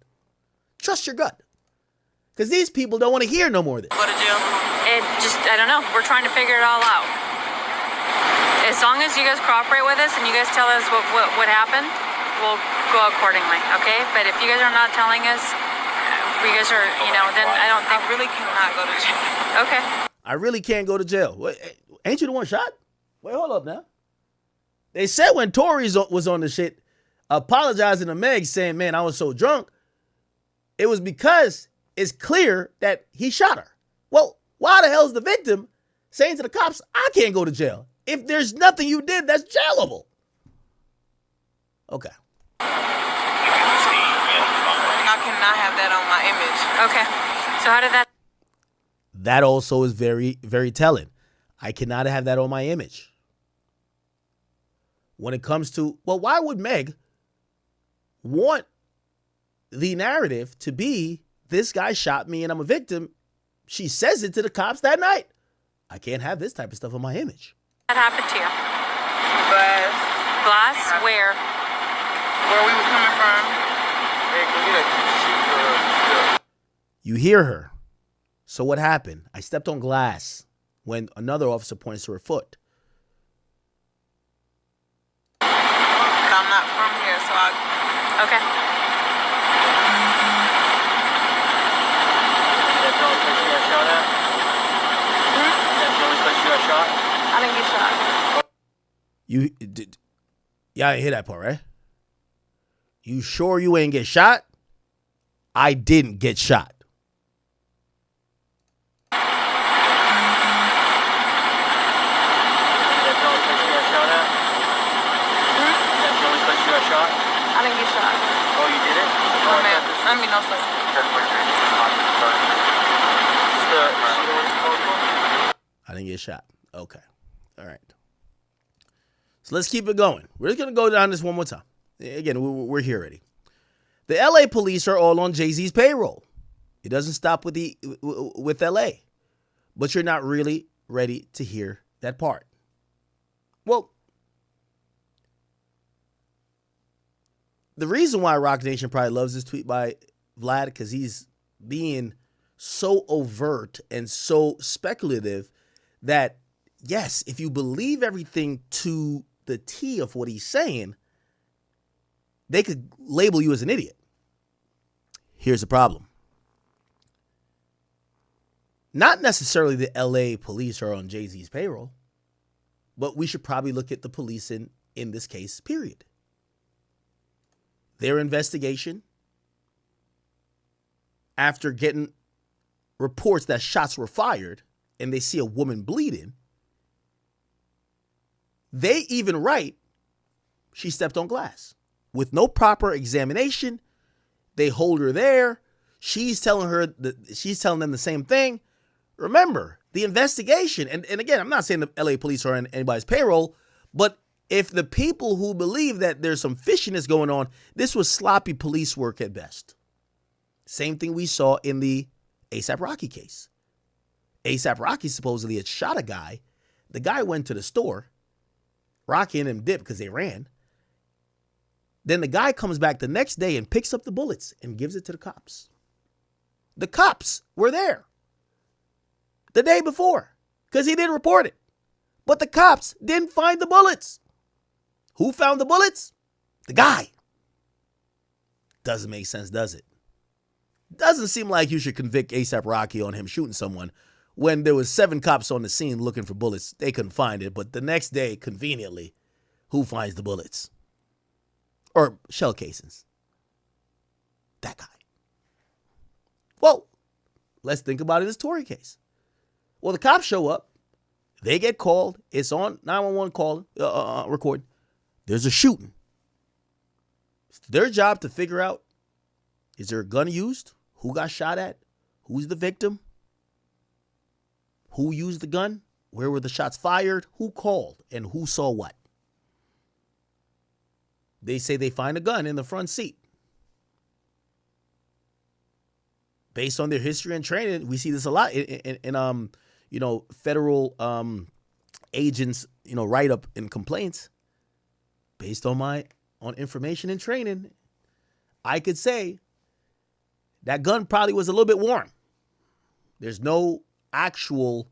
Trust your gut. Because these people don't want to hear no more of this. Go to jail. I don't know. We're trying to figure it all out. As long as you guys cooperate with us and you guys tell us what happened, we'll go accordingly, okay? But if you guys are not telling us, if you guys are, then I don't think... I really cannot go to jail. Okay. I really can't go to jail. Wait, ain't you the one shot? Wait, hold up now. They said when Tory was on the shit, apologizing to Meg, saying, man, I was so drunk, it was because it's clear that he shot her. Well, why the hell is the victim saying to the cops, I can't go to jail? If there's nothing you did, that's jailable. Okay. I cannot have that on my image. Okay. So how did that... That also is very, very telling. I cannot have that on my image. When it comes to, well, why would Meg want the narrative to be, this guy shot me and I'm a victim? She says it to the cops that night. I can't have this type of stuff on my image. What happened to you? Glass. Glass? Where? Where we were coming from. You hear her. So what happened? I stepped on glass when another officer points to her foot. But I'm not from here, so Okay. That's the only place you got shot at? That's the only place you got shot? I didn't get shot. You did. Yeah, I didn't hear that part, right? You sure you ain't get shot? I didn't get shot. That's the only place you got shot at? That's the only place you got shot? I didn't get shot. Oh, you did it? Oh, no, sir. I didn't get shot. Okay. All right. So let's keep it going. We're just going to go down this one more time. Again, we're here already. The LA police are all on Jay-Z's payroll. It doesn't stop with LA. But you're not really ready to hear that part. Well, the reason why Rock Nation probably loves this tweet by Vlad, because he's being so overt and so speculative that, yes, if you believe everything to the T of what he's saying, they could label you as an idiot. Here's the problem. Not necessarily the LA police are on Jay-Z's payroll, but we should probably look at the police in this case, period. Their investigation, after getting reports that shots were fired and they see a woman bleeding, they even write she stepped on glass. With no proper examination, they hold her there. She's telling them the same thing. Remember, the investigation, and again, I'm not saying the LA police are on anybody's payroll, but if the people who believe that there's some fishiness going on, this was sloppy police work at best. Same thing we saw in the A$AP Rocky case. A$AP Rocky supposedly had shot a guy. The guy went to the store. Rocky and him dipped because they ran. Then the guy comes back the next day and picks up the bullets and gives it to the cops. The cops were there the day before because he didn't report it. But the cops didn't find the bullets. Who found the bullets? The guy. Doesn't make sense, does it? Doesn't seem like you should convict A$AP Rocky on him shooting someone when there was 7 cops on the scene looking for bullets. They couldn't find it, but the next day, conveniently, who finds the bullets? Or shell casings? That guy. Well, let's think about it in this Tory case. Well, the cops show up. They get called. It's on 911 call, record. There's a shooting. It's their job to figure out, is there a gun used? Who got shot at? Who's the victim? Who used the gun? Where were the shots fired? Who called? And who saw what? They say they find a gun in the front seat. Based on their history and training, we see this a lot in federal agents, write-up and complaints. Based on information and training, I could say that gun probably was a little bit warm. There's no actual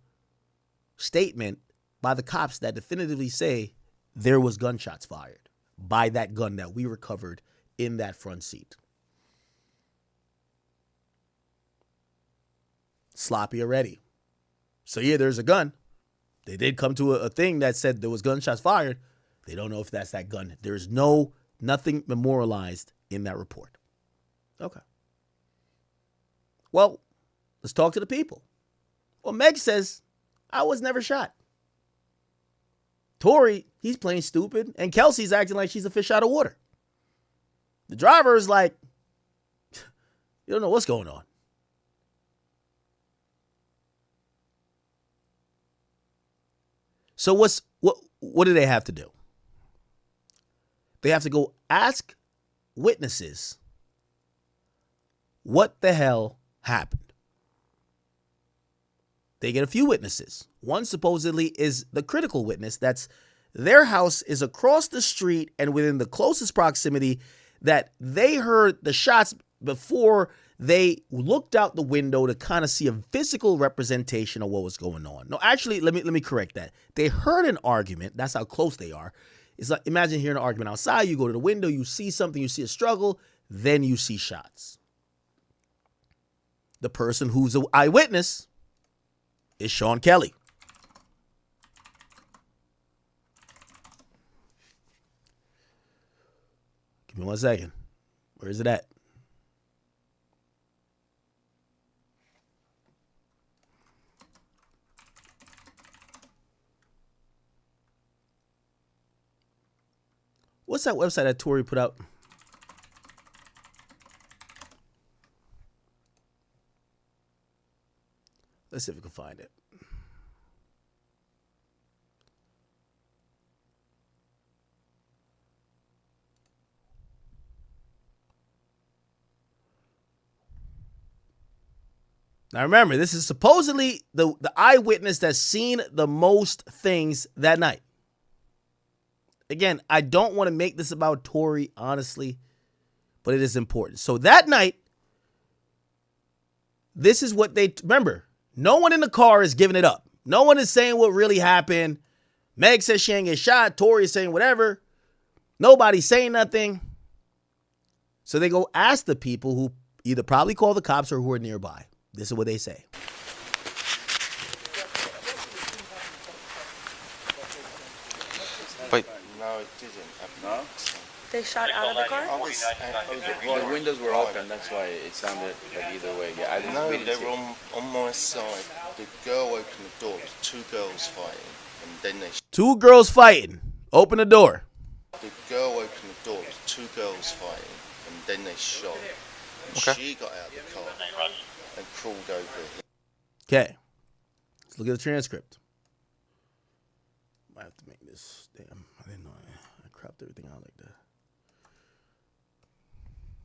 statement by the cops that definitively say there was gunshots fired by that gun that we recovered in that front seat. Sloppy already. So yeah, there's a gun. They did come to a thing that said there was gunshots fired. They don't know if that's that gun. There's nothing memorialized in that report. Okay. Well, let's talk to the people. Well, Meg says, I was never shot. Tory, he's playing stupid. And Kelsey's acting like she's a fish out of water. The driver is like, you don't know what's going on. So what do they have to do? They have to go ask witnesses what the hell happened. They get a few witnesses. One supposedly is the critical witness. That's their house is across the street and within the closest proximity that they heard the shots before they looked out the window to kind of see a physical representation of what was going on. No, actually, let me correct that. They heard an argument. That's how close they are. It's like, imagine hearing an argument outside. You go to the window, you see something, you see a struggle, then you see shots. The person who's an eyewitness is Sean Kelly. Give me 1 second. Where is it at? What's that website that Tory put out? Let's see if we can find it. Now remember, this is supposedly the eyewitness that's seen the most things that night. Again, I don't want to make this about Tory, honestly, but it is important. So that night, this is what they, remember, no one in the car is giving it up. No one is saying what really happened. Meg says she ain't get shot. Tory is saying whatever. Nobody's saying nothing. So they go ask the people who either probably call the cops or who are nearby. This is what they say. But no, it didn't happen. No? They shot out of the car? The windows were open, that's why it sounded like either way. Yeah, I didn't know they were on my side. The girl opened the door. It was two girls fighting, and then they. Two girls fighting. Open the door. The girl opened the door. It was two girls fighting, and then they shot. And she got out of the car and crawled over. Okay. Let's look at the transcript. I have to make this. Damn, I didn't know I cropped everything out like that.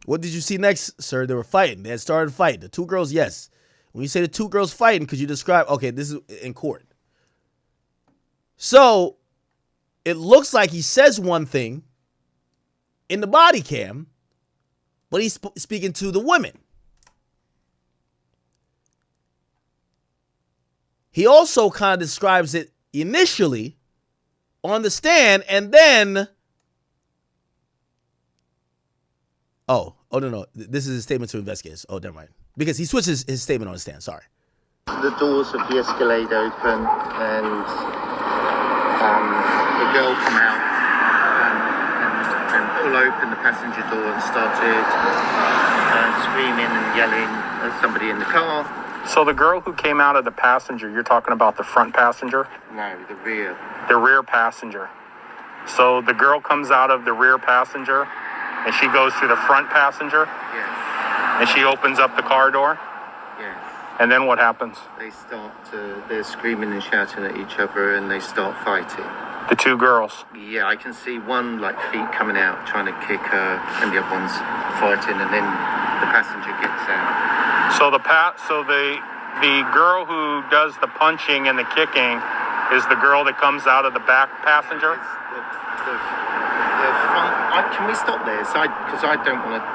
What did you see next, sir? They were fighting. They had started fighting. The two girls, yes. When you say the two girls fighting, could you describe? Okay, this is in court. So it looks like he says one thing in the body cam, but he's speaking to the women. He also kind of describes it initially on the stand, and then oh no, this is a statement to investigators. Oh, never mind, because he switches his statement on the stand. Sorry. The doors of the Escalade open, and the girl come out and pull open the passenger door and started screaming and yelling at somebody in the car. So the girl who came out of the passenger, you're talking about the front passenger? No, the rear. The rear passenger. So the girl comes out of the rear passenger and she goes to the front passenger? Yes. And she opens up the car door? Yes. And then what happens? They're screaming and shouting at each other, and they start fighting. The two girls? Yeah, I can see one feet coming out trying to kick her, and the other one's fighting, and then the passenger gets out. So the girl who does the punching and the kicking is the girl that comes out of the back passenger? The front. Can we stop there? Because I don't want to.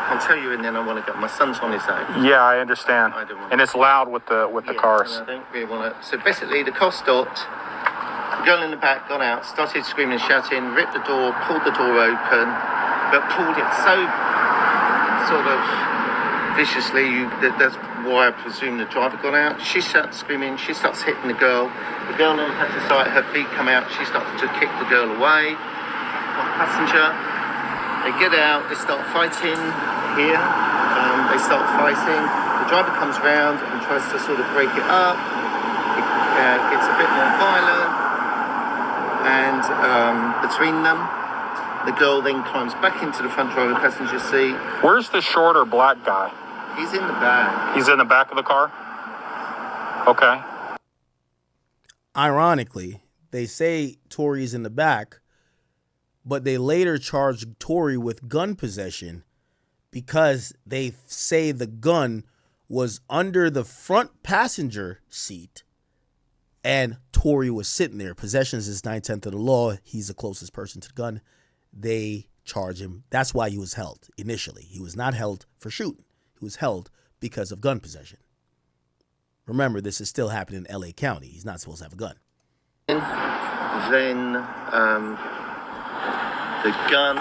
I'll tell you, and then I want to go. My son's on his own. Yeah, I understand. I don't want and it's loud with the cars. I don't really want to. So basically, the car stopped. The girl in the back got out, started screaming and shouting, ripped the door, pulled the door open, but pulled it so sort of viciously. That's why I presume the driver got out. She starts screaming. She starts hitting the girl. The girl then had to sight her feet come out. She starts to kick the girl away. Passenger. They get out. They start fighting here. They start fighting. The driver comes round and tries to sort of break it up. It gets a bit more violent. And between them, the girl then climbs back into the front driver passenger seat. Where's the shorter black guy? He's in the back. He's in the back of the car? Okay. Ironically, they say Tory's in the back, but they later charge Tory with gun possession because they say the gun was under the front passenger seat and Tory was sitting there. Possessions is 9/10 of the law. He's the closest person to the gun. They charge him. That's why he was held initially. He was not held for shooting. He was held because of gun possession. Remember, this is still happening in LA County. He's not supposed to have a gun. Then the gun,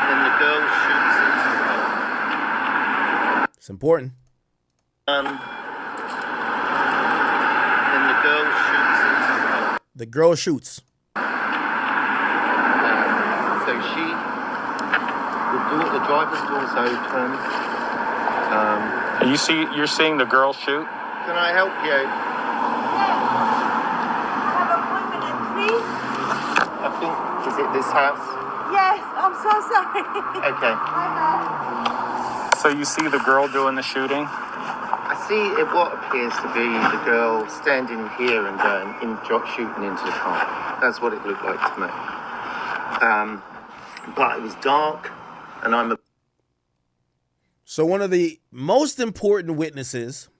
then the girl shoots it. It's important. Then the girl shoots it. The girl shoots. So the driver's door's open. You're seeing the girl shoot? Can I help you? I think, is it this house? Yes, I'm so sorry. Okay. So you see the girl doing the shooting? I see what appears to be the girl standing here and shooting into the car. That's what it looked like to me. But it was dark, and So one of the most important witnesses,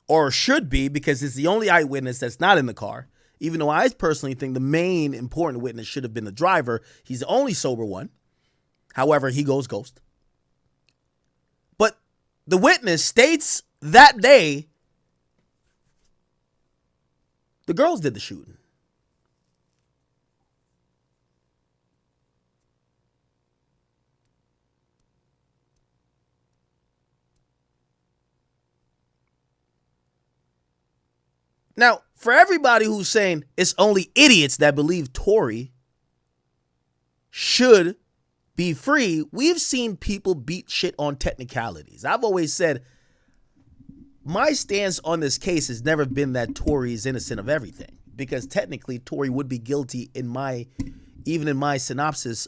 or should be, because it's the only eyewitness that's not in the car, even though I personally think the main important witness should have been the driver. He's the only sober one. However, he goes ghost. But the witness states that day the girls did the shooting. Now, for everybody who's saying it's only idiots that believe Tory should be free, we've seen people beat shit on technicalities. I've always said my stance on this case has never been that Tory is innocent of everything, because technically Tory would be guilty in my synopsis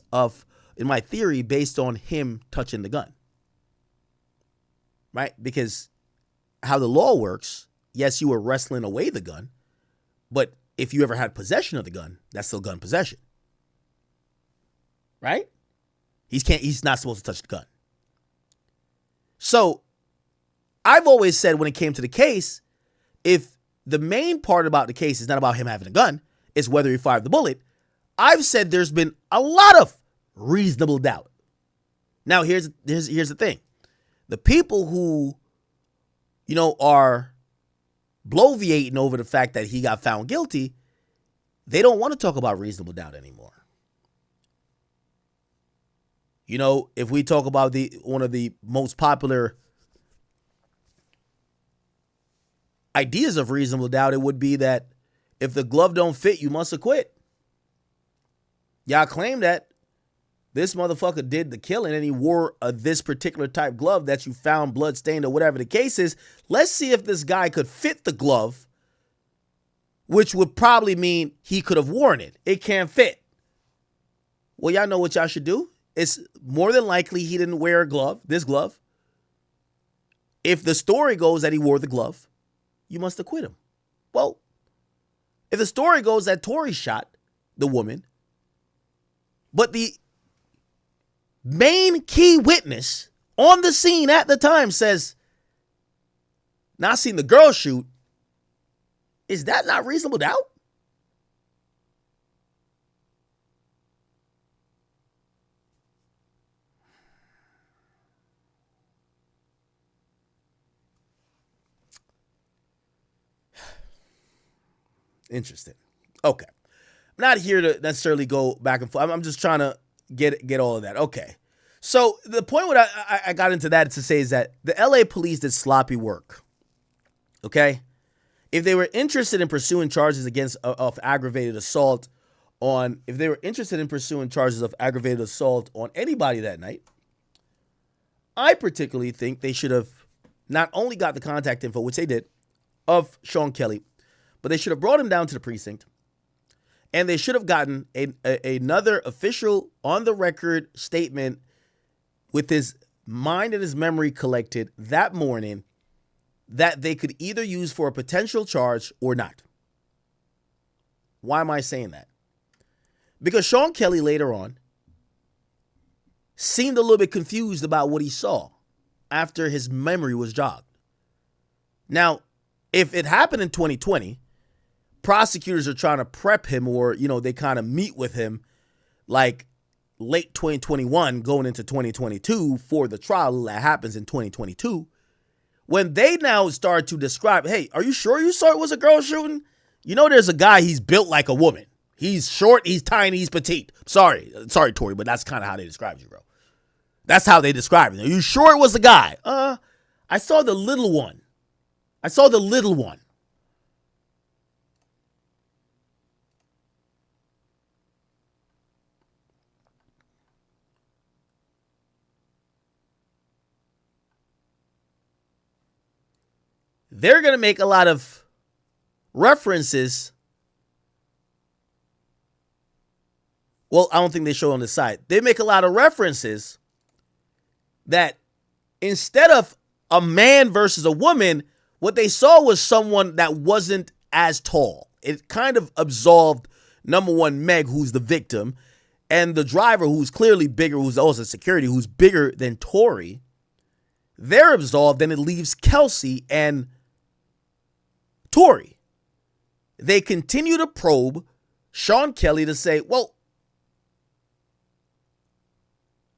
in my theory based on him touching the gun. Right? Because how the law works, yes, you were wrestling away the gun, but if you ever had possession of the gun, that's still gun possession. Right? He's not supposed to touch the gun. So I've always said when it came to the case, if the main part about the case is not about him having a gun, it's whether he fired the bullet, I've said there's been a lot of reasonable doubt. Now here's the thing. The people who, are bloviating over the fact that he got found guilty, they don't want to talk about reasonable doubt anymore. If we talk about one of the most popular ideas of reasonable doubt, it would be that if the glove don't fit, you must acquit. Y'all claim that this motherfucker did the killing and he wore this particular type glove that you found bloodstained or whatever the case is. Let's see if this guy could fit the glove, which would probably mean he could have worn it. It can't fit. Well, y'all know what y'all should do? It's more than likely he didn't wear this glove. If the story goes that he wore the glove, you must acquit him. Well, if the story goes that Tory shot the woman, but the main key witness on the scene at the time says, not seen the girl shoot, is that not reasonable doubt? Interesting. Okay. I'm not here to necessarily go back and forth. I'm just trying to get all of that. Okay. So the point what I got into that to say is that the LA police did sloppy work. Okay. If they were interested in pursuing charges of aggravated assault on anybody that night, I particularly think they should have not only got the contact info, which they did, of Sean Kelly, but they should have brought him down to the precinct, and they should have gotten another official on-the-record statement with his mind and his memory collected that morning that they could either use for a potential charge or not. Why am I saying that? Because Sean Kelly later on seemed a little bit confused about what he saw after his memory was jogged. Now, if it happened in 2020, prosecutors are trying to prep him, or, they kind of meet with him like late 2021 going into 2022 for the trial that happens in 2022. When they now start to describe, hey, are you sure you saw it was a girl shooting? There's a guy, he's built like a woman. He's short, he's tiny, he's petite. Sorry, Tori, but that's kind of how they describe you, bro. That's how they describe it. Are you sure it was the guy? I saw the little one. They're going to make a lot of references. Well, I don't think they show on the side. They make a lot of references that instead of a man versus a woman, what they saw was someone that wasn't as tall. It kind of absolved, number one, Meg, who's the victim, and the driver, who's clearly bigger, who's also security, who's bigger than Tory. They're absolved, and it leaves Kelsey and Tory. They continue to probe Sean Kelly to say, well,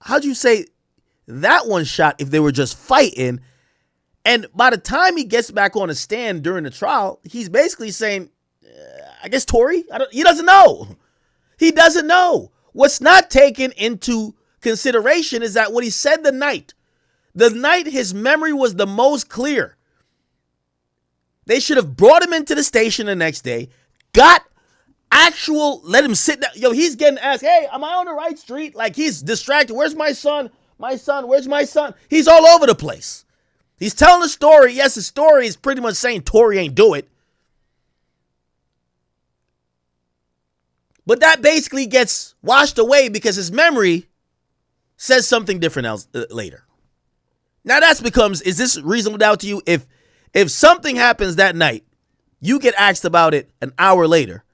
how'd you say that one shot if they were just fighting? And by the time he gets back on the stand during the trial, he's basically saying, I guess Tory, he doesn't know. He doesn't know. What's not taken into consideration is that what he said the night his memory was the most clear. They should have brought him into the station the next day, let him sit down. Yo, he's getting asked, hey, am I on the right street? Like, he's distracted. Where's my son? My son, where's my son? He's all over the place. He's telling a story. Yes, the story is pretty much saying Tory ain't do it. But that basically gets washed away because his memory says something different else later. Now is this reasonable doubt to you? If something happens that night, you get asked about it an hour later,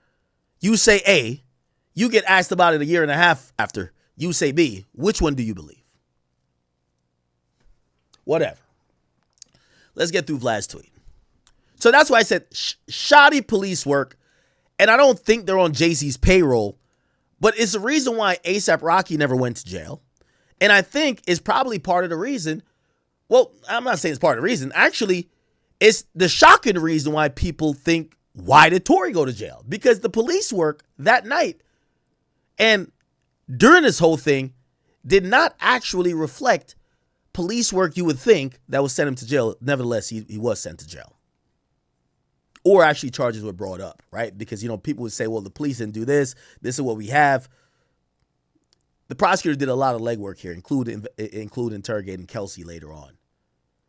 you say A, you get asked about it a year and a half after, you say B, which one do you believe? Whatever. Let's get through Vlad's tweet. So that's why I said shoddy police work, and I don't think they're on Jay-Z's payroll, but it's the reason why A$AP Rocky never went to jail. And I think it's probably part of the reason. Well, I'm not saying it's part of the reason. Actually, it's the shocking reason why people think, why did Tory go to jail? Because the police work that night and during this whole thing did not actually reflect police work you would think that would send him to jail. Nevertheless, he was sent to jail. Or actually charges were brought up, right? Because, people would say, well, the police didn't do this. This is what we have. The prosecutor did a lot of legwork here, include interrogating Kelsey later on.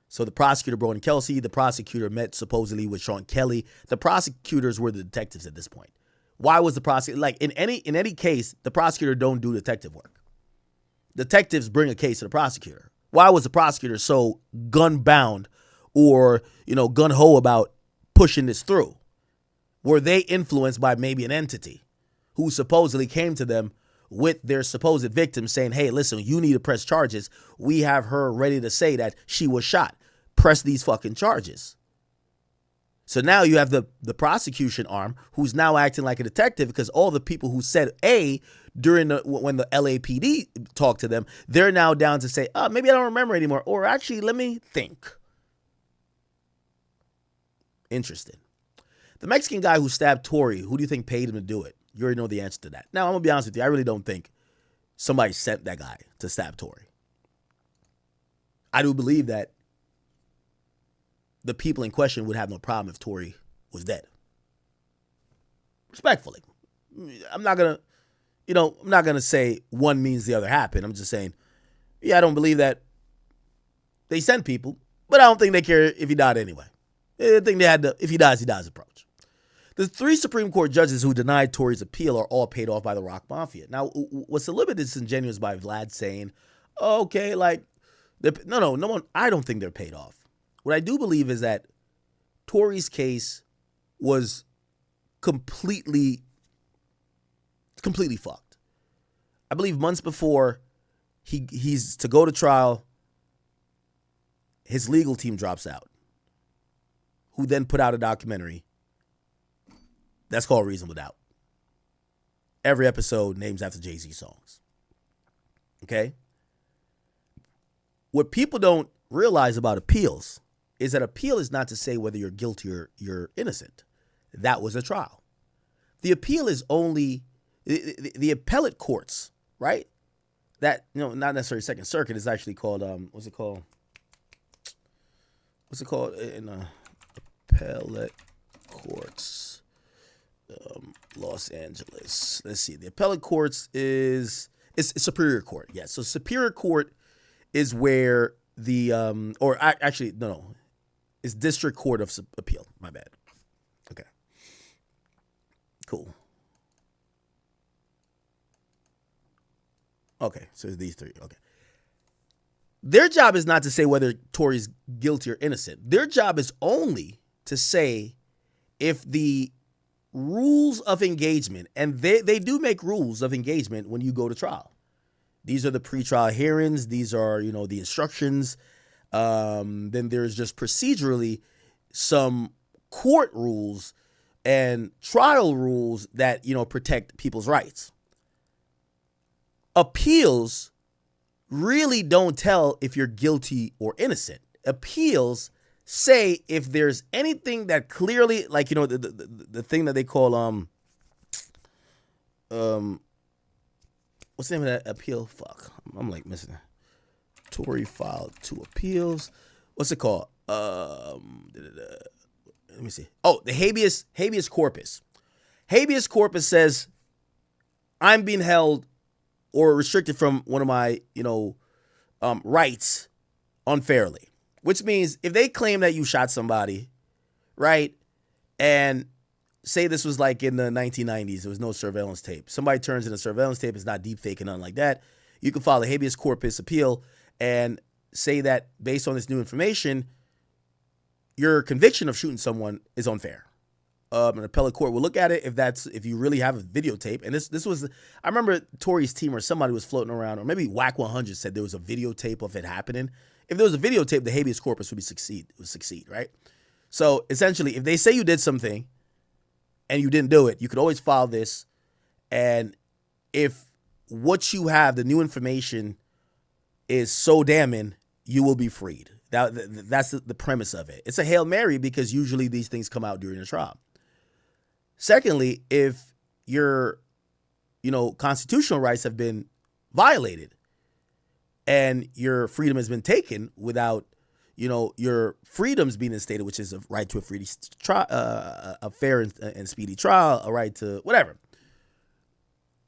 So the prosecutor brought in Kelsey. The prosecutor met supposedly with Sean Kelly. The prosecutors were the detectives at this point. Why was the prosecutor, like in any case, the prosecutor don't do detective work. Detectives bring a case to the prosecutor. Why was the prosecutor so gun-bound or, gun-ho about pushing this through? Were they influenced by maybe an entity who supposedly came to them with their supposed victim saying, hey, listen, you need to press charges. We have her ready to say that she was shot. Press these fucking charges. So now you have the prosecution arm who's now acting like a detective because all the people who said A when the LAPD talked to them, they're now down to say, oh, maybe I don't remember anymore. Or actually, let me think. Interesting. The Mexican guy who stabbed Tory, who do you think paid him to do it? You already know the answer to that. Now, I'm going to be honest with you. I really don't think somebody sent that guy to stab Tory. I do believe that the people in question would have no problem if Tory was dead. Respectfully. I'm not going to say one means the other happened. I'm just saying, yeah, I don't believe that they sent people, but I don't think they care if he died anyway. I think they had if he dies approach. The 3 Supreme Court judges who denied Tory's appeal are all paid off by the Rock Mafia. Now, what's a little bit disingenuous by Vlad saying, oh, okay, like, no one, I don't think they're paid off. What I do believe is that Tory's case was completely fucked. I believe months before he's to go to trial, his legal team drops out, who then put out a documentary that's called Reasonable Doubt. Every episode names after Jay-Z songs. Okay? What people don't realize about appeals is that appeal is not to say whether you're guilty or you're innocent. That was a trial. The appeal is only the appellate courts, right? That, not necessarily Second Circuit, is actually called, what's it called? What's it called in appellate courts? Los Angeles. Let's see. The appellate courts is Superior Court. Yeah. So Superior Court is where it's District Court of Appeal. My bad. Okay. Cool. Okay. So it's these 3. Okay. Their job is not to say whether Tory's guilty or innocent. Their job is only to say if the rules of engagement, and they do make rules of engagement when you go to trial. These are the pretrial hearings. These are, the instructions. Then there's just procedurally some court rules and trial rules that, protect people's rights. Appeals really don't tell if you're guilty or innocent. Appeals say if there's anything that clearly, like, the thing that they call, what's the name of that appeal? Fuck. I'm like missing it. Tory filed 2 appeals. What's it called? Let me see. Oh, the habeas corpus. Habeas corpus says I'm being held or restricted from one of my, rights unfairly. Which means if they claim that you shot somebody, right, and say this was like in the 1990s, there was no surveillance tape. Somebody turns in a surveillance tape, it's not deep fake and nothing like that. You can file a habeas corpus appeal and say that based on this new information, your conviction of shooting someone is unfair. An appellate court will look at it if you really have a videotape. And this was, I remember Tory's team or somebody was floating around, or maybe WAC 100 said there was a videotape of it happening. If there was a videotape, the habeas corpus would succeed, right? So essentially, if they say you did something and you didn't do it, you could always file this. And if what you have, the new information, is so damning, you will be freed. That's the premise of it. It's a Hail Mary because usually these things come out during a trial. Secondly, if your, constitutional rights have been violated and your freedom has been taken without, your freedoms being instated, which is a right to a fair and speedy trial, a right to whatever,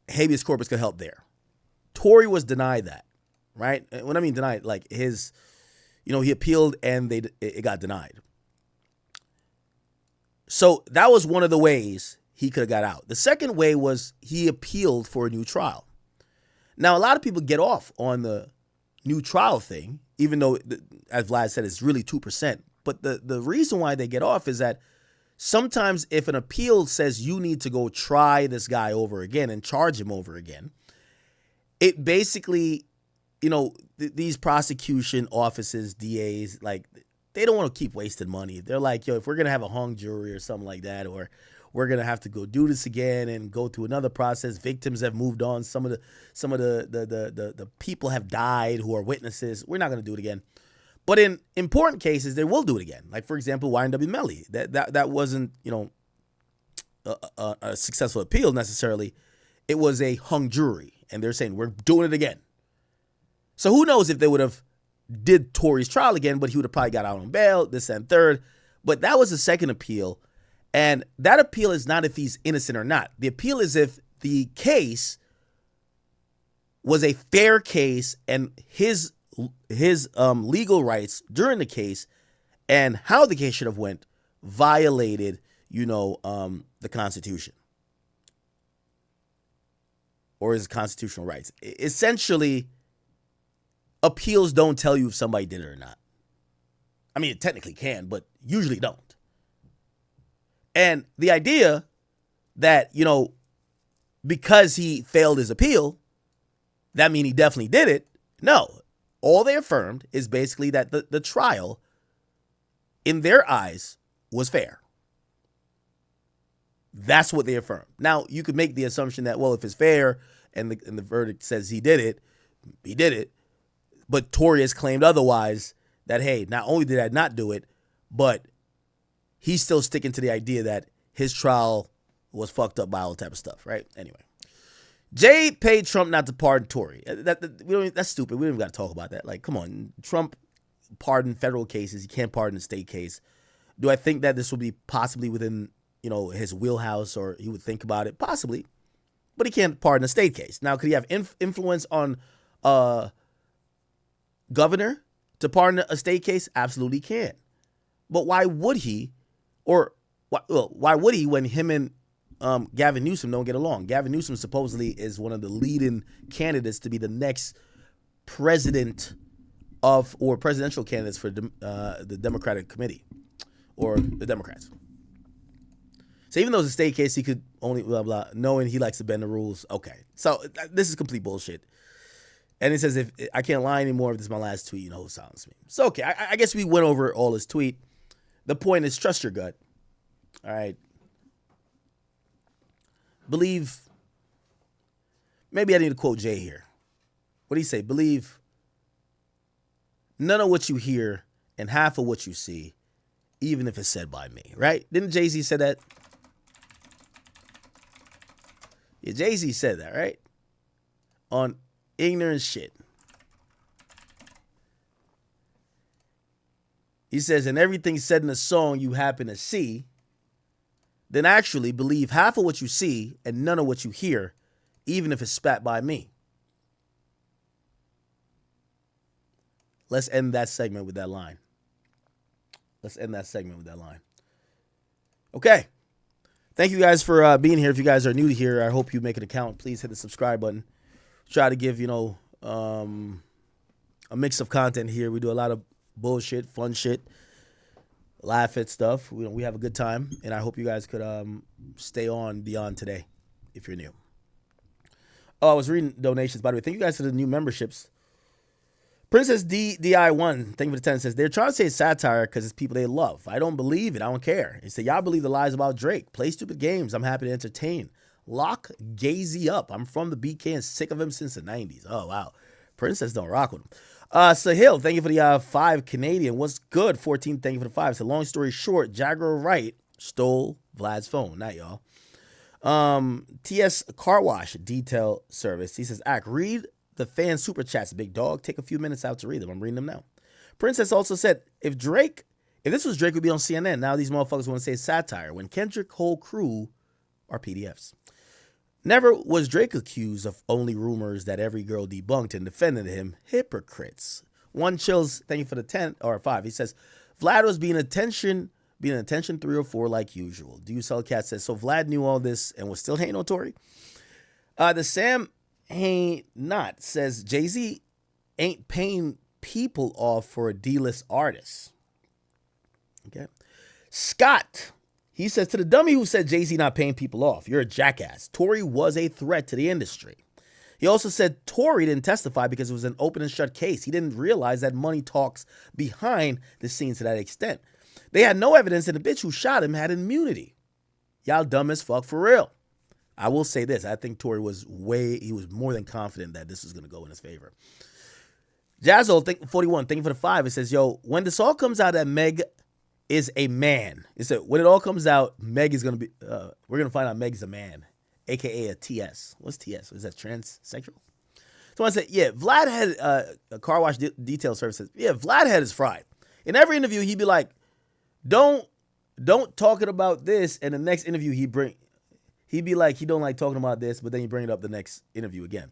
habeas corpus could help there. Tory was denied that, right? When I mean denied, like his, he appealed and it got denied. So that was one of the ways he could have got out. The second way was he appealed for a new trial. Now, a lot of people get off on the new trial thing, even though, as Vlad said, it's really 2%. But the reason why they get off is that sometimes if an appeal says you need to go try this guy over again and charge him over again, it basically, these prosecution offices, DAs, like, they don't want to keep wasting money. They're like, if we're going to have a hung jury or something like that, or we're going to have to go do this again and go through another process. Victims have moved on. Some of the people have died who are witnesses. We're not going to do it again. But in important cases, they will do it again. Like, for example, YNW Melly. That wasn't, a successful appeal necessarily. It was a hung jury. And they're saying, we're doing it again. So who knows if they would have did Tory's trial again, but he would have probably got out on bail, this and third. But that was the second appeal. And that appeal is not if he's innocent or not. The appeal is if the case was a fair case and his legal rights during the case and how the case should have went violated, the Constitution or his constitutional rights. Essentially, appeals don't tell you if somebody did it or not. I mean, it technically can, but usually don't. And the idea that, because he failed his appeal, that means he definitely did it. No. All they affirmed is basically that the trial, in their eyes, was fair. That's what they affirmed. Now, you could make the assumption that, well, if it's fair and the verdict says he did it, he did it. But Tory has claimed otherwise, that, hey, not only did I not do it, but he's still sticking to the idea that his trial was fucked up by all type of stuff, right? Anyway, Jay paid Trump not to pardon Tory. That's stupid. We don't even got to talk about that. Like, come on. Trump pardoned federal cases. He can't pardon a state case. Do I think that this will be possibly within, his wheelhouse, or he would think about it? Possibly. But he can't pardon a state case. Now, could he have influence on governor to pardon a state case? Absolutely can. But why would he? Or why would he when him and Gavin Newsom don't get along? Gavin Newsom supposedly is one of the leading candidates to be the next president or presidential candidates for the Democratic committee or the Democrats. So even though it's a state case, he could only blah, blah, knowing he likes to bend the rules. Okay. So this is complete bullshit. And he says, if I can't lie anymore, if this is my last tweet, silence me. So, okay, I guess we went over all his tweet. The point is, trust your gut. All right. Believe. Maybe I need to quote Jay here. What do you say? Believe none of what you hear and half of what you see, even if it's said by me. Right? Didn't Jay-Z say that? Yeah, Jay-Z said that, right? On ignorant shit. He says, and everything said in the song you happen to see, then actually believe half of what you see and none of what you hear, even if it's spat by me. Let's end that segment with that line. Okay. Thank you guys for being here. If you guys are new here, I hope you make an account. Please hit the subscribe button. Try to give, a mix of content here. We do a lot of bullshit, fun shit, laugh at stuff. We have a good time, and I hope you guys could stay on beyond today if you're new. Oh, I was reading donations, by the way. Thank you guys for the new memberships. Princess DI1, thank you for the 10, says, they're trying to say it's satire because it's people they love. I don't believe it. I don't care. They say, y'all believe the lies about Drake. Play stupid games. I'm happy to entertain. Lock Gazy up. I'm from the BK and sick of him since the 90s. Oh, wow. Princess don't rock with him. Sahil, thank you for the 5 Canadian. What's good? 14, thank you for the 5. So long story short, Jaguar Wright stole Vlad's phone. Not y'all. TS Car Wash Detail Service. He says, read the fan super chats, big dog. Take a few minutes out to read them. I'm reading them now. Princess also said, if this was Drake, would be on CNN. Now these motherfuckers want to say satire when Kendrick's whole crew are PDFs. Never was Drake accused of only rumors that every girl debunked and defended him. Hypocrites. One Chills, thank you for the 10 or 5. He says, Vlad was being attention 3 or 4 like usual. Do you sell cat says, so Vlad knew all this and was still hating on Tory? The Sam Ain't Not says, Jay-Z ain't paying people off for a D-list artist. Okay. Scott, he says, to the dummy who said Jay-Z not paying people off, you're a jackass. Tory was a threat to the industry. He also said Tory didn't testify because it was an open and shut case. He didn't realize that money talks behind the scenes to that extent. They had no evidence and the bitch who shot him had immunity. Y'all dumb as fuck for real. I will say this. I think Tory was more than confident that this was going to go in his favor. Jazzo, 41, thank you for the 5. It says, yo, when this all comes out that Meg is a man. It said, when it all comes out, Meg is going to be, we're going to find out Meg's a man, a.k.a. a TS. What's TS? Is that transsexual? So I said, yeah, Vlad had a car wash detail services. Yeah, Vlad had his fried. In every interview, he'd be like, don't talking about this. And the next interview he'd be like, he don't like talking about this, but then you bring it up the next interview again.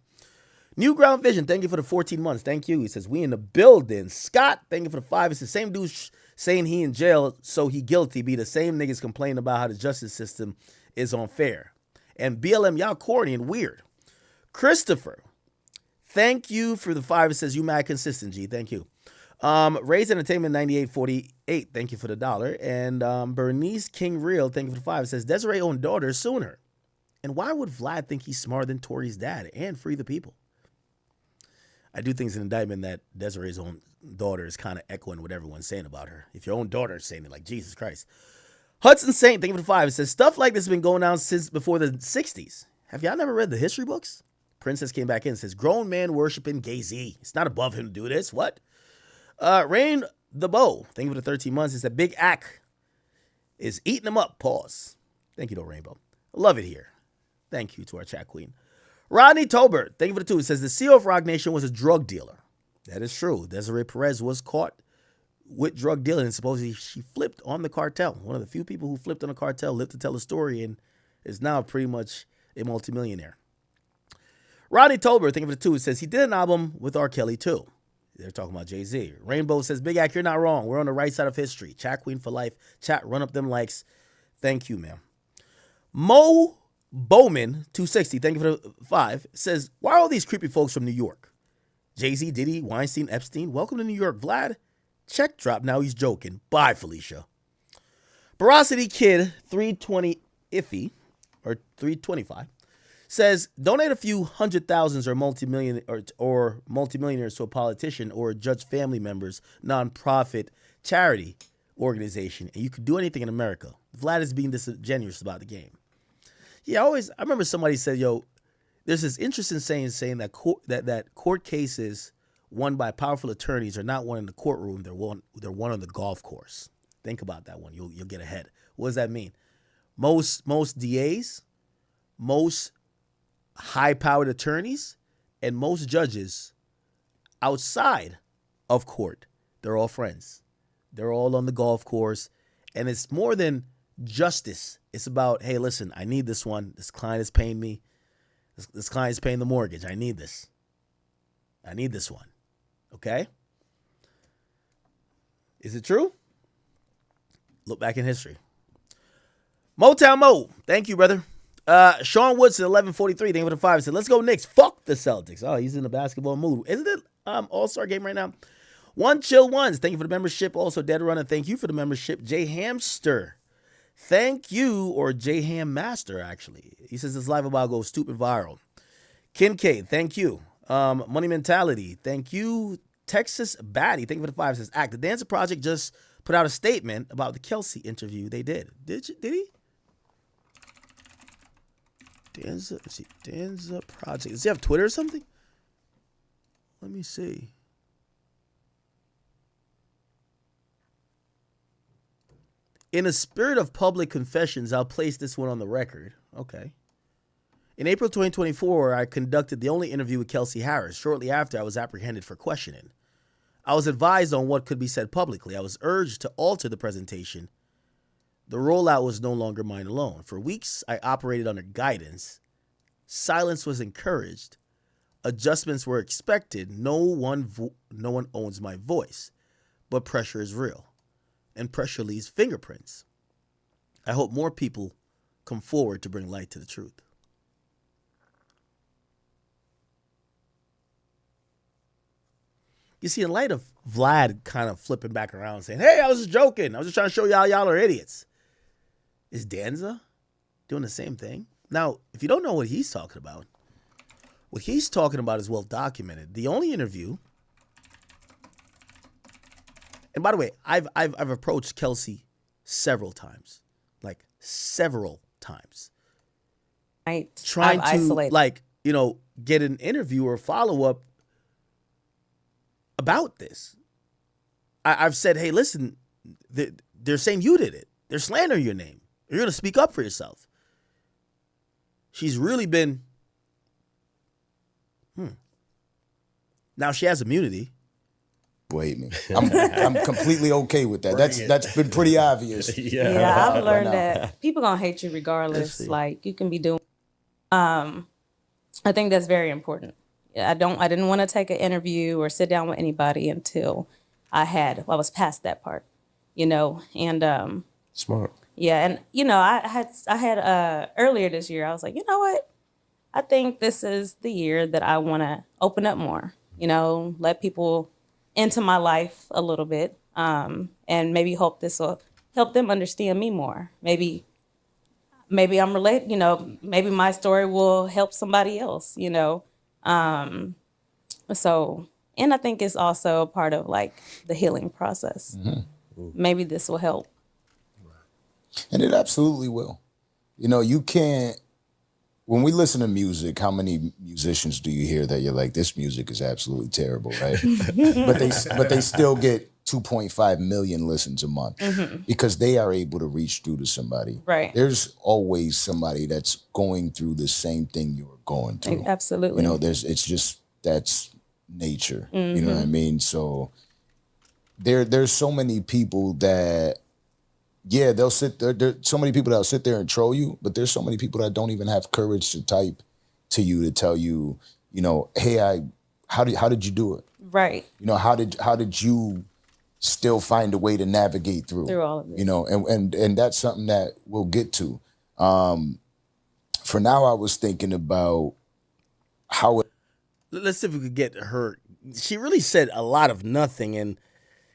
New Ground Vision, thank you for the 14 months. Thank you. He says, we in the building. Scott, thank you for the 5. It's the same dude saying he in jail, so he guilty. Be the same niggas complaining about how the justice system is unfair. And BLM, y'all corny and weird. Christopher, thank you for the 5. It says, you mad consistent, G. Thank you. Ray's Entertainment 9848, thank you for the $1. And Bernice King Real, thank you for the 5. It says, Desiree owned daughter sooner. And why would Vlad think he's smarter than Tory's dad and free the people? I do think it's an indictment that Desiree's own daughter is kind of echoing what everyone's saying about her. If your own daughter is saying it, like, Jesus Christ. Hudson Saint, thank you for the 5. It says, stuff like this has been going on since before the 60s. Have y'all never read the history books? Princess came back in and says, grown man worshiping Jay-Z. It's not above him to do this. What? Rain the Bow, thank you for the 13 months. It's a big act is eating them up. Pause. Thank you, though, Rainbow. Love it here. Thank you to our chat queen. Rodney Tolbert, thank you for the 2. It says the CEO of Rock Nation was a drug dealer. That is true. Desiree Perez was caught with drug dealing and supposedly she flipped on the cartel. One of the few people who flipped on a cartel, lived to tell the story, and is now pretty much a multimillionaire. Rodney Tolbert, thank you for the 2. It says he did an album with R. Kelly too. They're talking about Jay-Z. Rainbow says, Big Act, you're not wrong. We're on the right side of history. Chat queen for life. Chat, run up them likes. Thank you, ma'am. Mo Bowman, 260, thank you for the 5, says, why are all these creepy folks from New York? Jay-Z, Diddy, Weinstein, Epstein. Welcome to New York, Vlad. Check drop. Now he's joking. Bye, Felicia. Barosity Kid 320 iffy or 325 says donate a few $100,000s or multimillionaires to a politician or a judge family member's nonprofit charity organization, and you could do anything in America. Vlad is being disingenuous about the game. Yeah, I remember somebody said, "Yo, there's this interesting saying that court cases won by powerful attorneys are not won in the courtroom; they're won on the golf course." Think about that one. You'll get ahead. What does that mean? Most DAs, most high-powered attorneys, and most judges outside of court, they're all friends. They're all on the golf course, and it's more than justice. It's about, hey, listen, I need this one. This client is paying me. This client is paying the mortgage. I need this. I need this one. Okay? Is it true? Look back in history. Motown Mo, thank you, brother. Sean Woods at 11:43, thank you for the 5. Said, let's go Knicks. Fuck the Celtics. Oh, he's in a basketball mood. Isn't it All-Star game right now? One Chill Ones, thank you for the membership. Also, Dead Runner, thank you for the membership. J Hamster, thank you, or J Ham Master, actually. He says this live about go stupid viral. Kincaid, thank you. Money Mentality, thank you. Texas Batty, thank you for the 5. Says, the Dancer Project just put out a statement about the Kelsey interview they did. Did he? Danza Project. Does he have Twitter or something? Let me see. In a spirit of public confessions, I'll place this one on the record. Okay. In April 2024, I conducted the only interview with Kelsey Harris. Shortly after, I was apprehended for questioning. I was advised on what could be said publicly. I was urged to alter the presentation. The rollout was no longer mine alone. For weeks, I operated under guidance. Silence was encouraged. Adjustments were expected. No one owns my voice, but pressure is real, and pressure leaves fingerprints. I hope more people come forward to bring light to the truth. You see, in light of Vlad kind of flipping back around saying, hey, I was just joking. I was just trying to show y'all are idiots. Is Danza doing the same thing? Now, if you don't know what he's talking about is well documented. The only interview, and by the way, I've approached Kelsey several times. Trying to isolate. Get an interview or follow-up about this. I've said, hey, listen, they're saying you did it. They're slandering your name. You're going to speak up for yourself. She's really been, Now she has immunity. Wait me. I'm completely okay with that. That's been pretty obvious. Yeah, I've learned that people gonna hate you regardless. Like you can be doing. I think that's very important. I didn't want to take an interview or sit down with anybody until I was past that part, and smart. Yeah, and I had earlier this year I was like, you know what? I think this is the year that I want to open up more, let people into my life a little bit, and maybe hope this will help them understand me more. Maybe I'm related, maybe my story will help somebody else, So, and I think it's also a part of like the healing process. Mm-hmm. Maybe this will help. And it absolutely will. You can't, when we listen to music, how many musicians do you hear that you're like, this music is absolutely terrible, right? but they still get 2.5 million listens a month because they are able to reach through to somebody. Right. There's always somebody that's going through the same thing you're going through. Absolutely. That's nature. Mm-hmm. You know what I mean? So there's so many people that, they'll sit there. There's so many people that'll sit there and troll you, but there's so many people that don't even have courage to type to you to tell you, hey, how did you do it? Right. How did you still find a way to navigate through all of it? And that's something that we'll get to. For now, I was thinking about how it. Let's see if we could get her she really said a lot of nothing. And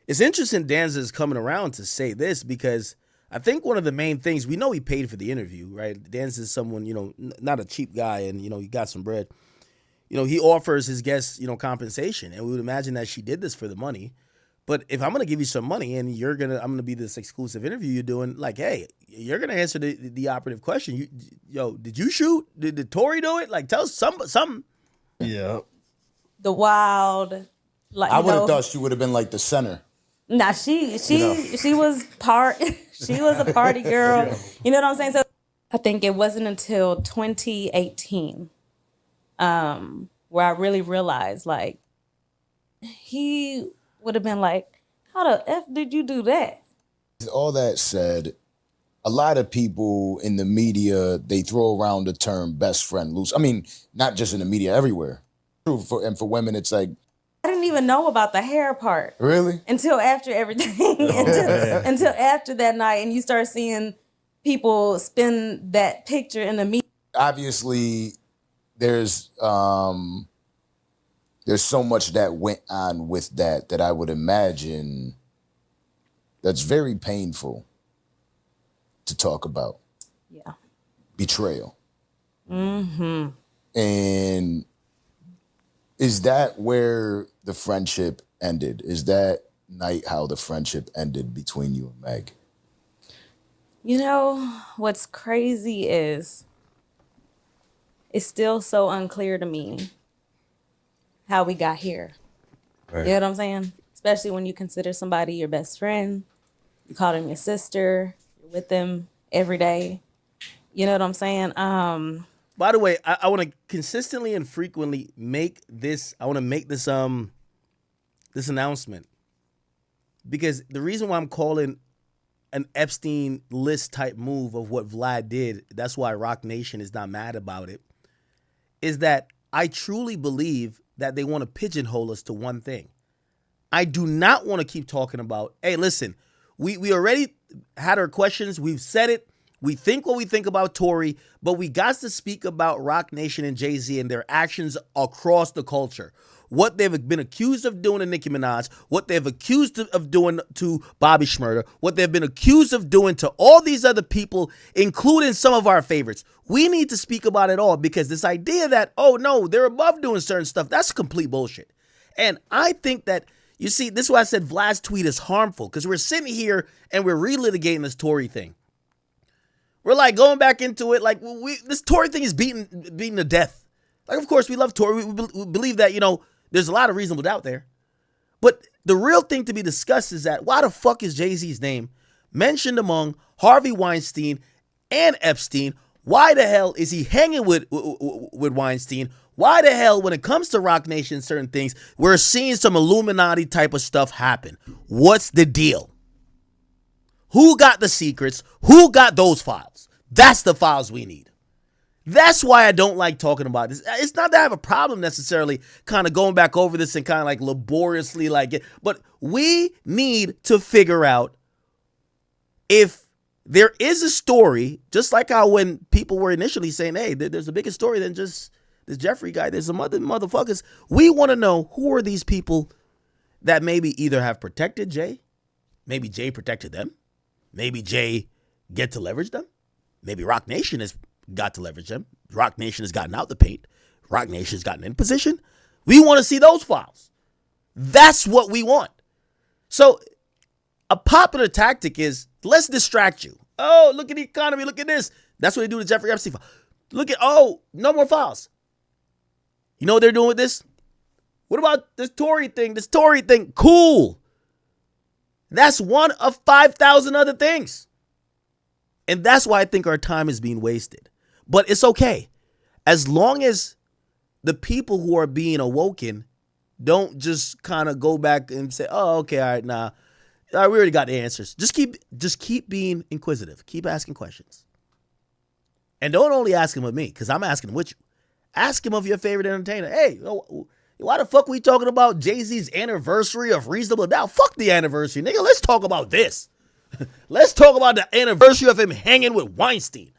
it's interesting Danza is coming around to say this because I think one of the main things, we know he paid for the interview, right? Danza is someone, not a cheap guy and, he got some bread. He offers his guests, compensation. And we would imagine that she did this for the money. But if I'm going to give you some money and I'm going to be this exclusive interview you're doing, like, hey, you're going to answer the operative question. Did you shoot? Did Tory do it? Like, tell us something. Yeah. The wild, like, I would have thought she would have been like the center. Nah, she was she was a party girl. Yeah. You know what I'm saying? So I think it wasn't until 2018 where I really realized, like, he would have been like, how the F did you do that? All that said, a lot of people in the media, they throw around the term best friend loose. I mean, not just in the media, everywhere. And for women, it's like, I didn't even know about the hair part. Really? Until after everything. until after that night, and you start seeing people spin that picture in the media. Obviously, there's so much that went on with that I would imagine that's very painful to talk about. Yeah. Betrayal. Mm-hmm. And is that where the friendship ended? Is that night how the friendship ended between you and Meg? You know, what's crazy is it's still so unclear to me how we got here. Right. You know what I'm saying? Especially when you consider somebody your best friend, you call them your sister, you're with them every day. You know what I'm saying? By the way, I want to consistently and frequently make this this announcement, because the reason why I'm calling an Epstein list type move of what Vlad did, that's why Rock Nation is not mad about it, is that I truly believe that they want to pigeonhole us to one thing. I do not want to keep talking about, hey, listen, we already had our questions. We've said it. We think what we think about Tory, but we got to speak about Rock Nation and Jay-Z and their actions across the culture. What they've been accused of doing to Nicki Minaj, what they've accused of doing to Bobby Shmurda, what they've been accused of doing to all these other people, including some of our favorites. We need to speak about it all, because this idea that, oh no, they're above doing certain stuff, that's complete bullshit. And I think that, you see, this is why I said Vlad's tweet is harmful, because we're sitting here and we're relitigating this Tory thing. We're like going back into it, like this Tory thing is beaten to death. Like, of course, we love Tory. We believe that, there's a lot of reasonable doubt there. But the real thing to be discussed is that why the fuck is Jay-Z's name mentioned among Harvey Weinstein and Epstein? Why the hell is he hanging with Weinstein? Why the hell, when it comes to Rock Nation, certain things, we're seeing some Illuminati type of stuff happen? What's the deal? Who got the secrets? Who got those files? That's the files we need. That's why I don't like talking about this. It's not that I have a problem necessarily kind of going back over this and kind of like laboriously like it, but we need to figure out if there is a story, just like how when people were initially saying, hey, there's a bigger story than just this Jeffrey guy. There's some other motherfuckers. We want to know, who are these people that maybe either have protected Jay, maybe Jay protected them, maybe Jay get to leverage them, maybe Rock Nation has got to leverage them, Rock Nation has gotten out the paint, Rock Nation has gotten in position. We want to see those files. That's what we want. So a popular tactic is, let's distract you. Oh, look at the economy, look at this. That's what they do to Jeffrey Epstein. Look at, oh, no more files. You know what they're doing with this? What about this Tory thing? This Tory thing, cool. That's one of 5,000 other things. And that's why I think our time is being wasted. But it's okay. As long as the people who are being awoken don't just kind of go back and say, oh, okay, all right, nah. All right, we already got the answers. Just keep being inquisitive. Keep asking questions. And don't only ask them with me, because I'm asking them with you. Ask him of your favorite entertainer. Hey, why the fuck we talking about Jay-Z's anniversary of Reasonable Doubt? Fuck the anniversary, nigga. Let's talk about this. Let's talk about the anniversary of him hanging with Weinstein.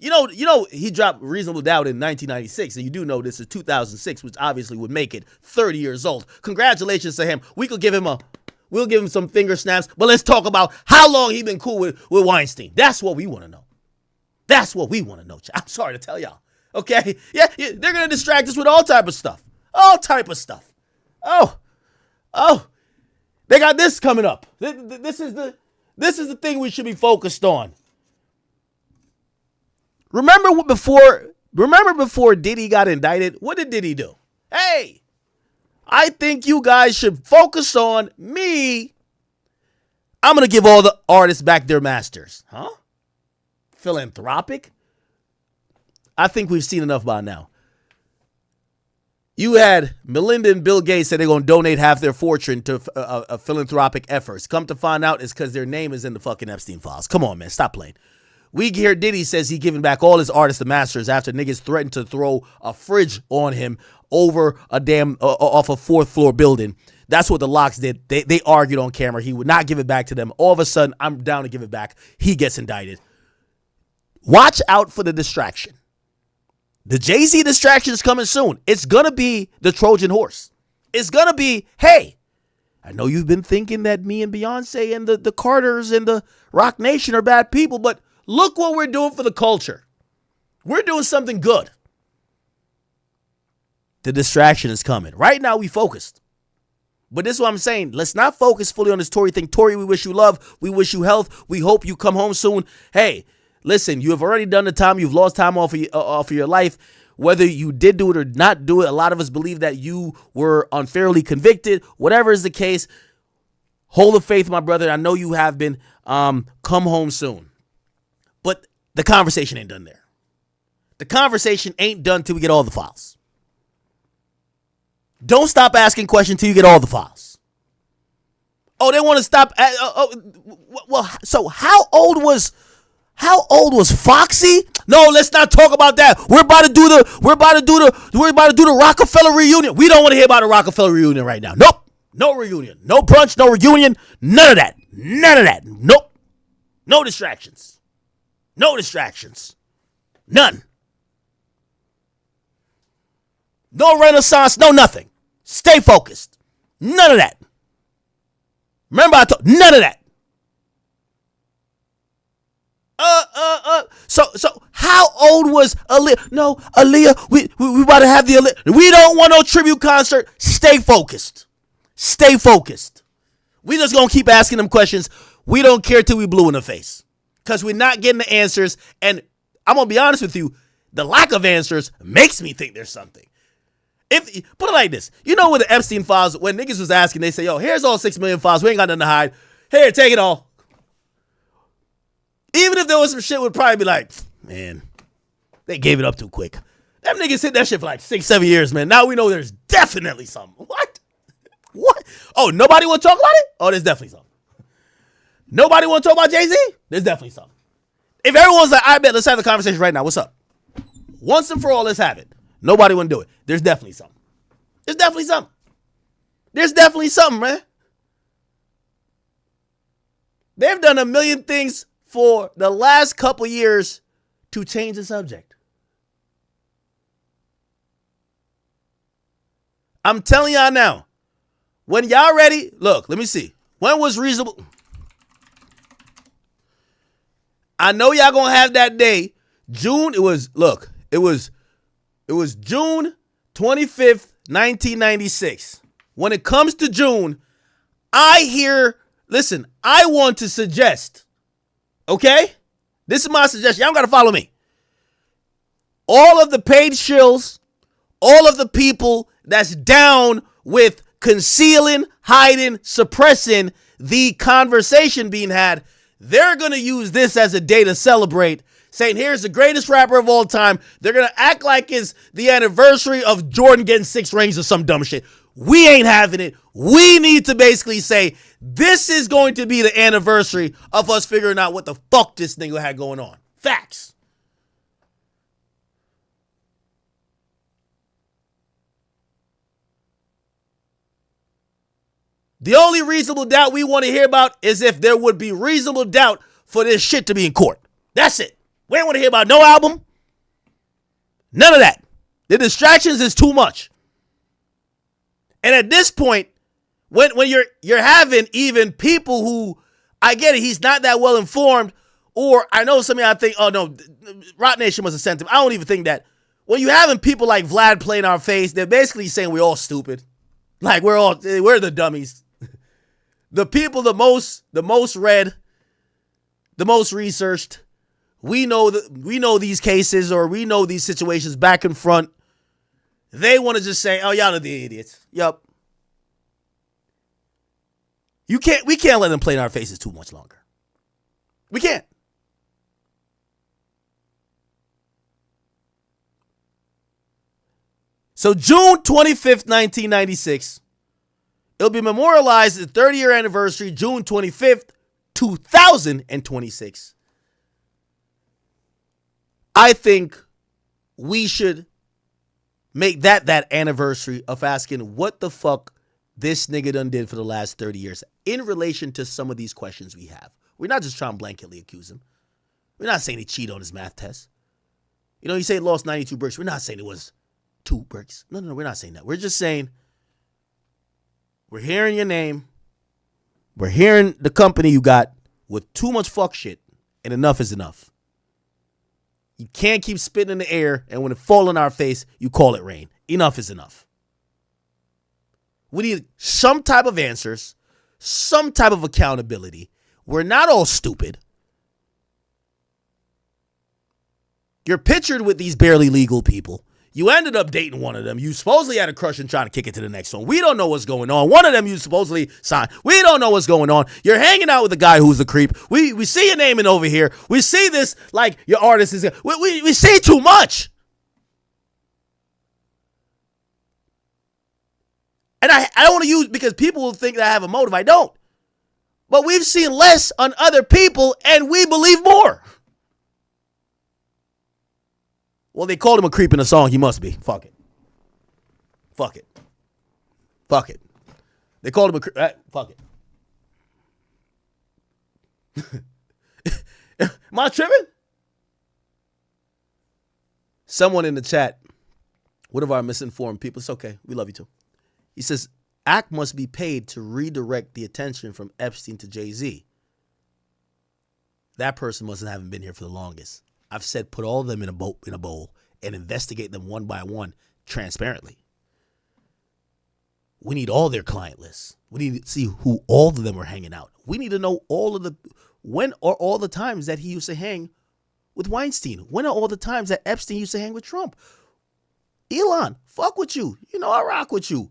You know, he dropped reasonable doubt in 1996, and you do know this is 2006, which obviously would make it 30 years old. Congratulations to him. We'll give him some finger snaps, but let's talk about how long he been cool with Weinstein. That's what we want to know. That's what we want to know. I'm sorry to tell y'all. Okay? Yeah, they're gonna distract us with all type of stuff. All type of stuff. Oh, they got this coming up. This is the thing we should be focused on. Remember before Diddy got indicted? What did Diddy do? Hey, I think you guys should focus on me. I'm going to give all the artists back their masters. Huh? Philanthropic? I think we've seen enough by now. You had Melinda and Bill Gates say they're going to donate half their fortune to philanthropic efforts. Come to find out, it's because their name is in the fucking Epstein files. Come on, man. Stop playing. We hear Diddy says he giving back all his artists the masters after niggas threatened to throw a fridge on him over a damn off a 4th floor building. That's what the Locks did. They argued on camera. He would not give it back to them. All of a sudden, I'm down to give it back. He gets indicted. Watch out for the distraction. The Jay-Z distraction is coming soon. It's going to be the Trojan horse. It's going to be, hey, I know you've been thinking that me and Beyonce and the Carters and the Rock Nation are bad people, but look what we're doing for the culture. We're doing something good. The distraction is coming. Right now, we focused. But this is what I'm saying. Let's not focus fully on this Tory thing. Tory, we wish you love. We wish you health. We hope you come home soon. Hey, listen, you have already done the time. You've lost time off of your life. Whether you did do it or not do it, a lot of us believe that you were unfairly convicted. Whatever is the case, hold the faith, my brother. I know you have been. Come home soon. But the conversation ain't done there. The conversation ain't done till we get all the files. Don't stop asking questions till you get all the files. Oh, they want to stop. Well, so how old was Foxy? No, let's not talk about that. We're about to do the Rockefeller reunion. We don't want to hear about a Rockefeller reunion right now. Nope. No reunion. No brunch, no reunion. None of that. None of that. Nope. No distractions. No distractions. None. No renaissance, no nothing. Stay focused. None of that. Remember I told none of that. So how old was Aaliyah? No, Aaliyah, we about to have the Aaliyah. We don't want no tribute concert. Stay focused. Stay focused. We just gonna keep asking them questions. We don't care till we blue in the face. Because we're not getting the answers. And I'm gonna be honest with you, the lack of answers makes me think there's something. If put it like this, you know, with the Epstein files, when niggas was asking, they say, yo, here's all 6 million files. We ain't got nothing to hide. Here, take it all. Even if there was some shit, would probably be like, man, they gave it up too quick. Them niggas hit that shit for like 6-7 years, man. Now we know there's definitely something. What? Oh, nobody want to talk about it? Oh, there's definitely something. Nobody want to talk about Jay-Z? There's definitely something. If everyone's like, I bet, let's have the conversation right now. What's up? Once and for all, let's have it. Nobody want to do it. There's definitely something. There's definitely something. There's definitely something, man. They've done a million things for the last couple years to change the subject. I'm telling y'all now, when y'all ready, look, let me see. When was reasonable? I know y'all gonna have that day. June, it was June 25th, 1996. When it comes to June, I want to suggest, okay? This is my suggestion. Y'all don't got to follow me. All of the paid shills, all of the people that's down with concealing, hiding, suppressing the conversation being had, they're going to use this as a day to celebrate, saying, here's the greatest rapper of all time. They're going to act like it's the anniversary of Jordan getting 6 rings or some dumb shit. We ain't having it. We need to basically say, this is going to be the anniversary of us figuring out what the fuck this nigga had going on. Facts. The only reasonable doubt we want to hear about is if there would be reasonable doubt for this shit to be in court. That's it. We ain't want to hear about no album. None of that. The distractions is too much. And at this point, when you're having even people who, I get it, he's not that well informed, or I know some of y'all think, oh no, Rock Nation must have sent him. I don't even think that. When you having people like Vlad play in our face, they're basically saying we're all stupid. Like we're the dummies. The people the most read, the most researched. We know these cases, or we know these situations back and front. They want to just say, oh, y'all are the idiots. Yup. We can't let them play in our faces too much longer. We can't. So June 25th, 1996, it'll be memorialized the 30-year anniversary, June 25th, 2026. I think we should make that anniversary of asking what the fuck this nigga done did for the last 30 years in relation to some of these questions we have. We're not just trying to blanketly accuse him. We're not saying he cheated on his math test. You know, he said he lost 92 bricks. We're not saying it was 2 bricks. No, we're not saying that. We're just saying we're hearing your name. We're hearing the company you got with too much fuck shit, and enough is enough. You can't keep spitting in the air, and when it falls in our face, you call it rain. Enough is enough. We need some type of answers, some type of accountability. We're not all stupid. You're pictured with these barely legal people. You ended up dating one of them. You supposedly had a crush and trying to kick it to the next one. We don't know what's going on. One of them you supposedly signed. We don't know what's going on. You're hanging out with a guy who's a creep. We see your name in over here. We see this like your artist is. We see too much. And I don't want to use, because people will think that I have a motive. I don't. But we've seen less on other people, and we believe more. Well, they called him a creep in a song. He must be. Fuck it. Fuck it. Fuck it. They called him a creep. Fuck it. Am I tripping? Someone in the chat, one of our misinformed people, it's okay. We love you too. He says, ACT must be paid to redirect the attention from Epstein to Jay-Z. That person must haven't been here for the longest. I've said put all of them in a bowl and investigate them one by one transparently. We need all their client lists. We need to see who all of them were hanging out. We need to know when are all the times that he used to hang with Weinstein. When are all the times that Epstein used to hang with Trump? Elon, fuck with you. You know I rock with you.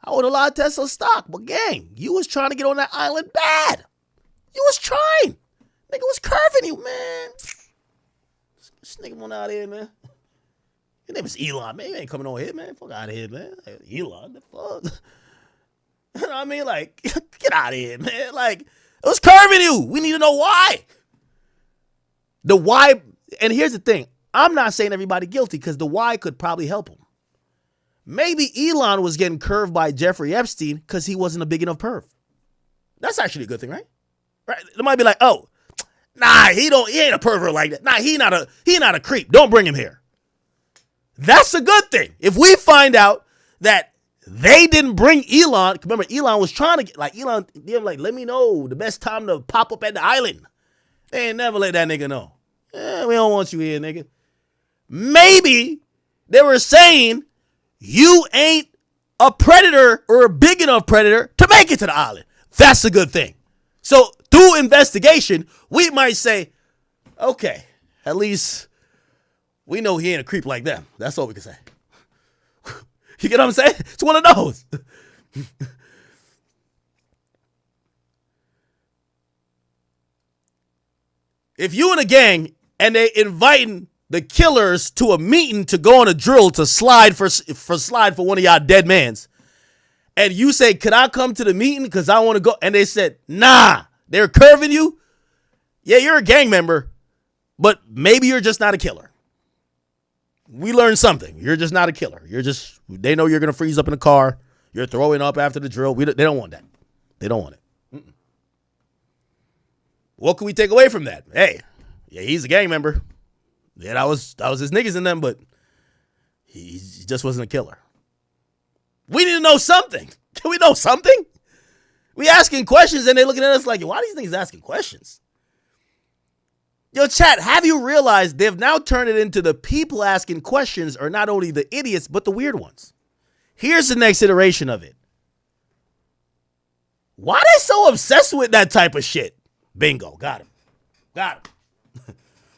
I own a lot of Tesla stock, but gang, you was trying to get on that island bad. You was trying. Nigga was curving you, man. This nigga went out here, man. Your name is Elon, man. You ain't coming over here, man. Fuck out of here, man. Elon, the fuck? You know what I mean? Like, get out of here, man. Like, it was curving you. We need to know why. The why, and here's the thing. I'm not saying everybody guilty, because the why could probably help him. Maybe Elon was getting curved by Jeffrey Epstein because he wasn't a big enough perv. That's actually a good thing, right? Right? It might be like, oh, nah, he ain't a pervert like that. Nah, he not a creep. Don't bring him here. That's a good thing. If we find out that they didn't bring Elon, remember Elon was trying to get, like, Elon, let me know the best time to pop up at the island. They ain't never let that nigga know. We don't want you here, nigga. Maybe they were saying you ain't a predator or a big enough predator to make it to the island. That's a good thing. So through investigation, we might say, okay, at least we know he ain't a creep like them. That's all we can say. You get what I'm saying? It's one of those. If you in a gang and they inviting the killers to a meeting to go on a drill to slide for one of y'all dead mans, and you say, could I come to the meeting because I want to go? And they said, nah, they're curving you. Yeah, you're a gang member, but maybe you're just not a killer. We learned something. You're just not a killer. They know you're going to freeze up in a car. You're throwing up after the drill. They don't want that. They don't want it. What can we take away from that? Hey, yeah, he's a gang member. Yeah, that was his niggas in them, but he just wasn't a killer. We need to know something. Can we know something? We asking questions and they looking at us like, why are these niggas asking questions? Yo, chat, have you realized they've now turned it into the people asking questions are not only the idiots, but the weird ones? Here's the next iteration of it. Why they so obsessed with that type of shit? Bingo. Got him.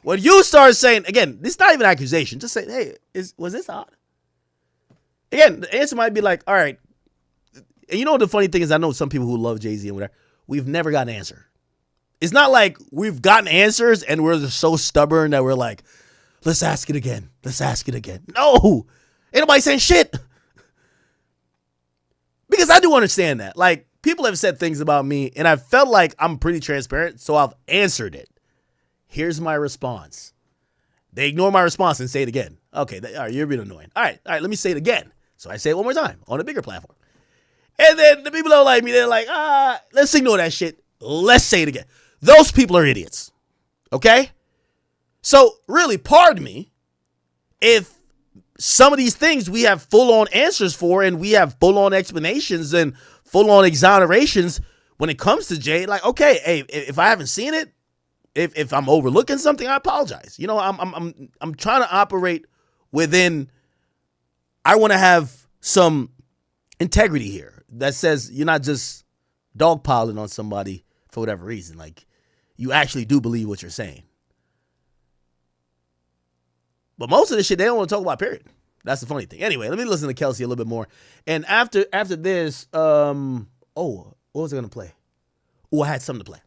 When you start saying, again, this is not even an accusation. Just say, hey, was this odd? Again, the answer might be like, all right. And you know the funny thing is, I know some people who love Jay-Z and whatever. We've never got an answer. It's not like we've gotten answers and we're just so stubborn that we're like, let's ask it again. No. Ain't nobody saying shit. Because I do understand that. Like, people have said things about me and I felt like I'm pretty transparent, so I've answered it. Here's my response. They ignore my response and say it again. Okay, all right, you're being annoying. All right, let me say it again. So I say it one more time on a bigger platform. And then the people don't like me, they're like, let's ignore that shit. Let's say it again. Those people are idiots. Okay? So really, pardon me if some of these things we have full-on answers for and we have full-on explanations and full-on exonerations when it comes to Jay. Like, okay, hey, if I haven't seen it, if I'm overlooking something, I apologize. You know, I'm trying to operate within. I want to have some integrity here that says you're not just dogpiling on somebody for whatever reason. Like, you actually do believe what you're saying. But most of this shit they don't want to talk about, period. That's the funny thing. Anyway, let me listen to Kelsey a little bit more. And after this, what was I going to play? Oh, I had something to play.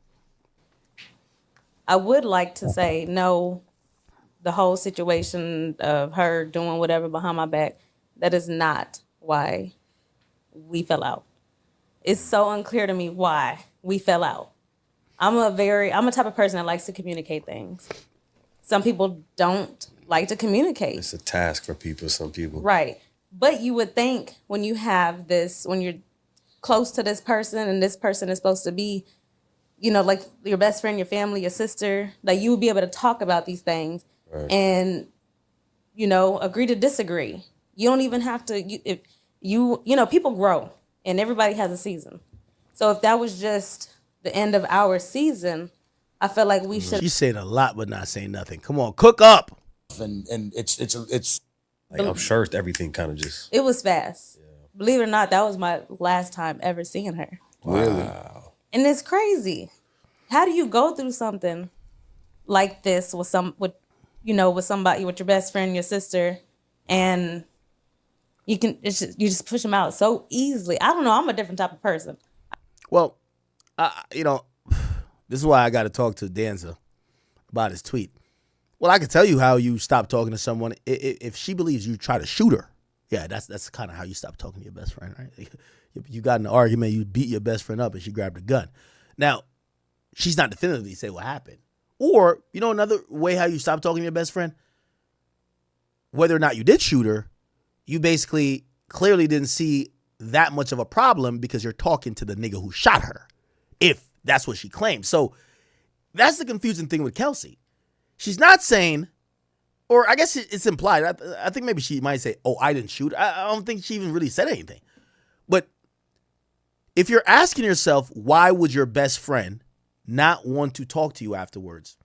I would like to say no, the whole situation of her doing whatever behind my back, that is not why we fell out. It's so unclear to me why we fell out. I'm a type of person that likes to communicate things. Some people don't like to communicate. It's a task for some people. Right. But you would think when you have this, when you're close to this person and this person is supposed to be, you know, like your best friend, your family, your sister, that you would be able to talk about these things and, you know, agree to disagree. You don't even have to, you know, people grow and everybody has a season. So if that was just the end of our season, I felt like we should. She's saying a lot, but not saying nothing. Come on, cook up. And it's like, I'm sure everything kind of just. It was fast. Yeah. Believe it or not, that was my last time ever seeing her. Really? Wow. And it's crazy. How do you go through something like this with somebody, with your best friend, your sister, and you just push them out so easily? I don't know. I'm a different type of person. Well, this is why I got to talk to Danza about his tweet. Well, I can tell you how you stop talking to someone if she believes you try to shoot her. Yeah, that's kind of how you stop talking to your best friend, right? You got in an argument, you beat your best friend up, and she grabbed a gun. Now, she's not definitively say what happened. Or, another way how you stop talking to your best friend, whether or not you did shoot her, you basically clearly didn't see that much of a problem because you're talking to the nigga who shot her, if that's what she claims. So that's the confusing thing with Kelsey. She's not saying, or I guess it's implied. I think maybe she might say, oh, I didn't shoot. I don't think she even really said anything. But if you're asking yourself, why would your best friend not want to talk to you afterwards?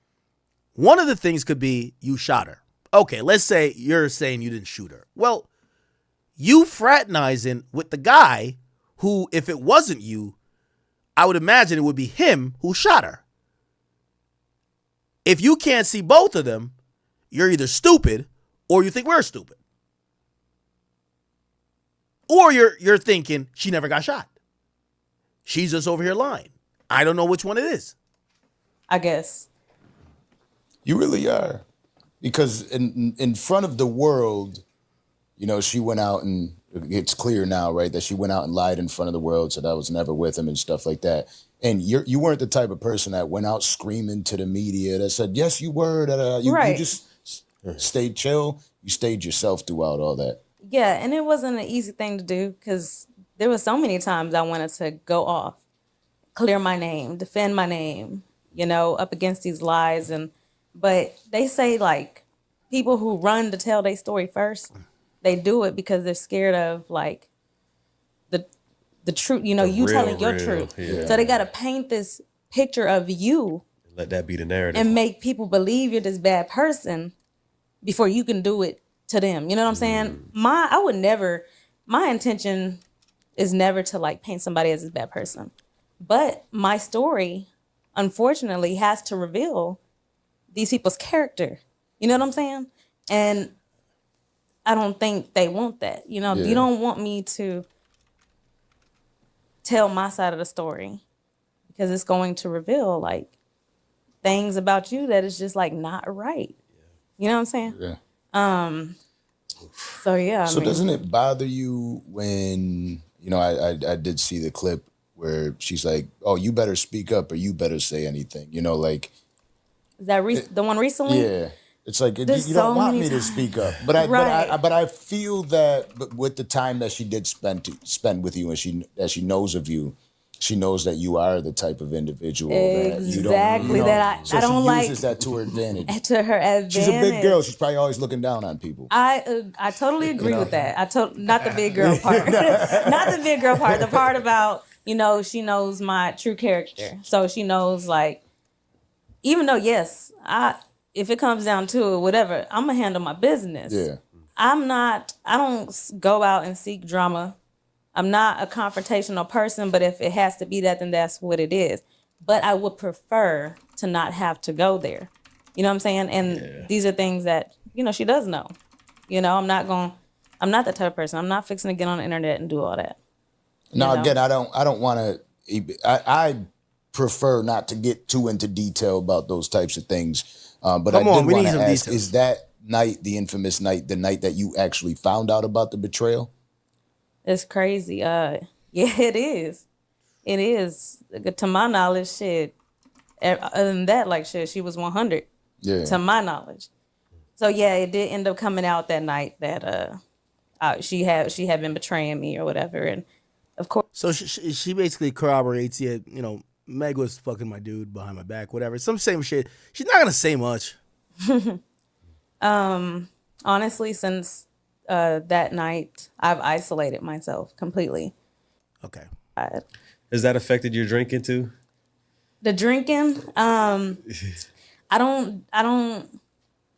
One of the things could be you shot her. Okay, let's say you're saying you didn't shoot her. Well, you fraternizing with the guy who, if it wasn't you, I would imagine it would be him who shot her. If you can't see both of them, you're either stupid or you think we're stupid. Or you're thinking she never got shot. She's just over here lying. I don't know which one it is. I guess. You really are. Because in front of the world, she went out and it's clear now, right, that she went out and lied in front of the world, said I was never with him and stuff like that. And you weren't the type of person that went out screaming to the media that said, yes, you were. You just stayed chill. You stayed yourself throughout all that. Yeah, and it wasn't an easy thing to do because there were so many times I wanted to go off, clear my name, defend my name, up against these lies. But they say, like, people who run to tell their story first, they do it because they're scared of like the truth, you know, you telling your truth. Yeah. So they got to paint this picture of you. Let that be the narrative. And make people believe you're this bad person before you can do it to them. You know what I'm saying? My intention is never to like paint somebody as a bad person. But my story, unfortunately, has to reveal these people's character. You know what I'm saying? And I don't think they want that. You know, you don't want me to tell my side of the story because it's going to reveal like things about you that is just like not right. You know what I'm saying? Yeah. So yeah. So doesn't it bother you when, you know, I did see the clip where she's like, "Oh, you better speak up or you better say anything." You know, like. Is that the one recently? Yeah. It's like, you There's don't so want many me to times. speak up, but I feel that with the time that she did spend with you, and she knows of you, she knows that you are the type of individual that you don't. Exactly, that so I don't she like. uses that to her advantage. To her advantage. She's a big girl. She's probably always looking down on people. I totally agree with that. Not the big girl part. Not the big girl part. The part about, you know, she knows my true character. So she knows like, even though yes, if it comes down to it, whatever, I'm gonna handle my business. Yeah. I don't go out and seek drama. I'm not a confrontational person, but if it has to be that, then that's what it is. But I would prefer to not have to go there. You know what I'm saying? And these are things that, you know, she does know. You know, I'm not that type of person. I'm not fixing to get on the internet and do all that. Now, you know? again, I don't want to, I prefer not to get too into detail about those types of things. But I did want to ask, details. Is that night, the infamous night, the night that you actually found out about the betrayal? It's crazy. Yeah, it is. It is. To my knowledge, shit. Other than that, like shit, she was 100. Yeah. To my knowledge. So yeah, it did end up coming out that night that she had been betraying me or whatever, and of course. So she basically corroborates it. You know, Meg was fucking my dude behind my back, whatever. Some same shit. She's not gonna say much. Honestly, since that night, I've isolated myself completely. Okay. Has that affected your drinking too? The drinking, I don't.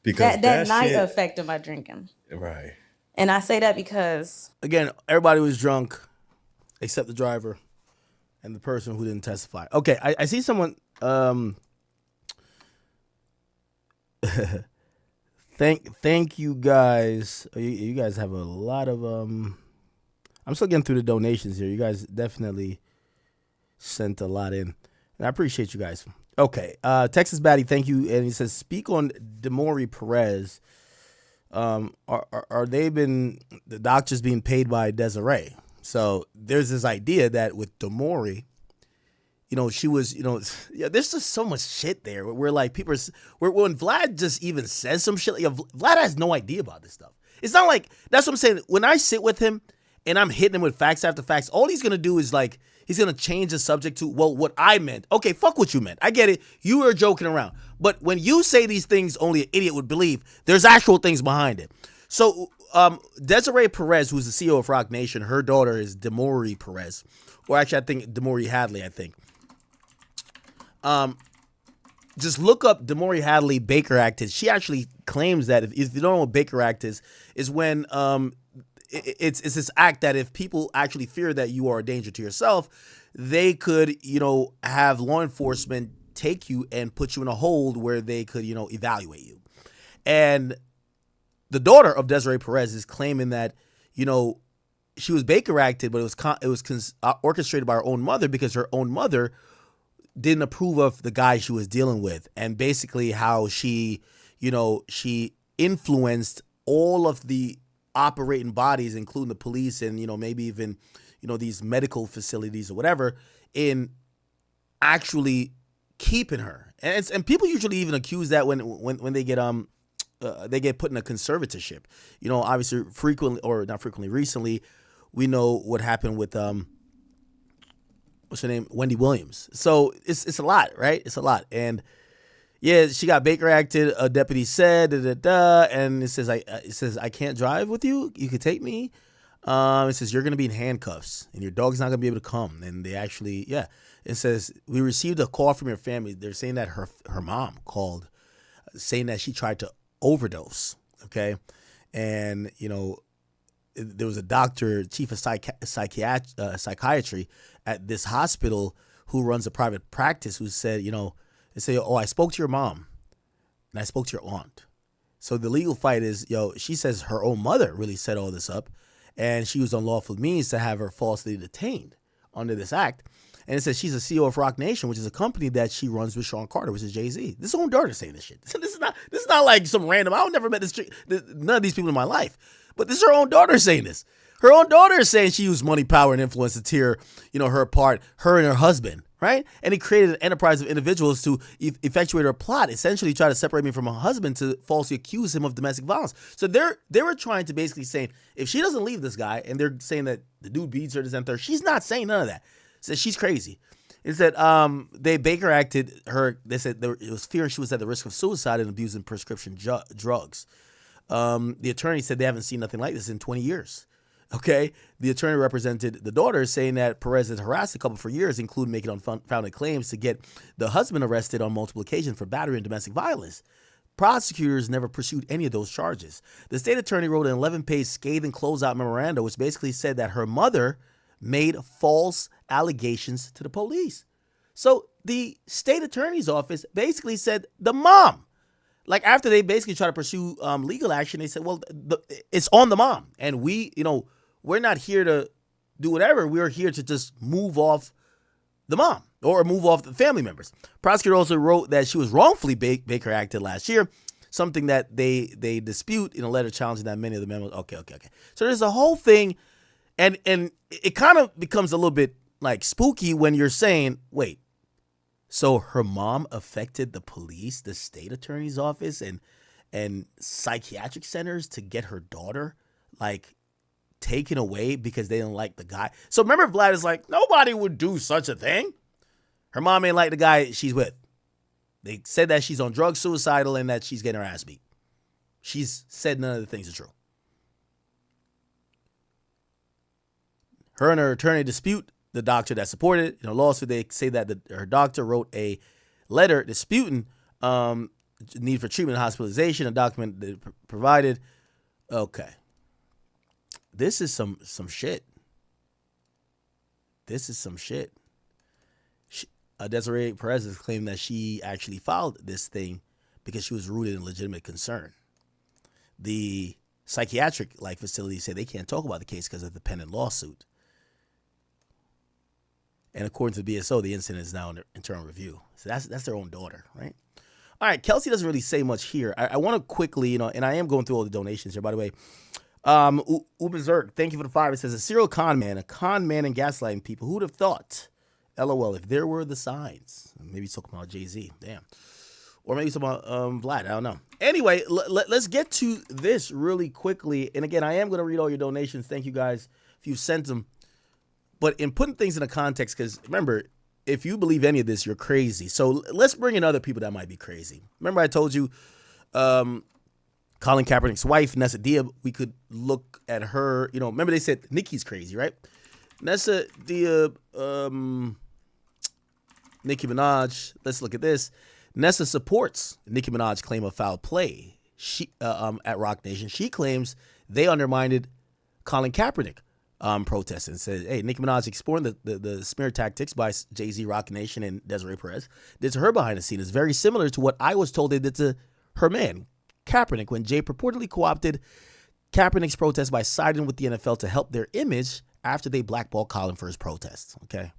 Because that night shit, affected my drinking. Right. And I say that because again, everybody was drunk, except the driver and the person who didn't testify. Okay, I see someone. Thank you guys. You guys have a lot of I'm still getting through the donations here. You guys definitely sent a lot in, and I appreciate you guys. Okay, Texas Batty, thank you. And he says, speak on Demori Perez. Are the doctors being paid by Desiree? So there's this idea that with Demori, you know, she was, you know, there's just so much shit there. Where like people when Vlad just even says some shit, Vlad has no idea about this stuff. It's not like, that's what I'm saying. When I sit with him and I'm hitting him with facts after facts, all he's going to do is like, he's going to change the subject to, well, what I meant. Okay, fuck what you meant. I get it. You were joking around. But when you say these things only an idiot would believe, there's actual things behind it. So Desiree Perez, who's the CEO of Rock Nation, her daughter is Demori Perez. Or actually, I think Demori Hadley, I think. Just look up Demori Hadley Baker Act. She actually claims that if you don't know what Baker Act is when it's this act that if people actually fear that you are a danger to yourself, they could, you know, have law enforcement take you and put you in a hold where they could, you know, evaluate you. And the daughter of Desiree Perez is claiming that, you know, she was Baker Acted, but it was orchestrated by her own mother because her own mother didn't approve of the guy she was dealing with, and basically how she, you know, she influenced all of the operating bodies, including the police and, you know, maybe even, you know, these medical facilities or whatever, in actually keeping her. And people usually even accuse that when they get put in a conservatorship. You know, obviously recently, we know what happened with what's her name? Wendy Williams. So it's a lot, right? It's a lot. And Yeah, she got Baker acted. A deputy said, and it says, I can't drive with you. You could take me. It says you're gonna be in handcuffs, and your dog's not gonna be able to come. And they actually, yeah, it says we received a call from your family. They're saying that her mom called, saying that she tried to overdose. Okay, and there was a doctor, chief of psychiatry at this hospital who runs a private practice who said, they say, I spoke to your mom and I spoke to your aunt. So the legal fight is, she says her own mother really set all this up and she used unlawful means to have her falsely detained under this act. And it says she's a CEO of Rock Nation, which is a company that she runs with Sean Carter, which is Jay-Z. This is her own daughter saying this shit. This is not like some random, I would never met none of these people in my life. But this is her own daughter saying this. Her own daughter is saying she used money, power, and influence to tear, her apart, her and her husband, right? And he created an enterprise of individuals to effectuate her plot, essentially try to separate me from her husband to falsely accuse him of domestic violence. So they were trying to basically say, if she doesn't leave this guy, and they're saying that the dude beats her, this and third, she's not saying none of that. Says she's crazy. It said Baker acted her. They said it was fearing she was at the risk of suicide and abusing prescription drugs. The attorney said they haven't seen nothing like this in 20 years. Okay, the attorney represented the daughter, saying that Perez had harassed the couple for years, including making unfounded claims to get the husband arrested on multiple occasions for battery and domestic violence. Prosecutors never pursued any of those charges. The state attorney wrote an 11-page scathing closeout memorandum, which basically said that her mother made false allegations to the police. So the state attorney's office basically said the mom, like after they basically try to pursue legal action, they said, well, it's on the mom. And we're not here to do whatever. We're here to just move off the mom or move off the family members. Prosecutor also wrote that she was wrongfully Baker acted last year, something that they dispute in a letter challenging that many of the memos. Okay. So there's a whole thing. And it kind of becomes a little bit like spooky when you're saying, wait, so her mom affected the police, the state attorney's office, and psychiatric centers to get her daughter like taken away because they didn't like the guy. So remember, Vlad is like, nobody would do such a thing. Her mom ain't like the guy she's with. They said that she's on drugs, suicidal, and that she's getting her ass beat. She's said none of the things are true. Her and her attorney dispute the doctor that supported it. In a lawsuit, they say that her doctor wrote a letter disputing need for treatment and hospitalization, a document that provided. Okay. This is some shit. This is some shit. Desiree Perez has claimed that she actually filed this thing because she was rooted in legitimate concern. The psychiatric facility said they can't talk about the case because of the pending lawsuit. And according to the BSO, the incident is now under internal review. So that's their own daughter, right? All right, Kelsey doesn't really say much here. I want to quickly, and I am going through all the donations here, by the way. Ubenzerk, thank you for the $5. It says, a serial con man and gaslighting people. Who'd have thought? LOL, if there were the signs. Maybe he's talking about Jay-Z. Damn. Or maybe he's talking about Vlad. I don't know. Anyway, let's get to this really quickly. And again, I am going to read all your donations. Thank you guys if you sent them. But in putting things in a context, because remember, if you believe any of this, you're crazy. So let's bring in other people that might be crazy. Remember I told you Colin Kaepernick's wife, Nessa Diab, we could look at her. Remember they said Nicki's crazy, right? Nessa Diab, Nicki Minaj. Let's look at this. Nessa supports Nicki Minaj's claim of foul play at Rock Nation. She claims they undermined Colin Kaepernick protests and said, hey, Nicki Minaj exploring the smear tactics by Jay-Z, Rock Nation, and Desiree Perez did to her behind the scenes is very similar to what I was told they did to her man, Kaepernick, when Jay purportedly co-opted Kaepernick's protest by siding with the NFL to help their image after they blackballed Colin for his protests. Okay.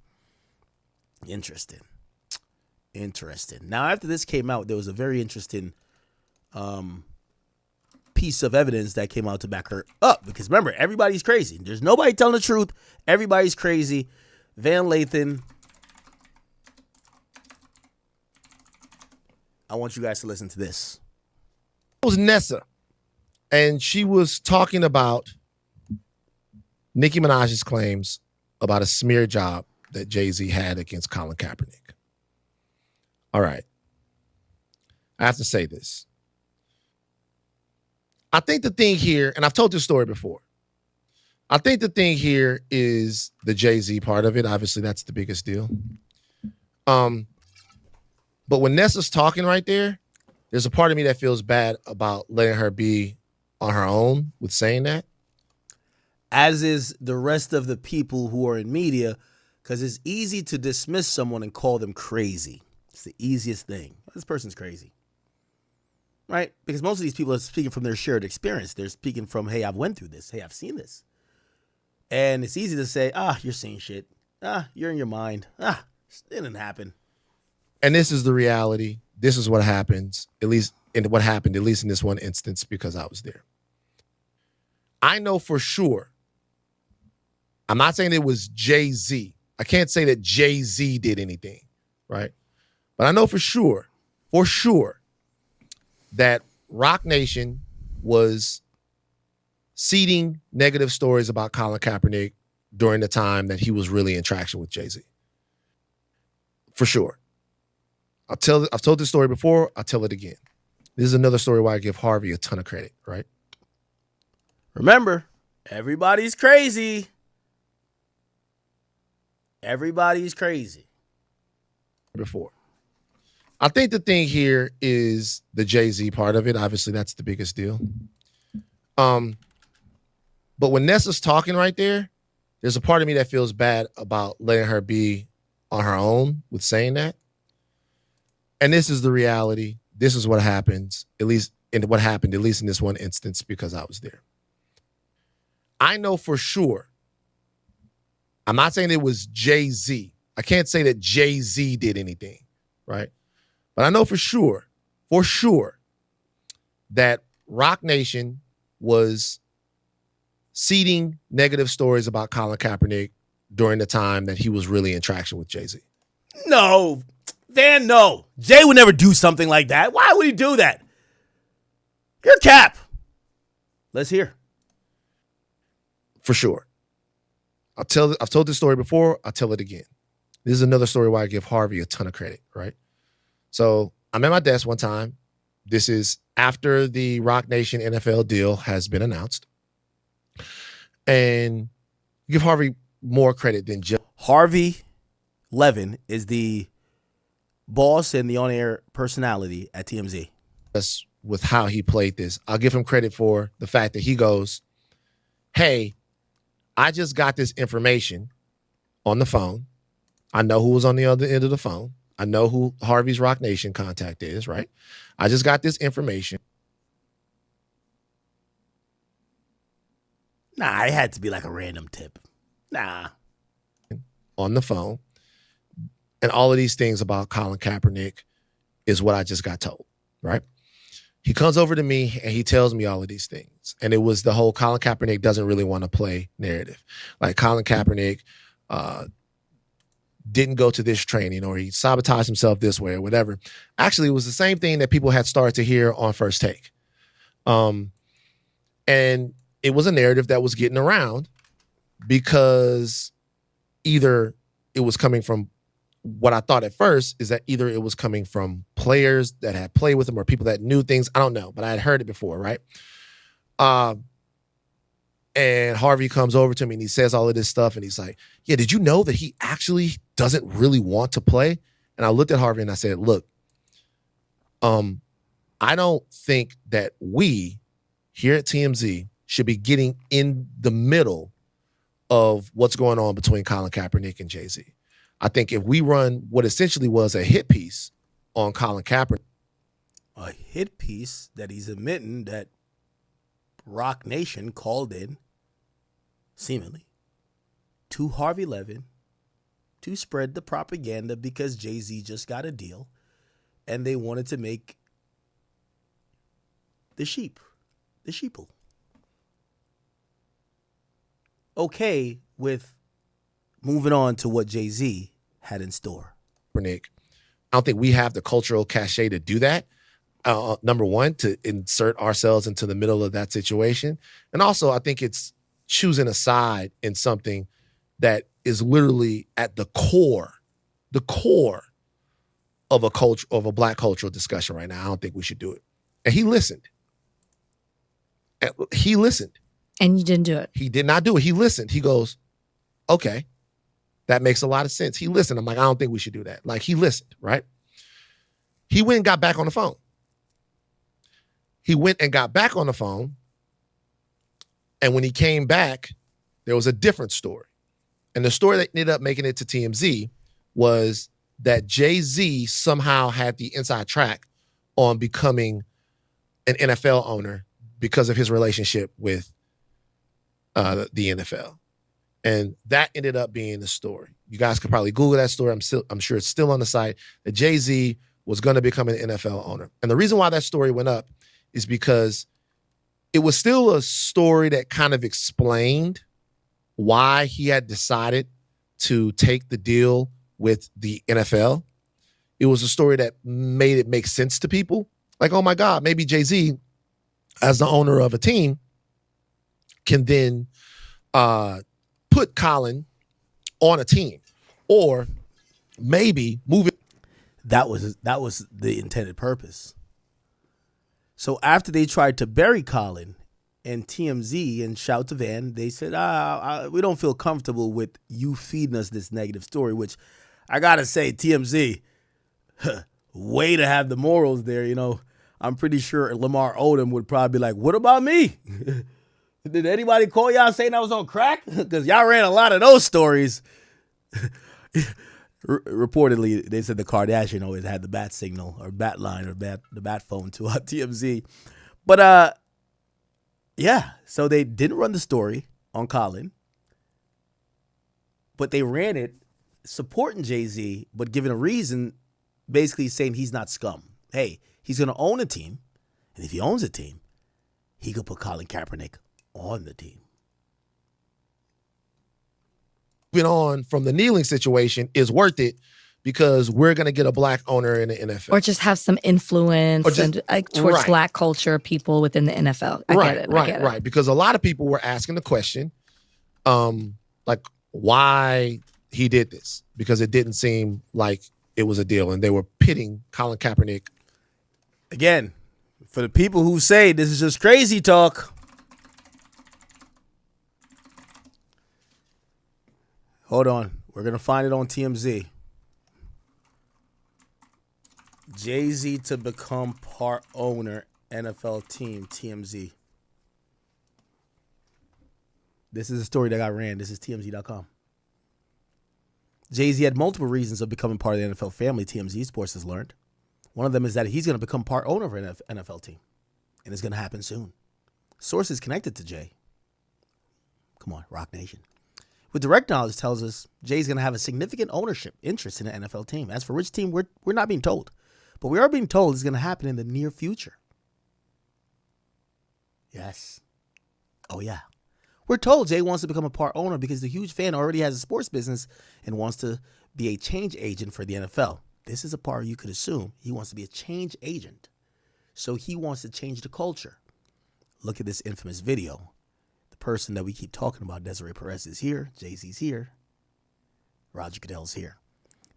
Interesting. Now, after this came out, there was a very interesting piece of evidence that came out to back her up. Because remember, everybody's crazy. There's nobody telling the truth. Everybody's crazy. Van Lathan. I want you guys to listen to this. It was Nessa. And she was talking about Nicki Minaj's claims about a smear job that Jay-Z had against Colin Kaepernick. All right. I have to say this. I think the thing here, and I've told this story before, I think the thing here is the Jay-Z part of it. Obviously, that's the biggest deal. But when Nessa's talking right there, there's a part of me that feels bad about letting her be on her own with saying that. As is the rest of the people who are in media, because it's easy to dismiss someone and call them crazy. It's the easiest thing. This person's crazy. Right? Because most of these people are speaking from their shared experience. They're speaking from, hey, I've went through this. Hey, I've seen this. And it's easy to say, you're seeing shit. You're in your mind. It didn't happen. And this is the reality. This is what happens, at least in what happened, at least in this one instance, because I was there. I know for sure. I'm not saying it was Jay-Z. I can't say that Jay-Z did anything, right? But I know for sure, that Rock Nation was seeding negative stories about Colin Kaepernick during the time that he was really in traction with Jay-Z. For sure. I've told this story before, I'll tell it again. This is another story where I give Harvey a ton of credit, right? Remember, everybody's crazy. Everybody's crazy. Before. I think the thing here is the Jay-Z part of it. Obviously, that's the biggest deal. But when Nessa's talking right there, there's a part of me that feels bad about letting her be on her own with saying that. And this is the reality. This is what happens, at least in what happened, at least in this one instance, because I was there. I know for sure. I'm not saying it was Jay-Z. I can't say that Jay-Z did anything, right? But I know for sure, that Rock Nation was seeding negative stories about Colin Kaepernick during the time that he was really in traction with Jay-Z. No, Dan, no. Jay would never do something like that. Why would he do that? You're cap. Let's hear. For sure. I've told this story before, I'll tell it again. This is another story where I give Harvey a ton of credit, right? So I'm at my desk one time. This is after the Rock Nation NFL deal has been announced. And give Harvey more credit than just Harvey Levin is the boss and the on-air personality at TMZ. That's with how he played this. I'll give him credit for the fact that he goes, hey, I just got this information on the phone. I know who was on the other end of the phone. I know who Harvey's Rock Nation contact is, right? I just got this information. Nah, it had to be like a random tip. Nah. On the phone. And all of these things about Colin Kaepernick is what I just got told, right? He comes over to me and he tells me all of these things. And it was the whole Colin Kaepernick doesn't really want to play narrative. Like Colin Kaepernick didn't go to this training or he sabotaged himself this way or whatever. Actually, it was the same thing that people had started to hear on First Take. And it was a narrative that was getting around because either it was coming from what I thought at first is that either it was coming from players that had played with him or people that knew things. I don't know, but I had heard it before, right? And Harvey comes over to me and he says all of this stuff and he's like, yeah, did you know that he actually doesn't really want to play? And I looked at Harvey and I said, look, I don't think that we here at TMZ should be getting in the middle of what's going on between Colin Kaepernick and Jay-Z. I think if we run what essentially was a hit piece on Colin Kaepernick. A hit piece that he's admitting that Rock Nation called in, seemingly, to Harvey Levin to spread the propaganda because Jay-Z just got a deal and they wanted to make the sheeple okay with moving on to what Jay-Z had in store. I don't think we have the cultural cachet to do that. Number one, to insert ourselves into the middle of that situation. And also, I think it's choosing a side in something that is literally at the core of a black cultural discussion right now. I don't think we should do it. And he listened. He listened. And you didn't do it. He did not do it. He listened. He goes, okay, that makes a lot of sense. He listened. I'm like, I don't think we should do that. Like, he listened, right? He went and got back on the phone. And when he came back, there was a different story. And the story that ended up making it to TMZ was that Jay-Z somehow had the inside track on becoming an NFL owner because of his relationship with the NFL. And that ended up being the story. You guys could probably Google that story. I'm sure it's still on the site, that Jay-Z was going to become an NFL owner. And the reason why that story went up is because it was still a story that kind of explained why he had decided to take the deal with the NFL. It was a story that made it make sense to people. Like, oh my God, maybe Jay-Z, as the owner of a team, can then put Colin on a team, or maybe move it. That was the intended purpose. So after they tried to bury Colin, and TMZ and Shout to Van, they said, we don't feel comfortable with you feeding us this negative story, which I got to say, TMZ, way to have the morals there. You know, I'm pretty sure Lamar Odom would probably be like, what about me? Did anybody call y'all saying I was on crack? Because y'all ran a lot of those stories. Reportedly, they said the Kardashian always had the bat signal or bat line or the bat phone to TMZ. But, yeah, so they didn't run the story on Colin, but they ran it supporting Jay-Z, but giving a reason, basically saying he's not scum. Hey, he's going to own a team, and if he owns a team, he could put Colin Kaepernick on the team. Moving on from the kneeling situation is worth it because we're going to get a black owner in the NFL. Or just have some influence towards black culture people within the NFL. I get it. Right. Because a lot of people were asking the question, like, why he did this. Because it didn't seem like it was a deal. And they were pitting Colin Kaepernick. Again, for the people who say this is just crazy talk, hold on. We're going to find it on TMZ. Jay-Z to become part owner, NFL team, TMZ. This is a story that got ran. This is TMZ.com. Jay-Z had multiple reasons of becoming part of the NFL family, TMZ Sports has learned. One of them is that he's going to become part owner of an NFL team. And it's going to happen soon. Sources connected to Jay. Come on, Rock Nation. With direct knowledge tells us Jay's going to have a significant ownership interest in the NFL team. As for which team, we're not being told. But we are being told it's going to happen in the near future. Yes. Oh, yeah. We're told Jay wants to become a part owner because the huge fan already has a sports business and wants to be a change agent for the NFL. This is a part you could assume. He wants to be a change agent. So he wants to change the culture. Look at this infamous video. The person that we keep talking about, Desiree Perez, is here. Jay-Z's here. Roger Goodell's here.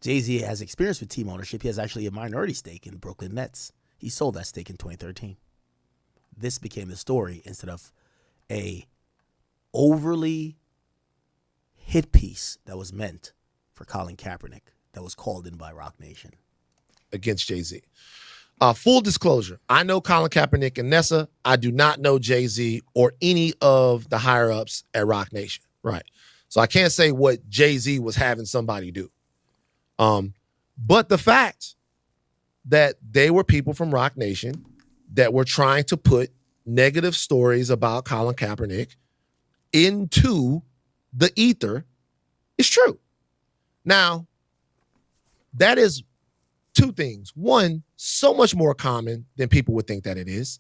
Jay-Z has experience with team ownership. He has actually a minority stake in Brooklyn Nets. He sold that stake in 2013. This became the story instead of a overly hit piece that was meant for Colin Kaepernick that was called in by Rock Nation. Against Jay-Z. Full disclosure, I know Colin Kaepernick and Nessa. I do not know Jay-Z or any of the higher-ups at Rock Nation. Right. So I can't say what Jay-Z was having somebody do. But the fact that they were people from Rock Nation that were trying to put negative stories about Colin Kaepernick into the ether is true. Now, that is two things. One, so much more common than people would think that it is,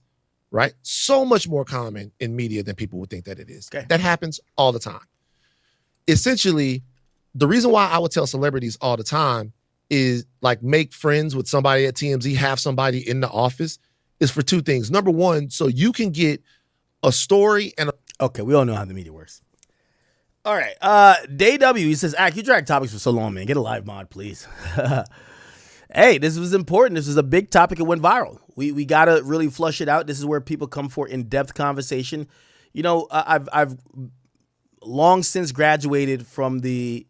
right? So much more common in media than people would think that it is. Okay. That happens all the time. Essentially, the reason why I would tell celebrities all the time is like make friends with somebody at TMZ, have somebody in the office, is for two things. Number one, so you can get a story and okay, we all know how the media works. All right. Day W, he says, you drag topics for so long, man. Get a live mod, please. Hey, this was important. This was a big topic. It went viral. We got to really flush it out. This is where people come for in-depth conversation. You know, I've long since graduated from the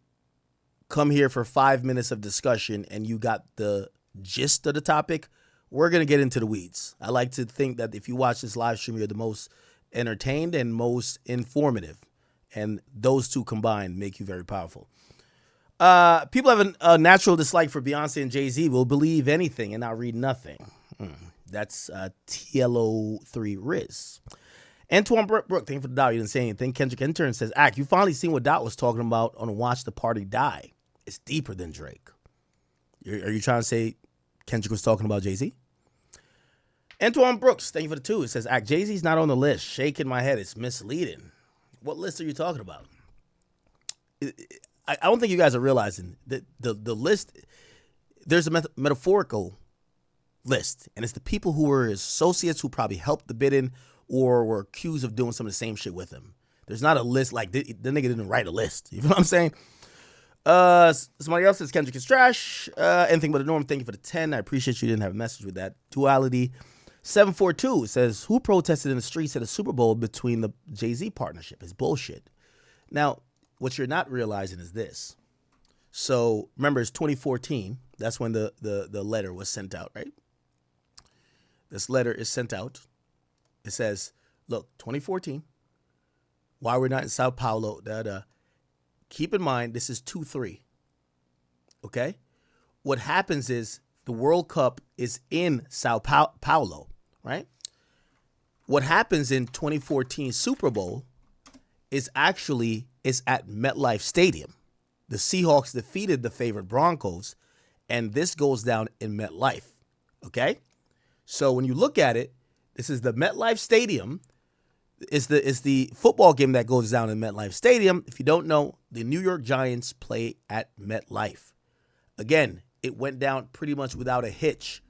come here for 5 minutes of discussion and you got the gist of the topic. We're going to get into the weeds. I like to think that if you watch this live stream, you're the most entertained and most informative. And those two combined make you very powerful. People have a natural dislike for Beyonce and Jay-Z, will believe anything and not read nothing. That's TLO3 Riz. Antoine Brook, thank you for the dollar. You didn't say anything. Kendrick Intern says, Ack, you finally seen what Dot was talking about on Watch the Party Die. It's deeper than Drake. Are you trying to say Kendrick was talking about Jay-Z? Antoine Brooks, thank you for the 2. It says, Ack, Jay-Z's not on the list. Shaking my head. It's misleading. What list are you talking about? I don't think you guys are realizing that the list, there's a metaphorical list, and it's the people who were his associates who probably helped the bidding or were accused of doing some of the same shit with him. There's not a list like the nigga didn't write a list. You know what I'm saying? Somebody else says Kendrick is trash. Anything but a norm. Thank you for the 10. I appreciate you didn't have a message with that. Duality 742 says, who protested in the streets at a Super Bowl between the Jay-Z partnership? It's bullshit. Now, what you're not realizing is this. So remember, it's 2014. That's when the letter was sent out, right? This letter is sent out. It says, look, 2014, why we're not in Sao Paulo, keep in mind, this is 2-3, okay? What happens is the World Cup is in Sao Paulo, right? What happens in 2014 Super Bowl is at MetLife Stadium. The Seahawks defeated the favorite Broncos, and this goes down in MetLife, okay? So when you look at it, this is the MetLife Stadium. It's the football game that goes down in MetLife Stadium. If you don't know, the New York Giants play at MetLife. Again, it went down pretty much without a hitch.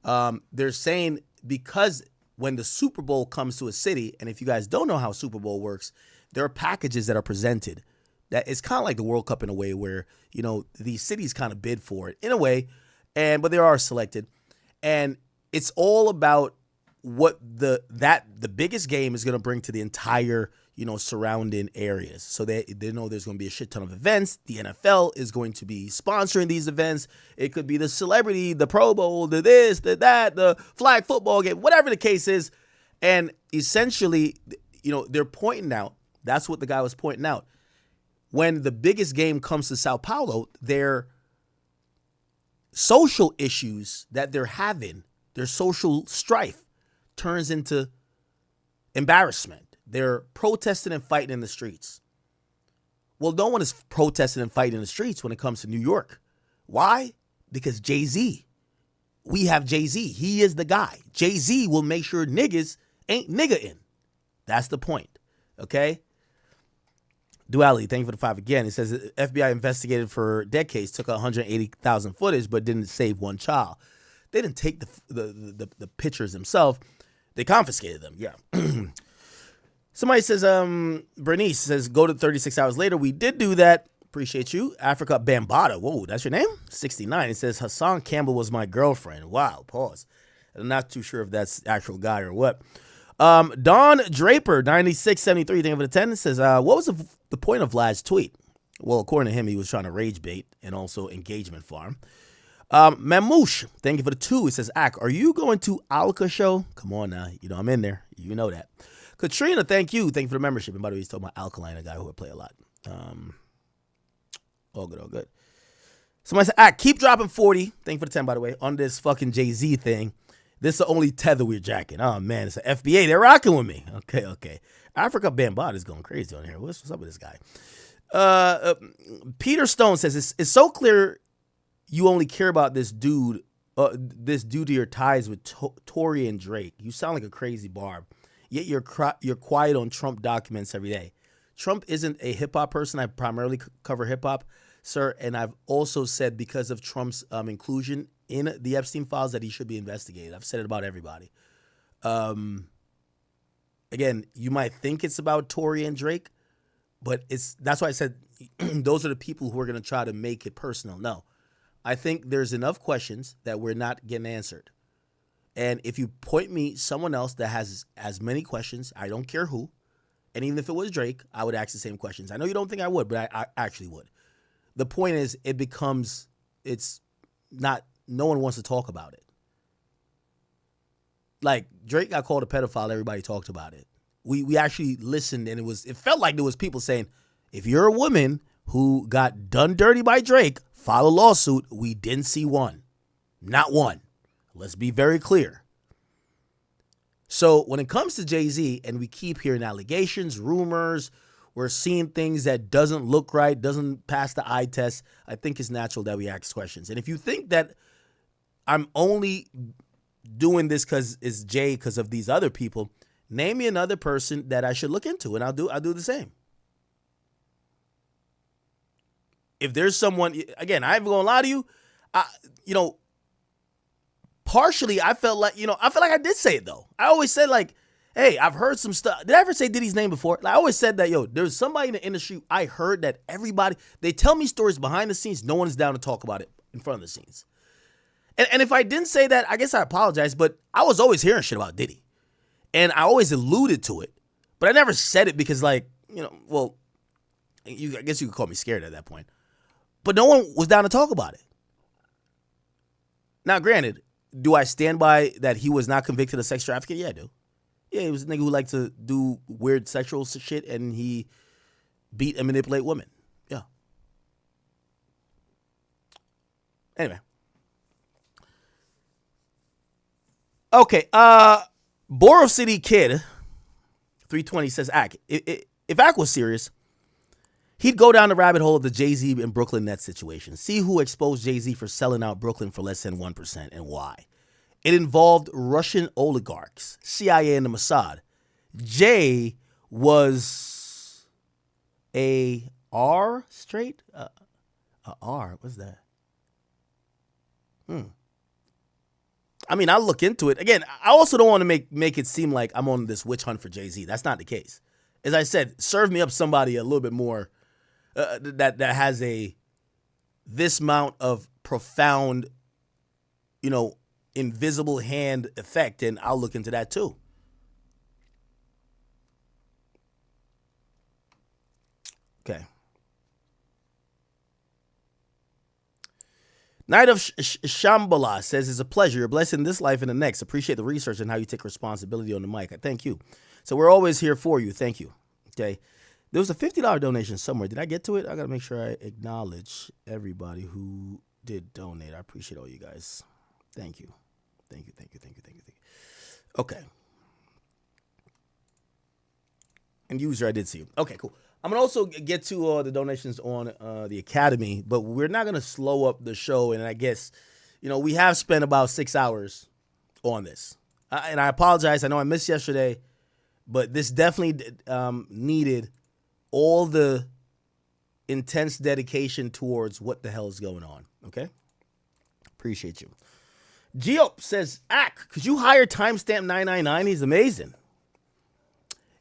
They're saying because when the Super Bowl comes to a city, and if you guys don't know how Super Bowl works, there are packages that are presented. That it's kind of like the World Cup in a way where, you know, these cities kind of bid for it in a way, but they are selected. And it's all about what the biggest game is going to bring to the entire, you know, surrounding areas. So they know there's going to be a shit ton of events. The NFL is going to be sponsoring these events. It could be the celebrity, the Pro Bowl, the this, the that, the flag football game, whatever the case is. And essentially, you know, they're pointing out, that's what the guy was pointing out. When the biggest game comes to Sao Paulo, their social issues that they're having, their social strife, turns into embarrassment. They're protesting and fighting in the streets. Well, no one is protesting and fighting in the streets when it comes to New York. Why? Because Jay-Z. We have Jay-Z. He is the guy. Jay-Z will make sure niggas ain't nigga-ing. That's the point. Okay? Duality, thank you for the 5 again. It says the FBI investigated for decades, took 180,000 footage, but didn't save one child. They didn't take the pictures themselves. They confiscated them, yeah. Somebody says, Bernice says, go to 36 hours later. We did do that. Appreciate you. Africa Bambata. Whoa, that's your name? 69. It says, Hassan Campbell was my girlfriend. Wow, pause. I'm not too sure if that's actual guy or what. Don Draper, 9673, thank you for the 10. Says, what was the point of Vlad's tweet? Well, according to him, he was trying to rage bait and also engagement farm. Mamouche, thank you for the 2. He says, Ack, are you going to Alka show? Come on now. You know I'm in there. You know that. Katrina, thank you. Thank you for the membership. And by the way, he's talking about Alkaline, a guy who would play a lot. All good, all good. Somebody said, Ack, keep dropping 40. Thank you for the 10, by the way, on this fucking Jay-Z thing. This is the only tether we're jacking. Oh, man, it's an FBA. They're rocking with me. Okay. Africa Bambata is going crazy on here. What's up with this guy? Peter Stone says, it's so clear you only care about this dude to your ties with Tory and Drake. You sound like a crazy barb. Yet you're quiet on Trump documents every day. Trump isn't a hip-hop person. I primarily cover hip-hop, sir. And I've also said because of Trump's inclusion in the Epstein files that he should be investigated. I've said it about everybody. Again, you might think it's about Tory and Drake, but that's why I said those are the people who are going to try to make it personal. No. I think there's enough questions that we're not getting answered. And if you point me someone else that has as many questions, I don't care who, and even if it was Drake, I would ask the same questions. I know you don't think I would, but I actually would. The point is, it's not, no one wants to talk about it. Like, Drake got called a pedophile, everybody talked about it. We actually listened, and it felt like there was people saying, if you're a woman who got done dirty by Drake, file a lawsuit. We didn't see one. Not one. Let's be very clear. So when it comes to Jay-Z, and we keep hearing allegations, rumors, we're seeing things that doesn't look right, doesn't pass the eye test, I think it's natural that we ask questions. And if you think that I'm only doing this because it's Jay because of these other people, name me another person that I should look into, and I'll do the same. If there's someone, again, I ain't gonna lie to you, partially I felt like I did say it though. I always said like, hey, I've heard some stuff. Did I ever say Diddy's name before? Like, I always said that, there's somebody in the industry, I heard that they tell me stories behind the scenes, no one's down to talk about it in front of the scenes. And if I didn't say that, I guess I apologize, but I was always hearing shit about Diddy. And I always alluded to it, but I never said it because I guess you could call me scared at that point. But no one was down to talk about it. Now, granted, do I stand by that he was not convicted of sex trafficking? Yeah, I do. Yeah, he was a nigga who liked to do weird sexual shit, and he beat and manipulate women. Yeah. Anyway. Okay, Borough City Kid 320 says, Ak, if Ak was serious, he'd go down the rabbit hole of the Jay-Z and Brooklyn Nets situation. See who exposed Jay-Z for selling out Brooklyn for less than 1% and why. It involved Russian oligarchs, CIA, and the Mossad. Jay was a R straight? A R, what's that? I mean, I'll look into it. Again, I also don't want to make it seem like I'm on this witch hunt for Jay-Z. That's not the case. As I said, serve me up somebody a little bit more that has this amount of profound, invisible hand effect, and I'll look into that too. Okay. Night of Shambhala says, it's a pleasure. You're blessed in this life and the next. Appreciate the research and how you take responsibility on the mic. Thank you. So we're always here for you. Thank you. Okay. There was a $50 donation somewhere. Did I get to it? I got to make sure I acknowledge everybody who did donate. I appreciate all you guys. Thank you. Thank you. Okay. And user, I did see you. Okay, cool. I'm going to also get to the donations on the Academy, but we're not going to slow up the show. And I guess, we have spent about 6 hours on this. And I apologize. I know I missed yesterday, but this definitely needed all the intense dedication towards what the hell is going on. Okay? Appreciate you. Geop says, Ak, could you hire Timestamp 999? He's amazing.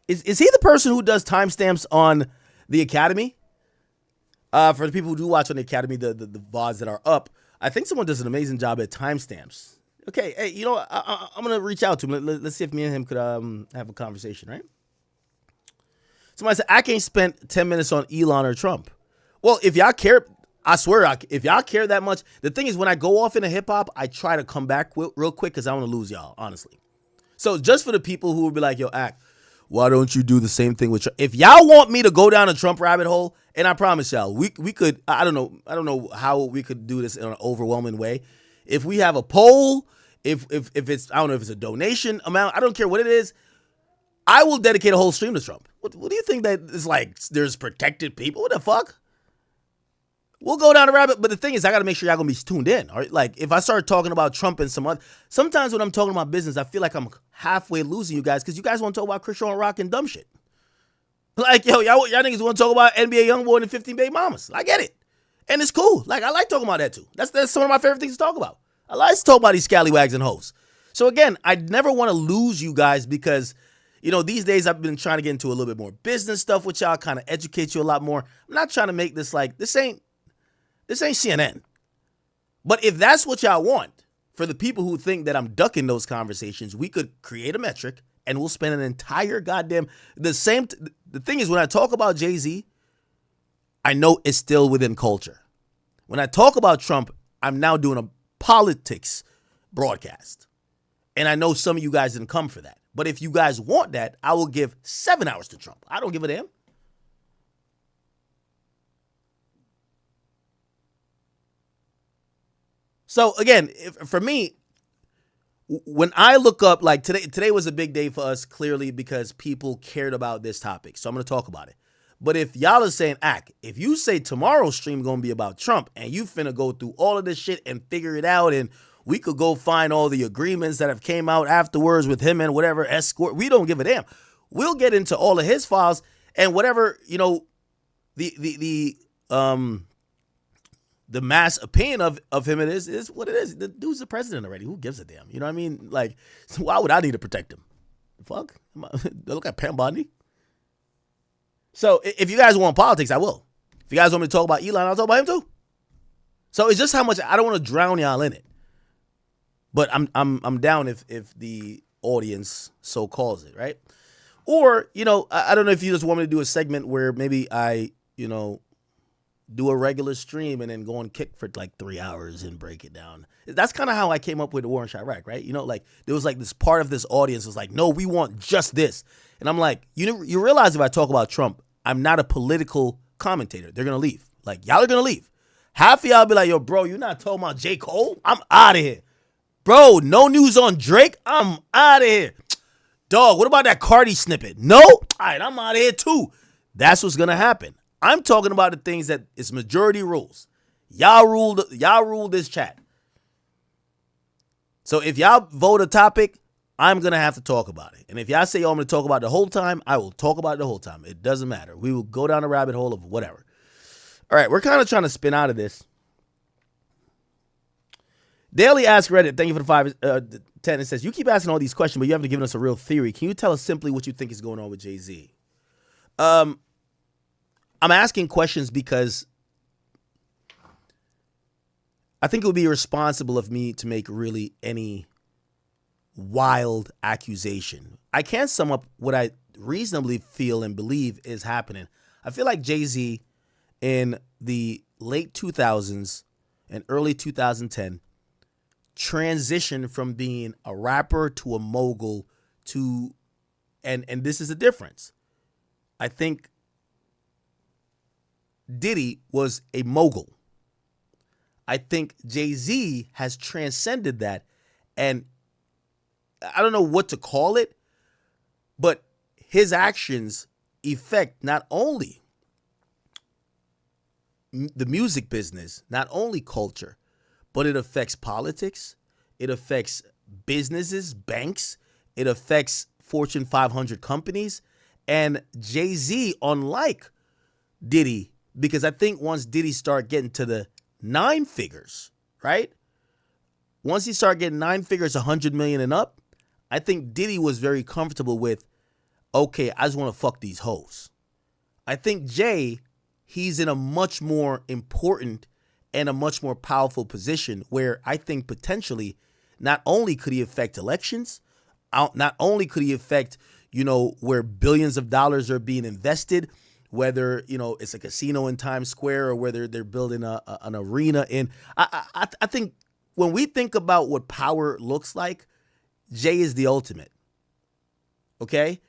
Is he the person who does timestamps on the Academy? For the people who do watch on the Academy, the VODs that are up, I think someone does an amazing job at timestamps. Okay, hey, I'm going to reach out to him. Let's see if me and him could have a conversation, right? Somebody said, I can't spend 10 minutes on Elon or Trump. Well, if y'all care, I swear, if y'all care that much, the thing is, when I go off into hip-hop, I try to come back real quick because I want to lose y'all, honestly. So just for the people who will be like, yo, Ak, why don't you do the same thing with Trump? If y'all want me to go down a Trump rabbit hole, and I promise y'all, we could, I don't know how we could do this in an overwhelming way. If we have a poll, if it's, I don't know if it's a donation amount, I don't care what it is, I will dedicate a whole stream to Trump. What do you think that is like, there's protected people? What the fuck? We'll go down the rabbit, but the thing is, I got to make sure y'all going to be tuned in. All right? Like, if I start talking about Trump and sometimes when I'm talking about business, I feel like I'm halfway losing you guys because you guys want to talk about Christian Rock and dumb shit. Like, yo, y'all niggas want to talk about NBA Youngboy and 15 Baby Mamas. I get it. And it's cool. Like, I like talking about that too. That's some of my favorite things to talk about. I like to talk about these scallywags and hoes. So again, I never want to lose you guys because, these days I've been trying to get into a little bit more business stuff with y'all, kind of educate you a lot more. I'm not trying to make this like, this ain't CNN. But if that's what y'all want, for the people who think that I'm ducking those conversations, we could create a metric and we'll spend an entire goddamn the thing is, when I talk about Jay-Z, I know it's still within culture. When I talk about Trump, I'm now doing a politics broadcast. And I know some of you guys didn't come for that. But if you guys want that, I will give 7 hours to Trump. I don't give a damn. So again, for me, when I look up, like today was a big day for us, clearly, because people cared about this topic. So I'm going to talk about it. But if y'all are saying, if you say tomorrow's stream going to be about Trump and you finna go through all of this shit and figure it out, and we could go find all the agreements that have came out afterwards with him and whatever escort, we don't give a damn. We'll get into all of his files and whatever, the mass opinion of him it is what it is. The dude's the president already. Who gives a damn? You know what I mean? Like, why would I need to protect him? Fuck. Look at Pam Bondi. So if you guys want politics, I will. If you guys want me to talk about Elon, I'll talk about him too. So it's just how much I don't want to drown y'all in it. But I'm down if the audience so calls it, right? Or, I don't know if you just want me to do a segment where maybe I, do a regular stream and then go on Kick for like 3 hours and break it down. That's kind of how I came up with the war in Chirac, right? There was like this part of this audience was like, no, we want just this. And I'm like, you realize if I talk about Trump, I'm not a political commentator. They're going to leave. Like, y'all are going to leave. Half of y'all be like, yo, bro, you're not talking about J. Cole? I'm out of here. Bro, no news on Drake? I'm out of here. Dog, what about that Cardi snippet? No? All right, I'm out of here too. That's what's going to happen. I'm talking about the things that it's majority rules. Y'all rule this chat. So if y'all vote a topic, I'm going to have to talk about it. And if y'all say, I'm going to talk about it the whole time, I will talk about it the whole time. It doesn't matter. We will go down a rabbit hole of whatever. All right, we're kind of trying to spin out of this. Daily Ask Reddit, thank you for the 510. It says, you keep asking all these questions, but you haven't given us a real theory. Can you tell us simply what you think is going on with Jay-Z? I'm asking questions because I think it would be irresponsible of me to make really any wild accusation. I can't sum up what I reasonably feel and believe is happening. I feel like Jay-Z in the late 2000s and early 2010 transitioned from being a rapper to a mogul to, and this is the difference. I think Diddy was a mogul. I think Jay-Z has transcended that, and I don't know what to call it, but his actions affect not only the music business, not only culture, but it affects politics, it affects businesses, banks, it affects Fortune 500 companies, and Jay-Z, unlike Diddy, because I think once Diddy start getting to the 9 figures, right? Once he started getting 9 figures, 100 million and up, I think Diddy was very comfortable with, okay, I just want to fuck these hoes. I think Jay, he's in a much more important and a much more powerful position where I think potentially not only could he affect elections, not only could he affect, where billions of dollars are being invested, whether, it's a casino in Times Square or whether they're building an arena in. I think when we think about what power looks like, Jay is the ultimate. Okay?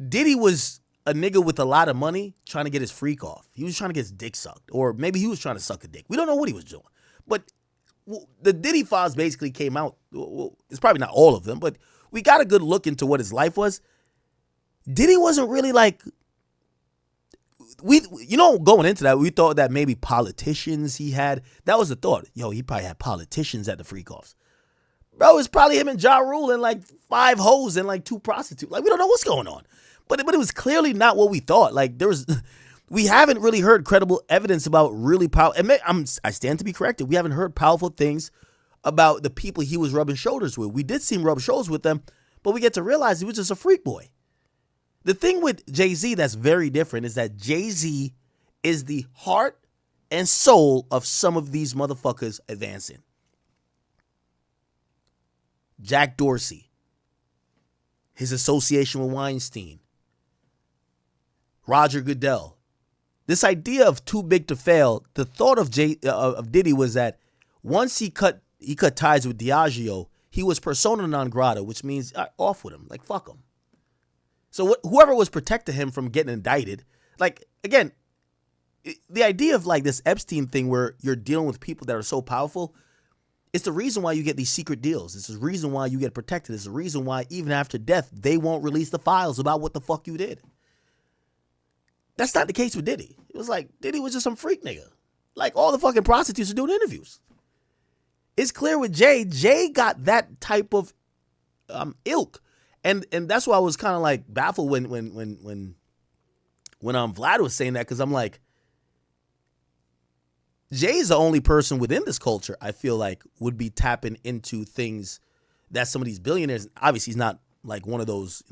Diddy was a nigga with a lot of money trying to get his freak off. He was trying to get his dick sucked. Or maybe he was trying to suck a dick. We don't know what he was doing. But the Diddy files basically came out. Well, it's probably not all of them, but we got a good look into what his life was. Diddy wasn't really like... going into that, we thought that maybe politicians he had. That was the thought. Yo, he probably had politicians at the freak-offs. Bro, it's probably him and Ja Rule and like 5 hoes and like 2 prostitutes. Like, we don't know what's going on. But it was clearly not what we thought. Like, we haven't really heard credible evidence about really powerful. I stand to be corrected. We haven't heard powerful things about the people he was rubbing shoulders with. We did see him rub shoulders with them, but we get to realize he was just a freak boy. The thing with Jay-Z that's very different is that Jay-Z is the heart and soul of some of these motherfuckers advancing. Jack Dorsey, his association with Weinstein, Roger Goodell. This idea of too big to fail, the thought of Diddy was that once he cut ties with Diageo, he was persona non grata, which means off with him, like fuck him. So whoever was protecting him from getting indicted, like again, the idea of like this Epstein thing where you're dealing with people that are so powerful, it's the reason why you get these secret deals. It's the reason why you get protected. It's the reason why even after death, they won't release the files about what the fuck you did. That's not the case with Diddy. It was like Diddy was just some freak nigga. Like all the fucking prostitutes are doing interviews. It's clear with Jay. Jay got that type of ilk. And that's why I was kind of like baffled when Vlad was saying that, because I'm like, Jay's the only person within this culture I feel like would be tapping into things that some of these billionaires. Obviously, he's not like one of those,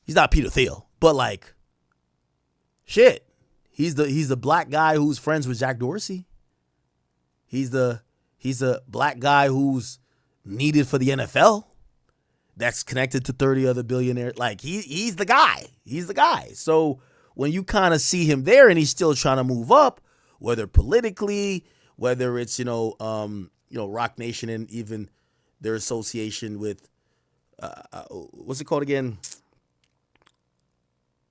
he's not Peter Thiel, but like, shit, he's the black guy who's friends with Jack Dorsey. He's the black guy who's needed for the NFL. That's connected to 30 other billionaires. Like he's the guy. He's the guy. So when you kind of see him there and he's still trying to move up, whether politically, whether it's, Rock Nation and even their association with, what's it called again?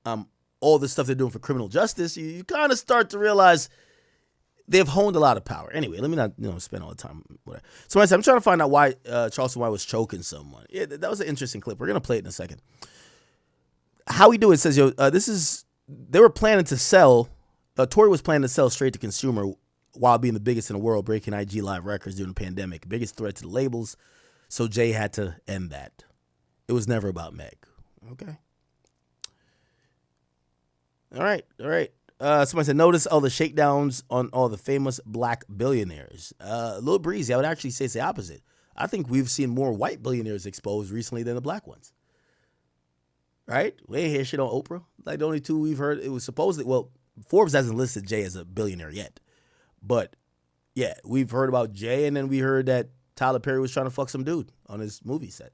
All the stuff they're doing for criminal justice, you kind of start to realize they've honed a lot of power. Anyway, let me not spend all the time. Whatever. So I'm trying to find out why Charleston White was choking someone. Yeah, that was an interesting clip. We're going to play it in a second. How we do it says, they were planning to sell, Tory was planning to sell straight to consumer while being the biggest in the world, breaking IG live records during the pandemic. Biggest threat to the labels. So Jay had to end that. It was never about Meg. Okay. All right. Somebody said, notice all the shakedowns on all the famous black billionaires. A little breezy. I would actually say it's the opposite. I think we've seen more white billionaires exposed recently than the black ones. Right? We ain't hear shit on Oprah. Like the only two we've heard, it was supposedly, well, Forbes hasn't listed Jay as a billionaire yet. But yeah, we've heard about Jay, and then we heard that Tyler Perry was trying to fuck some dude on his movie set.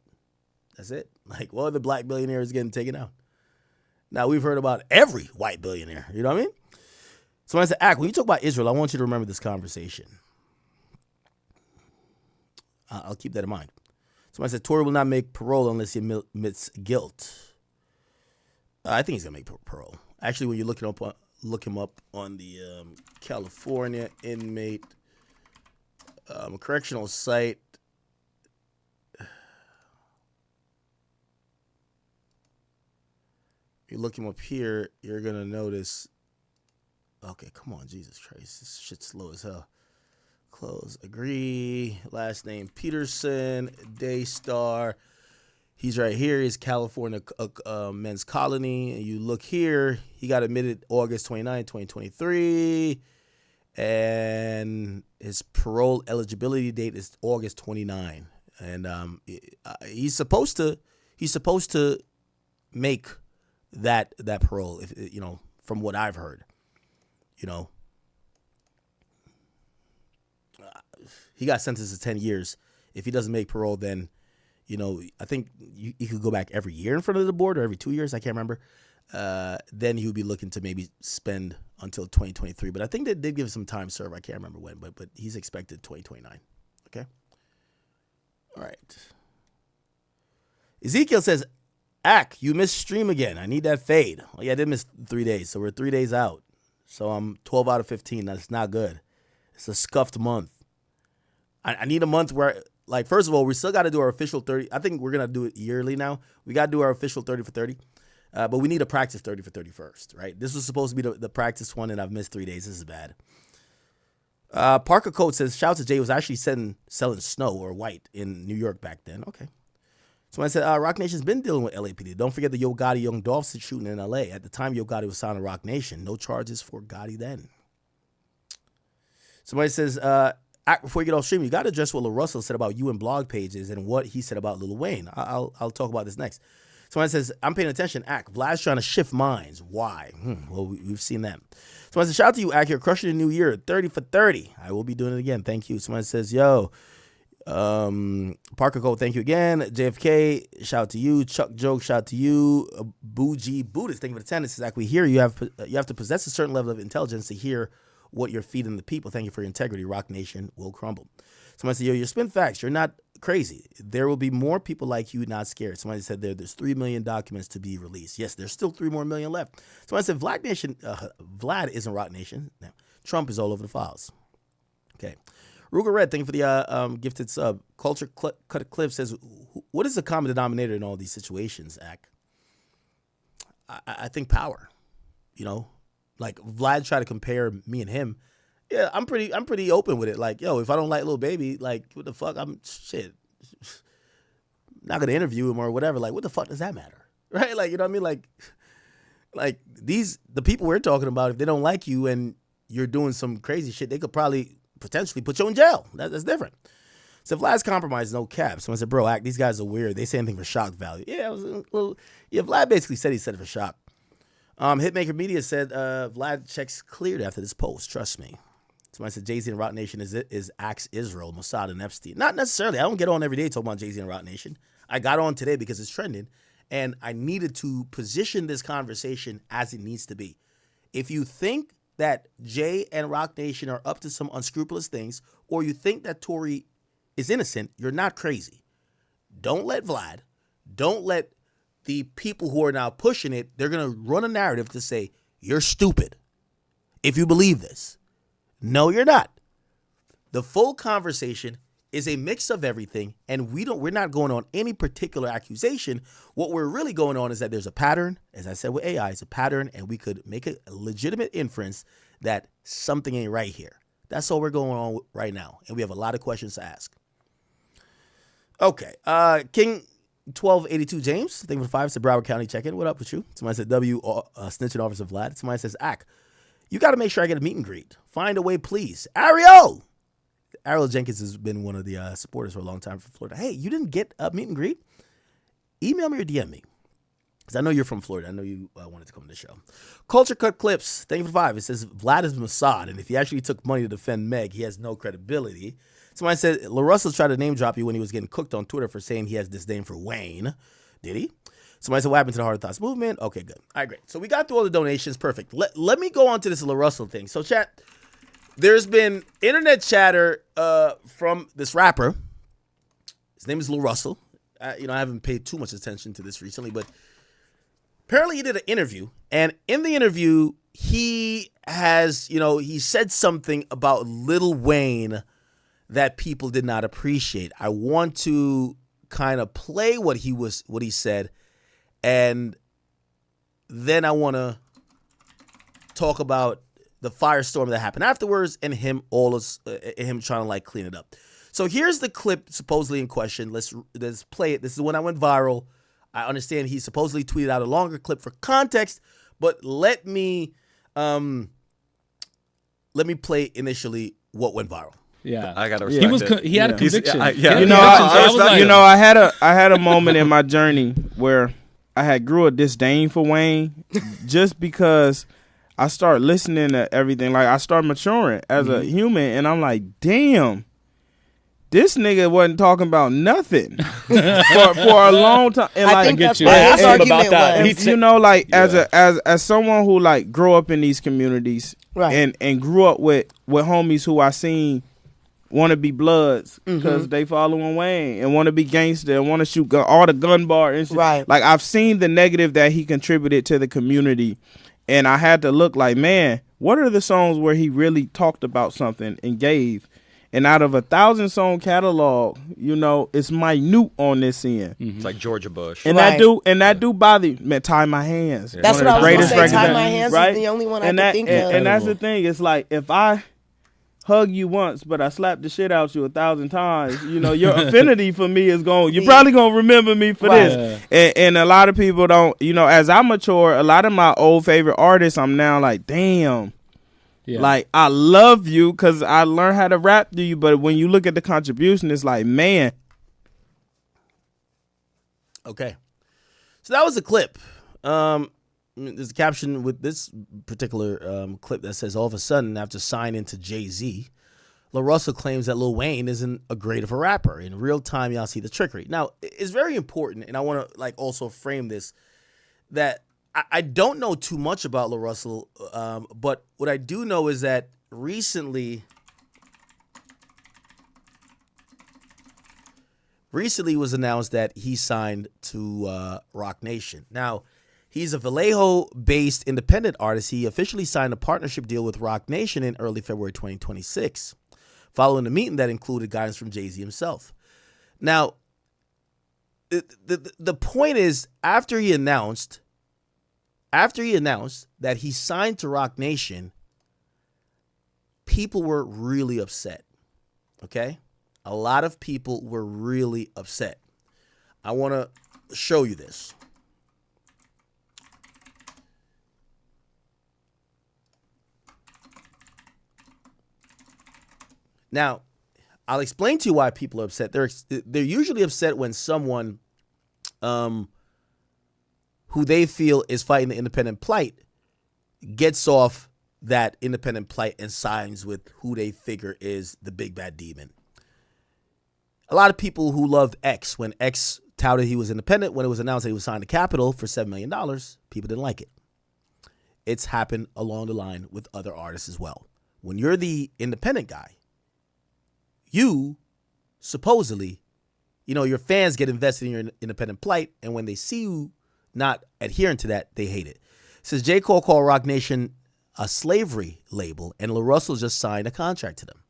That's it. Like, what other black billionaire is getting taken out? Now, we've heard about every white billionaire. You know what I mean? So when I said, when you talk about Israel, I want you to remember this conversation. I'll keep that in mind. So I said, Tory will not make parole unless he admits guilt. I think he's going to make parole. Actually, when you look him up on the California inmate correctional site, you look him up here, you're going to notice, okay, come on, Jesus Christ, this shit's slow as hell. Close, agree, last name Peterson, Daystar. He's right here. He's California Men's Colony. And you look here, he got admitted August 29, 2023. And his parole eligibility date is August 29. And he's supposed to make that parole, if from what I've heard. He got sentenced to 10 years. If he doesn't make parole, then I think he could go back every year in front of the board, or every 2 years. I can't remember. Then he would be looking to maybe spend until 2023. But I think they did give him some time served. I can't remember when, but he's expected 2029. Okay. All right. Ezekiel says, you missed stream again. I need that fade. Oh, yeah, I did miss 3 days. So we're 3 days out. So I'm 12 out of 15. That's not good. It's a scuffed month. I need a month where, like, first of all, we still got to do our official 30. I think we're going to do it yearly now. We got to do our official 30 for 30. But we need to practice 30 for 30 first, right? This was supposed to be the practice one, and I've missed 3 days. This is bad. Parker Coates says, shout out to Jay, was actually selling snow or white in New York back then. Okay. So I said, Rock Nation's been dealing with LAPD. Don't forget the Yo Gotti Young Dolph shooting in LA. At the time Yo Gotti was signed to Rock Nation. No charges for Gotti then. Somebody says, before you get off stream, you got to address what LaRussell said about you and blog pages and what he said about Lil Wayne. I'll talk about this next. Someone says, I'm paying attention. Ack, Vlad's trying to shift minds. Why? Well, we've seen that. Someone says, shout out to you, Ack. You're crushing the new year. 30 for 30. I will be doing it again. Thank you. Someone says, yo, Parker Cole, thank you again. JFK, shout out to you. Chuck Joke, shout out to you. Bougie Buddhist, thank you for the attendance. Zach, we hear you have to possess a certain level of intelligence to hear what you're feeding the people. Thank you for your integrity. Rock Nation will crumble. Someone said, yo, you're spin facts. You're not crazy. There will be more people like you not scared. Somebody said there's 3 million documents to be released. Yes, there's still 3 more million left. Somebody said Vlad isn't Rock Nation. No, Trump is all over the files. Okay. Ruger Red, thank you for the gifted sub. Culture Cut Cliff says, what is the common denominator in all these situations, Ack? I think power. You know, like Vlad tried to compare me and him. Yeah, I'm pretty open with it. Like, yo, if I don't like Lil Baby, like, what the fuck? I'm not gonna interview him or whatever. Like, what the fuck does that matter, right? Like, you know what I mean? Like the people we're talking about, if they don't like you and you're doing some crazy shit, they could probably potentially put you in jail. That's different. So Vlad's compromise, no cap. Someone said, bro, Ack, these guys are weird. They say anything for shock value. Yeah, Vlad basically said he said it for shock. Hitmaker Media said Vlad checks cleared after this post. Trust me. Somebody said Jay-Z and Rock Nation is Axe Israel, Mossad, and Epstein. Not necessarily. I don't get on every day talking about Jay-Z and Rock Nation. I got on today because it's trending, and I needed to position this conversation as it needs to be. If you think that Jay and Rock Nation are up to some unscrupulous things, or you think that Tory is innocent, you're not crazy. Don't let Vlad, don't let the people who are now pushing it, they're going to run a narrative to say, you're stupid if you believe this. No, you're not. The full conversation is a mix of everything, and we're not going on any particular accusation. What we're really going on is that there's a pattern. As I said with AI, it's a pattern, and we could make a legitimate inference that something ain't right here. That's all we're going on right now, and we have a lot of questions to ask. Okay, King 1282 James, thank you for 5. Said Broward County check-in. What up with you? Somebody said snitching officer Vlad. Somebody says Ack, you got to make sure I get a meet and greet. Find a way, please. Ariel Jenkins has been one of the supporters for a long time from Florida. Hey, you didn't get a meet and greet? Email me or DM me. Because I know you're from Florida. I know you wanted to come to the show. Culture Cut Clips, thank you for 5. It says Vlad is Mossad, and if he actually took money to defend Meg, he has no credibility. Somebody said LaRussell tried to name drop you when he was getting cooked on Twitter for saying he has disdain for Wayne. Did he? Somebody said, what happened to the Hard Thoughts movement? Okay, good. All right, great. So we got through all the donations. Perfect. Let me go on to this LaRussell thing. So, chat, there's been internet chatter from this rapper. His name is LaRussell. I haven't paid too much attention to this recently, but apparently he did an interview. And in the interview, he has, he said something about Lil Wayne that people did not appreciate. I want to kind of play what he said, and then I want to talk about the firestorm that happened afterwards and him trying to clean it up. So here's the clip supposedly in question. Let's play it. This is the one that went viral. I understand he supposedly tweeted out a longer clip for context, but let me play initially what went viral. Yeah, I gotta respect he had a conviction. I had a moment in my journey where I had grew a disdain for Wayne just because I started listening to everything. Like, I started maturing as a human, and I'm like, damn, this nigga wasn't talking about nothing for a long time. And I think that's what his argument was. As someone who grew up in these communities, right, and grew up with homies who I seen want to be bloods because they following Wayne and want to be gangster and want to shoot all the gun bar and shit. Right. Like, I've seen the negative that he contributed to the community, and I had to look like, man, what are the songs where he really talked about something and gave? And out of 1,000-song catalog, it's minute on this end. It's like Georgia Bush. And that do bother you. Man, Tie My Hands. Yeah. That's what I was going to say. Tie My Hands is the only one I can think of. And that's the thing. It's like, if I hug you once, but I slap the shit out you 1,000 times, your affinity for me is going, you're probably going to remember me for this. And a lot of people don't, as I mature, a lot of my old favorite artists, I'm now like, damn. Yeah. Like, I love you because I learned how to rap to you, but when you look at the contribution, it's like, man. Okay. So that was a clip. There's a caption with this particular clip that says, all of a sudden, after signing to Jay-Z, La Russell claims that Lil Wayne isn't a great of a rapper. In real time, y'all see the trickery. Now, it's very important, and I want to also frame this, that I don't know too much about La Russell, but what I do know is that recently it was announced that he signed to Roc Nation. Now, he's a Vallejo-based independent artist. He officially signed a partnership deal with Roc Nation in early February 2026, following a meeting that included guidance from Jay-Z himself. Now, the point is, after he announced that he signed to Roc Nation, people were really upset. Okay? A lot of people were really upset. I want to show you this. Now, I'll explain to you why people are upset. They're usually upset when someone who they feel is fighting the independent plight gets off that independent plight and signs with who they figure is the big bad demon. A lot of people who loved X, when X touted he was independent, when it was announced that he was signed to Capitol for $7 million, people didn't like it. It's happened along the line with other artists as well. When you're the independent guy, you supposedly, your fans get invested in your independent plight, and when they see you not adhering to that, they hate it. It says J. Cole called Roc Nation a slavery label, and La Russell just signed a contract to them.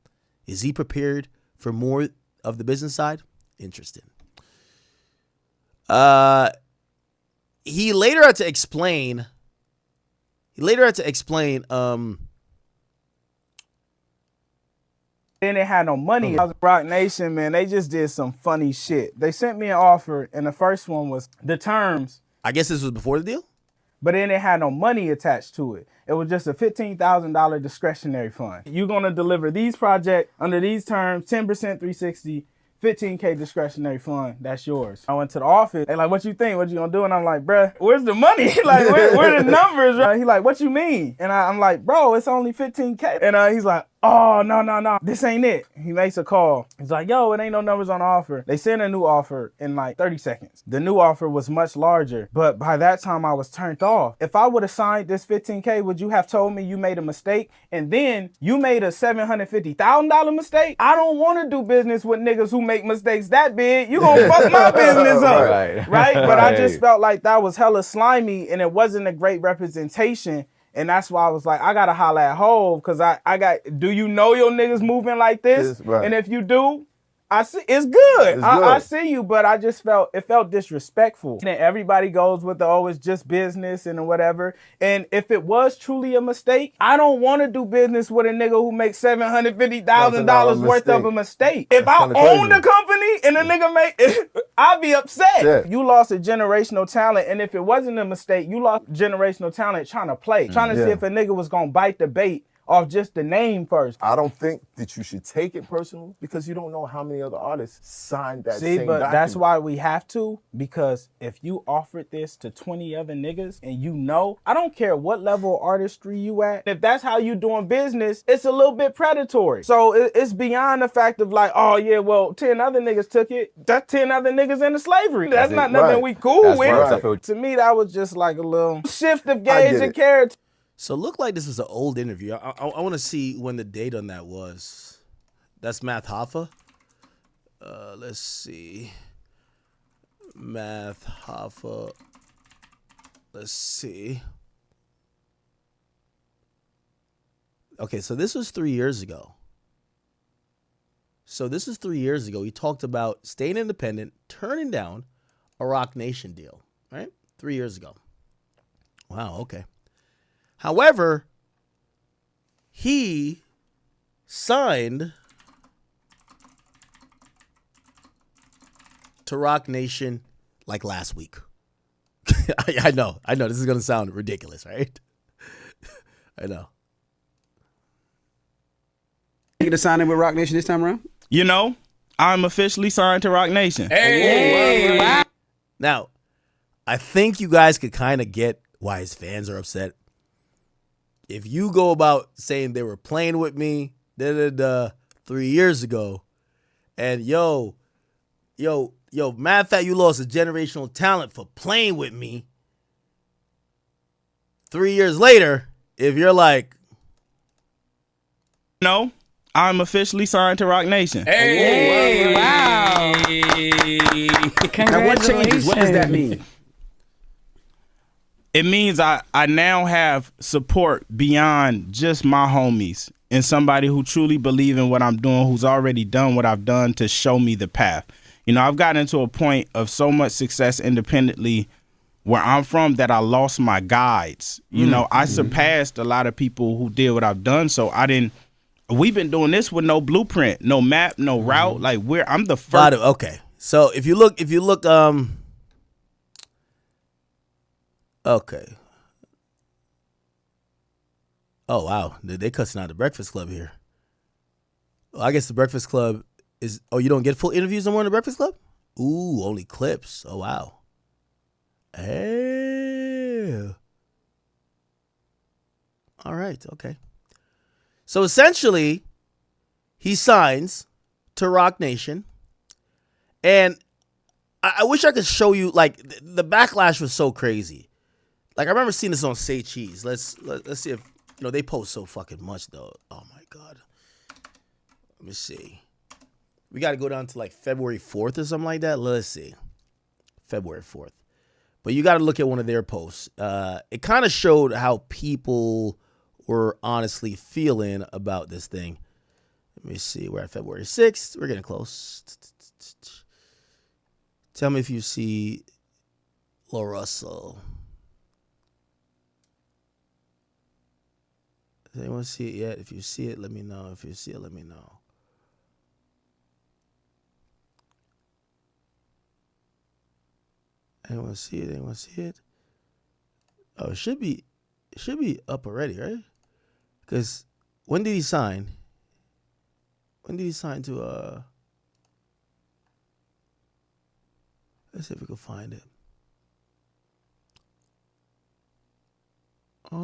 Is he prepared for more of the business side? Interesting. He later had to explain. Then they had no money. I was Roc Nation, man. They just did some funny shit. They sent me an offer, and the first one was the terms. I guess this was before the deal? But then they had no money attached to it. It was just a $15,000 discretionary fund. You're going to deliver these projects under these terms, 10% 360, $15K discretionary fund. That's yours. I went to the office. They like, what you think? What you gonna do? And I'm like, bruh, where's the money? Like, where the numbers? Right? He like, what you mean? And I'm like, bro, it's only $15K. And he's like, oh, no, this ain't it. He makes a call. He's like, yo, it ain't no numbers on the offer. They sent a new offer in like 30 seconds. The new offer was much larger, but by that time I was turned off. If I would have signed this $15K, would you have told me you made a mistake and then you made a $750,000 mistake? I don't want to do business with niggas who make mistakes that big. You gonna fuck my business up, right? But I just felt like that was hella slimy and it wasn't a great representation. And that's why I was like, I gotta holler at Hov, because I got, do you know your niggas moving like this? Right. And if you do, I see, it's good. I see you, but I just it felt disrespectful. And everybody goes with it's just business and whatever. And if it was truly a mistake, I don't want to do business with a nigga who makes $750,000 worth of a mistake. If I own the company and a nigga make it, I'd be upset. Yeah. You lost a generational talent, and if it wasn't a mistake, you lost generational talent trying to play, trying to see if a nigga was gonna bite the bait off just the name first. I don't think that you should take it personal because you don't know how many other artists signed that same but document. That's why we have to, because if you offered this to 20 other niggas and I don't care what level of artistry you at, if that's how you doing business, it's a little bit predatory. So it's beyond the fact of like, oh yeah, well, 10 other niggas took it. That's 10 other niggas into slavery. That's not nothing we cool with. Right. To me, that was just like a little shift of gauge and character. So it looked like this was an old interview. I want to see when the date on that was. That's Math Hoffa. Let's see. Math Hoffa. Let's see. Okay, so this was 3 years ago. He talked about staying independent, turning down a Roc Nation deal, right? 3 years ago. Wow, okay. However, he signed to Roc Nation like last week. I know. This is going to sound ridiculous, right? I know. You to sign in with Roc Nation this time around? I'm officially signed to Roc Nation. Hey! Wow. Now, I think you guys could kind of get why his fans are upset. If you go about saying they were playing with me 3 years ago, and yo, matter of fact, you lost a generational talent for playing with me. 3 years later, if you're like, no, I'm officially signed to Rock Nation. Hey, wow. Now what changes? What does that mean? It means I now have support beyond just my homies and somebody who truly believe in what I'm doing, who's already done what I've done to show me the path. You know, I've gotten to a point of so much success independently where I'm from that I lost my guides. You know, I surpassed a lot of people who did what I've done. So we've been doing this with no blueprint, no map, no route. Like I'm the first. Okay. So if you look, okay. Oh, wow. They cussing out the Breakfast Club here. Well, I guess the Breakfast Club is, you don't get full interviews no more in the Breakfast Club? Ooh, only clips. Oh, wow. Hey. All right. Okay. So essentially, he signs to Rock Nation. And I wish I could show you, like, the backlash was so crazy. Like, I remember seeing this on Say Cheese. Let's see if, they post so fucking much, though. Oh, my God. Let me see. We got to go down to, like, February 4th or something like that. Let's see. February 4th. But you got to look at one of their posts. It kind of showed how people were honestly feeling about this thing. Let me see. We're at February 6th. We're getting close. Tell me if you see Lil Russell. Does anyone see it yet? If you see it, let me know. If you see it, let me know. Anyone see it? Anyone see it? Oh, it should be up already, right? Because when did he sign? When did he sign to let's see if we can find it. I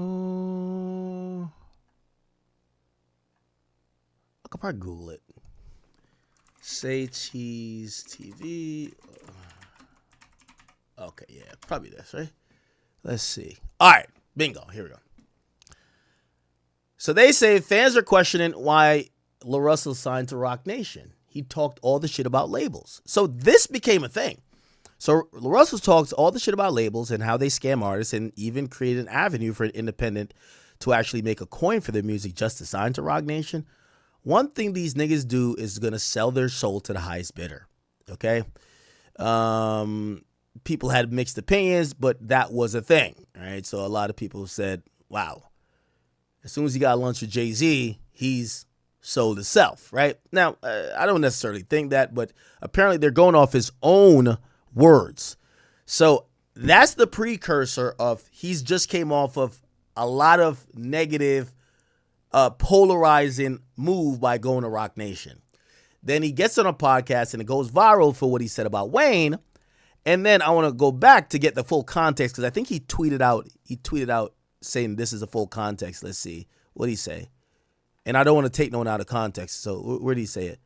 could probably Google it. Say Cheese TV. Okay, yeah, probably this, right? Let's see. All right, bingo. Here we go. So they say fans are questioning why Lil Russell signed to Rock Nation. He talked all the shit about labels. So this became a thing. So Lil Russell talks all the shit about labels and how they scam artists and even created an avenue for an independent to actually make a coin for their music just to sign to Rock Nation. One thing these niggas do is going to sell their soul to the highest bidder. Okay? People had mixed opinions, but that was a thing, right? So a lot of people said, wow, as soon as he got lunch with Jay-Z, he's sold himself, right? Now, I don't necessarily think that, but apparently they're going off his own words. So that's the precursor of he's just came off of a lot of negative, polarizing move by going to Rock Nation. Then he gets on a podcast and it goes viral for what he said about Wayne. And then I want to go back to get the full context because I think he tweeted out saying this is a full context. Let's see. What did he say? And I don't want to take no one out of context. So where did he say it?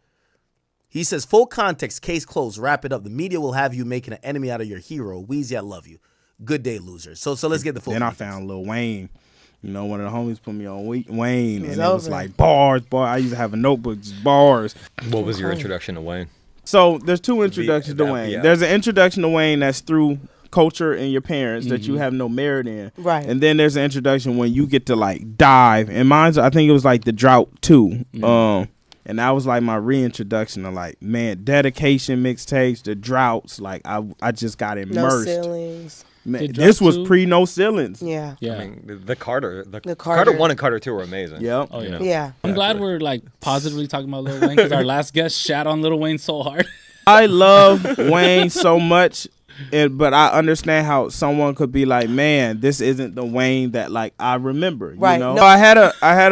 He says, full context, case closed, wrap it up. The media will have you making an enemy out of your hero. Weezy, I love you. Good day, losers. So let's get the full Then context. I found Lil Wayne. You know, one of the homies put me on Wayne, and it was like bars. I used to have a notebook, just bars. What was your introduction to Wayne? So there's two introductions to Wayne. Yeah. There's an introduction to Wayne that's through culture and your parents that you have no merit in. Right. And then there's an introduction when you get to like dive. And mine's, I think it was like the Drought 2. And that was like my reintroduction to like, man, dedication mixtapes, the Droughts. Like I just got immersed. No ceilings. Man, this was pre no ceilings. Yeah. I mean, the Carter 1 and Carter 2 were amazing. Yep. Oh, yeah. Yeah. I'm glad we're like positively talking about Lil Wayne because our last guest shat on Lil Wayne so hard. I love Wayne so much, but I understand how someone could be like, man, this isn't the Wayne that like I remember. You Right. know? No. I had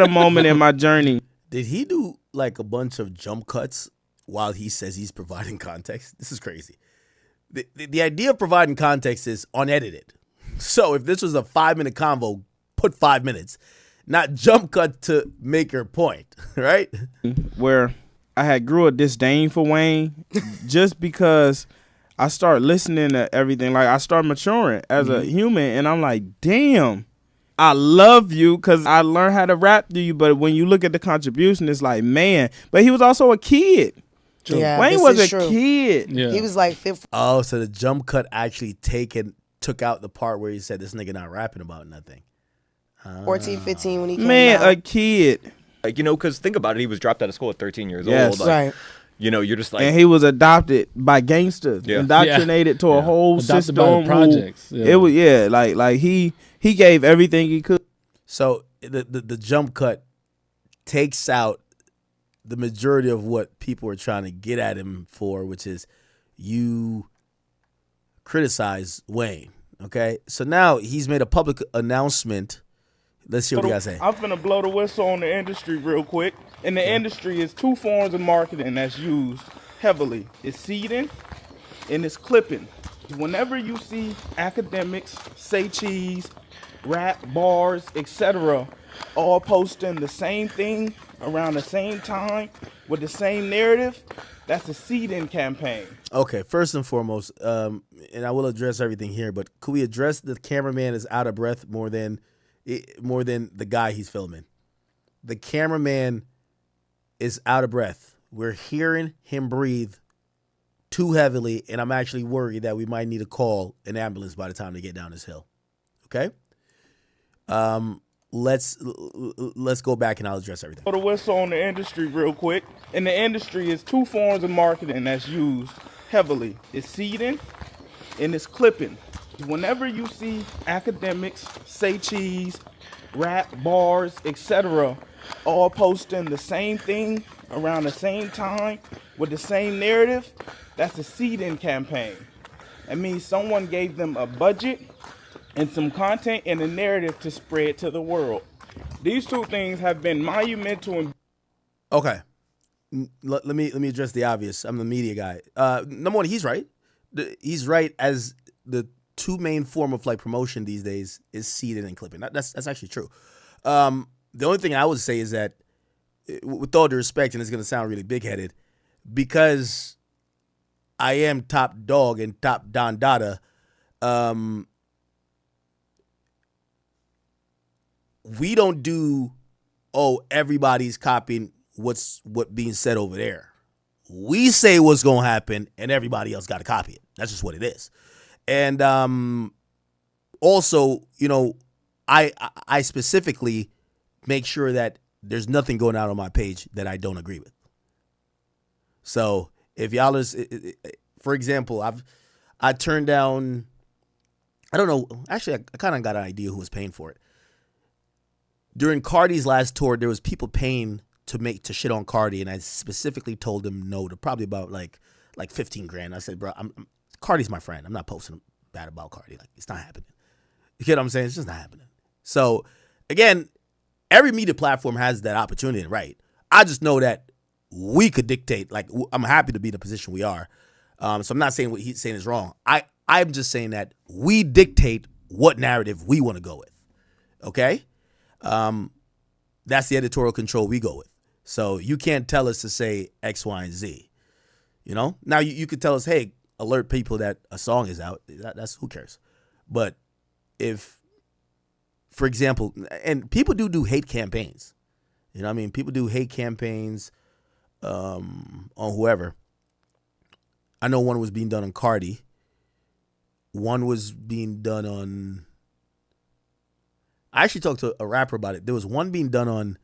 a moment in my journey. Did he do like a bunch of jump cuts while he says he's providing context? This is crazy. The idea of providing context is unedited. So if this was a 5-minute convo, put 5 minutes, not jump cut to make your point, right? Where I had grew a disdain for Wayne just because I started listening to everything. Like, I started maturing as a human, and I'm like, damn, I love you because I learned how to rap to you. But when you look at the contribution, it's like, man. But he was also a kid. Yeah, Wayne was a kid. Yeah. He was like 15. Oh, so the jump cut actually took out the part where he said this nigga not rapping about nothing. 14, 15 when he came Man, out. a kid. Like, because think about it, he was dropped out of school at 13 years Yes. old. Like, Right. You're just like, And he was adopted by gangsters, indoctrinated to a whole Adopted system. by the projects. Yeah. It was like he gave everything he could. So the jump cut takes out the majority of what people are trying to get at him for, which is you criticize Wayne. Okay, so now he's made a public announcement. Let's hear what you guys say. I'm finna blow the whistle on the industry real quick. In the industry, is two forms of marketing that's used heavily. It's seeding and it's clipping. Whenever you see academics, say cheese, rap, bars, etc., all posting the same thing around the same time with the same narrative, that's a seeding campaign. Okay, first and foremost, and I will address everything here, but could we address the cameraman is out of breath more than the guy he's filming? The cameraman is out of breath. We're hearing him breathe too heavily, and I'm actually worried that we might need to call an ambulance by the time they get down this hill. Okay? Let's go back and I'll address everything. Blow the whistle on the industry real quick. In the industry, is two forms of marketing that's used heavily. It's seeding and it's clipping. Whenever you see academics, say cheese, rap, bars, etc., all posting the same thing around the same time with the same narrative, that's a seeding campaign. That means someone gave them a budget and some content and a narrative to spread to the world. These two things have been monumental. Okay, let me address the obvious. I'm the media guy. Number one, he's right. He's right as the two main form of like promotion these days is seeding and clipping. That's actually true. The only thing I would say is that, with all due respect, and it's going to sound really big-headed, because I am top dog and top Don Dada, we don't do, everybody's copying what being said over there. We say what's going to happen, and everybody else got to copy it. That's just what it is. And also, I specifically make sure that there's nothing going out on my page that I don't agree with. So if y'all is, for example, I turned down, I don't know, actually I kind of got an idea who was paying for it. During Cardi's last tour, there was people paying to shit on Cardi, and I specifically told them no to probably about like 15 grand. I said, bro, Cardi's my friend. I'm not posting bad about Cardi. Like, it's not happening. You get what I'm saying? It's just not happening. So again, every media platform has that opportunity, right? I just know that we could dictate. Like, I'm happy to be in the position we are. So I'm not saying what he's saying is wrong. I'm just saying that we dictate what narrative we want to go with. Okay? That's the editorial control we go with. So you can't tell us to say X, Y, and Z. Now you could tell us, hey, alert people that a song is out. That's who cares. But if, for example, and people do hate campaigns. You know what I mean? People do hate campaigns on whoever. I know one was being done on Cardi. One was being done on, I actually talked to a rapper about it. There was one being done on,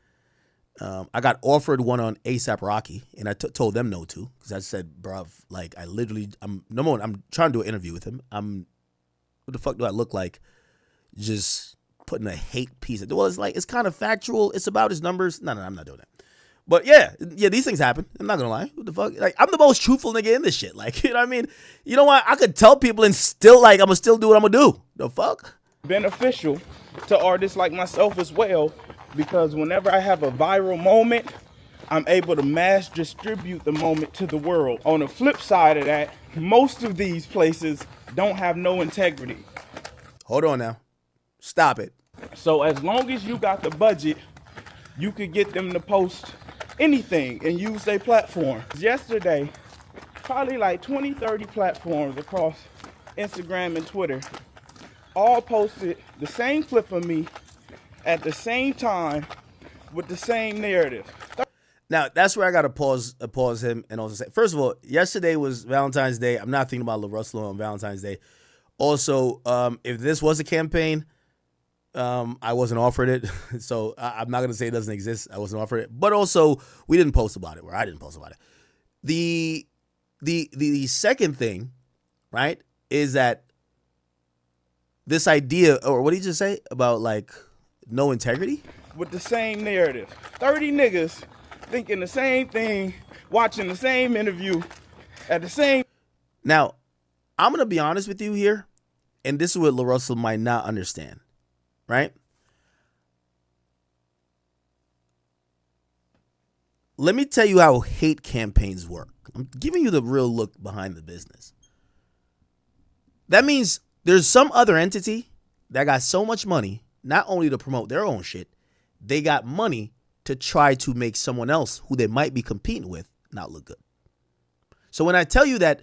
I got offered one on A$AP Rocky, and I told them no to, because I said, bruv, like, number one, I'm trying to do an interview with him. What the fuck do I look like just putting a hate piece? Well, it's kind of factual. It's about his numbers. No, I'm not doing that. But yeah, these things happen. I'm not gonna lie. What the fuck? Like, I'm the most truthful nigga in this shit. Like, you know what I mean? You know what? I could tell people and still, like, I'm gonna still do what I'm gonna do. The fuck? Beneficial to artists like myself as well, because whenever I have a viral moment, I'm able to mass distribute the moment to the world. On the flip side of that, most of these places don't have no integrity. Hold on now. Stop it. So as long as you got the budget, you could get them to post anything and use their platform. Yesterday, probably like 20, 30 platforms across Instagram and Twitter all posted the same clip of me at the same time with the same narrative. Now, that's where I got to pause him and also say, first of all, yesterday was Valentine's Day. I'm not thinking about LaRussell on Valentine's Day. Also, if this was a campaign, I wasn't offered it. So I'm not going to say it doesn't exist. I wasn't offered it. But also, we didn't post about it, or I didn't post about it. The second thing, right, is that this idea, or what did you just say about like no integrity? With the same narrative. 30 niggas thinking the same thing, watching the same interview at the same. Now, I'm going to be honest with you here, and this is what LaRussell might not understand, right? Let me tell you how hate campaigns work. I'm giving you the real look behind the business. That means there's some other entity that got so much money, not only to promote their own shit, they got money to try to make someone else who they might be competing with not look good. So when I tell you that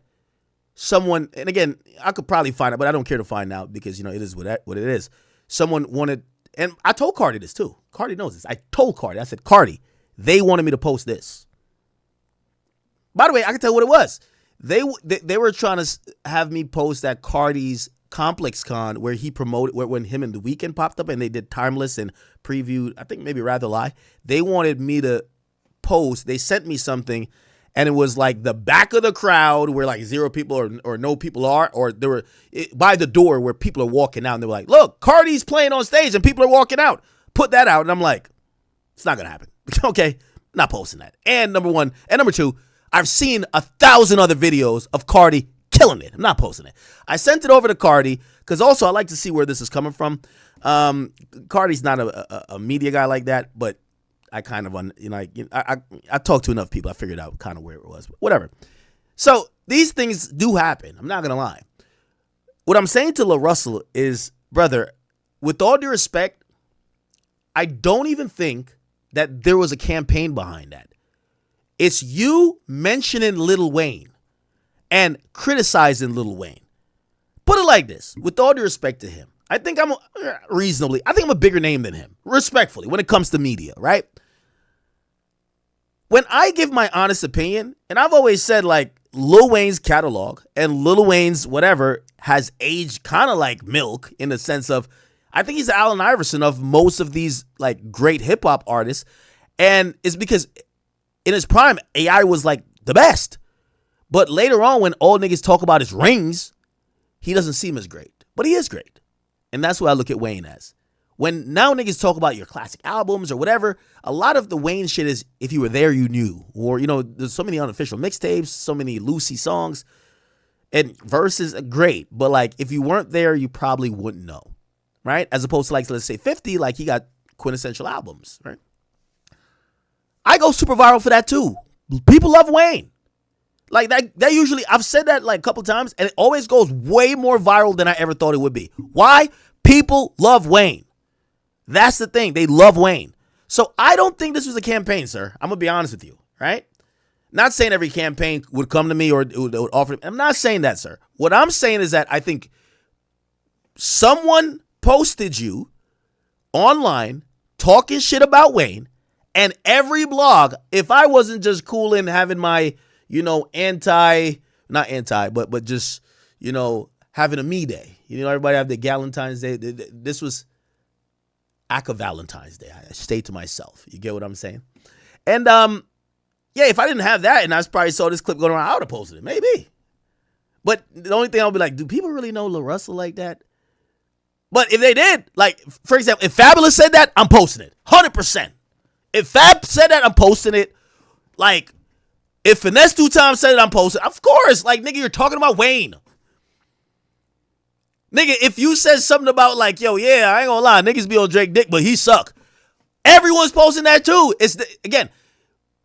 someone, and again, I could probably find out, but I don't care to find out because, you know, it is what it is. Someone wanted, and I told Cardi this too. Cardi knows this. I told Cardi, I said, Cardi, they wanted me to post this. By the way, I can tell what it was. They were trying to have me post at Cardi's Complex Con where he promoted, when him and The Weeknd popped up and they did Timeless and previewed, I think maybe Rather Lie. They wanted me to post, they sent me something and it was like the back of the crowd where like zero people or no people are, or they were by the door where people are walking out and they were like, look, Cardi's playing on stage and people are walking out. Put that out. And I'm like, it's not going to happen. Okay, not posting that. And number one. And number two, I've seen 1,000 other videos of Cardi killing it. I'm not posting it. I sent it over to Cardi because also I like to see where this is coming from. Cardi's not a media guy like that, but I kind of, I talked to enough people. I figured out kind of where it was, but whatever. So these things do happen. I'm not going to lie. What I'm saying to LaRussell is, brother, with all due respect, I don't even think that there was a campaign behind that. It's you mentioning Lil Wayne and criticizing Lil Wayne. Put it like this, with all due respect to him, I think I'm a bigger name than him, respectfully, when it comes to media, right? When I give my honest opinion, and I've always said like Lil Wayne's catalog and Lil Wayne's whatever has aged kind of like milk in the sense of, I think he's the Allen Iverson of most of these like great hip hop artists. And it's because in his prime, AI was like the best. But later on, when all niggas talk about his rings, he doesn't seem as great. But he is great. And that's what I look at Wayne as. When now niggas talk about your classic albums or whatever, a lot of the Wayne shit is if you were there, you knew. Or, you know, there's so many unofficial mixtapes, so many Lucy songs. And verses are great. But like, if you weren't there, you probably wouldn't know. Right? As opposed to like, let's say 50, like he got quintessential albums. Right? I go super viral for that too. People love Wayne. Like that usually, I've said that like a couple times and it always goes way more viral than I ever thought it would be. Why? People love Wayne. That's the thing. They love Wayne. So I don't think this was a campaign, sir. I'm going to be honest with you, right? Not saying every campaign would come to me or would offer. I'm not saying that, sir. What I'm saying is that I think someone posted you online talking shit about Wayne. And every blog, if I wasn't just cool in having my, you know, but just, you know, having a me day. You know, everybody have the Galentine's Day. This was Aka Valentine's Day. I stayed to myself. You get what I'm saying? And, yeah, if I didn't have that and I probably saw this clip going around, I would have posted it. Maybe. But the only thing I'll be like, do people really know LaRussell like that? But if they did, like, for example, if Fabulous said that, I'm posting it. 100%. If Fab said that, I'm posting it. Like, if Finesse 2 Times said it, I'm posting it. Of course. Like, nigga, you're talking about Wayne. Nigga, if you said something about, like, yo, yeah, I ain't gonna lie, niggas be on Drake dick, but he suck. Everyone's posting that too. Again,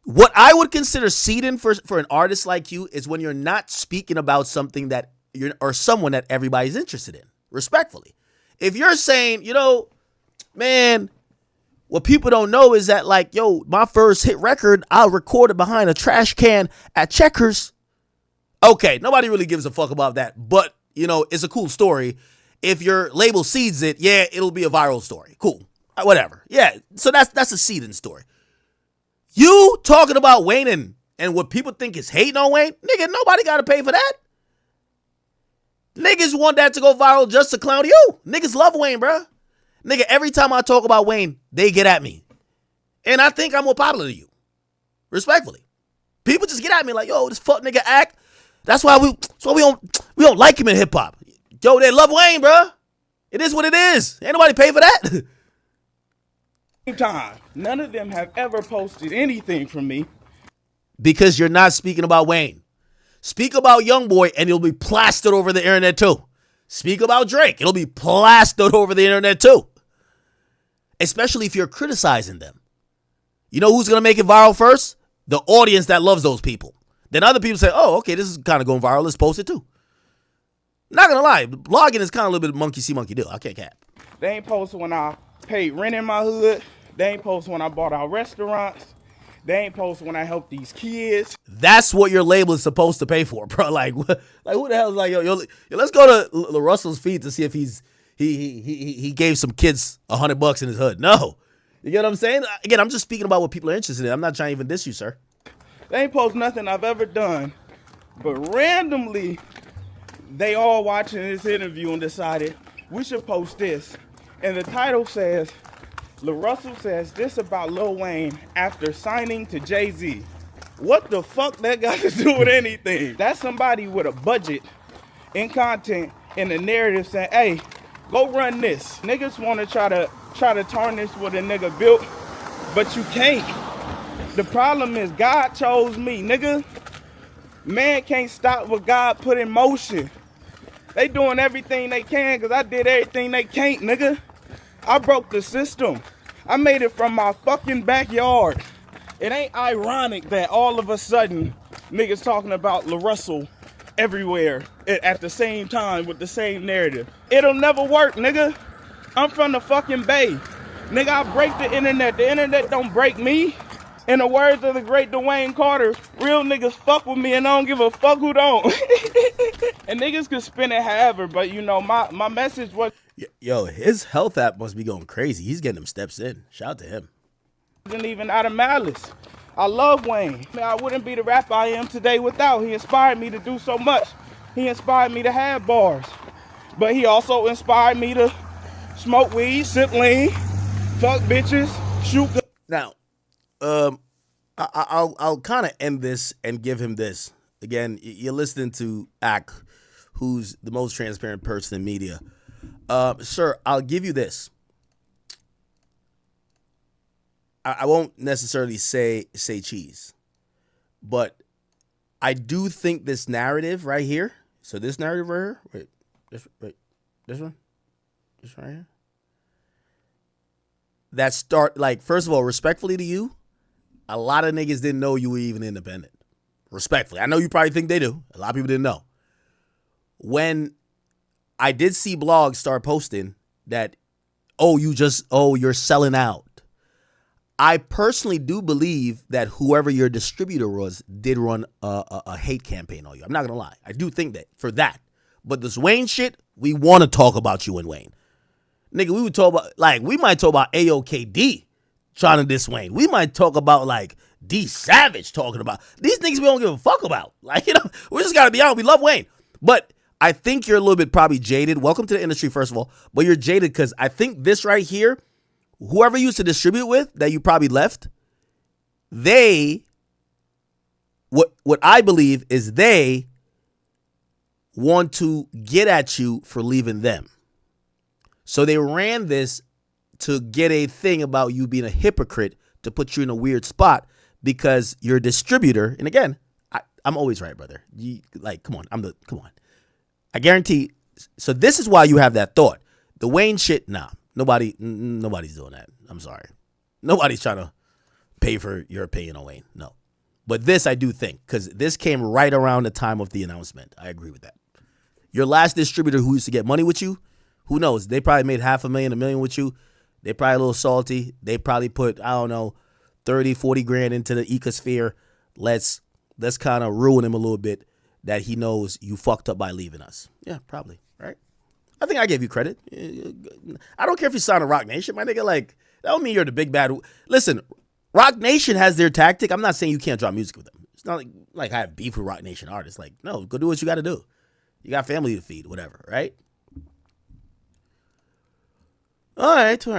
What I would consider seeding for an artist like you is when you're not speaking about something that or someone that everybody's interested in, respectfully. If you're saying, man, what people don't know is that, like, yo, my first hit record, I recorded behind a trash can at Checkers. Okay, nobody really gives a fuck about that, but, it's a cool story. If your label seeds it, yeah, it'll be a viral story. Cool. Whatever. Yeah, so that's a seeding story. You talking about Wayne and what people think is hating on Wayne? Nigga, nobody got to pay for that. Niggas want that to go viral just to clown you. Niggas love Wayne, bro. Nigga, every time I talk about Wayne, they get at me. And I think I'm more popular than you. Respectfully. People just get at me like, yo, this fuck nigga act. That's why we don't like him in hip hop. Yo, they love Wayne, bro. It is what it is. Ain't nobody pay for that. Time. None of them have ever posted anything from me. Because you're not speaking about Wayne. Speak about Youngboy and it'll be plastered over the internet too. Speak about Drake. It'll be plastered over the internet too. Especially if you're criticizing them. You know who's going to make it viral first? The audience that loves those people. Then other people say, oh, okay, this is kind of going viral. Let's post it too. Not going to lie. Blogging is kind of a little bit of monkey see, monkey do. I can't cap. They ain't posted when I paid rent in my hood. They ain't posted when I bought out restaurants. They ain't posted when I helped these kids. That's what your label is supposed to pay for, bro. Like who the hell is like, yo, let's go to Russell's feed to see if he gave some kids $100 in his hood. No. You get what I'm saying? Again, I'm just speaking about what people are interested in. I'm not trying to even diss you, sir. They ain't post nothing I've ever done. But randomly, they all watching this interview and decided we should post this. And the title says, Lil Russell says this about Lil Wayne after signing to Jay-Z. What the fuck that got to do with anything? That's somebody with a budget in content in the narrative saying, hey, go run this. Niggas want to try to tarnish what a nigga built, but you can't. The problem is God chose me, nigga. Man can't stop what God put in motion. They doing everything they can because I did everything they can't, nigga. I broke the system. I made it from my fucking backyard. It ain't ironic that all of a sudden niggas talking about Lil Russell everywhere at the same time with the same narrative. It'll never work, nigga. I'm from the fucking Bay. Nigga, I break the internet. The internet don't break me. In the words of the great Dwayne Carter, real niggas fuck with me and I don't give a fuck who don't. And niggas can spin it however, but my message was... Yo, his health app must be going crazy. He's getting them steps in. Shout out to him. Wasn't even out of malice. I love Wayne. I wouldn't be the rapper I am today without. He inspired me to do so much. He inspired me to have bars. But he also inspired me to smoke weed, sip lean, fuck bitches, shoot guns. Now, I'll kind of end this and give him this. Again, you're listening to Ak, who's the most transparent person in media. Sir, I'll give you this. I won't necessarily say cheese, but I do think this narrative right here. So this narrative right here, this one, this right here. That start, like, first of all, respectfully to you, a lot of niggas didn't know you were even independent. Respectfully. I know you probably think they do. A lot of people didn't know. When I did see blogs start posting that, you're selling out. I personally do believe that whoever your distributor was did run a hate campaign on you. I'm not going to lie. I do think that for that. But this Wayne shit, we want to talk about you and Wayne. Nigga, we would talk about, we might talk about AOKD trying to diss Wayne. We might talk about, D Savage talking about. These niggas we don't give a fuck about. We just got to be honest. We love Wayne. But I think you're a little bit probably jaded. Welcome to the industry, first of all. But you're jaded because I think this right here, whoever you used to distribute with that you probably left, what I believe is they want to get at you for leaving them. So they ran this to get a thing about you being a hypocrite to put you in a weird spot because your distributor, and again, I'm always right, brother. Come on. I guarantee. So this is why you have that thought. The Wayne shit, nah. Nobody's doing that. I'm sorry. Nobody's trying to pay for your opinion on Wayne. No. But this I do think, because this came right around the time of the announcement. I agree with that. Your last distributor who used to get money with you, who knows? They probably made $500,000, $1 million with you. They probably a little salty. They probably put, I don't know, 30, 40 grand into the ecosphere. Let's kind of ruin him a little bit that he knows you fucked up by leaving us. Yeah, probably, right? I think I gave you credit. I don't care if you sign a Rock Nation, my nigga. Like, that don't mean you're the big bad. Listen, Rock Nation has their tactic. I'm not saying you can't drop music with them. It's not like I have beef with Rock Nation artists. Like, no, go do what you got to do. You got family to feed, whatever, right? All right. What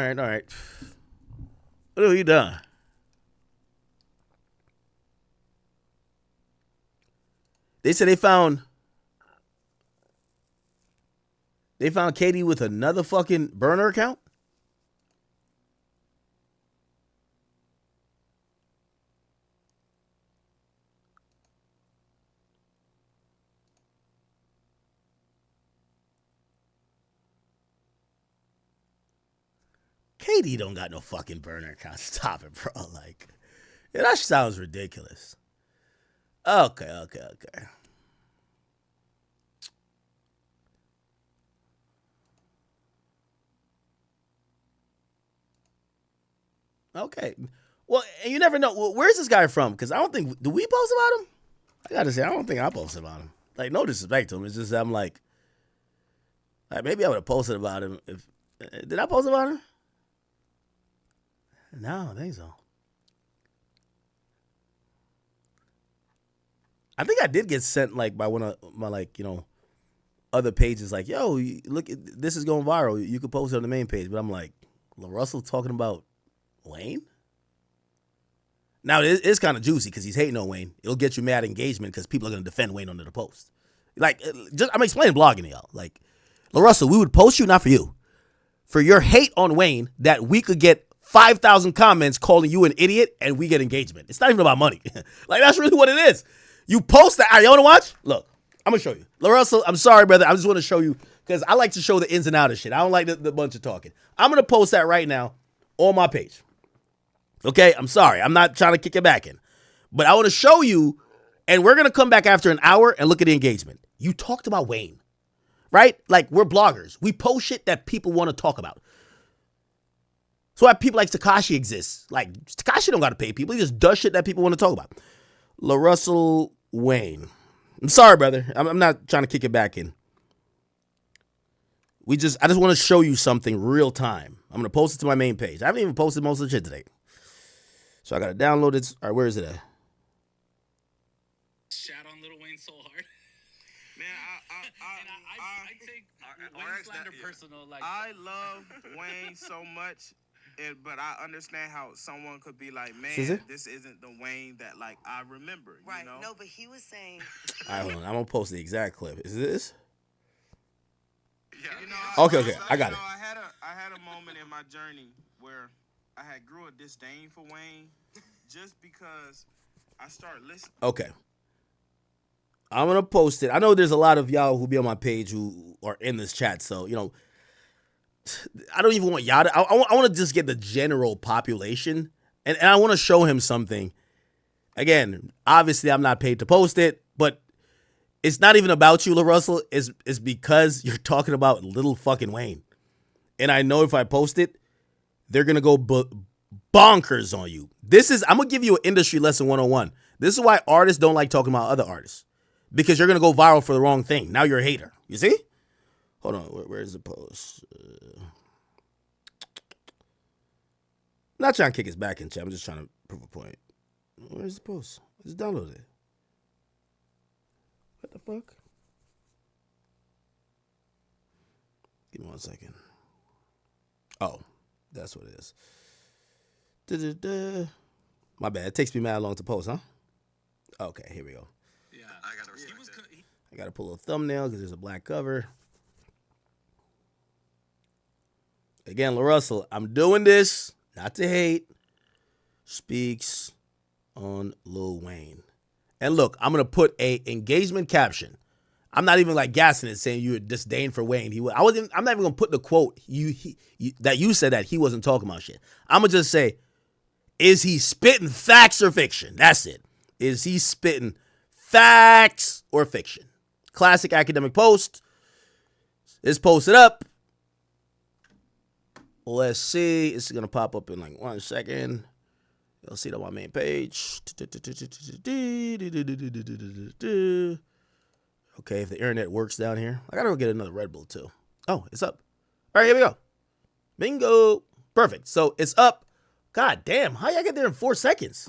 have you done? They said they found Katie with another fucking burner account. Katie don't got no fucking burner account. Stop it, bro. Like, yeah, that sounds ridiculous. Okay. Okay. Well, and you never know. Well, where's this guy from? Because I don't think, do we post about him? I got to say, I don't think I posted about him. Like, no disrespect to him. It's just I'm like maybe I would have posted about him. Did I post about him? No, I don't think so. I think I did get sent like by one of my other pages like, yo, look, this is going viral. You could post it on the main page. But I'm like, Russell talking about Wayne? Now, it's kind of juicy because he's hating on Wayne. It'll get you mad engagement because people are going to defend Wayne under the post. Like, I'm explaining blogging to y'all. Like, Russell, we would post you not for you. For your hate on Wayne that we could get 5,000 comments calling you an idiot and we get engagement. It's not even about money. Like, that's really what it is. You post that. You want to watch? Look, I'm going to show you. Russell, I'm sorry, brother. I just want to show you because I like to show the ins and outs of shit. I don't like the bunch of talking. I'm going to post that right now on my page. Okay? I'm sorry. I'm not trying to kick it back in. But I want to show you, and we're going to come back after an hour and look at the engagement. You talked about Wayne, right? Like, we're bloggers. We post shit that people want to talk about. So why people like Tekashi exists. Like, Tekashi don't got to pay people. He just does shit that people want to talk about. LaRussell Wayne. I'm sorry, brother. I'm not trying to kick it back in. I just want to show you something real time. I'm going to post it to my main page. I haven't even posted most of the shit today. So I got to download it. All right, where is it at? Shout on Lil Wayne so hard. Man, I take Wayne slander personal. Like, I love Wayne so much. But I understand how someone could be like, man, this isn't the Wayne that like I remember. Right. You know? No, but he was saying. All right, hold on. I'm gonna post the exact clip. Is this? Yeah. You know, Okay. I got it. I had a moment in my journey where I had grew a disdain for Wayne just because I started listening. Okay. I'm gonna post it. I know there's a lot of y'all who be on my page who are in this chat, so I don't even want y'all to. I want to just get the general population, and I want to show him something. Again, obviously, I'm not paid to post it, but it's not even about you, LaRussell. It's because you're talking about little fucking Wayne, and I know if I post it, they're gonna go bonkers on you. I'm gonna give you an industry lesson 101. This is why artists don't like talking about other artists, because you're gonna go viral for the wrong thing. Now you're a hater. You see? Hold on, where's the post? I'm not trying to kick his back in, chat. I'm just trying to prove a point. Where's the post? I just downloaded it. What the fuck? Give me 1 second. Oh, that's what it is. Da-da-da. My bad. It takes me mad long to post, huh? Okay, here we go. Yeah, I got to respect it. I got to pull a thumbnail because there's a black cover. Again, LaRussell, I'm doing this, not to hate, speaks on Lil Wayne. And look, I'm going to put a engagement caption. I'm not even like gassing it saying you disdain for Wayne. I'm not even going to put the quote that you said that he wasn't talking about shit. I'm going to just say, Is he spitting facts or fiction? That's it. Is he spitting facts or fiction? Classic academic post. It's posted up. Let's see. It's going to pop up in like 1 second. You'll see it on my main page. Okay, if the internet works down here. I got to go get another Red Bull too. Oh, it's up. All right, here we go. Bingo. Perfect. So it's up. God damn. How y'all get there in 4 seconds?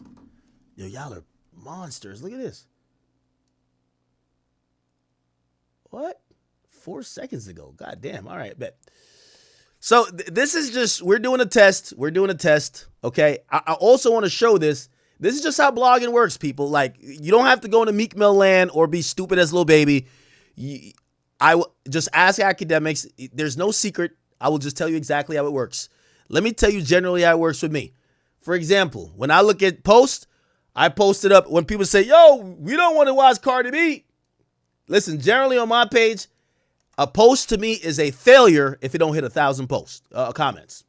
Yo, y'all are monsters. Look at this. What? 4 seconds ago. God damn. All right, bet. So this is just, we're doing a test. We're doing a test. Okay. I also want to show this. This is just how blogging works, people. Like, you don't have to go into Meek Mill land or be stupid as a little baby. I just ask academics. There's no secret. I will just tell you exactly how it works. Let me tell you generally how it works with me. For example, when I look at posts, I post it up. When people say, yo, we don't want to watch Cardi B. Listen, generally on my page, a post to me is a failure if it don't hit 1,000 comments.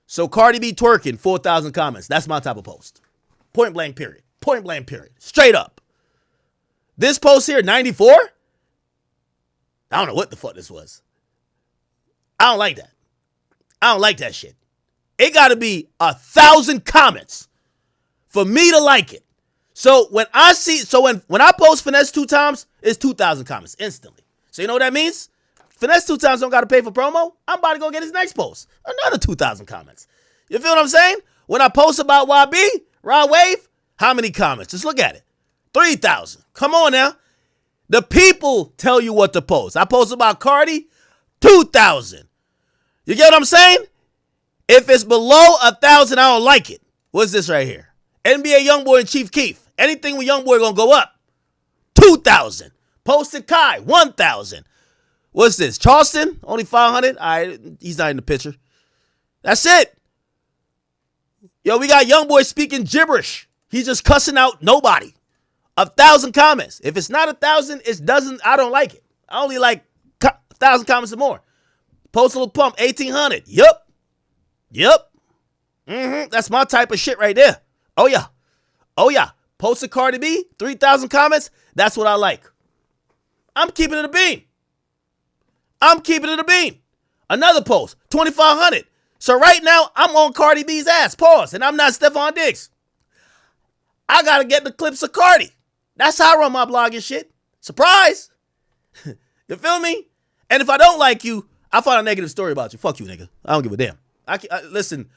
So Cardi B twerking, 4,000 comments. That's my type of post. Point blank period. Point blank period. Straight up. This post here, 94? I don't know what the fuck this was. I don't like that. I don't like that shit. It got to be 1,000 comments for me to like it. So when I see, when I post finesse 2 times, it's 2,000 comments instantly. So you know what that means? Finesse 2 times don't got to pay for promo. I'm about to go get his next post. Another 2,000 comments. You feel what I'm saying? When I post about YB, Rod Wave, how many comments? Just look at it. 3,000. Come on now. The people tell you what to post. I post about Cardi, 2,000. You get what I'm saying? If it's below 1,000, I don't like it. What's this right here? NBA Youngboy and Chief Keef. Anything with Youngboy gonna go up. 2,000. Posted Kai, 1,000. What's this? Charleston, only 500. All right, he's not in the picture. That's it. Yo, we got Youngboy speaking gibberish. He's just cussing out nobody. 1,000 comments. If it's not 1,000, it doesn't. I don't like it. I only like 1,000 comments or more. Post a little pump, 1,800. Yup. That's my type of shit right there. Oh yeah. Post a Cardi B, 3,000 comments. That's what I like. I'm keeping it a bean. Another post, 2,500. So right now, I'm on Cardi B's ass. Pause. And I'm not Stephon Diggs. I got to get the clips of Cardi. That's how I run my blog and shit. Surprise. You feel me? And if I don't like you, I find a negative story about you. Fuck you, nigga. I don't give a damn. Listen,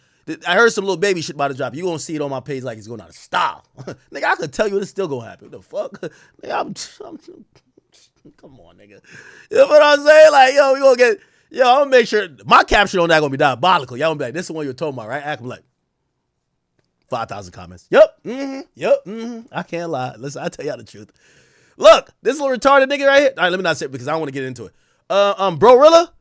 I heard some little baby shit about to drop. You gonna see it on my page like it's going out of style. Nigga, I could tell you it's still gonna happen. What the fuck? Nigga, come on, nigga. You know what I'm saying? Like, yo, we gonna get, I'm gonna make sure my caption on that gonna be diabolical. Y'all gonna be like, this is the one you're talking about, right? Act like 5,000 comments. Yep. I can't lie. Listen, I tell y'all the truth. Look, this little retarded nigga right here. All right, let me not say it because I don't want to get into it. Bro-rilla,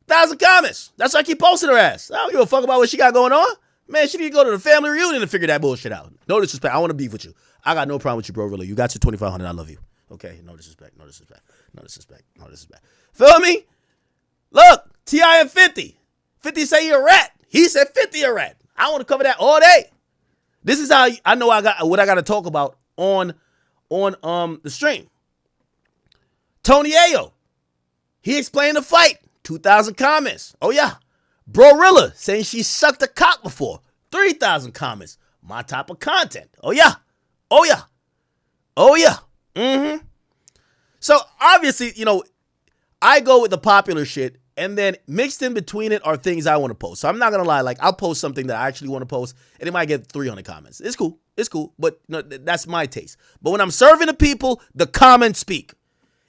1,000 comments. That's why I keep posting her ass. I don't give a fuck about what she got going on. Man, she need to go to the family reunion and figure that bullshit out. No disrespect. I want to beef with you. I got no problem with you, Bro-rilla. You got your 2,500. I love you. Okay, no disrespect. Feel me? Look, T.I. and 50. 50 say he a rat. He said 50 a rat. I want to cover that all day. This is how I know I got what I got to talk about on the stream. Tony Ayo. He explained the fight. 2,000 comments. Oh yeah. Bro-rilla saying she sucked a cock before. 3,000 comments. My type of content. Oh yeah. So obviously, I go with the popular shit, and then mixed in between it are things I want to post. So I'm not gonna lie, like I'll post something that I actually want to post, and it might get 300 comments. It's cool, but that's my taste. But when I'm serving the people, the comments speak.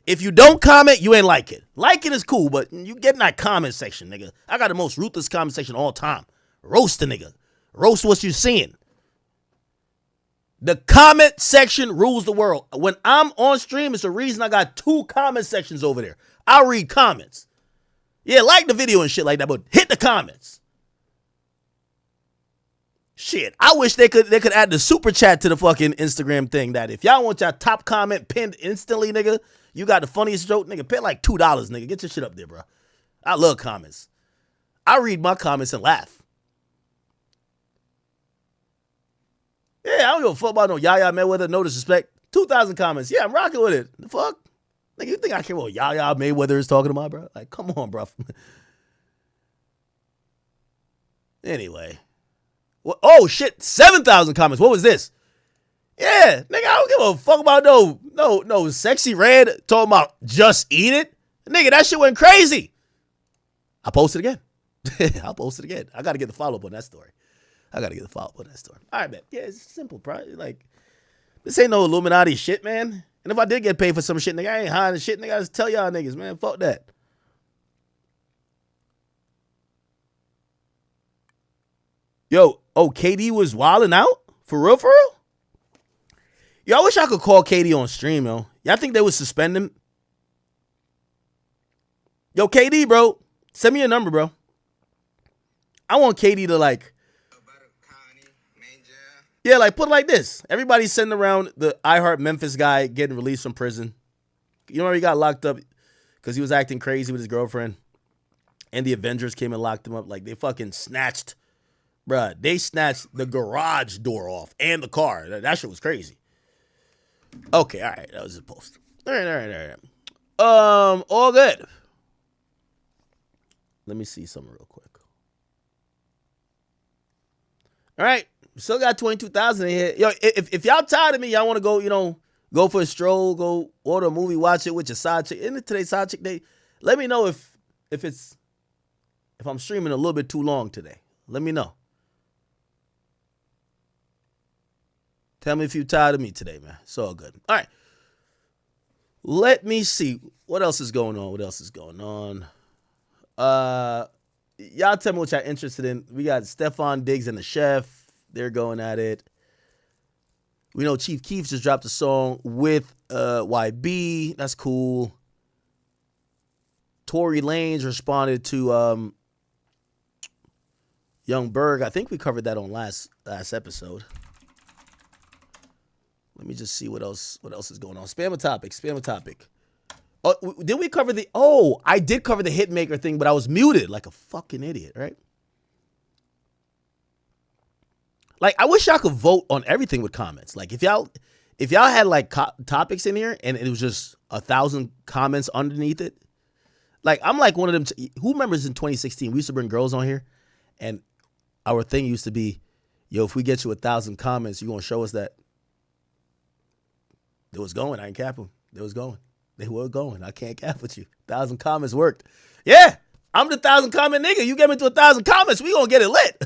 If you don't comment, you ain't like it. Liking is cool, but you get in that comment section, nigga. I got the most ruthless comment section of all time. Roast a nigga. Roast what you're seeing. The comment section rules the world. When I'm on stream, it's the reason I got 2 comment sections over there. I'll read comments. Yeah, like the video and shit like that, but hit the comments. Shit, I wish they could add the super chat to the fucking Instagram thing, that if y'all want your top comment pinned instantly, nigga, you got the funniest joke, nigga, pay like $2, nigga. Get your shit up there, bro. I love comments. I read my comments and laugh. Yeah, I don't give a fuck about no Yaya Mayweather, no disrespect. 2,000 comments. Yeah, I'm rocking with it. The fuck? Nigga, you think I care what Yaya Mayweather is talking about, bro? Like, come on, bro. Anyway. Well, oh, shit. 7,000 comments. What was this? Yeah, nigga, I don't give a fuck about no sexy red talking about just eat it. Nigga, that shit went crazy. I posted again. I'll post it again. I got to get the follow-up on that story. All right, man. Yeah, it's simple, bro. Like, this ain't no Illuminati shit, man. And if I did get paid for some shit, nigga, I ain't hiding shit, nigga. I just tell y'all niggas, man. Fuck that. Yo, KD was wilding out? For real, for real? Yo, I wish I could call KD on stream, yo. Y'all think they would suspend him? Yo, KD, bro. Send me your number, bro. I want KD to, like... Yeah, like, put it like this. Everybody's sending around the iHeart Memphis guy getting released from prison. You know, he got locked up because he was acting crazy with his girlfriend. And the Avengers came and locked him up. Like, they fucking snatched... Bruh, they snatched the garage door off and the car. That shit was crazy. Okay, all right. That was a post. All right. All good. Let me see something real quick. All right. Still got 22,000 in here. Yo, if y'all tired of me, y'all want to go, go for a stroll, go order a movie, watch it with your side chick. Isn't it today's side chick day? Let me know if I'm streaming a little bit too long today. Let me know. Tell me if you're tired of me today, man. It's all good. All right. Let me see. What else is going on? Y'all tell me what y'all interested in. We got Stephon Diggs and the Chef. They're going at it. We know Chief Keef just dropped a song with YB. That's cool. Tory Lanez responded to Young Berg. I think we covered that on last episode. Let me just see what else is going on. Spam a topic. Oh, did we cover I did cover the Hitmaker thing, but I was muted like a fucking idiot, right? Like, I wish y'all could vote on everything with comments. Like, if y'all had like topics in here and it was just 1,000 comments underneath it. Like, I'm like one of them. Who remembers in 2016 we used to bring girls on here, and our thing used to be, yo, if we get you 1,000 comments, you gonna show us that. It was going. I ain't capping. They were going. I can't cap with you. 1,000 comments worked. Yeah, I'm the 1,000 comment nigga. You get me to 1,000 comments, we gonna get it lit.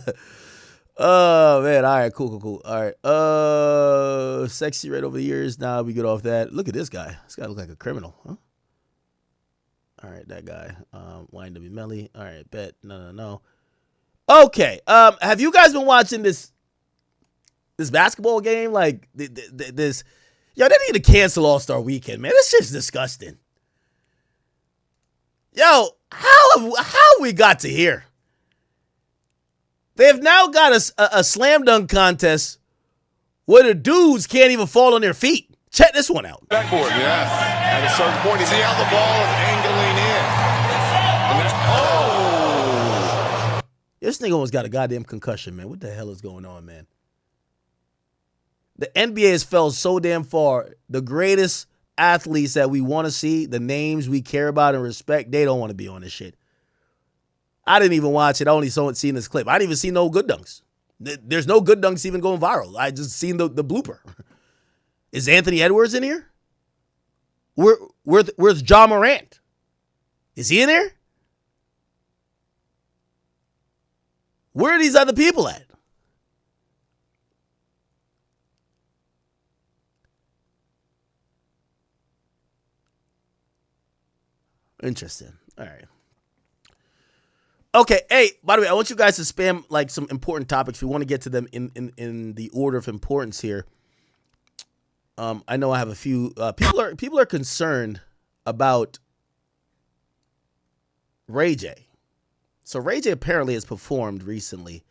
Oh, man. All right, cool. All right. Sexy right over the years. Now we get off that. Look at this guy. This guy look like a criminal, huh? All right, that guy. Wine to be Melly. All right, bet. No. Okay. Have you guys been watching this basketball game? Like, this... Yo, they need to cancel All-Star Weekend, man. This shit's disgusting. Yo, how we got to here? They have now got a slam dunk contest where the dudes can't even fall on their feet. Check this one out. Backboard. Yes. At a certain point, you see how the ball is angling in. This nigga almost got a goddamn concussion, man. What the hell is going on, man? The NBA has fell so damn far. The greatest athletes that we want to see, the names we care about and respect, they don't want to be on this shit. I didn't even watch it. I only seen this clip. I didn't even see no good dunks. There's no good dunks even going viral. I just seen the blooper. Is Anthony Edwards in here? Where's Ja Morant? Is he in there? Where are these other people at? Interesting. All right. Okay. Hey, by the way, I want you guys to spam like some important topics. We want to get to them in the order of importance here. I know I have a few people are concerned about Ray J. So Ray J apparently has performed recently,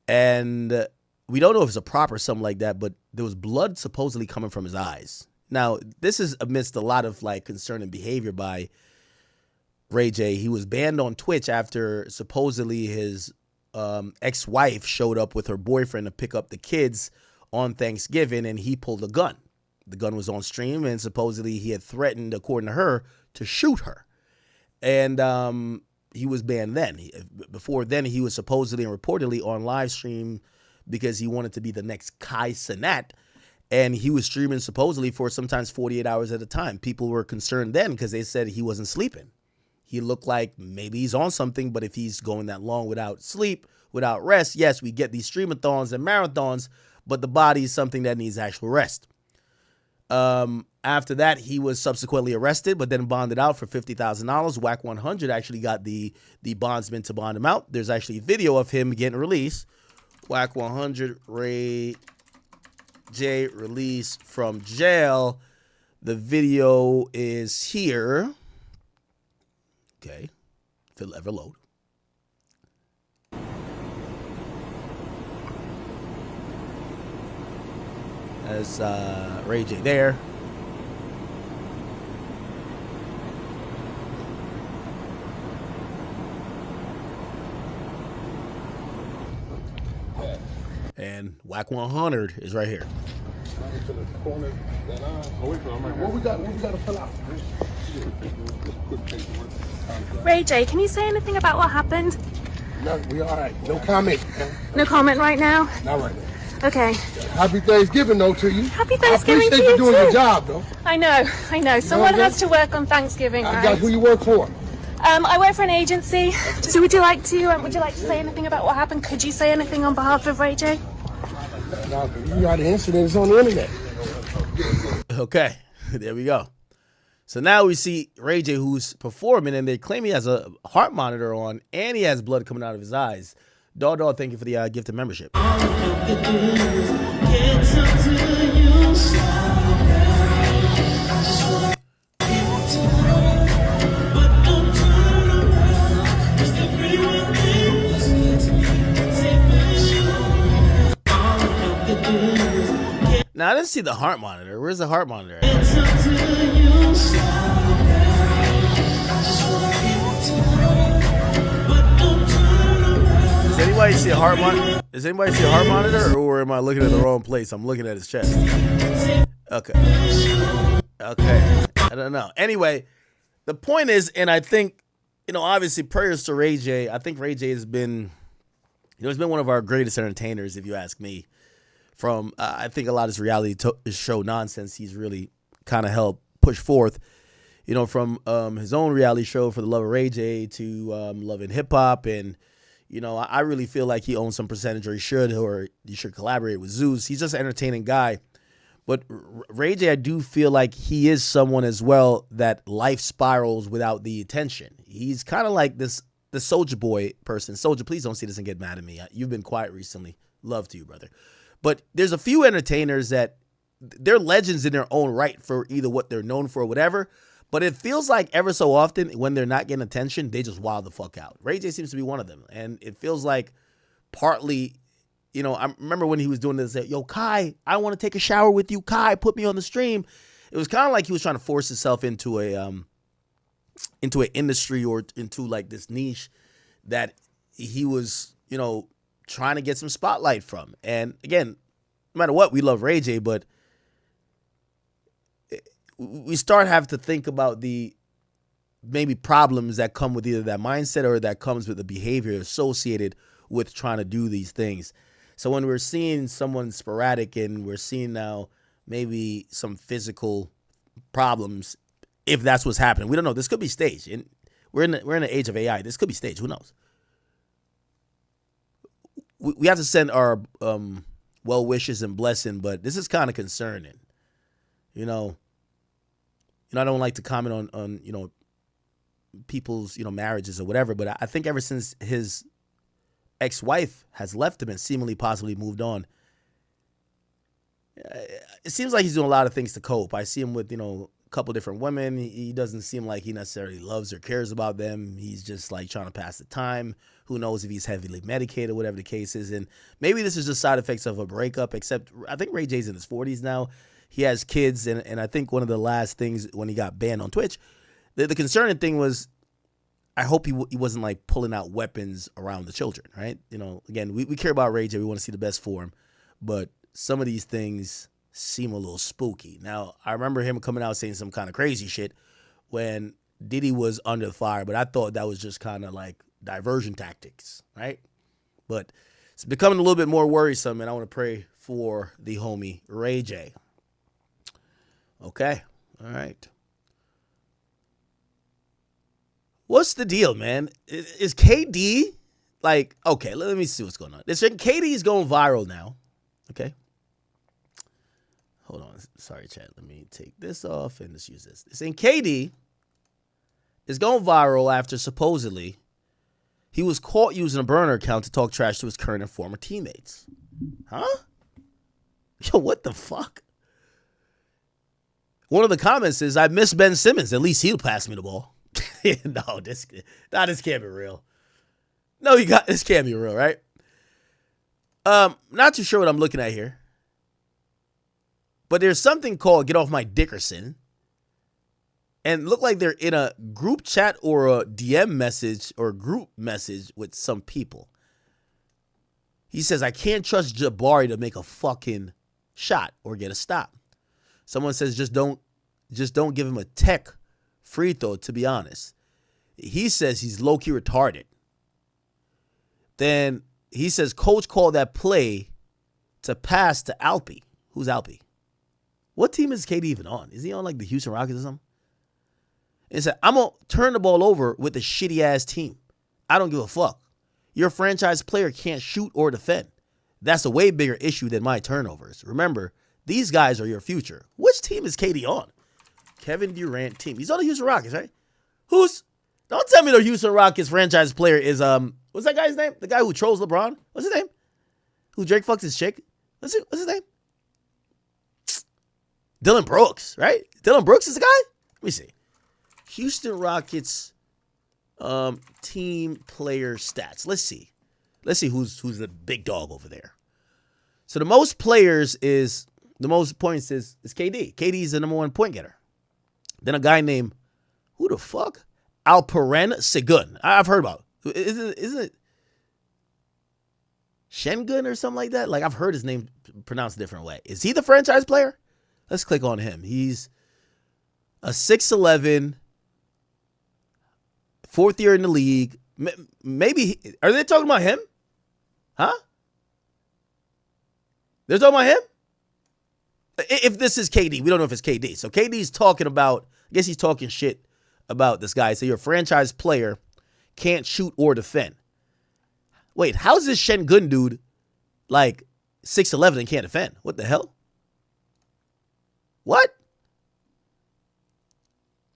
and we don't know if it's a prop or something like that, but there was blood supposedly coming from his eyes. Now, this is amidst a lot of like concerning behavior by Ray J. He was banned on Twitch after supposedly his ex-wife showed up with her boyfriend to pick up the kids on Thanksgiving, and he pulled a gun. The gun was on stream, and supposedly he had threatened, according to her, to shoot her. And he was banned then. Before then, he was supposedly and reportedly on live stream because he wanted to be the next Kai Cenat. And he was streaming supposedly for sometimes 48 hours at a time. People were concerned then because they said he wasn't sleeping. He looked like maybe he's on something, but if he's going that long without sleep, without rest, yes, we get these streamathons and marathons, but the body is something that needs actual rest. After that, he was subsequently arrested, but then bonded out for $50,000. Whack 100 actually got the bondsman to bond him out. There's actually video of him getting released. Whack 100, Ray J released from jail. The video is here. Okay, if it'll ever load. As Ray J there. And Whack 100 is right here. What we got to fill out? Ray J, can you say anything about what happened? No, we all right. No comment. No comment right now? Not right now. Okay. Happy Thanksgiving, though, to you. Happy Thanksgiving to I appreciate you doing too. your job, though. I know. Someone has to work on Thanksgiving, right? Who you work for? I work for an agency. So would you like to say anything about what happened? Could you say anything on behalf of Ray J? No, you got an incident. It's on the internet. Okay, there we go. So now we see Ray J, who's performing, and they claim he has a heart monitor on, and he has blood coming out of his eyes. Dawg, thank you for the gift of membership. Now, I didn't see the heart monitor. Where's the heart monitor at? Does anybody see a heart monitor? Does anybody see a heart monitor, or am I looking at the wrong place? I'm looking at his chest. Okay. I don't know. Anyway, the point is, and I think, obviously prayers to Ray J. I think Ray J has been, he's been one of our greatest entertainers, if you ask me. From, I think a lot of his reality show nonsense he's really kind of helped push forth, from his own reality show For the Love of Ray J to Love and Hip Hop. And, I really feel like he owns some percentage, or he should collaborate with Zeus. He's just an entertaining guy. But Ray J, I do feel like he is someone as well that life spirals without the attention. He's kind of like the Soulja Boy person. Soulja, please don't see this and get mad at me. You've been quiet recently. Love to you, brother. But there's a few entertainers that they're legends in their own right for either what they're known for or whatever. But it feels like ever so often when they're not getting attention, they just wild the fuck out. Ray J seems to be one of them. And it feels like partly, I remember when he was doing this, yo, Kai, I want to take a shower with you. Kai, put me on the stream. It was kind of like he was trying to force himself into an industry or into like this niche that he was, trying to get some spotlight from. And again, no matter what, we love Ray J, but we start having to think about the maybe problems that come with either that mindset or that comes with the behavior associated with trying to do these things. So when we're seeing someone sporadic and we're seeing now maybe some physical problems, if that's what's happening, we don't know. This could be staged. And we're in an age of AI. This could be staged. Who knows? We have to send our well wishes and blessing, but this is kind of concerning. I don't like to comment on people's marriages or whatever, but I think ever since his ex-wife has left him and seemingly possibly moved on, it seems like he's doing a lot of things to cope. I see him with a couple different women. He doesn't seem like he necessarily loves or cares about them. He's just like trying to pass the time. Who knows if he's heavily medicated, whatever the case is. And maybe this is just side effects of a breakup, except I think Ray J's in his 40s now. He has kids, and I think one of the last things when he got banned on Twitch, the concerning thing was, I hope he wasn't like pulling out weapons around the children, right? Again, we care about Ray J. We want to see the best for him. But some of these things seem a little spooky. Now, I remember him coming out saying some kind of crazy shit when Diddy was under fire, but I thought that was just kind of like diversion tactics, right? But it's becoming a little bit more worrisome, and I want to pray for the homie Ray J. Okay, all right. What's the deal, man? Is KD like, okay, let me see what's going on. KD is going viral now, okay? Hold on. Sorry, chat. Let me take this off and just use this. It's saying KD is going viral after supposedly he was caught using a burner account to talk trash to his current and former teammates. Huh? Yo, what the fuck? One of the comments is, I miss Ben Simmons. At least he'll pass me the ball. No, this can't be real. No, this can't be real, right? Not too sure what I'm looking at here. But there's something called Get Off My Dickerson. And look like they're in a group chat or a DM message or group message with some people. He says, I can't trust Jabari to make a fucking shot or get a stop. Someone says, just don't give him a tech free throw, to be honest. He says he's low-key retarded. Then he says, coach called that play to pass to Alpi. Who's Alpi? What team is KD even on? Is he on like the Houston Rockets or something? And said, I'm going to turn the ball over with a shitty-ass team. I don't give a fuck. Your franchise player can't shoot or defend. That's a way bigger issue than my turnovers. Remember, these guys are your future. Which team is KD on? Kevin Durant team. He's on the Houston Rockets, right? Don't tell me the Houston Rockets franchise player is, what's that guy's name? The guy who trolls LeBron? What's his name? Who Drake fucks his chick? What's his name? Dylan Brooks, right? Dylan Brooks is the guy? Let me see. Houston Rockets team player stats. Let's see. Let's see who's the big dog over there. So the most points is KD. KD is the number one point getter. Then a guy named, who the fuck? Alperen Sengun. I've heard about it. Isn't it Shengun or something like that? Like, I've heard his name pronounced a different way. Is he the franchise player? Let's click on him. He's a 6'11", fourth year in the league. Maybe, are they talking about him? Huh? They're talking about him? If this is KD, we don't know if it's KD. So KD's talking about, I guess he's talking shit about this guy. So your franchise player can't shoot or defend. Wait, how's this Shengun dude like 6'11" and can't defend? What the hell? What?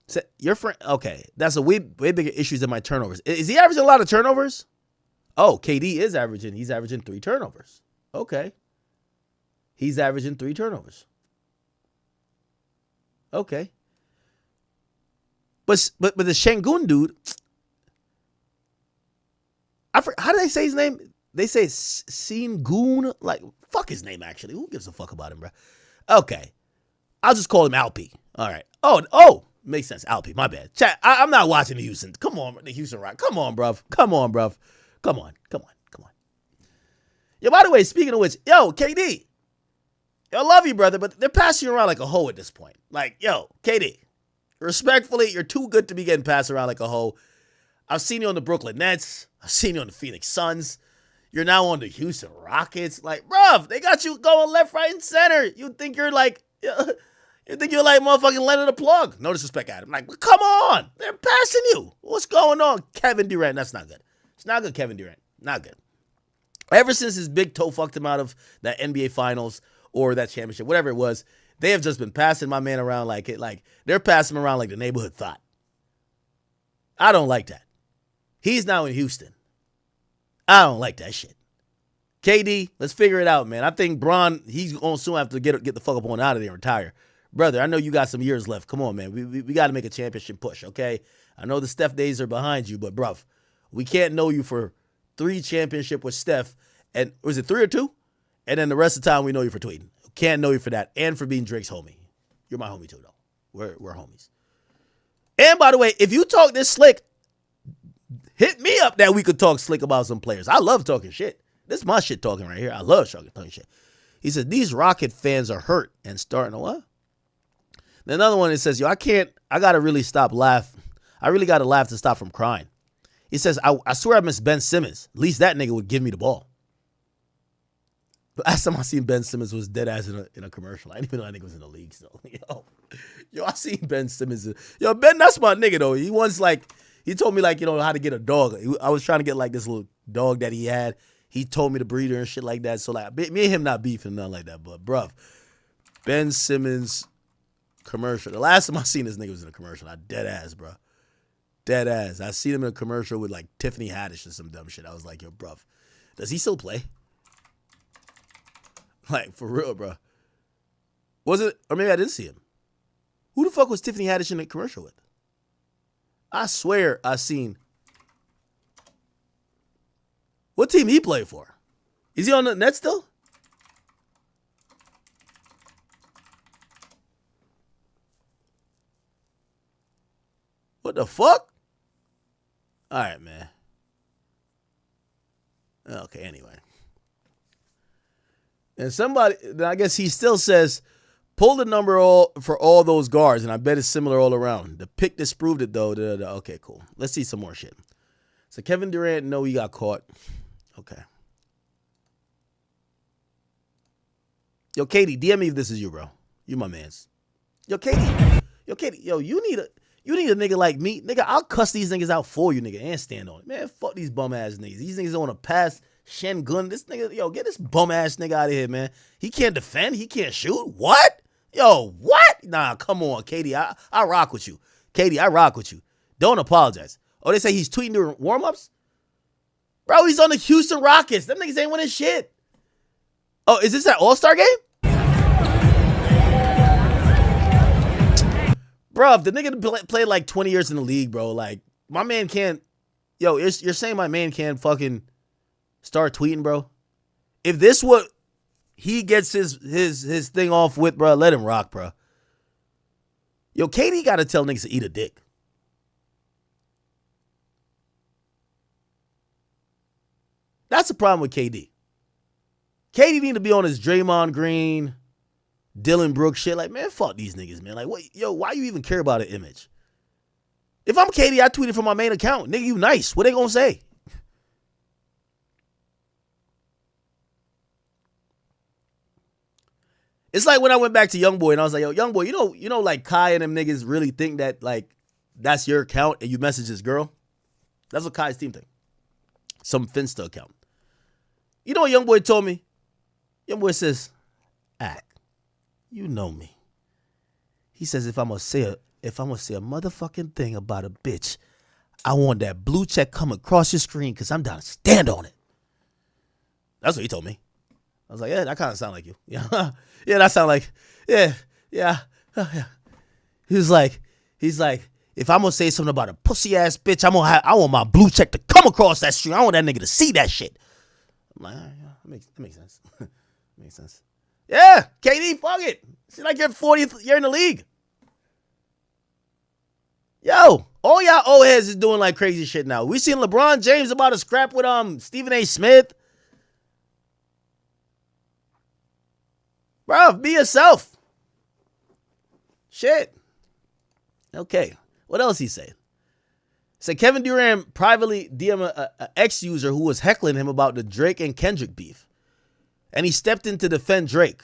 So your friend, okay, that's a way bigger issues than my turnovers. Is he averaging a lot of turnovers? Oh, KD is averaging. He's averaging 3 turnovers. Okay. He's averaging 3 turnovers. Okay. But the Shengun dude, how do they say his name? They say Sengun. Like, fuck his name, actually. Who gives a fuck about him, bro? Okay. I'll just call him Alpi. All right. Oh, makes sense. Alpi, my bad. Chat, I'm not watching the Houston. Come on, the Houston Rock. Come on, bruv. Come on. Yo, by the way, speaking of which, yo, KD. I love you, brother, but they're passing you around like a hoe at this point. Like, yo, KD, respectfully, you're too good to be getting passed around like a hoe. I've seen you on the Brooklyn Nets. I've seen you on the Phoenix Suns. You're now on the Houston Rockets. Like, bruv, they got you going left, right, and center. You think you're like motherfucking Leonard the Plug. No disrespect, Adam. Like, come on. They're passing you. What's going on? Kevin Durant, that's not good. It's not good, Kevin Durant. Not good. Ever since his big toe fucked him out of that NBA Finals or that championship, whatever it was, they have just been passing my man around like it. Like, they're passing him around like the neighborhood thought. I don't like that. He's now in Houston. I don't like that shit. KD, let's figure it out, man. I think Bron, he's going to soon have to get the fuck up on out of there and retire. Brother, I know you got some years left. Come on, man. We got to make a championship push, okay? I know the Steph days are behind you, but, bruv, we can't know you for 3 championship with Steph. And was it 3 or 2? And then the rest of the time, we know you for tweeting. Can't know you for that and for being Drake's homie. You're my homie, too, though. We're homies. And, by the way, if you talk this slick, hit me up that we could talk slick about some players. I love talking shit. This is my shit talking right here. I love talking shit. He says, these Rocket fans are hurt and starting to what? Then another one, it says, yo, I got to really stop laughing. I really got to laugh to stop from crying. He says, I swear I miss Ben Simmons. At least that nigga would give me the ball. The last time I seen Ben Simmons was dead ass in a commercial. I didn't even know that nigga was in the league still. Yo, I seen Ben Simmons. Yo, Ben, that's my nigga though. He once he told me how to get a dog. I was trying to get like this little dog that he had. He told me to breed her and shit like that. So like me and him not beefing nothing like that. But bruv, Ben Simmons commercial. The last time I seen this nigga was in a commercial. I dead ass, bro. Dead ass. I seen him in a commercial with like Tiffany Haddish or some dumb shit. I was like, yo, bruv, does he still play? Like, for real, bro. Was it? Or maybe I didn't see him. Who the fuck was Tiffany Haddish in the commercial with? I swear I seen. What team he play for? Is he on the net still? What the fuck? All right, man. Okay, anyway. And somebody, I guess he still says, pull the number for all those guards, and I bet it's similar all around. The pick disproved it, though. Okay, cool. Let's see some more shit. So Kevin Durant, no, he got caught. Okay. Yo, Katie, DM me if this is you, bro. You my mans. Yo, Katie, yo, you need a nigga like me. Nigga, I'll cuss these niggas out for you, nigga, and stand on it. Man, fuck these bum-ass niggas. These niggas want to pass Shen Gun. This nigga, yo, get this bum-ass nigga out of here, man. He can't defend. He can't shoot. What? Yo, what? Nah, come on, Katie. I rock with you. Katie, I rock with you. Don't apologize. Oh, they say he's tweeting during warm-ups? Bro, he's on the Houston Rockets. Them niggas ain't winning shit. Oh, is this that All-Star game? Bro, if the nigga played like 20 years in the league, bro, like, my man can't. Yo, you're saying my man can't fucking start tweeting, bro? If this what he gets his thing off with, bro, let him rock, bro. Yo, KD got to tell niggas to eat a dick. That's the problem with KD. KD need to be on his Draymond Green, Dylan Brooks shit. Like, man, fuck these niggas, man. Like, what? Yo, why you even care about an image? If I'm KD, I tweeted from my main account. Nigga, you nice. What they gonna say? It's like when I went back to Youngboy and I was like, yo, Youngboy, you know, like Kai and them niggas really think that like that's your account and you message this girl. That's what Kai's team think. Some Finsta account. You know what Youngboy told me? Youngboy says, you know me. He says if I'm gonna say a motherfucking thing about a bitch, I want that blue check come across your screen because I'm down to stand on it. That's what he told me. I was like, yeah, that kind of sound like you. Yeah, yeah, that sound like, yeah. He's like, if I'm gonna say something about a pussy ass bitch, I want my blue check to come across that screen. I want that nigga to see that shit. I'm like, yeah, that makes sense. Makes sense. Yeah, KD, fuck it. It's like your 40th year in the league. Yo, all y'all old heads is doing like crazy shit now. We seen LeBron James about to scrap with Stephen A. Smith. Bro, be yourself. Shit. Okay. What else he said? Said Kevin Durant privately DM'd a ex-user who was heckling him about the Drake and Kendrick beef. And he stepped in to defend Drake.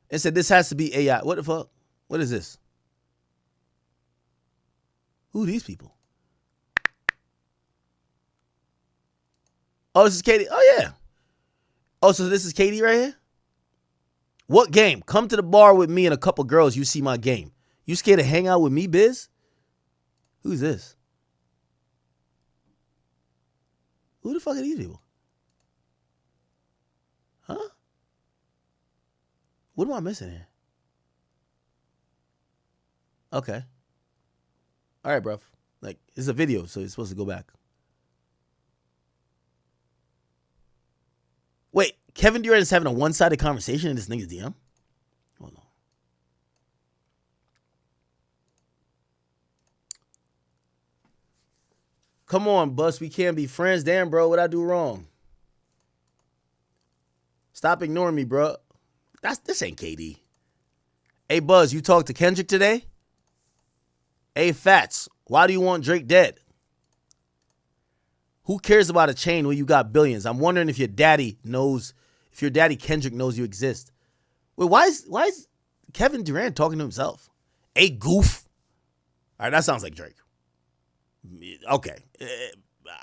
And said this has to be AI. What the fuck? What is this? Who are these people? Oh, this is Katie. Oh, yeah. Oh, so this is Katie right here? What game? Come to the bar with me and a couple girls. You see my game. You scared to hang out with me, Biz? Who's this? Who the fuck are these people? Huh? What am I missing here? Okay. All right, bruv. Like, it's a video, so you're supposed to go back. Wait, Kevin Durant is having a one-sided conversation in this nigga's DM? Hold on. Come on, Bus. We can't be friends. Damn, bro. What'd I do wrong? Stop ignoring me, bro. This ain't KD. Hey, Buzz, you talked to Kendrick today? Hey, Fats, why do you want Drake dead? Who cares about a chain when you got billions? I'm wondering if your daddy Kendrick knows you exist. Wait, why is Kevin Durant talking to himself? Hey, goof. All right, that sounds like Drake. Okay.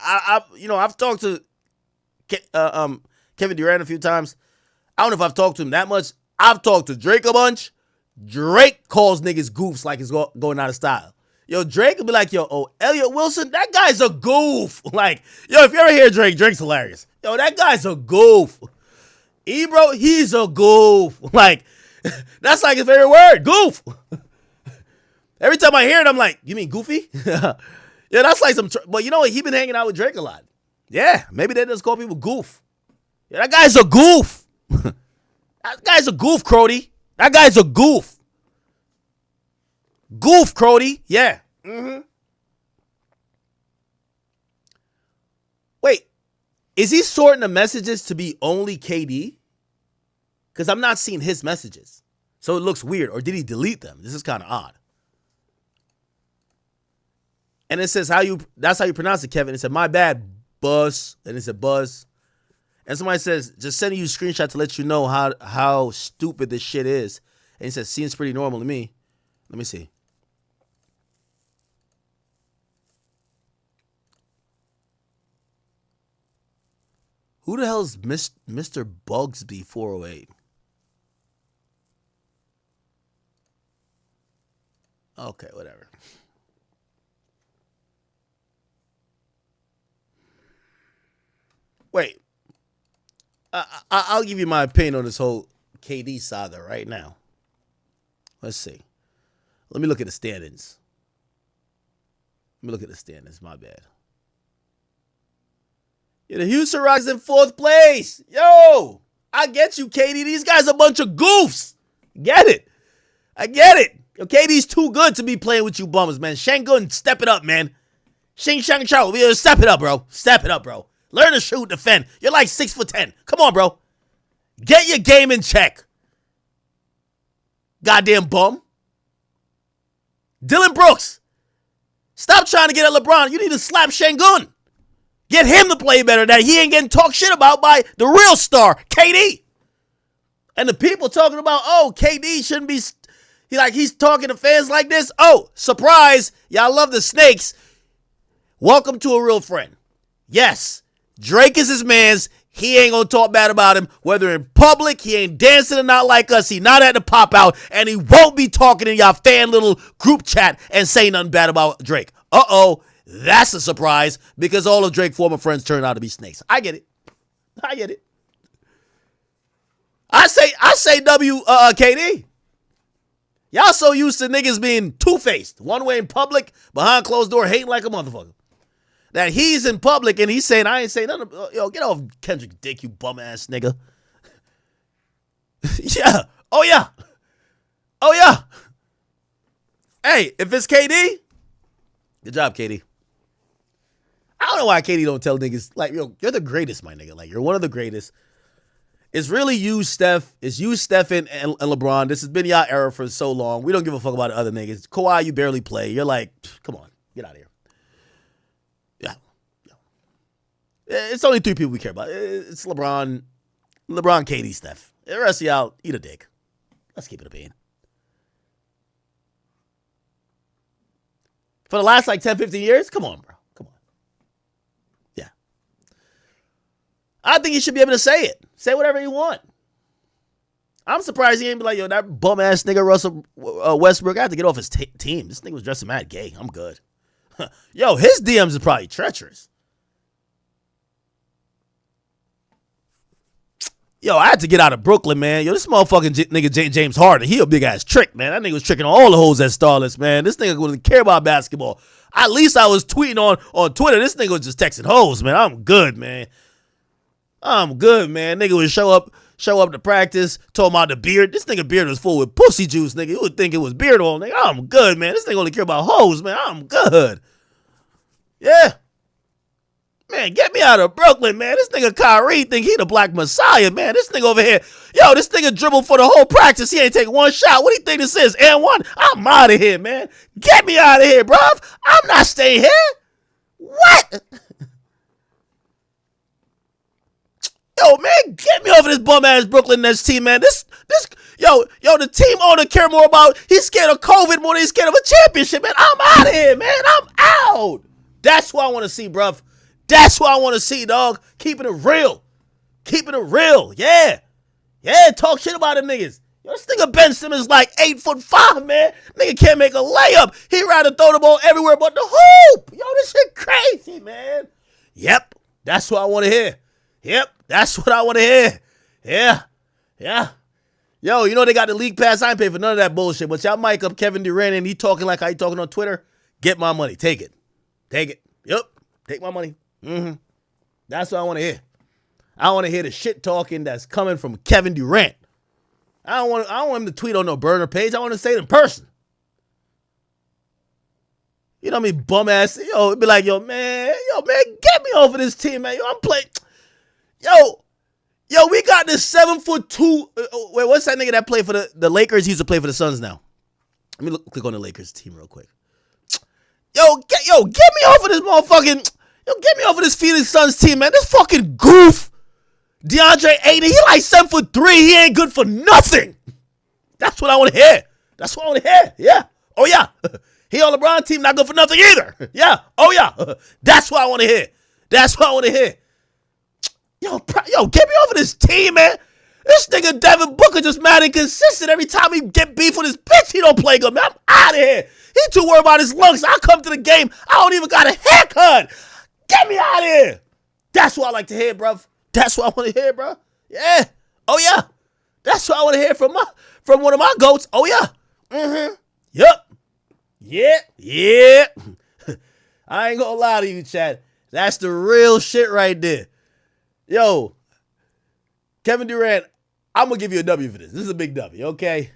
I've talked to Kevin Durant a few times. I don't know if I've talked to him that much. I've talked to Drake a bunch. Drake calls niggas goofs like it's going out of style. Yo, Drake will be like, Elliot Wilson, that guy's a goof. Like, if you ever hear Drake, Drake's hilarious. Yo, that guy's a goof. Ebro, he's a goof. Like, that's like his favorite word, goof. Every time I hear it, I'm like, you mean goofy? Yeah, that's like some, but you know what? He been hanging out with Drake a lot. Yeah, maybe they just call people goof. Yeah, that guy's a goof. That guy's a goof, Crody. That guy's a goof. Goof, Crody. Yeah. Mm-hmm. Wait, is he sorting the messages to be only KD? Because I'm not seeing his messages. So it looks weird. Or did he delete them? This is kind of odd. And it says that's how you pronounce it, Kevin. It said, my bad, Buzz. And it said Buzz. And somebody says, just sending you a screenshot to let you know how stupid this shit is. And he says, seems pretty normal to me. Let me see. Who the hell is Mr. Bugsby 408? Okay, whatever. Wait. I'll give you my opinion on this whole KD saga right now. Let's see. Let me look at the standings. My bad. Yeah, the Houston Rockets in 4th place. Yo, I get you, KD. These guys are a bunch of goofs. Get it. I get it. Yo, KD's too good to be playing with you bummers, man. Shangun, step it up, man. Shing Shang Chow, step it up, bro. Step it up, bro. Learn to shoot, defend. You're like 6'10". Come on, bro. Get your game in check. Goddamn bum. Dylan Brooks. Stop trying to get at LeBron. You need to slap Shangun. Get him to play better that he ain't getting talked shit about by the real star, KD. And the people talking about, KD shouldn't be, he's talking to fans like this. Oh, surprise. Y'all love the snakes. Welcome to a real friend. Yes, Drake is his man's. He ain't gonna talk bad about him, whether in public, he ain't dancing or not like us, he not at the pop out, and he won't be talking in y'all fan little group chat and saying nothing bad about Drake. That's a surprise because all of Drake's former friends turned out to be snakes. I get it. I say KD. Y'all so used to niggas being two-faced. One way in public, behind closed door, hating like a motherfucker. That he's in public and he's saying, I ain't saying nothing. Yo, get off Kendrick dick, you bum-ass nigga. Yeah. Oh, yeah. Hey, if it's KD, good job, KD. I don't know why KD don't tell niggas, you're the greatest, my nigga. Like, you're one of the greatest. It's really you, Steph. It's you, Stephen, and LeBron. This has been y'all era for so long. We don't give a fuck about the other niggas. Kawhi, you barely play. You're like, come on, get out of here. Yeah. It's only 3 people we care about. It's LeBron, KD, Steph. The rest of y'all, eat a dick. Let's keep it a bean. For the last 10, 15 years, come on, bro. I think he should be able to say it. Say whatever you want. I'm surprised he ain't be like, yo, that bum-ass nigga Russell Westbrook, I have to get off his team. This nigga was dressing mad gay. I'm good. Yo, his DMs is probably treacherous. Yo, I had to get out of Brooklyn, man. Yo, this motherfucking nigga James Harden, he a big-ass trick, man. That nigga was tricking all the hoes at Starless, man. This nigga wouldn't care about basketball. At least I was tweeting on Twitter. This nigga was just texting hoes, man. I'm good, man. Nigga would show up to practice, told him about the beard. This nigga beard was full with pussy juice, nigga. You would think it was beard oil, nigga. I'm good, man. This nigga only care about hoes, man. I'm good. Yeah. Man, get me out of Brooklyn, man. This nigga Kyrie think he the black messiah, man. This nigga over here, yo, this nigga dribbled for the whole practice. He ain't take one shot. What do you think this is? And one? I'm out of here, man. Get me out of here, bruv. I'm not staying here. What? Yo, man, get me over this bum-ass Brooklyn Nets team, man. Yo, the team owner care more about, he's scared of COVID more than he's scared of a championship, man. I'm out of here, man. I'm out. That's what I want to see, bruv. That's what I want to see, dog. Keeping it real. Keeping it real. Yeah. Yeah, talk shit about them niggas. Yo, this nigga Ben Simmons like 8'5", man. Nigga can't make a layup. He rather throw the ball everywhere but the hoop. Yo, this shit crazy, man. Yep. That's what I want to hear. Yep. That's what I want to hear. Yeah. Yeah. Yo, you know they got the league pass. I ain't paying for none of that bullshit. But y'all mic up Kevin Durant and he talking like how he talking on Twitter. Get my money. Take it. Take it. Yep. Take my money. That's what I want to hear. I want to hear the shit talking that's coming from Kevin Durant. I don't want him to tweet on no burner page. I want to say it in person. You know what I mean? Bum ass. Yo, it'd be like, yo, man, get me over this team, man. Yo, I'm playing. Yo, we got this 7'2". Wait, what's that nigga that played for the Lakers? He used to play for the Suns now. Let me click on the Lakers team real quick. Yo, get me off of this motherfucking. Yo, get me off of this Phoenix Suns team, man. This fucking goof. DeAndre Ayton, he like 7'3". He ain't good for nothing. That's what I want to hear. That's what I want to hear. Yeah. Oh, yeah. He on LeBron team, not good for nothing either. Yeah. Oh, yeah. That's what I want to hear. That's what I want to hear. Yo, get me off of this team, man. This nigga Devin Booker just mad inconsistent. Every time he get beef with his bitch, he don't play good, man. I'm out of here. He too worried about his lungs. I come to the game, I don't even got a haircut. Get me out of here. That's what I like to hear, bruv. That's what I want to hear, bro. Yeah. Oh, yeah. That's what I want to hear from one of my goats. Oh, yeah. Yup. Yeah. Yeah. I ain't gonna lie to you, Chad. That's the real shit right there. Yo, Kevin Durant, I'm going to give you a W for this. This is a big W, okay?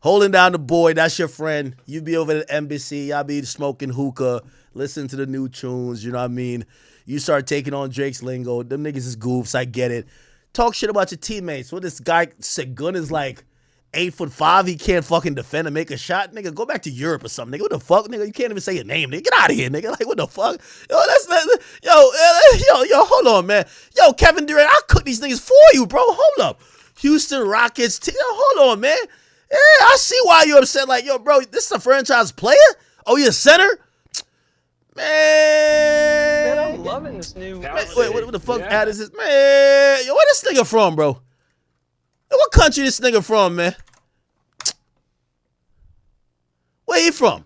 Holding down the boy, that's your friend. You be over at the embassy. Y'all be smoking hookah, listening to the new tunes, you know what I mean? You start taking on Drake's lingo. Them niggas is goofs, I get it. Talk shit about your teammates. What this guy, Segun, is like 8'5". He can't fucking defend and make a shot. Nigga, go back to Europe or something. Nigga, what the fuck? Nigga, you can't even say your name. Nigga, get out of here, nigga. Like, what the fuck? Yo, hold on, man. Yo, Kevin Durant, I'll cook these niggas for you, bro. Hold up. Houston Rockets. Hold on, man. Yeah, I see why you upset. Like, yo, bro, this is a franchise player? Oh, you a center? Man, I'm loving this new. Wait, what the fuck ad is this? Man, yo, where this nigga from, bro? What country this nigga from, man? Where he from?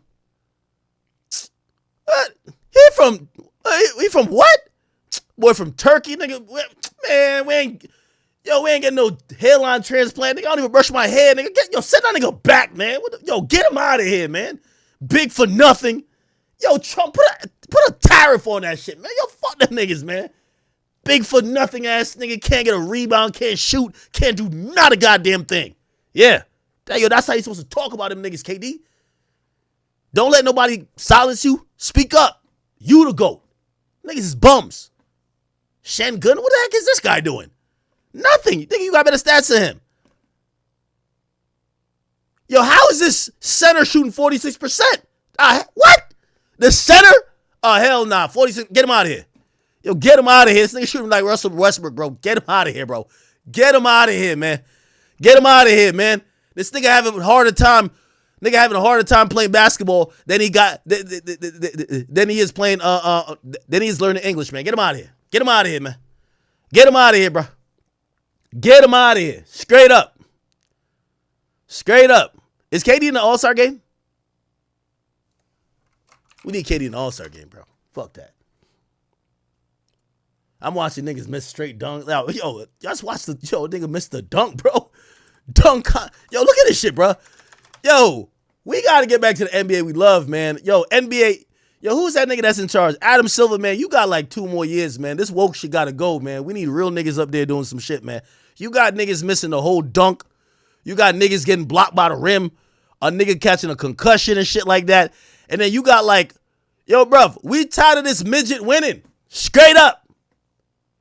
What? He from what? Boy, from Turkey, nigga. Man, we ain't getting no hairline transplant. Nigga, I don't even brush my hair, nigga. Send that nigga back, man. Get him out of here, man. Big for nothing. Yo, Trump, put a tariff on that shit, man. Yo, fuck them niggas, man. Big for nothing ass nigga, can't get a rebound, can't shoot, can't do not a goddamn thing. Yeah. Yo, that's how you supposed to talk about them niggas, KD. Don't let nobody silence you. Speak up. You the GOAT. Niggas is bums. Shen Gun, what the heck is this guy doing? Nothing. You think you got better stats than him? Yo, how is this center shooting 46%? What? The center? Oh, hell nah. 46. Get him out of here. Yo, get him out of here. This nigga shooting like Russell Westbrook, bro. Get him out of here, bro. Get him out of here, man. Get him out of here, man. This nigga having a harder time playing basketball than he got than he is playing then he's learning English, man. Get him out of here. Get him out of here, man. Get him out of here, bro. Get him out of here. Straight up. Straight up. Is KD in the All-Star game? We need KD in the All-Star game, bro. Fuck that. I'm watching niggas miss straight dunk. Yo, just watch nigga miss the dunk, bro. Dunk. Yo, look at this shit, bro. Yo, we got to get back to the NBA we love, man. Yo, NBA. Yo, who's that nigga that's in charge? Adam Silver, man. You got like 2 more years, man. This woke shit got to go, man. We need real niggas up there doing some shit, man. You got niggas missing the whole dunk. You got niggas getting blocked by the rim. A nigga catching a concussion and shit like that. And then you got like, yo, bruv, we tired of this midget winning. Straight up.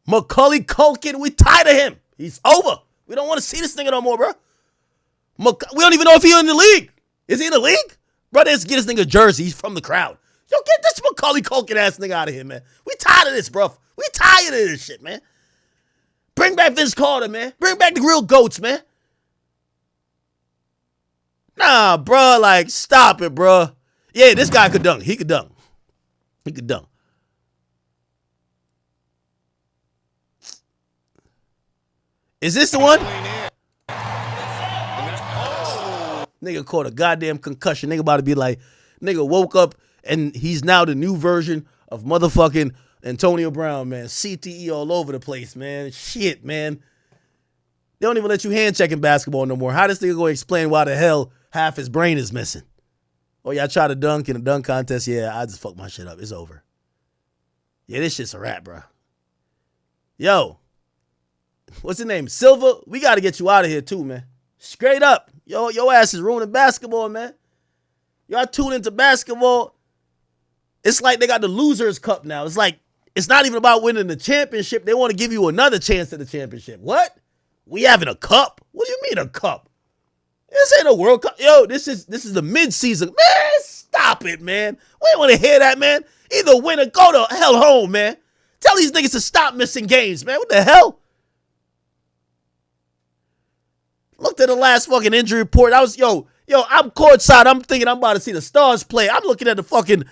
Macaulay Culkin, we tired of him. He's over. We don't want to see this nigga no more, bro. We don't even know if he's in the league. Is he in the league? Bro, let's get this nigga a jersey. He's from the crowd. Yo, get this Macaulay Culkin ass nigga out of here, man. We tired of this, bro. We tired of this shit, man. Bring back Vince Carter, man. Bring back the real GOATs, man. Nah, bro, like, stop it, bro. Yeah, this guy could dunk. He could dunk. He could dunk. Is this the one? Nigga caught a goddamn concussion. Nigga about to be like, nigga woke up and he's now the new version of motherfucking Antonio Brown, man. CTE all over the place, man. Shit, man. They don't even let you hand check in basketball no more. How this nigga gonna explain why the hell half his brain is missing? Oh, y'all try to dunk in a dunk contest? Yeah, I just fucked my shit up. It's over. Yeah, this shit's a wrap, bro. Yo. What's his name? Silva? We got to get you out of here too, man. Straight up. Yo, your ass is ruining basketball, man. Y'all tune into basketball. It's like they got the Losers Cup now. It's like, it's not even about winning the championship. They want to give you another chance at the championship. What? We having a cup? What do you mean a cup? This ain't a World Cup. Yo, this is the mid-season. Man, stop it, man. We don't want to hear that, man. Either win or go to hell home, man. Tell these niggas to stop missing games, man. What the hell? Looked at the last fucking injury report. I'm courtside. I'm thinking I'm about to see the Stars play. I'm looking at the fucking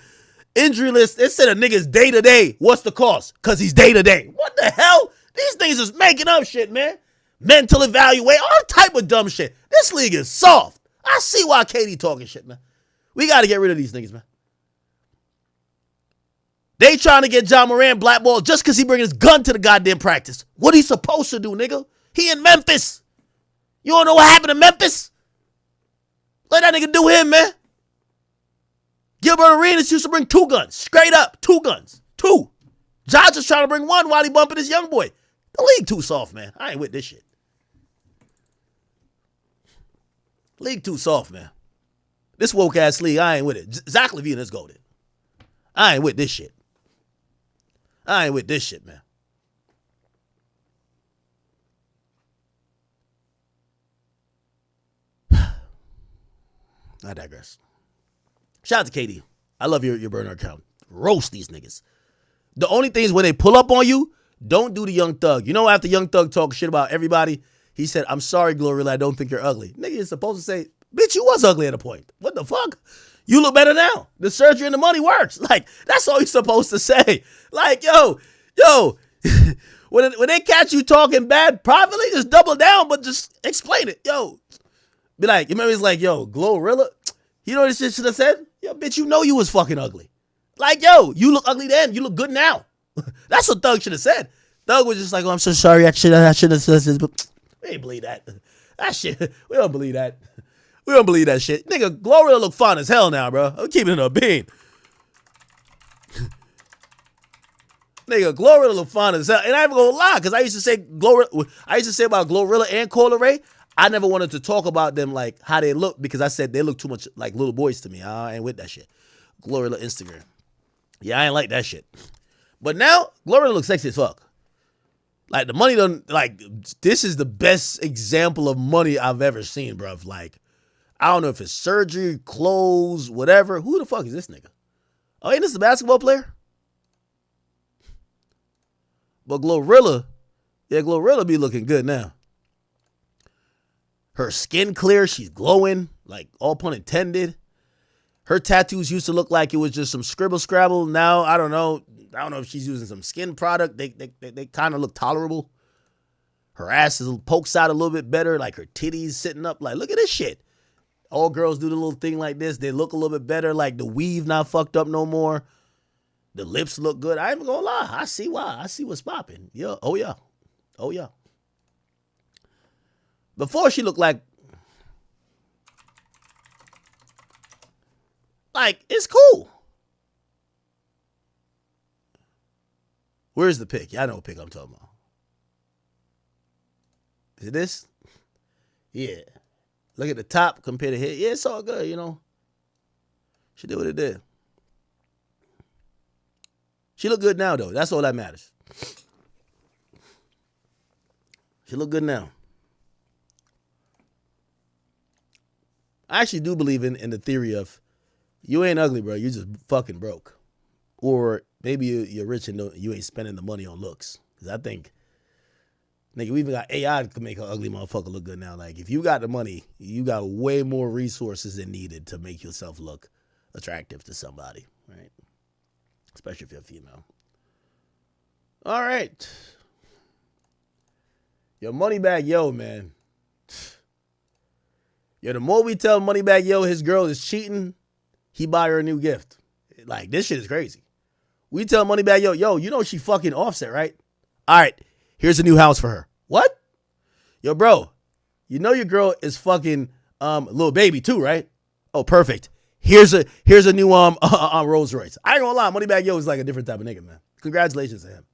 injury list. It said a nigga's day-to-day. What's the cost? Because he's day-to-day. What the hell? These niggas is making up shit, man. Mental evaluate, all type of dumb shit. This league is soft. I see why KD talking shit, man. We got to get rid of these niggas, man. They trying to get John Moran blackballed just because he bring his gun to the goddamn practice. What he supposed to do, nigga? He in Memphis. You don't know what happened to Memphis? Let that nigga do him, man. Gilbert Arenas used to bring 2 guns. Straight up, 2 guns. 2. Josh is trying to bring 1 while he bumping his young boy. The league too soft, man. I ain't with this shit. League too soft, man. This woke-ass league, I ain't with it. Zach LaVine is goated. I ain't with this shit. I ain't with this shit, man. I digress. Shout out to KD. I love your burner account. Roast these niggas. The only thing is when they pull up on you, don't do the Young Thug. You know, after Young Thug talk shit about everybody, he said, I'm sorry, Glorilla, I don't think you're ugly. Nigga, you're supposed to say, bitch, you was ugly at a point. What the fuck? You look better now. The surgery and the money works. Like, that's all you're supposed to say. Like, yo, when they catch you talking bad privately, just double down, but just explain it. Yo, be like, you remember he's like, yo, Glorilla, you know what this shit should have said? Yo, bitch, you know you was fucking ugly. Like, yo, you look ugly then. You look good now. That's what Thug should have said. Thug was just like, oh, I'm so sorry. I should have said this. But we ain't believe that. That shit, we don't believe that. We don't believe that shit. Nigga, Glorilla look fine as hell now, bro. I'm keeping it a bean. Nigga, Glorilla look fine as hell. And I ain't even gonna lie, because I used to say about Glorilla and Cola Ray, I never wanted to talk about them like how they look because I said they look too much like little boys to me. I ain't with that shit. Glorilla Instagram. Yeah, I ain't like that shit. But now, Glorilla looks sexy as fuck. Like, the money done, like, this is the best example of money I've ever seen, bruv. Like, I don't know if it's surgery, clothes, whatever. Who the fuck is this nigga? Oh, ain't this a basketball player? But Glorilla be looking good now. Her skin clear, she's glowing, like, all pun intended. Her tattoos used to look like it was just some scribble scrabble. Now, I don't know if she's using some skin product. They kind of look tolerable. Her ass pokes out a little bit better, like her titties sitting up. Like, look at this shit. All girls do the little thing like this. They look a little bit better. Like, the weave not fucked up no more. The lips look good. I ain't even gonna lie. I see why. I see what's popping. Yeah. Oh, yeah. Oh, yeah. Before she looked like, it's cool. Where's the pic? Y'all know what pic I'm talking about. Is it this? Yeah. Look at the top compared to here. Yeah, it's all good, you know. She did what it did. She look good now, though. That's all that matters. She look good now. I actually do believe in the theory of you ain't ugly, bro. You just fucking broke. Or maybe you're rich and you ain't spending the money on looks. Because I think, nigga, we even got AI that can make an ugly motherfucker look good now. Like, if you got the money, you got way more resources than needed to make yourself look attractive to somebody, right? Especially if you're a female. All right. Yo, Moneybag Yo, man. Yo, the more we tell Moneybag Yo his girl is cheating, he buy her a new gift. Like, this shit is crazy. We tell Moneybag Yo, you know she fucking Offset, right? All right, here's a new house for her. What? Yo, bro, you know your girl is fucking Lil Baby too, right? Oh, perfect. Here's a new Rolls Royce. I ain't gonna lie, Moneybag Yo is like a different type of nigga, man. Congratulations to him.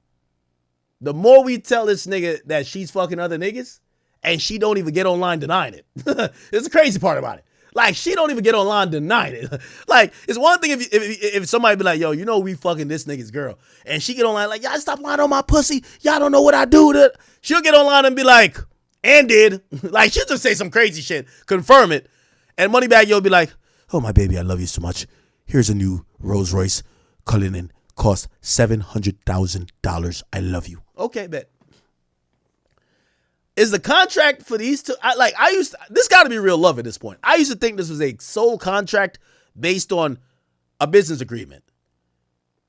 The more we tell this nigga that she's fucking other niggas, and she don't even get online denying it. It's the crazy part about it. Like, she don't even get online denying it. Like, it's one thing if somebody be like, yo, you know we fucking this nigga's girl. And she get online like, y'all stop lying on my pussy. Y'all don't know what I do. She'll get online and be like, and did. Like, she'll just say some crazy shit, confirm it. And Moneybag Yo be like, oh, my baby, I love you so much. Here's a new Rolls Royce Cullinan. Cost $700,000. I love you. Okay, bet. Is the contract for these two? This got to be real love at this point. I used to think this was a sole contract based on a business agreement.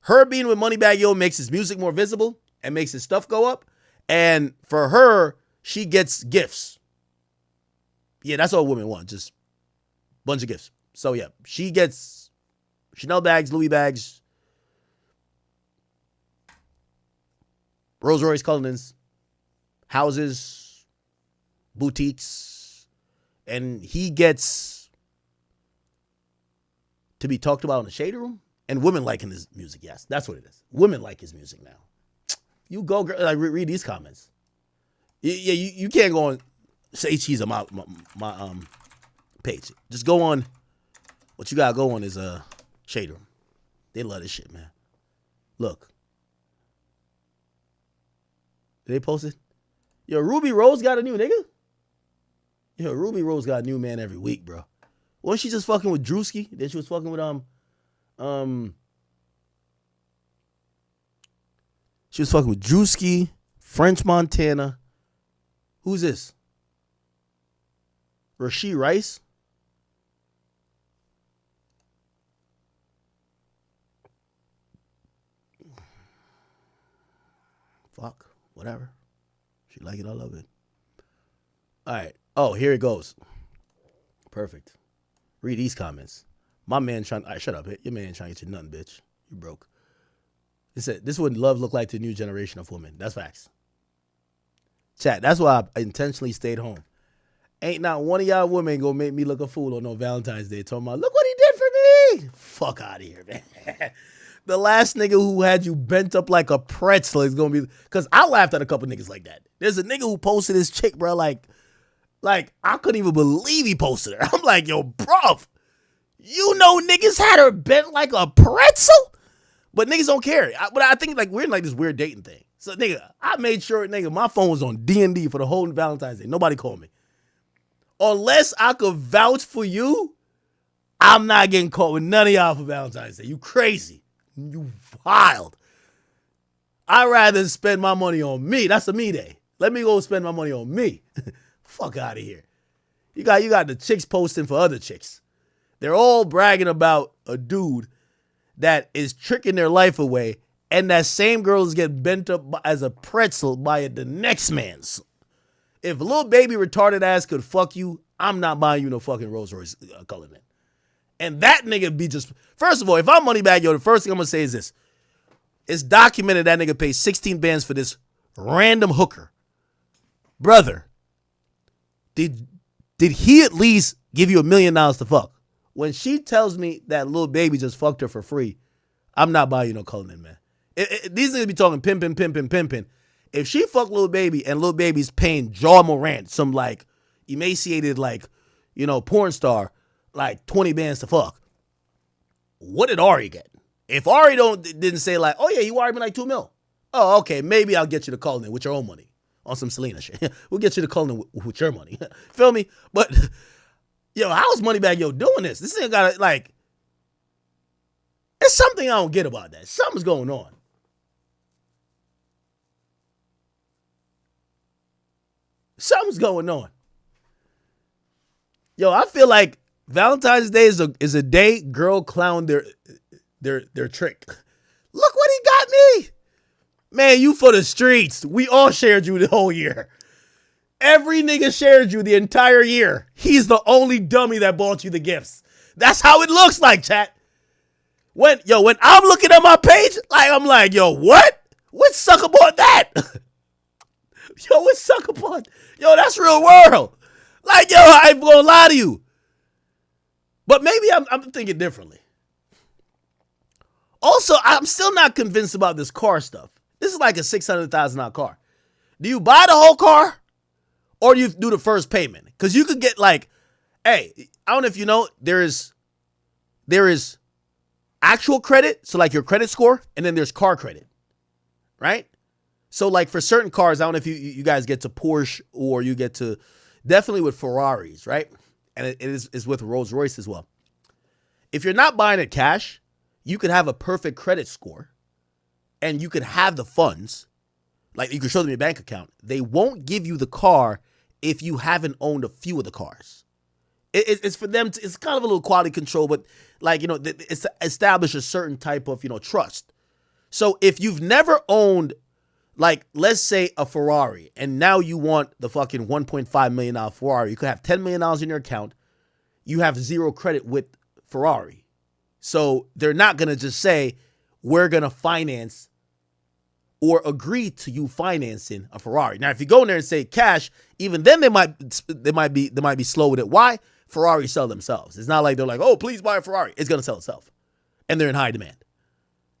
Her being with Moneybag Yo makes his music more visible and makes his stuff go up. And for her, she gets gifts. Yeah, that's all women want. Just a bunch of gifts. So yeah, she gets Chanel bags, Louis bags, Rolls Royce Cullinans, houses, boutiques, and he gets to be talked about in the shade room. And women liking his music. Yes, that's what it is. Women like his music now. You go, girl, like read these comments. Yeah, you can't go on say cheese on my page. Just go on. What you gotta go on is shade room. They love this shit, man. Look. Did they post it? Yo, Ruby Rose got a new nigga? Yo, Ruby Rose got a new man every week, bro. Wasn't she just fucking with Drewski? Then she was fucking with she was fucking with Drewski, French Montana. Who's this? Rasheed Rice? Fuck. Whatever. She like it, I love it. All right. Oh, here it goes. Perfect. Read these comments. My man trying. All right, shut up. Your man trying to get you nothing, bitch. You broke. It said, this is what love look like to a new generation of women. That's facts. Chat, that's why I intentionally stayed home. Ain't not one of y'all women gonna make me look a fool on no Valentine's Day talking about, look what he did for me. Fuck out of here, man. The last nigga who had you bent up like a pretzel is gonna be, because I laughed at a couple niggas like that. There's a nigga who posted his chick, bro, like I couldn't even believe he posted her. I'm like, yo, bro, you know niggas had her bent like a pretzel? But niggas don't care. But I think like we're in like this weird dating thing. So nigga, I made sure, nigga, my phone was on D&D for the whole Valentine's Day. Nobody called me. Unless I could vouch for you, I'm not getting caught with none of y'all for Valentine's Day. You crazy. You wild. I'd rather spend my money on me. That's a me day. Let me go spend my money on me. Fuck out of here. You got the chicks posting for other chicks. They're all bragging about a dude that is tricking their life away, and that same girls get bent up as a pretzel by the next man's. If Lil Baby retarded ass could fuck you, I'm not buying you no fucking Rolls Royce Cullinan. And that nigga be just, first of all, if I'm Moneybag Yo, the first thing I'm gonna say is this. It's documented that nigga paid 16 bands for this random hooker. Brother, did he at least give you $1 million to fuck? When she tells me that Lil Baby just fucked her for free, I'm not buying you no Cullinan, man. These niggas be talking pimping. If she fucked Lil Baby and Lil Baby's paying Ja Morant, some like emaciated like, porn star, like 20 bands to fuck, what did Ari get? If Ari didn't say like, oh yeah, you Ari me like $2 million. Oh, okay, maybe I'll get you the Cullinan with your own money. on some Selena shit. We'll get you to Cullen with your money. Feel me? But, yo, how's Moneybagg Yo doing this? This thing got to, like, there's something I don't get about that. Something's going on. Something's going on. Yo, I feel like Valentine's Day is a day girl clown their trick. Look what he got me. Man, you for the streets. We all shared you the whole year. Every nigga shared you the entire year. He's the only dummy that bought you the gifts. That's how it looks like, chat. When I'm looking at my page, like I'm like, yo, what? What sucker bought that? Yo, what sucker bought? Yo, that's real world. Like, yo, I ain't gonna lie to you. But maybe I'm thinking differently. Also, I'm still not convinced about this car stuff. This is like a $600,000 car. Do you buy the whole car or do you do the first payment? Because you could get like, hey, I don't know if you know, there is actual credit, so like your credit score, and then there's car credit, right? So like for certain cars, I don't know if you guys get to Porsche or you get to, definitely with Ferraris, right? And it is with Rolls Royce as well. If you're not buying it cash, you could have a perfect credit score and you could have the funds. Like you could show them your bank account. They won't give you the car if you haven't owned a few of the cars. It's for them to, it's kind of a little quality control, but like, you know, it's to establish a certain type of, you know, trust. So if you've never owned, like, let's say a Ferrari, and now you want the fucking $1.5 million Ferrari, you could have $10 million in your account. You have zero credit with Ferrari. So they're not going to just say, we're going to finance or agree to you financing a Ferrari. Now, if you go in there and say cash, even then they might be slow with it. Why? Ferrari sell themselves. It's not like they're like, oh, please buy a Ferrari. It's going to sell itself. And they're in high demand.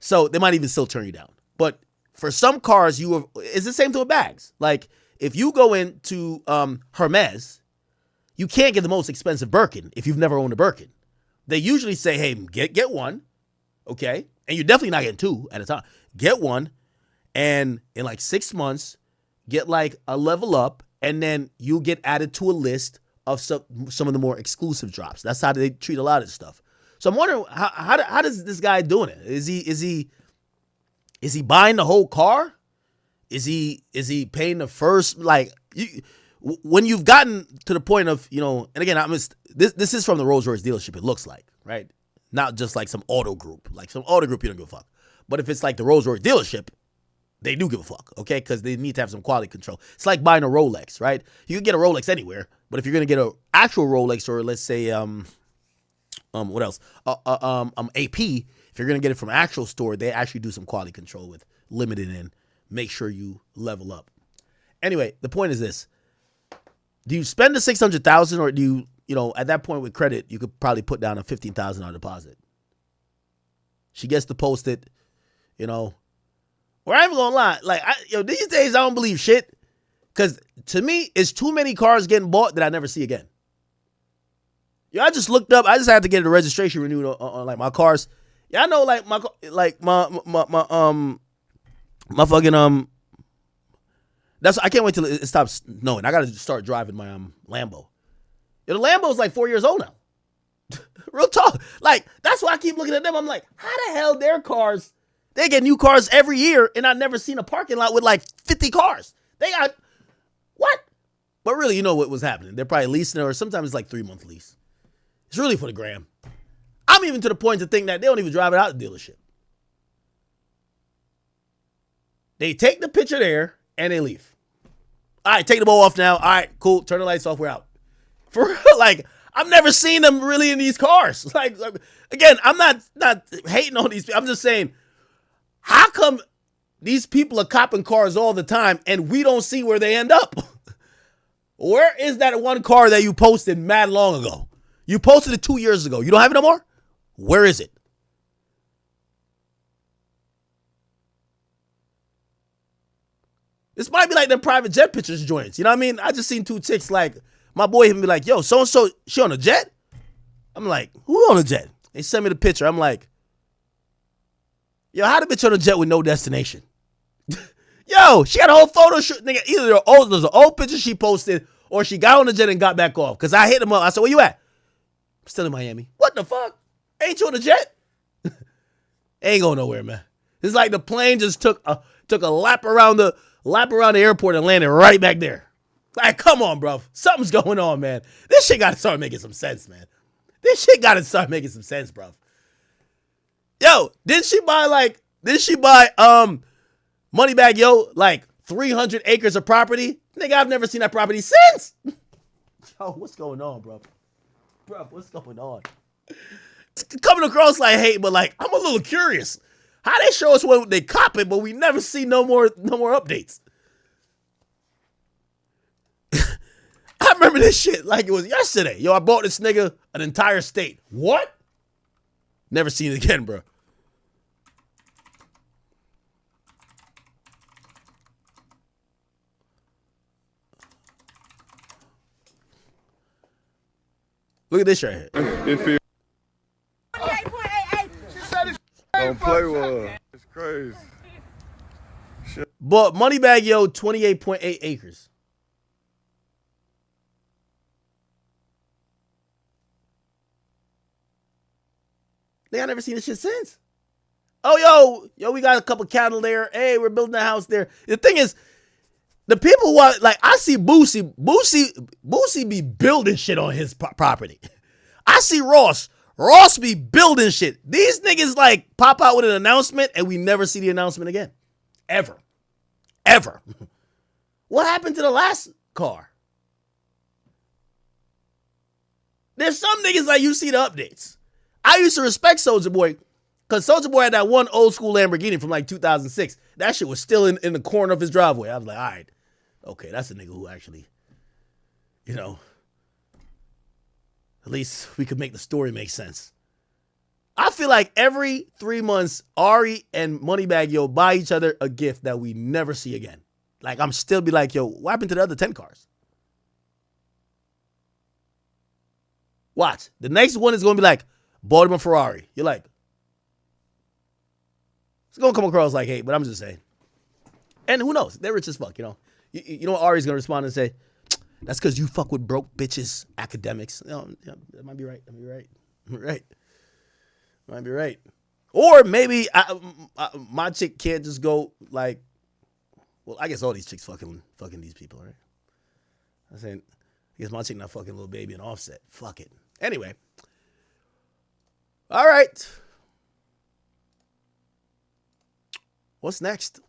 So they might even still turn you down. But for some cars, it's the same thing with bags. Like, if you go into Hermes, you can't get the most expensive Birkin if you've never owned a Birkin. They usually say, hey, get one, okay? And you're definitely not getting two at a time. Get one, and in like 6 months, get like a level up, and then you get added to a list of some of the more exclusive drops. That's how they treat a lot of this stuff. So I'm wondering, how does this guy doing it? Is he buying the whole car? Is he paying the first, like, when you've gotten to the point of, you know, and again, this is from the Rolls Royce dealership, it looks like, right? Not just like some auto group. Like some auto group, you don't give a fuck. But if it's like the Rolls Royce dealership, they do give a fuck, okay? Because they need to have some quality control. It's like buying a Rolex, right? You can get a Rolex anywhere, but if you're going to get an actual Rolex, or let's say, what else? AP, if you're going to get it from an actual store, they actually do some quality control with limited and make sure you level up. Anyway, the point is this. Do you spend the $600,000, or do you know, at that point with credit, you could probably put down a $15,000 deposit. She gets to post it, you know. Or I'm even gonna lie, like, these days I don't believe shit, because to me, it's too many cars getting bought that I never see again. I just looked up. I just had to get the registration renewed on like my cars. I know, like my fucking That's, I can't wait till it stops snowing. I gotta start driving my Lambo. The Lambo's like 4 years old now. Real talk. Like, that's why I keep looking at them. I'm like, how the hell their cars? They get new cars every year, and I've never seen a parking lot with like 50 cars. They got what? But really, you know what was happening? They're probably leasing it, or sometimes it's like 3-month lease. It's really for the gram. I'm even to the point to think that they don't even drive it out the dealership. They take the picture there and they leave. All right, take the bow off now. All right, cool. Turn the lights off. We're out. For real, like, I've never seen them really in these cars. Like again, I'm not hating on these people. I'm just saying, how come these people are copping cars all the time and we don't see where they end up? Where is that one car that you posted mad long ago? You posted it 2 years ago. You don't have it no more? Where is it? This might be like them private jet pictures joints. You know what I mean? I just seen two chicks, like, my boy even be like, yo, so-and-so, she on a jet? I'm like, who on a jet? They sent me the picture. I'm like, yo, how the bitch on a jet with no destination? Yo, she got a whole photo shoot. Nigga, either there's an old picture she posted or she got on the jet and got back off. Because I hit him up. I said, where you at? I'm still in Miami. What the fuck? Ain't you on the jet? Ain't going nowhere, man. It's like the plane just took a lap around the airport and landed right back there. Like, come on, bro. Something's going on, man. This shit got to start making some sense, man. This shit got to start making some sense, bro. Yo, didn't she buy Moneybag Yo like 300 acres of property? Nigga, I've never seen that property since. Yo, what's going on, bro? Bro, what's going on? It's coming across like hate, but like I'm a little curious. How they show us what they cop it, but we never see no more updates. I remember this shit like it was yesterday. Yo, I bought this nigga an entire state. What? Never seen it again, bro. Look at this right here. Don't play with her. It's crazy. Shit. But Moneybag Yo, 28.8 acres. I never seen this shit since. Oh, yo, we got a couple cattle there. Hey, we're building a house there. The thing is, the people who are, like, I see Boosie be building shit on his property. I see Ross be building shit. These niggas, like, pop out with an announcement and we never see the announcement again. Ever. What happened to the last car? There's some niggas like you see the updates. I used to respect Soulja Boy because Soulja Boy had that one old school Lamborghini from like 2006. That shit was still in the corner of his driveway. I was like, all right, okay, that's a nigga who actually, you know, at least we could make the story make sense. I feel like every 3 months, Ari and Moneybag Yo buy each other a gift that we never see again. Like, I'm still be like, yo, what happened to the other 10 cars? Watch. The next one is going to be like, bought him a Ferrari. You're like, it's going to come across like hate, but I'm just saying. And who knows? They're rich as fuck, you know. You know what Ari's going to respond and say? That's because you fuck with broke bitches, academics. You know, yeah, that might be right. Might be right. Or maybe my chick can't just go like, well, I guess all these chicks fucking these people, right? I'm saying, I guess my chick not fucking Lil Baby and Offset. Fuck it. Anyway. All right. What's next?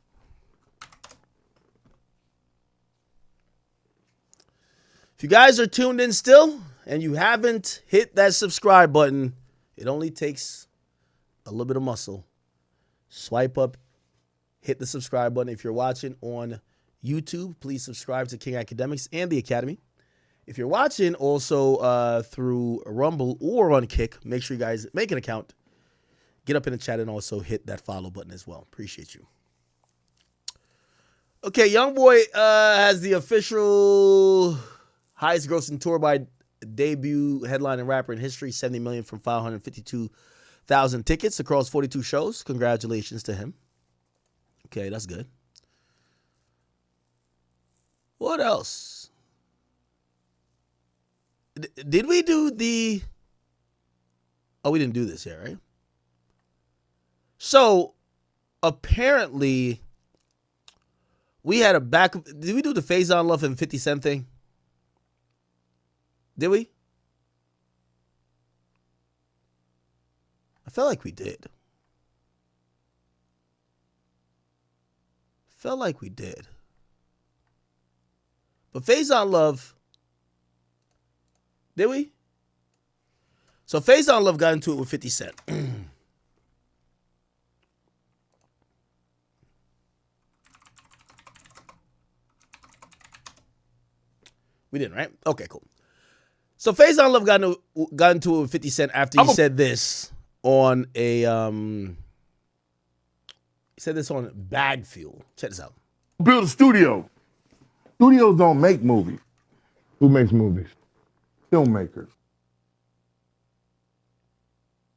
If you guys are tuned in still and you haven't hit that subscribe button, it only takes a little bit of muscle. Swipe up, hit the subscribe button. If you're watching on YouTube, please subscribe to King Academics and the Academy. If you're watching also through Rumble or on Kick, make sure you guys make an account. Get up in the chat and also hit that follow button as well. Appreciate you. Okay, YoungBoy has the official highest grossing tour by debut headline and rapper in history, 70 million from 552,000 tickets across 42 shows. Congratulations to him. Okay, that's good. What else? Did we do the... Oh, we didn't do this yet, right? So, apparently, we had a back... Did we do the Faison Love and 50 Cent thing? Did we? I felt like we did. But Faison Love... Did we? So Faison Love got into it with 50 Cent. We didn't, right? Okay, cool. So Faison Love got into it with 50 Cent after he said this on a he said this on Bag Fuel. Check this out. Build a studio. Studios don't make movies. Who makes movies? Filmmakers.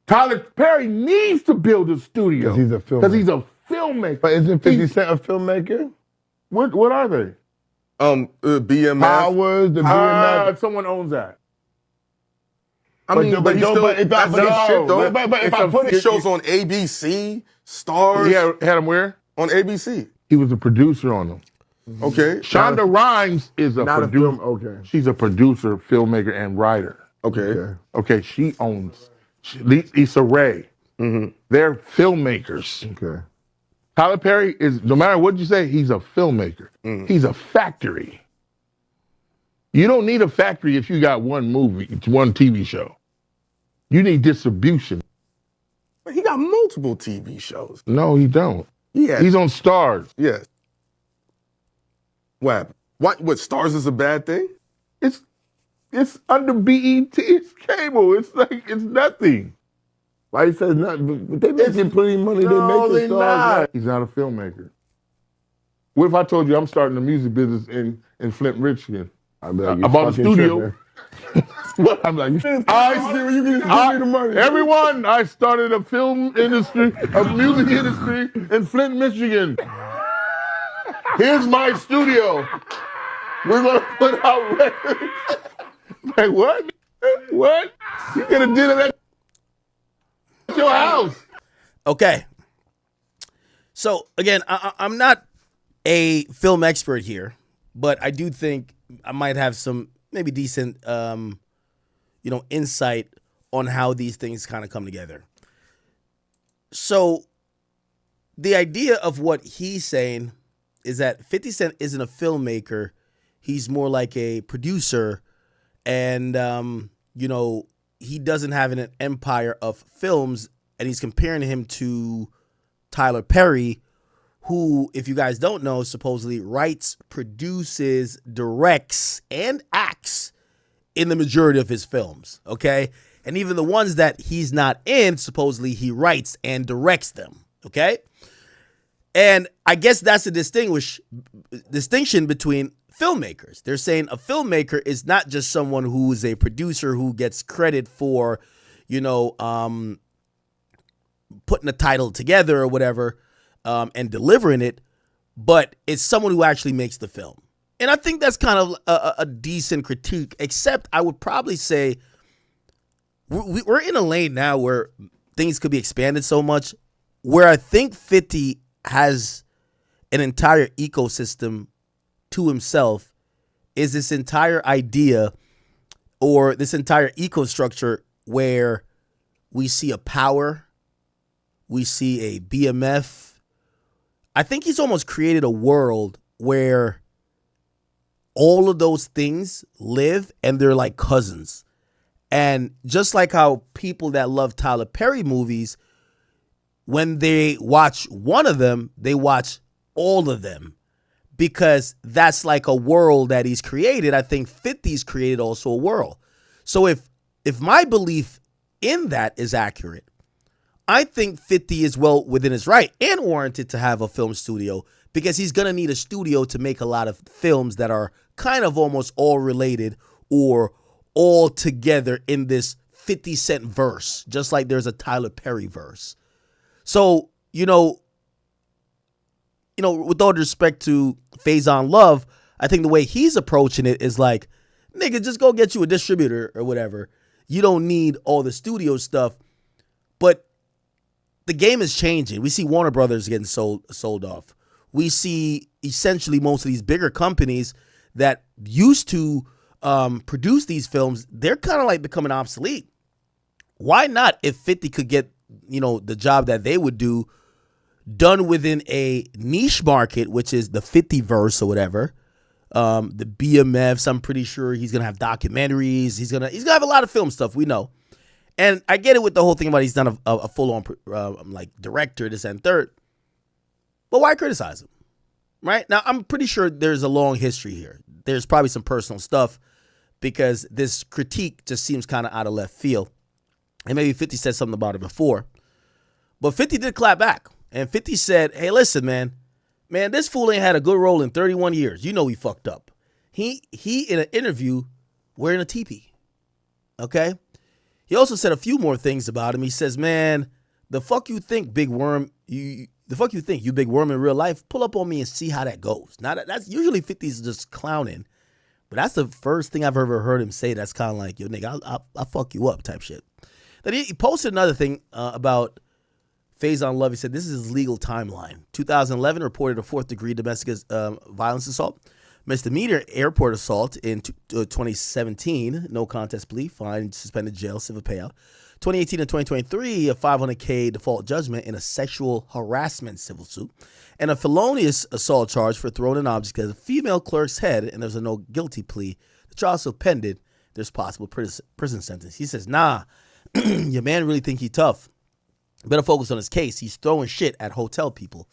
Tyler Perry needs to build a studio. Because he's a filmmaker. But isn't 50 Cent a filmmaker? What are they? BMF. Powers, the BMF. Someone owns that. I mean, but if I put it, shows on ABC, Stars. He had him where? On ABC. He was a producer on them. Okay. Shonda Rhimes is a producer. Okay. She's a producer, filmmaker, and writer. Okay. She owns Issa Rae. They're filmmakers. Okay. Tyler Perry is, no matter what you say, he's a filmmaker. He's a factory. You don't need a factory if you got one movie, one TV show. You need distribution. But he got multiple TV shows. No, he don't. Yeah. He's on Stars. Yes. What happened? What Stars is a bad thing? It's under BET. It's cable. It's nothing. Why he says nothing? But they making plenty of money. No, they making Stars. not. He's not a filmmaker. What if I told you I'm starting the music business in Flint, Michigan? I'd be like, I bought a studio. What? I'm like, the money. Everyone, I started a film industry, a music industry in Flint, Michigan. Here's my studio. We're gonna put out records. Like what? What? You get a dinner at your house. Okay. So again, I'm not a film expert here, but I do think I might have some maybe decent, insight on how these things kind of come together. So the idea of what he's saying is that 50 Cent isn't a filmmaker. He's more like a producer. And, he doesn't have an empire of films. And he's comparing him to Tyler Perry, who, if you guys don't know, supposedly writes, produces, directs, and acts in the majority of his films, okay? And even the ones that he's not in, supposedly he writes and directs them, okay? And I guess that's a distinction between filmmakers. They're saying a filmmaker is not just someone who is a producer who gets credit for, putting a title together or whatever, and delivering it, but it's someone who actually makes the film. And I think that's kind of a decent critique, except I would probably say we're in a lane now where things could be expanded so much, where I think 50 has an entire ecosystem to himself, is this entire idea or this entire ecostructure where we see a Power, we see a BMF. I think he's almost created a world where all of those things live and they're like cousins. And just like how people that love Tyler Perry movies, when they watch one of them, they watch all of them because that's like a world that he's created. I think 50's created also a world. So if my belief in that is accurate, I think 50 is well within his right and warranted to have a film studio because he's going to need a studio to make a lot of films that are kind of almost all related or all together in this 50 Cent verse, just like there's a Tyler Perry verse. So, with all respect to Faison Love, I think the way he's approaching it is like, nigga, just go get you a distributor or whatever. You don't need all the studio stuff. But the game is changing. We see Warner Brothers getting sold off. We see essentially most of these bigger companies that used to produce these films, they're kind of like becoming obsolete. Why not, if 50 could get, the job that they would do done within a niche market, which is the 50 verse or whatever, the BMFs, I'm pretty sure he's going to have documentaries. He's going to have a lot of film stuff, we know. And I get it with the whole thing about he's not a full-on director, this and third. But why criticize him? Right? Now, I'm pretty sure there's a long history here. There's probably some personal stuff because this critique just seems kind of out of left field. And maybe 50 said something about it before. But 50 did clap back. And 50 said, hey, listen, man, this fool ain't had a good role in 31 years. You know he fucked up. He in an interview wearing a teepee. Okay? He also said a few more things about him. He says, man, the fuck you think, Big Worm, you the fuck you think? You big worm in real life? Pull up on me and see how that goes. Now, that's usually 50's just clowning. But that's the first thing I've ever heard him say that's kind of like, yo, nigga, I'll fuck you up type shit. Then he posted another thing about Faison Love. He said, this is his legal timeline. 2011, reported a 4th-degree domestic violence assault. Misdemeanor airport assault in 2017. No contest plea. Fine, suspended jail, civil payout. 2018 and 2023, a $500K default judgment in a sexual harassment civil suit. And a felonious assault charge for throwing an object at a female clerk's head, and there's a no guilty plea. The trial still pending. There's possible prison sentence. He says, nah, your man really think he tough. Better focus on his case. He's throwing shit at hotel people.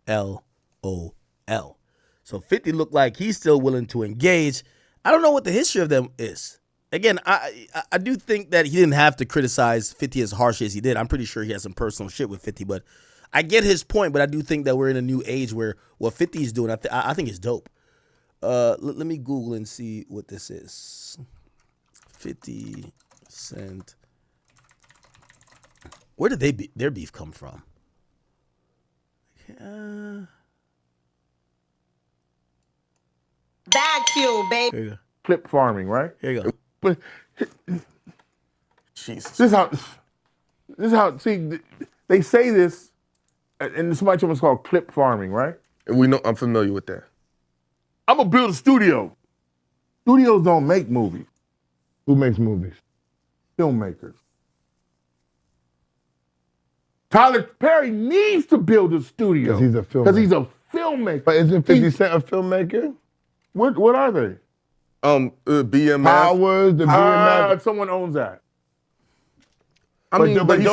LOL. So 50 looked like he's still willing to engage. I don't know what the history of them is. Again, I do think that he didn't have to criticize 50 as harsh as he did. I'm pretty sure he has some personal shit with 50, but I get his point. But I do think that we're in a new age where what 50 is doing, I think is dope. Let me Google and see what this is. 50 Cent. Where did their beef come from? Vacuum, baby. Here you go. Clip farming, right? Here you go. But Jesus. This is how. See, they say this, and somebody told me it's called clip farming, right? And we know I'm familiar with that. I'm gonna build a studio. Studios don't make movies. Who makes movies? Filmmakers. Tyler Perry needs to build a studio. Because he's a filmmaker. Because he's a filmmaker. But isn't 50 Cent a filmmaker? What are they? BMF. Powers, the BMF. Someone owns that. I mean, but if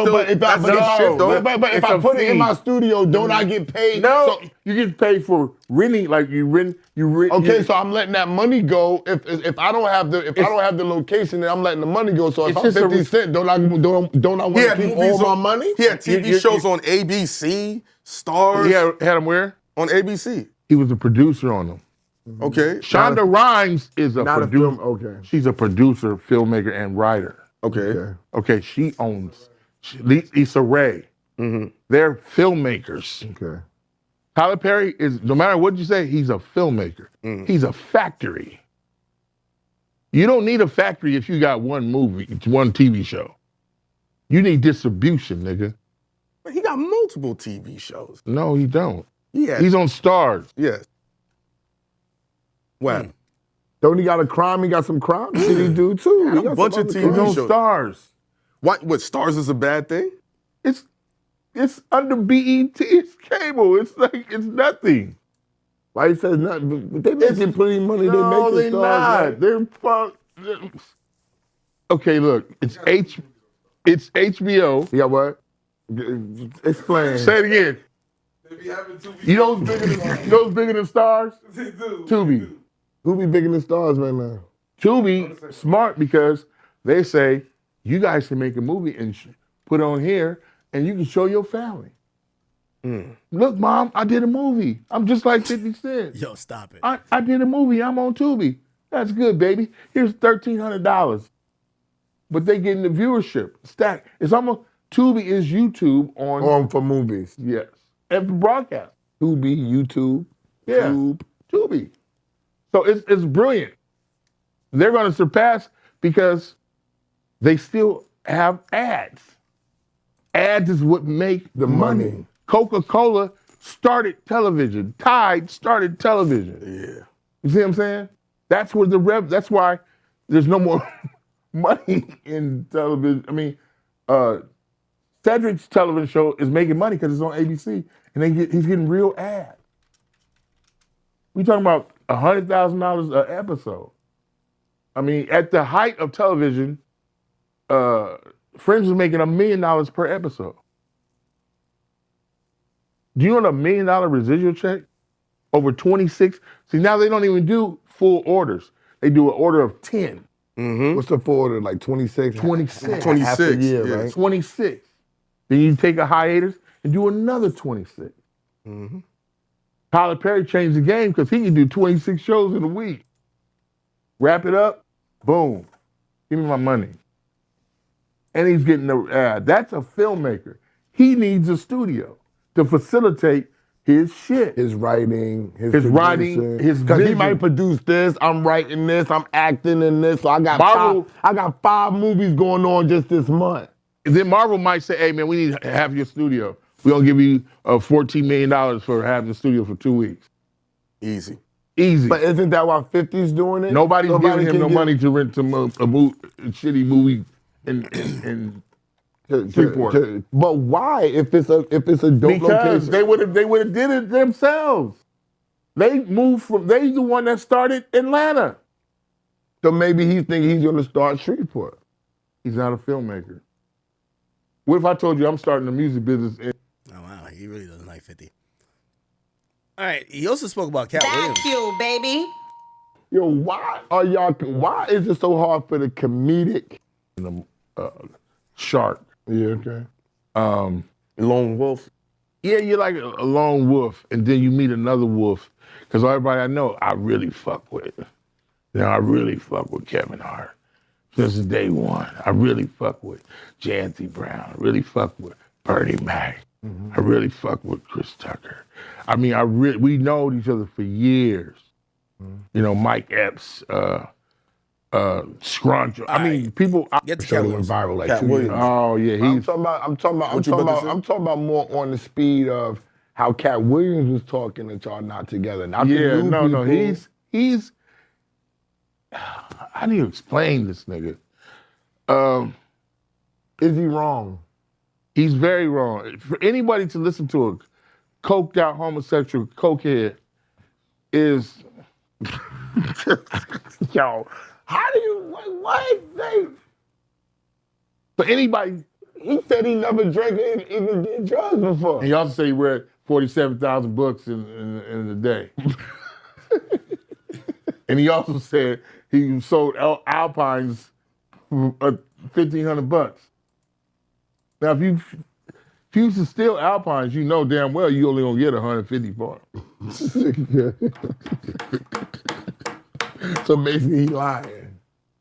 I put it in my studio, don't I get paid? No, so you get paid for renting. Like you rent. Okay, so I'm letting that money go. If I don't have the location, then I'm letting the money go. So if I'm 50 Cent, don't I want to keep all my money? He had TV shows on ABC, Stars. He had them where? On ABC. He was a producer on them. Okay. Shonda Rhimes is a producer. Okay. She's a producer, filmmaker, and writer. Okay. She owns Issa Rae. Mm-hmm. They're filmmakers. Okay. Tyler Perry is, no matter what you say, he's a filmmaker. Mm. He's a factory. You don't need a factory if you got one movie, one TV show. You need distribution, nigga. But he got multiple TV shows. No, he don't. Yeah. He's on Stars. Yes. Wow. Don't he got a crime? He got some crime shit he do too. He got a bunch of TV shows. He's on Stars. What, Stars is a bad thing? It's under BET. It's cable. It's like, it's nothing. Why he says nothing? But they making plenty money. No, they they're making not. Stars. They're okay, look. It's HBO. Yeah, what? Explain. Say it again. You know who's bigger than Stars? Tubi. Who be bigger than Stars right now? Tubi smart because they say you guys can make a movie and put it on here and you can show your family. Look, Mom, I did a movie. I'm just like 50 Cent. Yo, stop it. I did a movie. I'm on Tubi. That's good, baby. Here's $1,300. But they getting the viewership stack. It's almost Tubi is YouTube on for movies. Yes, and for broadcast. Tubi, YouTube, Yeah, Tubi. So it's brilliant. They're going to surpass because they still have ads. Ads is what make the money. Coca-Cola started television. Tide started television. Yeah. You see what I'm saying? That's where that's why there's no more money in television. I mean, Cedric's television show is making money because it's on ABC, and he's getting real ads. We talking about $100,000 an episode. I mean, at the height of television, Friends was making $1 million per episode. Do you know what $1 million residual check? Over 26. See, now they don't even do full orders. They do an order of 10. Mm-hmm. What's the full order? Like 26? 26. 26. Half a year, yeah. right? 26. Then you take a hiatus and do another 26. Mm-hmm. Tyler Perry changed the game because he can do 26 shows in a week. Wrap it up, boom. Give me my money. And he's getting that's a filmmaker. He needs a studio. to facilitate his shit. His writing, his writing, his because he vision. might produce this. I'm writing this. I'm acting in this. So I got five movies going on just this month. And then Marvel might say, "Hey man, we need to have your studio. We're gonna give you $14 million for having the studio for 2 weeks." Easy. But isn't that why 50's doing it? Nobody's giving him no money to rent a shitty movie in Freeport. But why? If it's a dope Because location, they would have did it themselves. They moved from. They's the one that started Atlanta. So maybe he's thinking he's gonna start Shreveport. He's not a filmmaker. What if I told you I'm starting the music business? Oh wow, he really doesn't like 50. All right, he also spoke about Cat Williams. You, baby. Yo, why is it so hard for the comedic shark? Yeah, okay. Lone wolf. Yeah, you're like a lone wolf, and then you meet another wolf. Because everybody I know, I really fuck with. Now I really fuck with Kevin Hart. Since day one, I really fuck with Jancy Brown. I really fuck with Bernie Mac. Mm-hmm. I really fuck with Chris Tucker. I mean, we know each other for years. Mm-hmm. You know, Mike Epps, Scrunch. I mean, people. Get to Cat Williams. went viral like Cat 2 years. Williams. Oh yeah, I'm talking about more on the speed of how Cat Williams was talking that y'all not together. Not the new people. He's. How do you explain this nigga? Is he wrong? He's very wrong. For anybody to listen to a coked out homosexual cokehead is. Yo, how do you what? For anybody, he said he never drank and even did drugs before. And he also said he read 47,000 books in a day. And he also said he sold Alpines for $1,500. Now, if you used to steal Alpines, you know damn well you only gonna get 150 for it. So basically, he lying.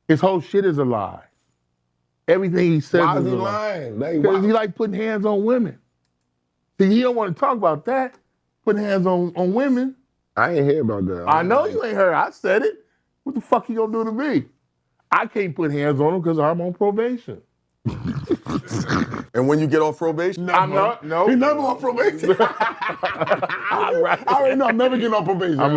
His whole shit is a lie. Everything he says Why is is he a lie. lying? Because he like putting hands on women. See, he don't want to talk about that. Putting hands on women. I ain't hear about that. I know you ain't heard. I said it. What the fuck you gonna do to me? I can't put hands on him because I'm on probation. And when you get off probation? I'm not. No. He never on probation. I already know. I'm never getting on probation. I'm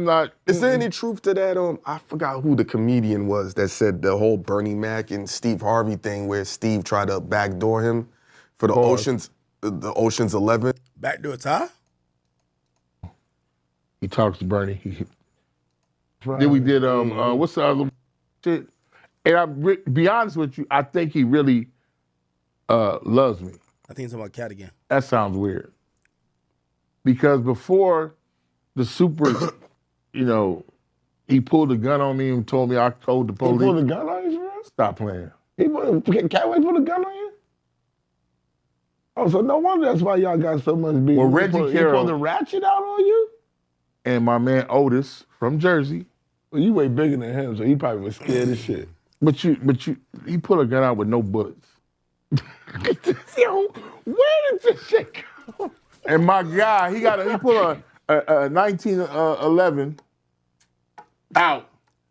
not. Is there any truth to that? I forgot who the comedian was that said the whole Bernie Mac and Steve Harvey thing where Steve tried to backdoor him for the Ocean's 11. Backdoor tie? He talks to Bernie. Then we did what's the other shit? And be honest with you, I think he really loves me. I think he's talking about Cat again. That sounds weird. Because before the super, he pulled a gun on me and told me I told the police. He pulled a gun on you, bro? Stop playing. Cat Williams put a gun on you? Oh, so no wonder that's why y'all got so much beef. Well, Reggie Carroll. He pulled the ratchet out on you? And my man Otis from Jersey. Well, you way bigger than him, so he probably was scared as shit. But he pulled a gun out with no bullets. Yo, where did this shit go? And my guy, he pulled a 1911 out,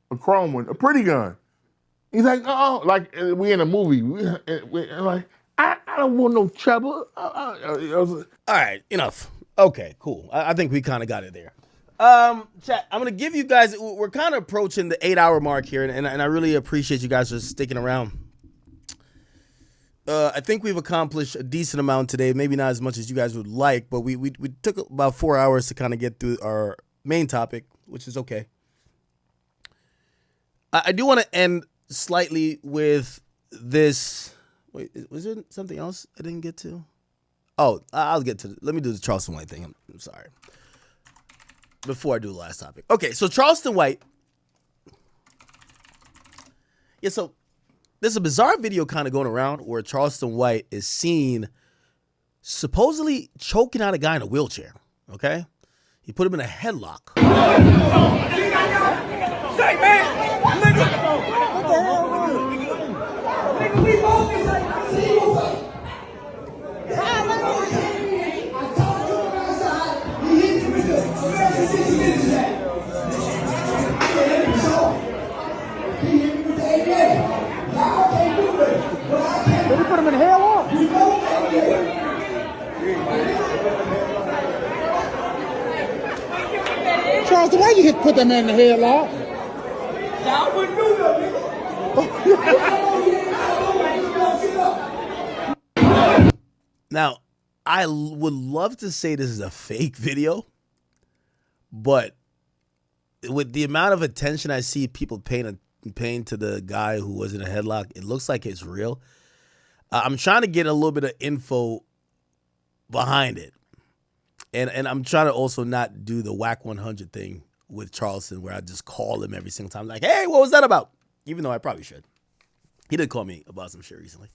a chrome one, a pretty gun. He's like, oh, like we in a movie. We're like, I don't want no trouble. All right, enough. Okay, cool. I think we kind of got it there. Chat, I'm going to give you guys, we're kind of approaching the 8-hour mark here, and I really appreciate you guys for sticking around. I think we've accomplished a decent amount today, maybe not as much as you guys would like, but we took about 4 hours to kind of get through our main topic, which is okay. I do want to end slightly with this. Wait, was there something else I didn't get to? Oh, I'll get to let me do the Charleston White thing. I'm sorry. Before I do the last topic. Okay, so Charleston White. Yeah, so there's a bizarre video kind of going around where Charleston White is seen supposedly choking out a guy in a wheelchair. Okay? He put him in a headlock. Say, man, nigga. What the hell, nigga? Nigga, we always like, You put him in the headlock. Charles, why you put that man in the headlock? Y'all wouldn't do that. Now, I would love to say this is a fake video, but with the amount of attention I see people paying to the guy who was in a headlock, it looks like it's real. I'm trying to get a little bit of info behind it. And I'm trying to also not do the whack 100 thing with Charleston where I just call him every single time like, hey, what was that about? Even though I probably should. He did call me about some shit recently.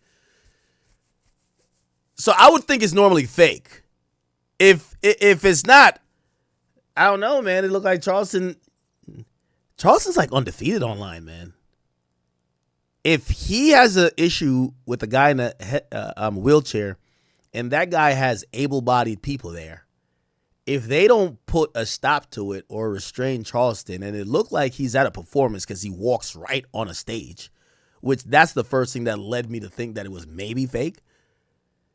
So I would think it's normally fake. If it's not, I don't know, man. It looked like Charleston's like undefeated online, man. If he has an issue with a guy in a wheelchair and that guy has able-bodied people there, if they don't put a stop to it or restrain Charleston, and it looked like he's at a performance because he walks right on a stage, which that's the first thing that led me to think that it was maybe fake.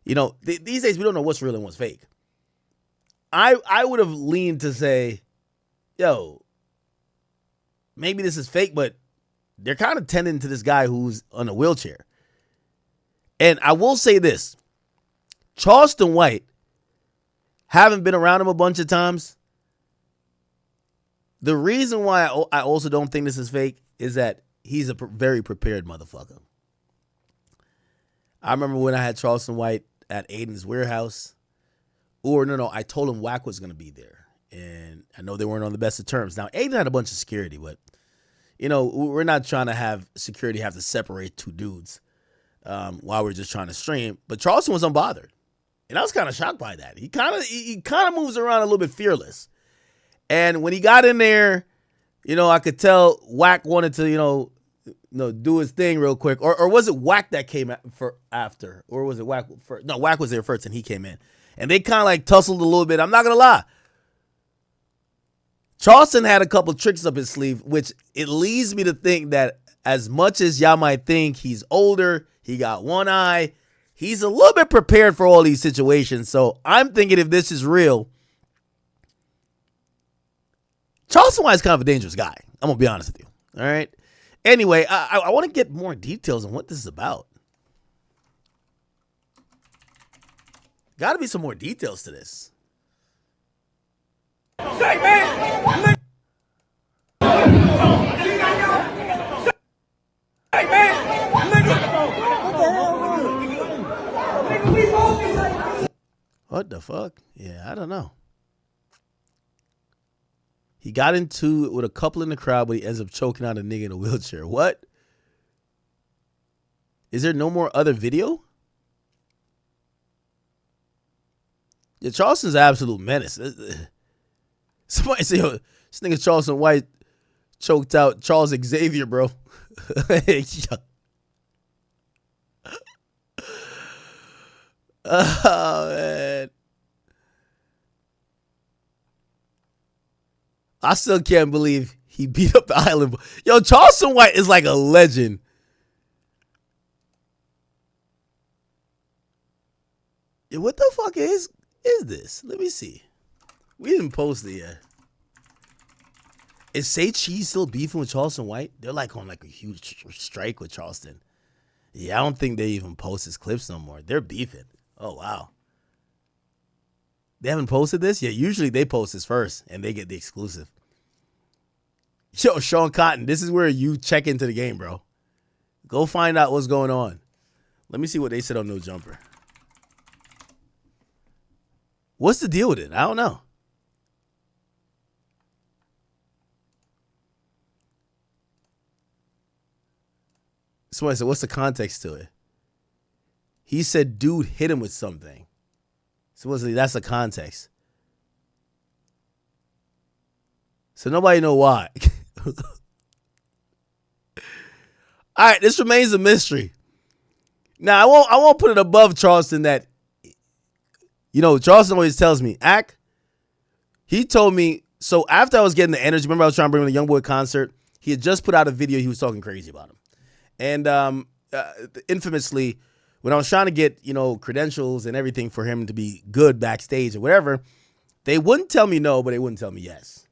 You know, these days we don't know what's real and what's fake. I would have leaned to say, yo, maybe this is fake, but they're kind of tending to this guy who's on a wheelchair. And I will say this, Charleston White, having been around him a bunch of times, the reason why I also don't think this is fake is that he's a very prepared motherfucker. I remember when I had Charleston White at Aiden's warehouse. Or no, I told him Wack was going to be there. And I know they weren't on the best of terms. Now, Aiden had a bunch of security, but, you know, we're not trying to have security have to separate two dudes while we're just trying to stream. But Charleston was unbothered. And I was kind of shocked by that. He kind of moves around a little bit fearless. And when he got in there, you know, I could tell Wack wanted to, you know, do his thing real quick. Or was it Wack that came after? Or was it Wack first? No, Wack was there first and he came in. And they kind of like tussled a little bit. I'm not going to lie. Charleston had a couple tricks up his sleeve, which it leads me to think that as much as y'all might think he's older, he got one eye, he's a little bit prepared for all these situations. So I'm thinking if this is real, Charleston White's kind of a dangerous guy. I'm going to be honest with you. All right. Anyway, I want to get more details on what this is about. Got to be some more details to this. Say, man. Hey, man. What the fuck? Yeah, I don't know. He got into it with a couple in the crowd, but he ends up choking out a nigga in a wheelchair. What? Is there no more other video? Yeah, Charleston's an absolute menace. Somebody say, yo, this nigga Charleston White choked out Charles Xavier, bro. Oh, man. I still can't believe he beat up the Island Boy. Yo, Charleston White is like a legend. Yeah, what the fuck is this? Let me see. We didn't post it yet. Is Say Cheese still beefing with Charleston White? They're like on like a huge strike with Charleston. Yeah, I don't think they even post his clips no more. They're beefing. Oh, wow. They haven't posted this? Yeah, usually they post this first and they get the exclusive. Yo, Sean Cotton, this is where you check into the game, bro. Go find out what's going on. Let me see what they said on No Jumper. What's the deal with it? I don't know. Somebody said, what's the context to it? He said, dude hit him with something. Supposedly, that's the context. So nobody know why. All right, this remains a mystery. Now, I won't put it above Charleston that, you know, Charleston always tells me, Ack, he told me, so after I was getting the energy, remember I was trying to bring him to the YoungBoy concert, he had just put out a video, he was talking crazy about him. And infamously, when I was trying to get, credentials and everything for him to be good backstage or whatever, they wouldn't tell me no, but they wouldn't tell me yes.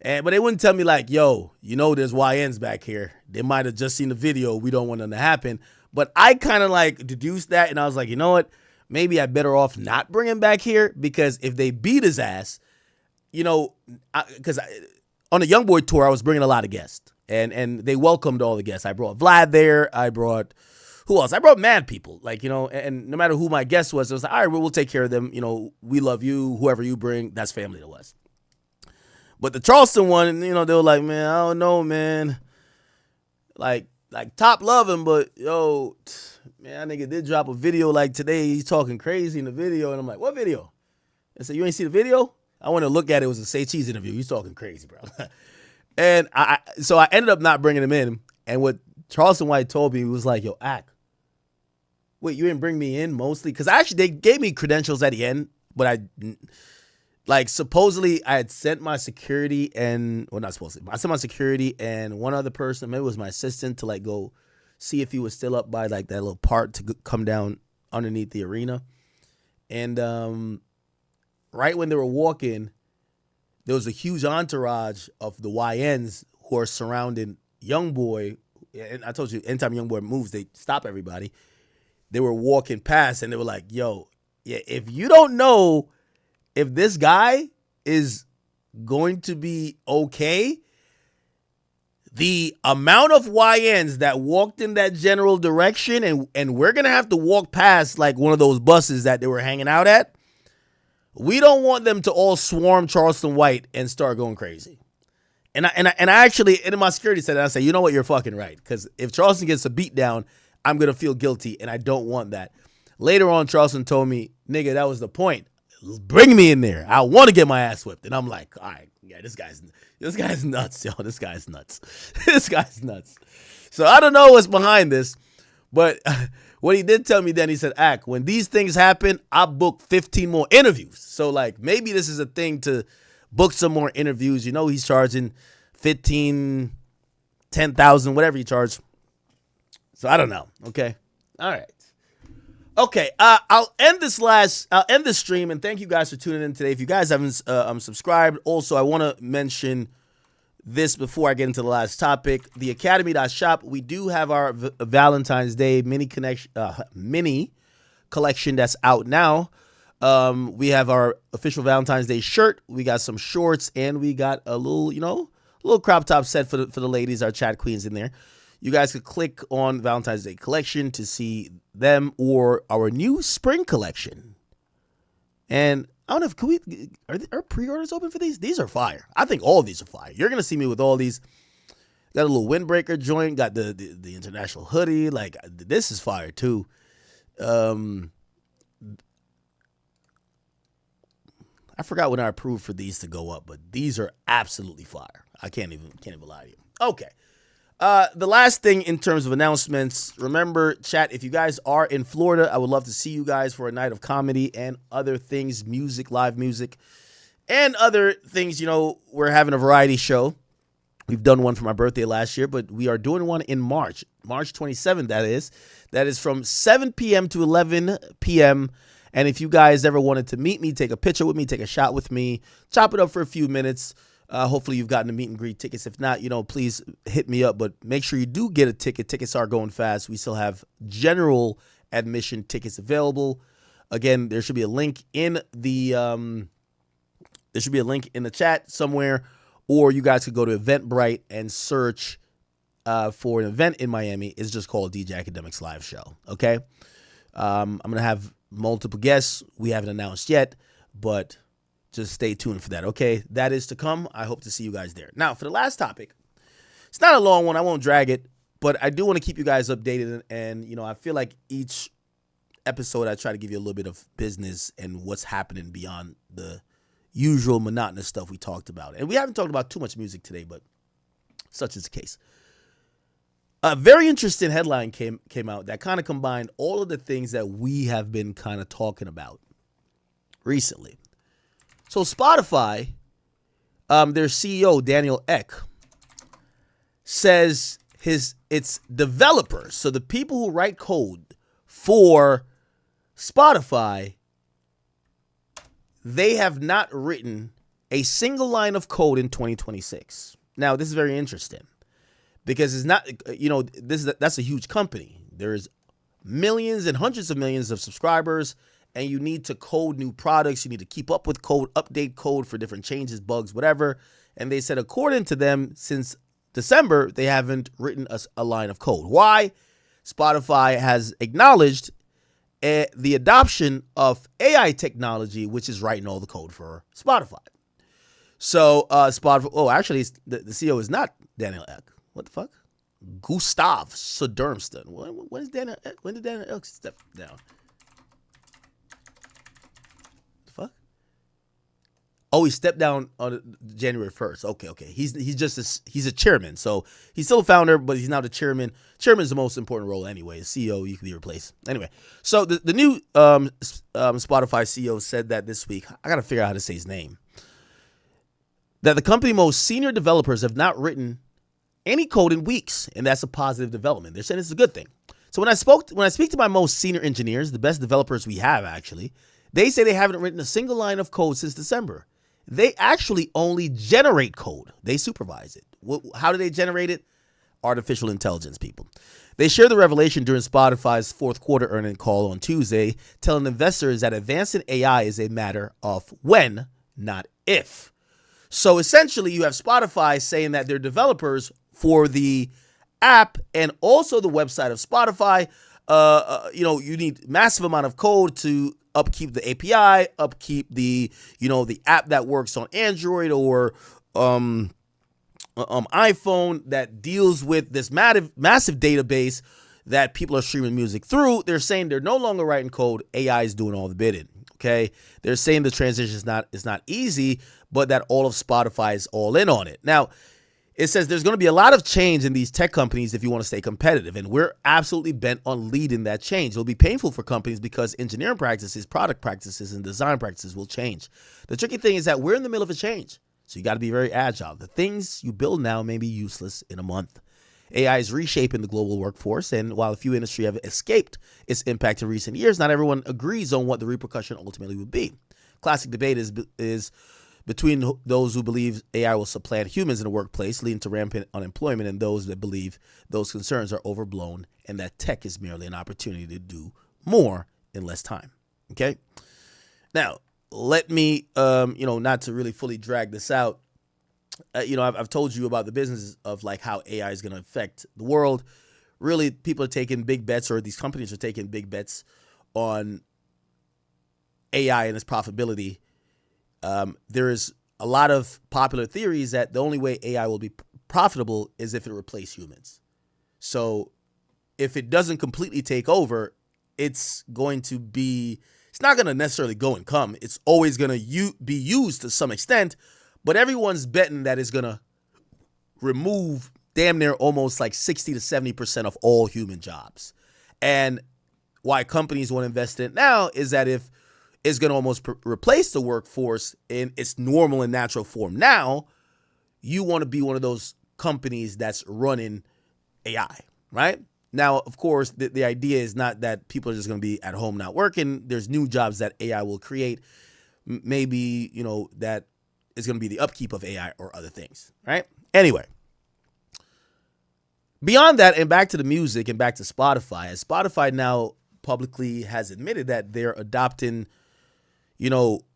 But they wouldn't tell me like, yo, there's YNs back here. They might have just seen the video. We don't want them to happen. But I kind of like deduced that, and I was like, you know what? Maybe I better off not bring him back here, because if they beat his ass, because on the Youngboy tour, I was bringing a lot of guests, and they welcomed all the guests. I brought Vlad there. I brought, who else? I brought mad people, and no matter who my guest was, it was like, all right, we'll take care of them. We love you. Whoever you bring, that's family to us. But the Charleston one, they were like, man, I don't know, man. Like Top love him, but yo, man, that nigga did drop a video like today. He's talking crazy in the video, and I'm like, what video? I said, you ain't see the video? I want to look at it. It was a Say Cheese interview. He's talking crazy, bro. And so I ended up not bringing him in. And what Charleston White told me was like, yo, Ack, wait, you didn't bring me in mostly? Because actually, they gave me credentials at the end, but supposedly I had sent my security and, well, not supposedly, I sent my security and one other person, maybe it was my assistant, to go see if he was still up by that little part to come down underneath the arena. And right when they were walking, there was a huge entourage of the YNs who are surrounding Youngboy. And I told you, anytime Youngboy moves, they stop everybody. They were walking past and they were like, yo, yeah, if you don't know if this guy is going to be okay, the amount of YNs that walked in that general direction, and we're going to have to walk past one of those buses that they were hanging out at. We don't want them to all swarm Charleston White and start going crazy. And I actually, in my security set, I say, you know what, you're fucking right. Because if Charleston gets a beat down, I'm going to feel guilty, and I don't want that. Later on, Charleston told me, nigga, that was the point. Bring me in there. I want to get my ass whipped. And I'm like, all right, yeah, this guy's nuts, yo. This guy's nuts. This guy's nuts. So I don't know what's behind this, but what he did tell me then, he said, Ack, when these things happen, I book 15 more interviews. So maybe this is a thing to book some more interviews. He's charging 15, 10,000, whatever he charged. So I don't know. Okay. All right. Okay, I'll end this stream, and thank you guys for tuning in today. If you guys haven't subscribed, also I want to mention this before I get into the last topic. Theakademy.shop, we do have our Valentine's Day mini collection that's out now. We have our official Valentine's Day shirt. We got some shorts, and we got a little crop top set for the ladies, our chat queens in there. You guys could click on Valentine's Day collection to see them, or our new spring collection. And I don't know if are pre-orders open for these? These are fire. I think all of these are fire. You're gonna see me with all these. Got a little windbreaker joint. Got the international hoodie. This is fire too. I forgot when I approved for these to go up, but these are absolutely fire. I can't even lie to you. Okay. The last thing in terms of announcements, remember, chat, if you guys are in Florida, I would love to see you guys for a night of comedy and other things, music, live music, and other things. We're having a variety show. We've done one for my birthday last year, but we are doing one in March 27th, that is. That is from 7 p.m. to 11 p.m., and if you guys ever wanted to meet me, take a picture with me, take a shot with me, chop it up for a few minutes, hopefully you've gotten the meet and greet tickets. If not, please hit me up, but make sure you do get a ticket. Tickets are going fast. We still have general admission tickets available. Again, there should be a link in the chat somewhere, or you guys could go to Eventbrite and search for an event in Miami. It's just called DJ Academics Live Show. Okay. I'm going to have multiple guests. We haven't announced yet, but just stay tuned for that, okay? That is to come. I hope to see you guys there. Now, for the last topic, it's not a long one. I won't drag it, but I do want to keep you guys updated. And I feel like each episode I try to give you a little bit of business and what's happening beyond the usual monotonous stuff we talked about. And we haven't talked about too much music today, but such is the case. A very interesting headline came out that kind of combined all of the things that we have been kind of talking about recently. So Spotify, their CEO, Daniel Ek, says its developers, so the people who write code for Spotify, they have not written a single line of code in 2026. Now, this is very interesting because it's not, that's a huge company. There's millions and hundreds of millions of subscribers, and you need to code new products. You need to keep up with code, update code for different changes, bugs, whatever. And they said, according to them, since December, they haven't written a line of code. Why? Spotify has acknowledged the adoption of AI technology, which is writing all the code for Spotify. So Spotify, actually, the CEO is not Daniel Ek. What the fuck? Gustav Söderström. When did Daniel Ek step down? The fuck? Oh, he stepped down on January 1st. Okay. He's a chairman. So he's still a founder, but he's now the chairman. Chairman is the most important role anyway. CEO, you can be replaced. Anyway, so the new Spotify CEO said that this week. I got to figure out how to say his name. That the company's most senior developers have not written any code in weeks, and that's a positive development. They're saying it's a good thing. So when I speak to my most senior engineers, the best developers we have actually, they say they haven't written a single line of code since December. They actually only generate code. They supervise it. How do they generate it? Artificial intelligence people. They shared the revelation during Spotify's fourth quarter earnings call on Tuesday, telling investors that advancing AI is a matter of when, not if. So essentially, you have Spotify saying that their developers for the app and also the website of Spotify, you need massive amount of code to upkeep the API, upkeep the app that works on Android or iPhone that deals with this massive database that people are streaming music through. They're saying they're no longer writing code. AI is doing all the bidding. Okay, they're saying the transition is not easy, but that all of Spotify is all in on it. Now, it says there's going to be a lot of change in these tech companies if you want to stay competitive, and we're absolutely bent on leading that change. It'll be painful for companies because engineering practices, product practices, and design practices will change. The tricky thing is that we're in the middle of a change, so you got to be very agile. The things you build now may be useless in a month. AI is reshaping the global workforce, and while a few industries have escaped its impact in recent years, not everyone agrees on what the repercussion ultimately would be. Classic debate is between those who believe AI will supplant humans in the workplace, leading to rampant unemployment, and those that believe those concerns are overblown and that tech is merely an opportunity to do more in less time. Okay? Now, let me, not to really fully drag this out, I've told you about the business of like how AI is going to affect the world. Really, people are taking big bets, or these companies are taking big bets on AI and its profitability. There is a lot of popular theories that the only way AI will be profitable is if it replaces humans. So if it doesn't completely take over, it's not going to necessarily go and come. It's always going to be used to some extent. But everyone's betting that it's going to remove damn near almost like 60 to 70% of all human jobs. And why companies want to invest in it now is that if it's going to almost replace the workforce in its normal and natural form now, you want to be one of those companies that's running AI, right? Now, of course, the idea is not that people are just going to be at home not working. There's new jobs that AI will create. Maybe, that is going to be the upkeep of AI or other things, right? Anyway, beyond that, and back to the music and back to Spotify, as Spotify now publicly has admitted that they're adopting,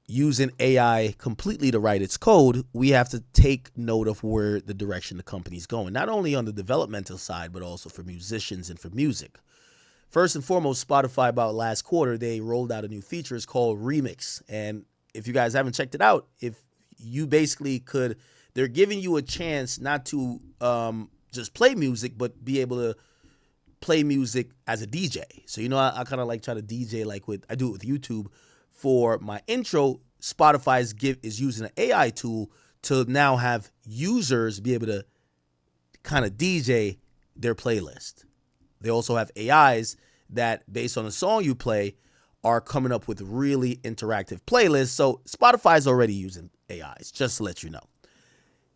using AI completely to write its code, we have to take note of where the direction the company's going, not only on the developmental side, but also for musicians and for music. First and foremost, Spotify, about last quarter, they rolled out a new feature. It's called Remix. And if you guys haven't checked it out, you basically they're giving you a chance not to just play music, but be able to play music as a DJ. So, I kind of like try to DJ I do it with YouTube. For my intro, Spotify is using an AI tool to now have users be able to kind of DJ their playlist. They also have AIs that, based on the song you play, are coming up with really interactive playlists. So Spotify is already using AIs, just to let you know.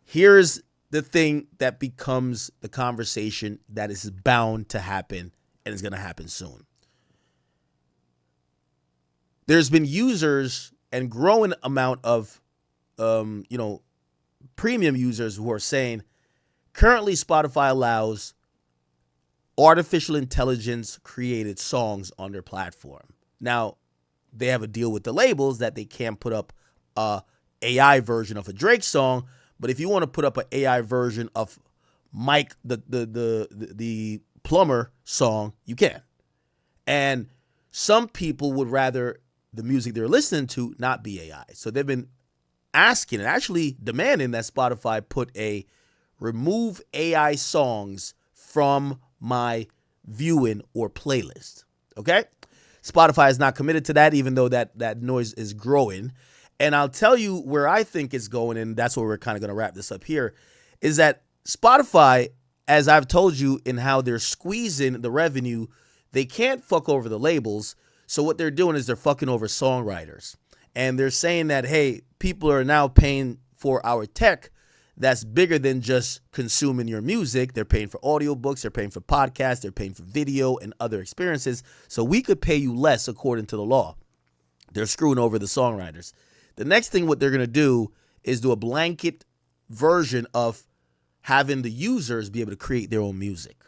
Here's the thing that becomes the conversation that is bound to happen and is going to happen soon. there's been users and growing amount of, premium users who are saying currently Spotify allows artificial intelligence created songs on their platform. Now, they have a deal with the labels that they can't put up a AI version of a Drake song, but if you want to put up an AI version of Mike the plumber song, you can. And some people would rather the music they're listening to not be AI. So they've been asking and actually demanding that Spotify put a remove AI songs from my viewing or playlist. Okay? Spotify is not committed to that, even though that noise is growing. And I'll tell you where I think it's going, and that's where we're kind of going to wrap this up here, is that Spotify, as I've told you, in how they're squeezing the revenue, they can't fuck over the labels. So what they're doing is they're fucking over songwriters. And they're saying that, hey, people are now paying for our tech that's bigger than just consuming your music. They're paying for audiobooks, they're paying for podcasts, they're paying for video and other experiences. So we could pay you less according to the law. They're screwing over the songwriters. The next thing what they're going to do is do a blanket version of having the users be able to create their own music.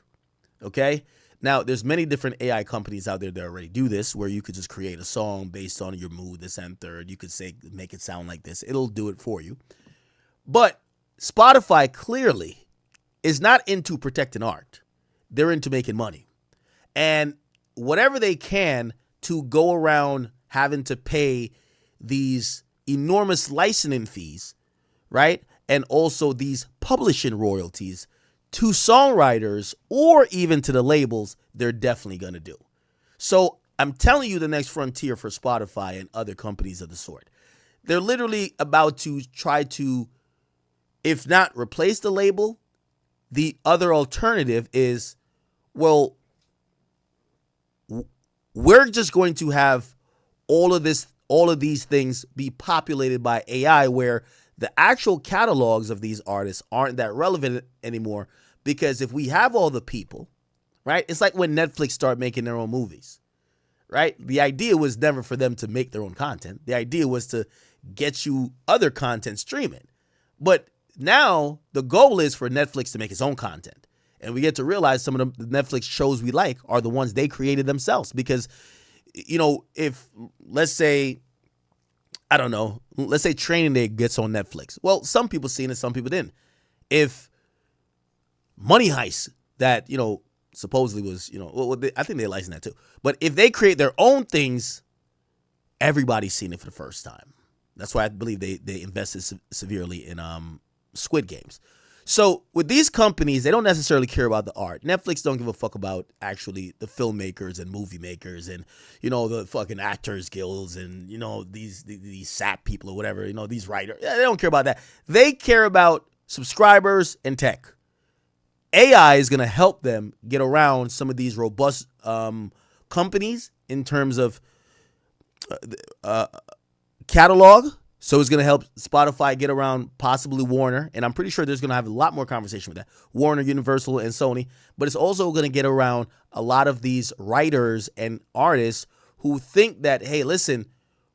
Okay? Now, there's many different AI companies out there that already do this, where you could just create a song based on your mood, this and third. You could say, make it sound like this. It'll do it for you. But Spotify clearly is not into protecting art. They're into making money. And whatever they can to go around having to pay these enormous licensing fees, right? And also these publishing royalties to songwriters or even to the labels, they're definitely going to do. So I'm telling you, the next frontier for Spotify and other companies of the sort, they're literally about to try to, if not replace the label, the other alternative is, well, we're just going to have all of these things be populated by AI, where the actual catalogs of these artists aren't that relevant anymore. Because if we have all the people, right? It's like when Netflix started making their own movies, right? The idea was never for them to make their own content. The idea was to get you other content streaming. But now the goal is for Netflix to make its own content. And we get to realize some of the Netflix shows we like are the ones they created themselves. Because, if, let's say, I don't know, let's say Training Day gets on Netflix. Well, some people seen it, some people didn't. If Money Heist, that, supposedly was, I think they licensed that too. But if they create their own things, everybody's seen it for the first time. That's why I believe they invested severely in Squid Games. So with these companies, they don't necessarily care about the art. Netflix don't give a fuck about actually the filmmakers and movie makers and, the fucking actors guilds and, these SAP people or whatever, these writers. They don't care about that. They care about subscribers and tech. AI is going to help them get around some of these robust companies in terms of catalog. So it's going to help Spotify get around possibly Warner. And I'm pretty sure there's going to have a lot more conversation with that. Warner, Universal, and Sony. But it's also going to get around a lot of these writers and artists who think that, hey, listen,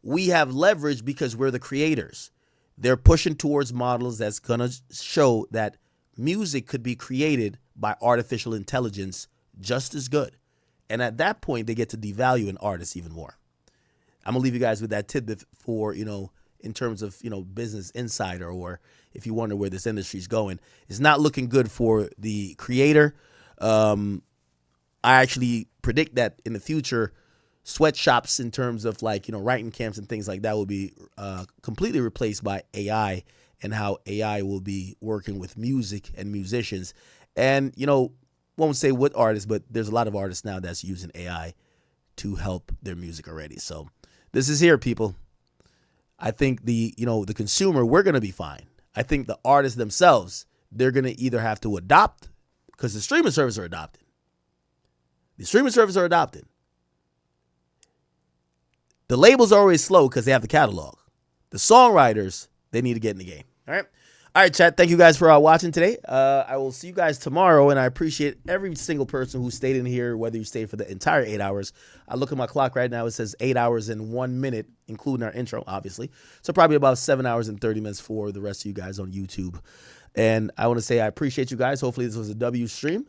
we have leverage because we're the creators. They're pushing towards models that's going to show that music could be created by artificial intelligence just as good. And at that point, they get to devalue an artist even more. I'm going to leave you guys with that tidbit for, in terms of, Business Insider, or if you wonder where this industry is going. It's not looking good for the creator. I actually predict that in the future, sweatshops in terms of writing camps and things like that will be completely replaced by AI, and how AI will be working with music and musicians. And, won't say what artists, but there's a lot of artists now that's using AI to help their music already. So this is here, people. I think the consumer, we're going to be fine. I think the artists themselves, they're going to either have to adopt, because the streaming services are adopting. The streaming services are adopting. The labels are always slow because they have the catalog. The songwriters, they need to get in the game. All right. All right, chat. Thank you guys for watching today. I will see you guys tomorrow, and I appreciate every single person who stayed in here, whether you stayed for the entire 8 hours. I look at my clock right now. It says 8 hours and 1 minute, including our intro, obviously. So probably about 7 hours and 30 minutes for the rest of you guys on YouTube. And I want to say I appreciate you guys. Hopefully this was a W stream.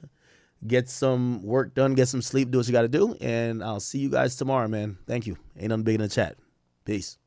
Get some work done, get some sleep, do what you got to do. And I'll see you guys tomorrow, man. Thank you. Ain't nothing big in the chat. Peace.